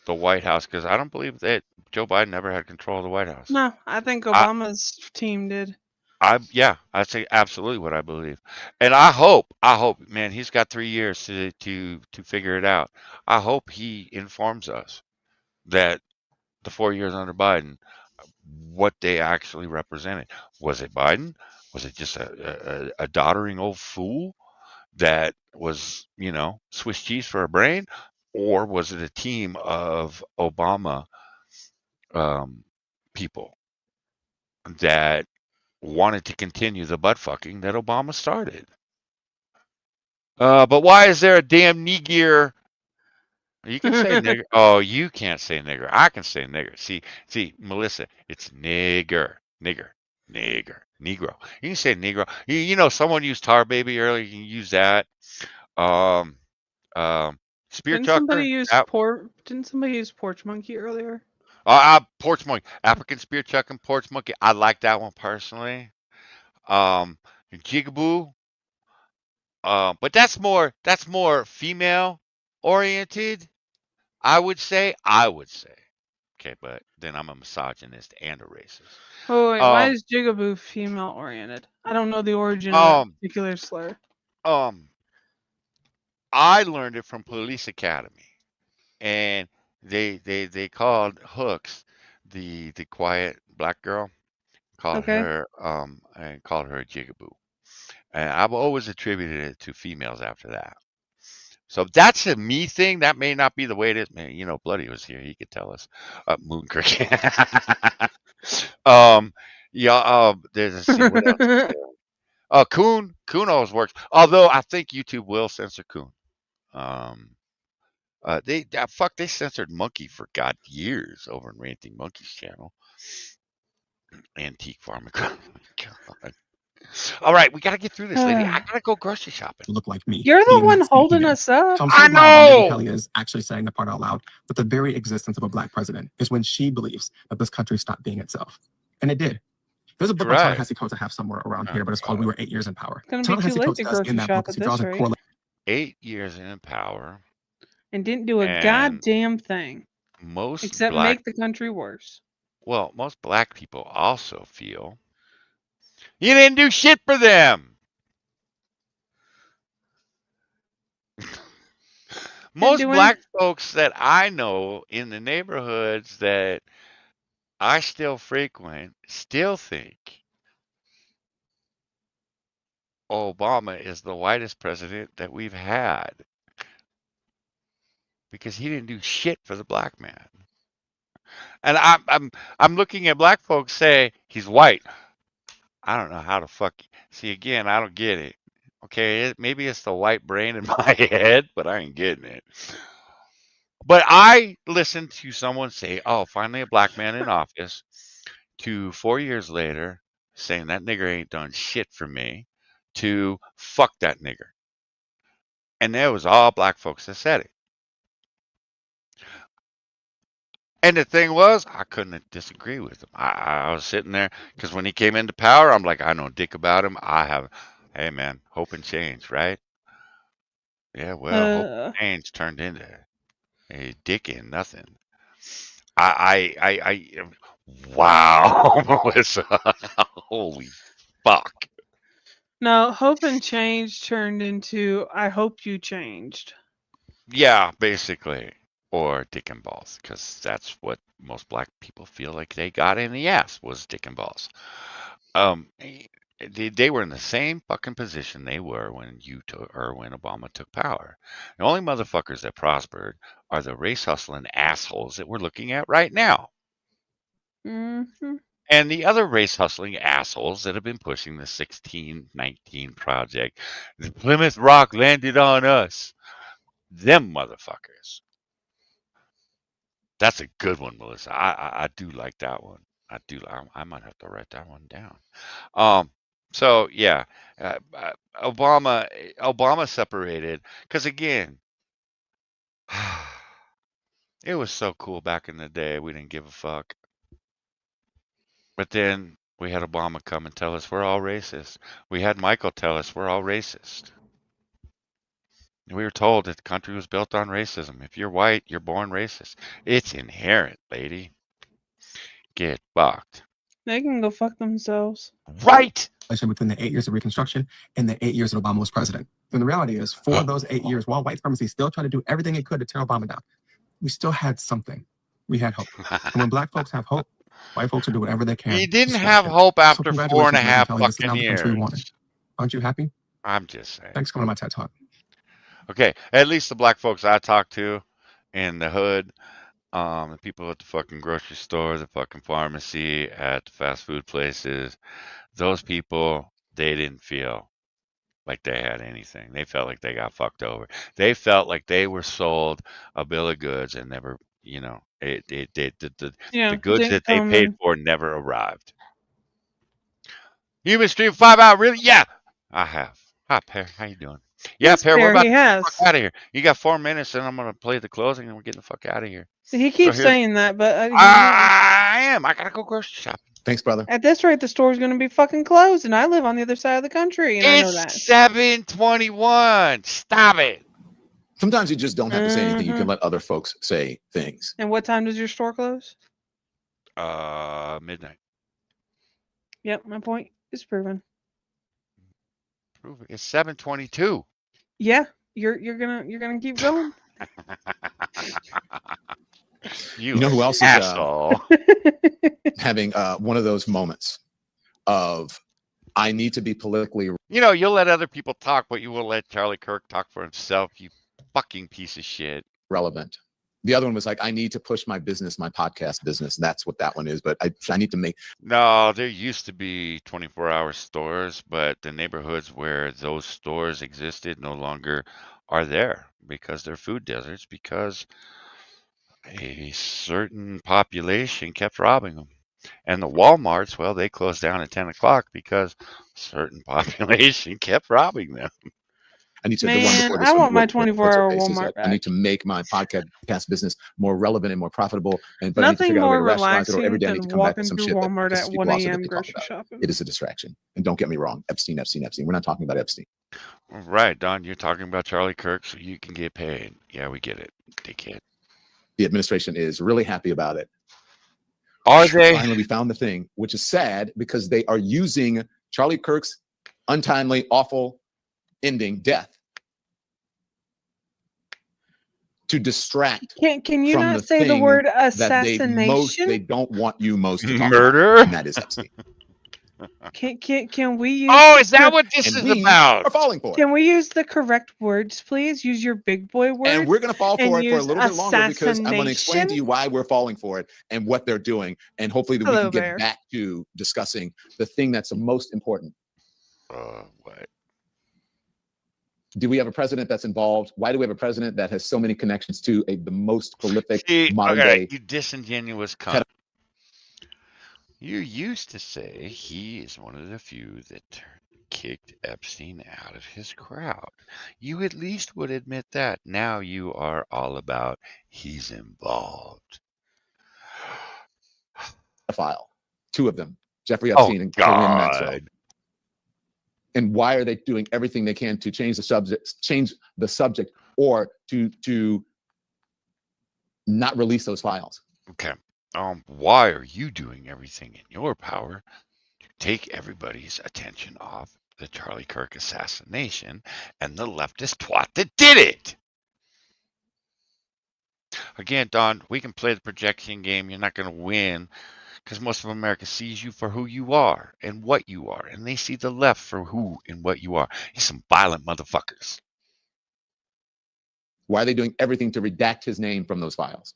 the White House, because I don't believe that Joe Biden ever had control of the White House. No, I think Obama's team did. I'd say absolutely what I believe, and I hope, man, he's got 3 years to figure it out. I hope he informs us that the 4 years under Biden, what they actually represented. Was it Biden? Was it just a doddering old fool that was, Swiss cheese for a brain, or was it a team of Obama people that wanted to continue the butt fucking that Obama started? But why is there a damn nigger? You can say nigger. Oh, you can't say nigger. I can say nigger. See, Melissa, it's nigger, nigger, nigger, negro. You can say negro. Someone used tar baby earlier. You can use that. Um, spear Didn't chucker. somebody use porch monkey earlier? Porch monkey. African spear chucking porch monkey. I like that one personally. Jigaboo. But that's more female oriented. I would say. Okay, but then I'm a misogynist and a racist. Oh wait, why is Jigaboo female oriented? I don't know the origin of that particular slur. I learned it from Police Academy, and they called Hooks, the quiet black girl, called her and called her a Jigaboo, and I've always attributed it to females after that. So that's a me thing. That may not be the way it is. Man, Bloody was here. He could tell us. Moon Cricket. Let's see what else is there. Coon always works. Although I think YouTube will censor Coon. They censored Monkey for years over in Ranting Monkey's channel. Antique Farm. God. All right, we gotta get through this, lady. I gotta go grocery shopping. Look like me. You're the one holding us up. I know. Kelly is actually saying the part out loud, but the very existence of a black president is when she believes that this country stopped being itself, and it did. There's a book by Ta-Nehisi Coates I have somewhere around here, but it's called "We Were 8 Years in Power." Ta-Nehisi Coates does in that book. He draws a correlation. 8 years in power, and didn't do a goddamn thing. Except make the country worse. Well, most black people also feel You didn't do shit for them. Most do black folks that I know in the neighborhoods that I still frequent still think Obama is the whitest president that we've had because he didn't do shit for the black man. And I'm looking at black folks say he's white. I don't know how to fuck. See again, I don't get it. Okay, maybe it's the white brain in my head, but I ain't getting it. But I listened to someone say, "Oh, finally a black man in office," to 4 years later saying that nigger ain't done shit for me, to fuck that nigger. And there was all black folks that said it. And the thing was, I couldn't disagree with him. I was sitting there because when he came into power, I'm like, I know dick about him. Hey man, hope and change, right? Yeah, well, hope and change turned into a dick in nothing. Wow, Melissa, holy fuck. No, hope and change turned into I hope you changed. Yeah, basically. Or dick and balls, because that's what most black people feel like they got in the ass was dick and balls. They were in the same fucking position they were when when Obama took power. The only motherfuckers that prospered are the race hustling assholes that we're looking at right now. Mm-hmm. And the other race hustling assholes that have been pushing the 1619 project. The Plymouth Rock landed on us. Them motherfuckers. That's a good one, Melissa. I do like that one. I might have to write that one down. So yeah, Obama separated because again, it was so cool back in the day. We didn't give a fuck. But then we had Obama come and tell us we're all racist. We had Michael tell us we're all racist. We were told that the country was built on racism. If you're white, you're born racist. It's inherent, lady. Get fucked. They can go fuck themselves. Right. Within the 8 years of Reconstruction and the 8 years that Obama was president. And the reality is, for those 8 years, while white supremacy still tried to do everything it could to tear Obama down, we still had something. We had hope. And when black folks have hope, white folks will do whatever they can. He didn't have hope after 4.5 fucking years. Aren't you happy? I'm just saying. Thanks for coming to my TED Talk. Okay, at least the black folks I talk to in the hood, the people at the fucking grocery store, the fucking pharmacy, at the fast food places, those people, they didn't feel like they had anything. They felt like they got fucked over. They felt like they were sold a bill of goods and never, the goods that they paid for never arrived. You've been streaming 5 out, really? Yeah, I have. Hi, Pear. How you doing? Yeah, Pear, we're about to get the fuck out of here. You got 4 minutes, and I'm going to play the closing, and we're getting the fuck out of here. He keeps saying that, but I am. I got to go grocery shopping. Thanks, brother. At this rate, the store's going to be fucking closed, and I live on the other side of the country, and I know that. It's 7:21. Stop it. Sometimes you just don't have to say anything. You can let other folks say things. And what time does your store close? Midnight. Yep, my point is proven. It's 7:22. Yeah, you're gonna keep going. You know who else asshole. is having one of those moments of I need to be politically. You'll let other people talk, but you will let Charlie Kirk talk for himself. You fucking piece of shit. Relevant. The other one was like, I need to push my business, my podcast business. That's what that one is. But I need to make. No, there used to be 24-hour stores, but the neighborhoods where those stores existed no longer are there because they're food deserts because a certain population kept robbing them. And the Walmarts, well, they closed down at 10 o'clock because a certain population kept robbing them. I need to. I want my 24-hour Walmart back. I need to make my podcast business more relevant and more profitable. But nothing more relaxing every day I need than to come back walking with some through shit Walmart at 1 a.m. grocery grocery shopping. It is a distraction. And don't get me wrong, Epstein. We're not talking about Epstein. Right, Don. You're talking about Charlie Kirk, so you can get paid. Yeah, we get it, dickhead. The administration is really happy about it. Are they? Finally, we found the thing, which is sad because they are using Charlie Kirk's untimely, awful ending, death, to distract Can you from not the say the thing word that they don't want you most to talk Murder? about, and that is Epstein. Can we use? Oh, is that what this And is we about? are falling for it. Can we use the correct words, please? Use your big boy words. And we're going to fall for it for a use little bit longer because I'm going to explain to assassination. you why we're falling for it and what they're doing. And hopefully that we Hello, can get Bear. back to discussing the thing that's the most important. What? Do we have a president that's involved? Why do we have a president that has so many connections to the most prolific modern day? You disingenuous cunt. You used to say he is one of the few that kicked Epstein out of his crowd. You at least would admit that. Now you are all about he's involved. A file, two of them, Jeffrey Epstein and Ghislaine Maxwell. And why are they doing everything they can to change the subject, or to not release those files? Okay. Why are you doing everything in your power to take everybody's attention off the Charlie Kirk assassination and the leftist twat that did it? Again, Don, we can play the projection game. You're not going to win because most of America sees you for who you are and what you are, and they see the left for who and what you are. You're some violent motherfuckers. Why are they doing everything to redact his name from those files?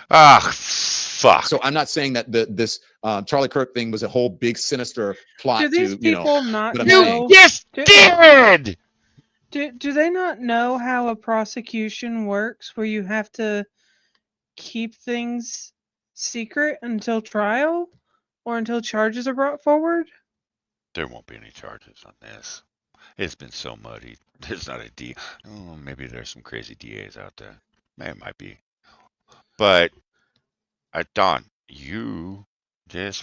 Ah, fuck. So I'm not saying that this Charlie Kirk thing was a whole big sinister plot. Do these people not but know? did! Do they not know how a prosecution works, where you have to keep things secret until trial or until charges are brought forward? There won't be any charges on this. It's been so muddy. There's not a D. Oh, maybe there's some crazy DAs out there. It might be. But, Don,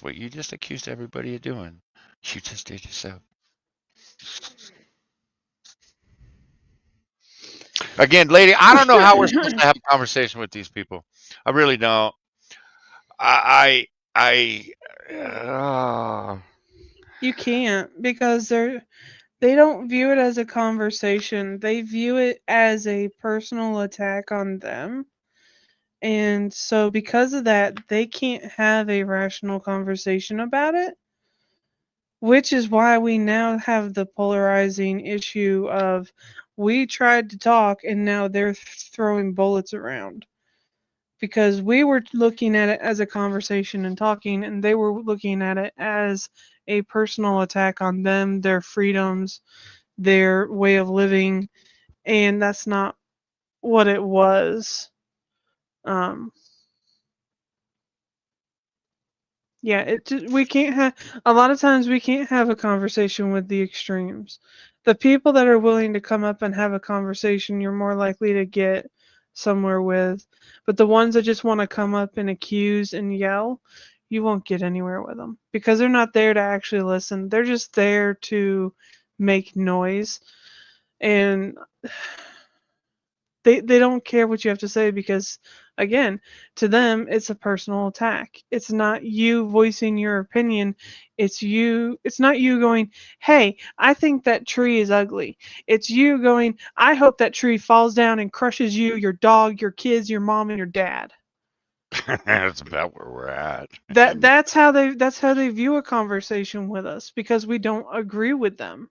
what you just accused everybody of doing, you just did yourself. Again, lady, I don't know how we're supposed to have a conversation with these people. I really don't. You can't, because they don't view it as a conversation. They view it as a personal attack on them. And so because of that, they can't have a rational conversation about it, which is why we now have the polarizing issue of we tried to talk and now they're throwing bullets around. Because we were looking at it as a conversation and talking, and they were looking at it as a personal attack on them, their freedoms, their way of living, and that's not what it was. Yeah, we can't have, a lot of times we can't have a conversation with the extremes. The people that are willing to come up and have a conversation, you're more likely to get somewhere with. But the ones that just want to come up and accuse and yell, you won't get anywhere with them because they're not there to actually listen. They're just there to make noise. And they don't care what you have to say because, again, to them, it's a personal attack. It's not you voicing your opinion. It's not you going, hey, I think that tree is ugly. It's you going, I hope that tree falls down and crushes you, your dog, your kids, your mom, and your dad. That's about where we're at. That's how they view a conversation with us because we don't agree with them.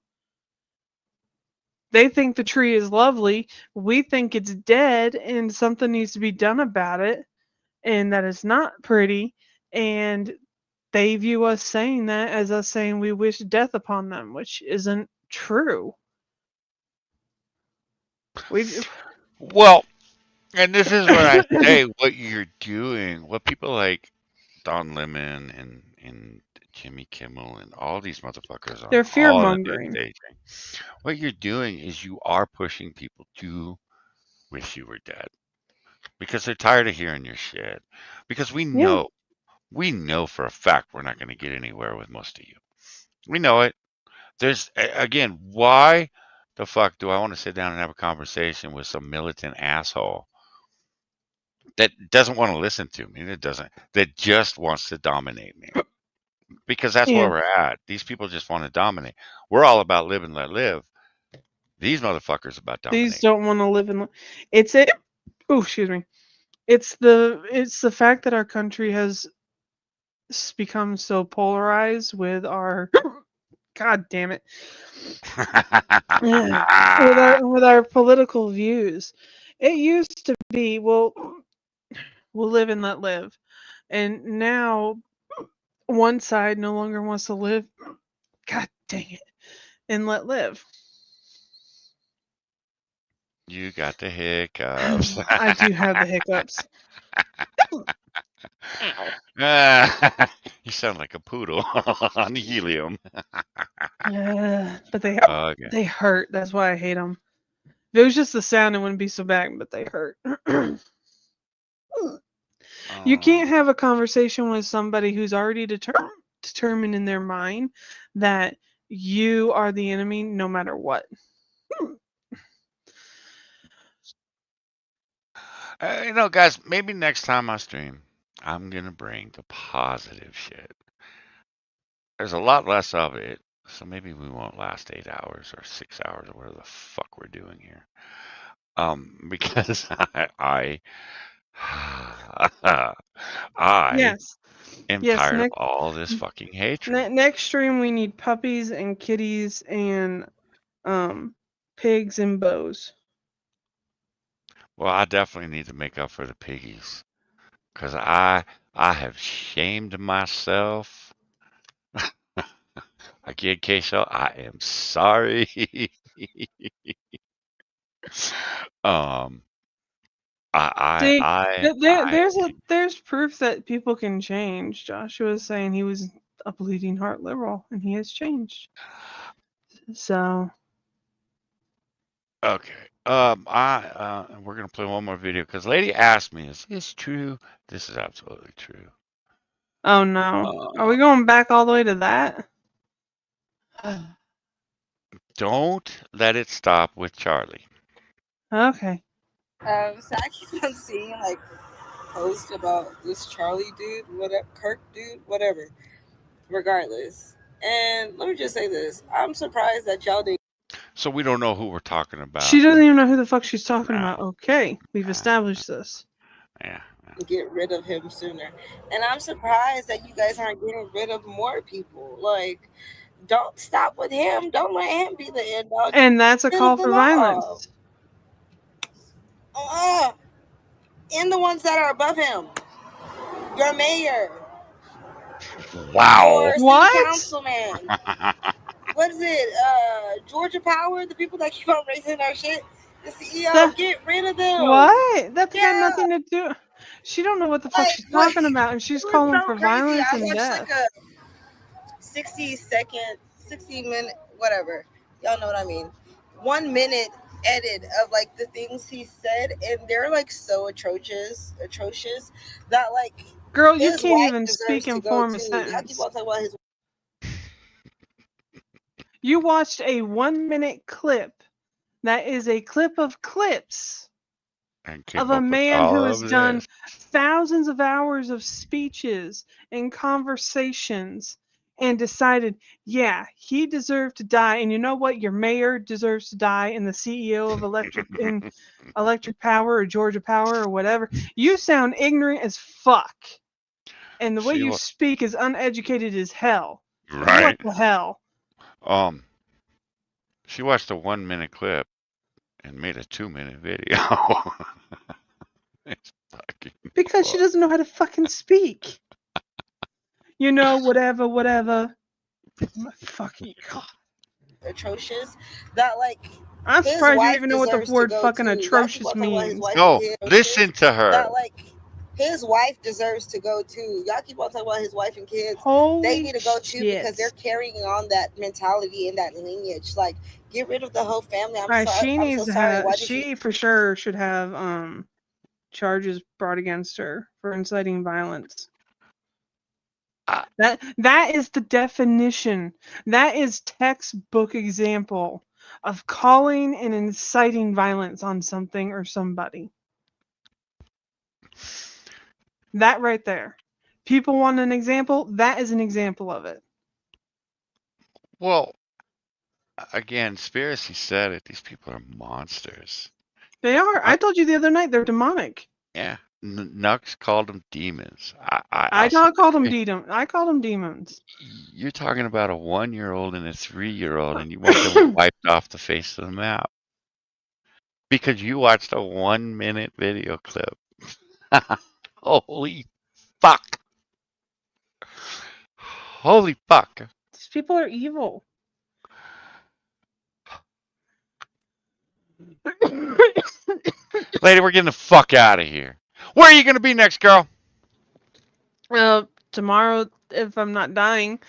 They think the tree is lovely. We think it's dead and something needs to be done about it. And that is not pretty. And they view us saying that as us saying we wish death upon them, which isn't true. Well, and this is what I say, what you're doing, what people like Don Lemon and Jimmy Kimmel and all these motherfuckers They're fear-mongering. What you're doing is you are pushing people to wish you were dead because they're tired of hearing your shit. Because we know for a fact we're not going to get anywhere with most of you. We know it. There's, again, why the fuck do I want to sit down and have a conversation with some militant asshole that doesn't want to listen to me, that just wants to dominate me? because that's where we're at. These people just want to dominate. We're all about live and let live. These motherfuckers about dominate. These don't want to live in. It's a. Oh, excuse me. It's the fact that our country has become so polarized with our. God damn it. with our political views. It used to be, well, we'll live and let live. And now one side no longer wants to live. God dang it. And let live. You got the hiccups. I do have the hiccups. You sound like a poodle on helium. But Okay. they hurt. That's why I hate them. If it was just the sound, it wouldn't be so bad, but they hurt. You can't have a conversation with somebody who's already determined in their mind that you are the enemy no matter what. You know, guys, maybe next time I stream, I'm going to bring the positive shit. There's a lot less of it, so maybe we won't last 8 hours or 6 hours or whatever the fuck we're doing here. Because I Yes. am Yes, tired of all this fucking hatred. Next stream, we need puppies and kitties and pigs and bows. Well, I definitely need to make up for the piggies, because I have shamed myself. Again, Queso, I am sorry. There's proof that people can change. Joshua was saying he was a bleeding heart liberal, and he has changed. So. Okay. We're gonna play one more video because lady asked me, "Is this true?" This is absolutely true. Oh no! Are we going back all the way to that? Don't let it stop with Charlie. Okay. So I keep on seeing like posts about this Charlie dude, whatever, Kirk dude, whatever. Regardless, and let me just say this: I'm surprised that y'all didn't. So we don't know who we're talking about. She doesn't even know who the fuck she's talking about. Okay, we've established this. Yeah. Get rid of him sooner, and I'm surprised that you guys aren't getting rid of more people. Like, don't stop with him. Don't let him be the end dog. And that's a call for violence. And the ones that are above him, your mayor. Wow. What? Councilman. What is it? Georgia Power, the people that keep on raising our shit. The CEO, get rid of them. What? That's got nothing to do. She don't know what the fuck she's talking about, and she's calling for violence and death. Like a 60-minute, whatever. Y'all know what I mean. 1 minute edit of like the things he said, and they're like so atrocious that like. Girl, you can't even speak and form a sentence. Y'all keep on talking about his. You watched a 1 minute clip. That is a clip of clips of a man who has done thousands of hours of speeches and conversations and decided, yeah, he deserved to die. And you know what? Your mayor deserves to die, and the CEO of Electric Power or Georgia Power or whatever. You sound ignorant as fuck. And the way you speak is uneducated as hell. Right. What the hell? She watched a 1 minute clip and made a 2 minute video. It's fucking because she doesn't know how to fucking speak. You know, whatever. Fucking God. Atrocious. That like. I'm surprised you even know what the word fucking atrocious means. No, listen to her. That like. His wife deserves to go too. Y'all keep on talking about his wife and kids. They need to go too because they're carrying on that mentality and that lineage. Like, get rid of the whole family. She needs to have. She for sure should have charges brought against her for inciting violence. That is the definition. That is textbook example of calling and inciting violence on something or somebody. That right there. people want an example. That is an example of it. Well, again, Spiracy said it. These people are monsters. They are. I told you the other night they're demonic. Yeah. Nux called them demons. I called them demons. I called them demons. You're talking about a 1-year-old and a 3-year-old, and you want them wiped off the face of the map because you watched a 1-minute video clip. Holy fuck! Holy fuck! These people are evil. Lady, we're getting the fuck out of here. Where are you gonna be next, girl? Tomorrow, if I'm not dying.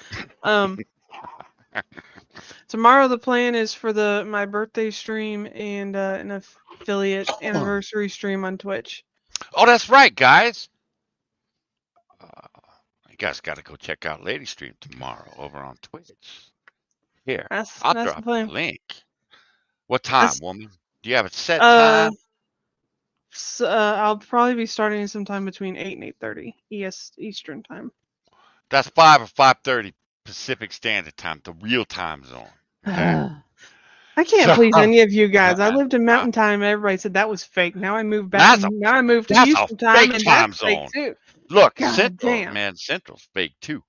Tomorrow the plan is for my birthday stream and an affiliate anniversary stream on Twitch. Oh, that's right, guys. You guys got to go check out Lady Stream tomorrow over on Twitch. Here, I'll that's drop the the plan. link. What time, woman? Do you have a set time? I'll probably be starting sometime between 8 and 8:30 Eastern time. That's 5 or 5:30 Pacific Standard Time, the real time zone. Okay? I can't please any of you guys. I lived in Mountain Time, and everybody said that was fake. Now I moved back. Now I moved to Houston time, and that's fake too. Look, God Central, damn. man, Central's fake too.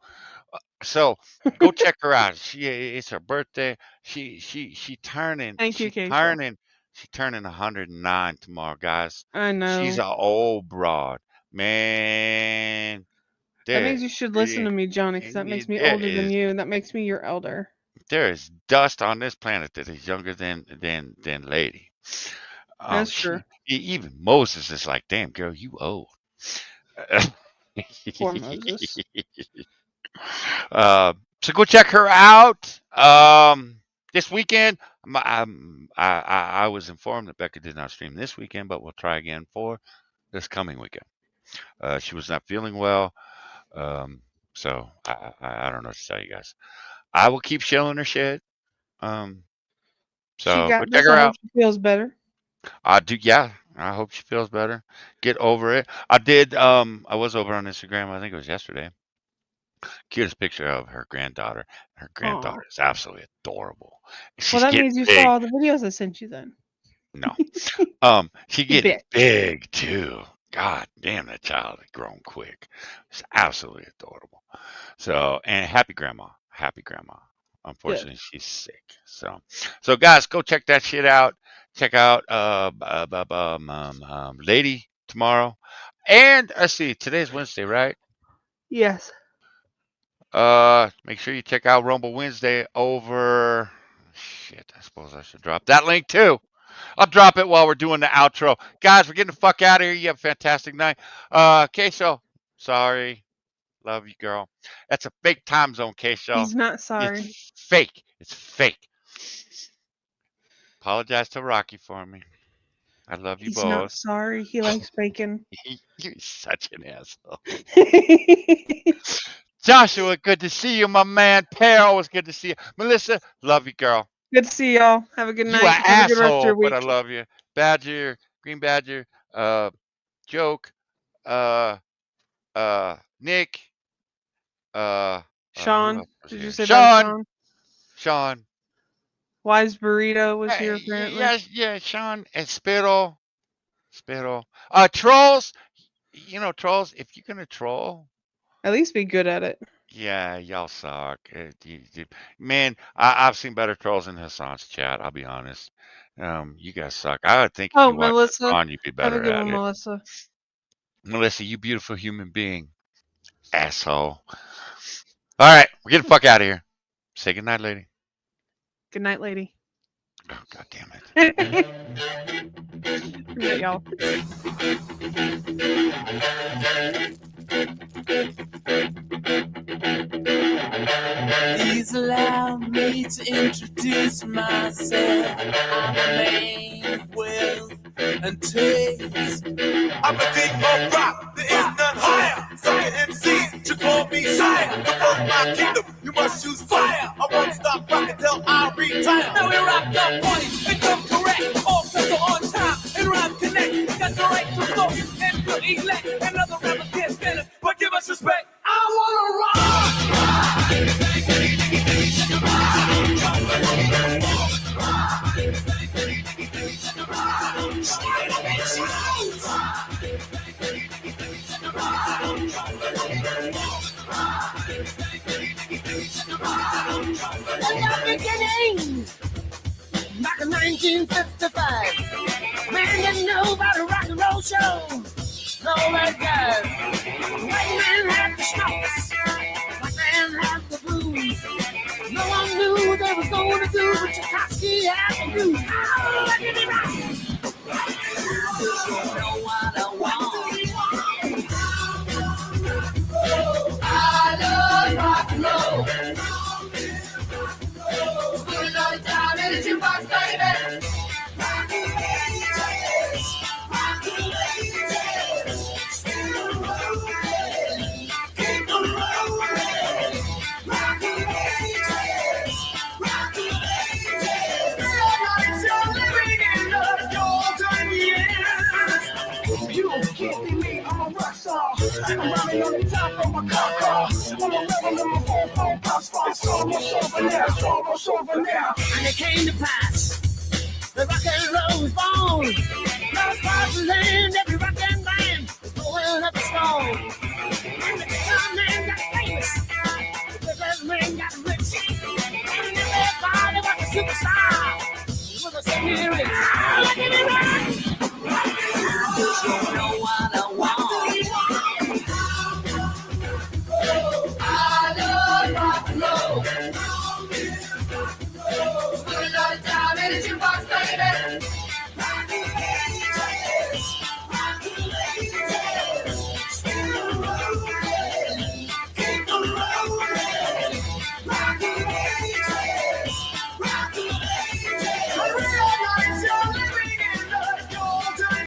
So go check her out. It's her birthday. She turning. Thank you, She Keisha. turning 109 tomorrow, guys. I know. She's an old broad, man. That means you should listen to me, Johnny, because that makes me older than you, and that makes me your elder. There is dust on this planet that is younger than Lady. That's true. Even Moses is like, damn girl, you old. Poor Moses. So go check her out. This weekend, I was informed that Becca did not stream this weekend, but we'll try again for this coming weekend. She was not feeling well. So I don't know what to tell you guys. I will keep shilling her shit. So She got go check this. her I out. hope she feels better. I do, yeah. I hope she feels better. Get over it. I did. I was over on Instagram. I think it was yesterday. Cutest picture of her granddaughter. Her granddaughter is absolutely adorable. She's Well, that getting means you big. saw all the videos I sent you then. No. She getting big too. God damn, that child has grown quick. It's absolutely adorable. So, and happy grandma. Happy grandma. Unfortunately, she's sick. So guys, go check that shit out. Check out Lady tomorrow. And let's see, today's Wednesday, right? Yes. Make sure you check out Rumble Wednesday over. Shit, I suppose I should drop that link too. I'll drop it while we're doing the outro. Guys, we're getting the fuck out of here. You have a fantastic night. Queso, sorry. Love you, girl. That's a fake time zone, Queso. He's not sorry. It's fake. It's fake. Apologize to Rocky for me. I love you He's both. not sorry. He likes bacon. You're such an asshole. Joshua, good to see you, my man. Pear, always good to see you. Melissa, love you, girl. Good to see y'all. Have a good night. You an Have a good rest of your asshole, week. but I love you. Badger, Green Badger, Joke, Nick, Sean. Did you say Sean? that, Sean? Sean. Wise Burrito was here apparently. Yeah, Sean and Spittle. Trolls. You know, trolls, if you're gonna troll, At least be good at it. yeah, y'all suck. Man, I've seen better trolls in Hasan's chat, I'll be honest. You guys suck. I would think if Oh, you watch Melissa. Hasan, you'd be Have a better good at one, it. Melissa. Melissa, you beautiful human being. Asshole. All right, we're getting the fuck out of here. Say goodnight, lady. Good night, lady. Oh, God damn it. Good night, y'all. Please allow me to introduce myself. I'm a man of wealth and taste. I'm the king of rock, there is none higher. Sucker MCs should call me sire. To fuck my kingdom, you must use fire. I won't stop rocking till I retire. Now we rock the party and come correct. All people on time and rhyme connect. Got the right to flow and to elect. Another rapper can't stand it, but give us respect. Beginning back in 1955. Man didn't know about a rock and roll show. No, that guy. White man had the smokes. White man had the blues. No one knew what they was going to do, but Tchaikovsky had the blues. Oh, let me rock. Know what I want. I love rock and roll. Put it all down in the jukebox, baby. Rock and keep on rolling. Rock and you're living in the golden years. You can't be me, I'm a rock star. I'm running on the top of my car. I'm a rebel in my 4-4 pop star. Almost over now. And it came to pass. The rock and roll was born. Now across the land, every rock and band was going up a stone. And the guitar man got famous. The jazz man got rich. And everybody was a superstar. With a singing rich. Look at me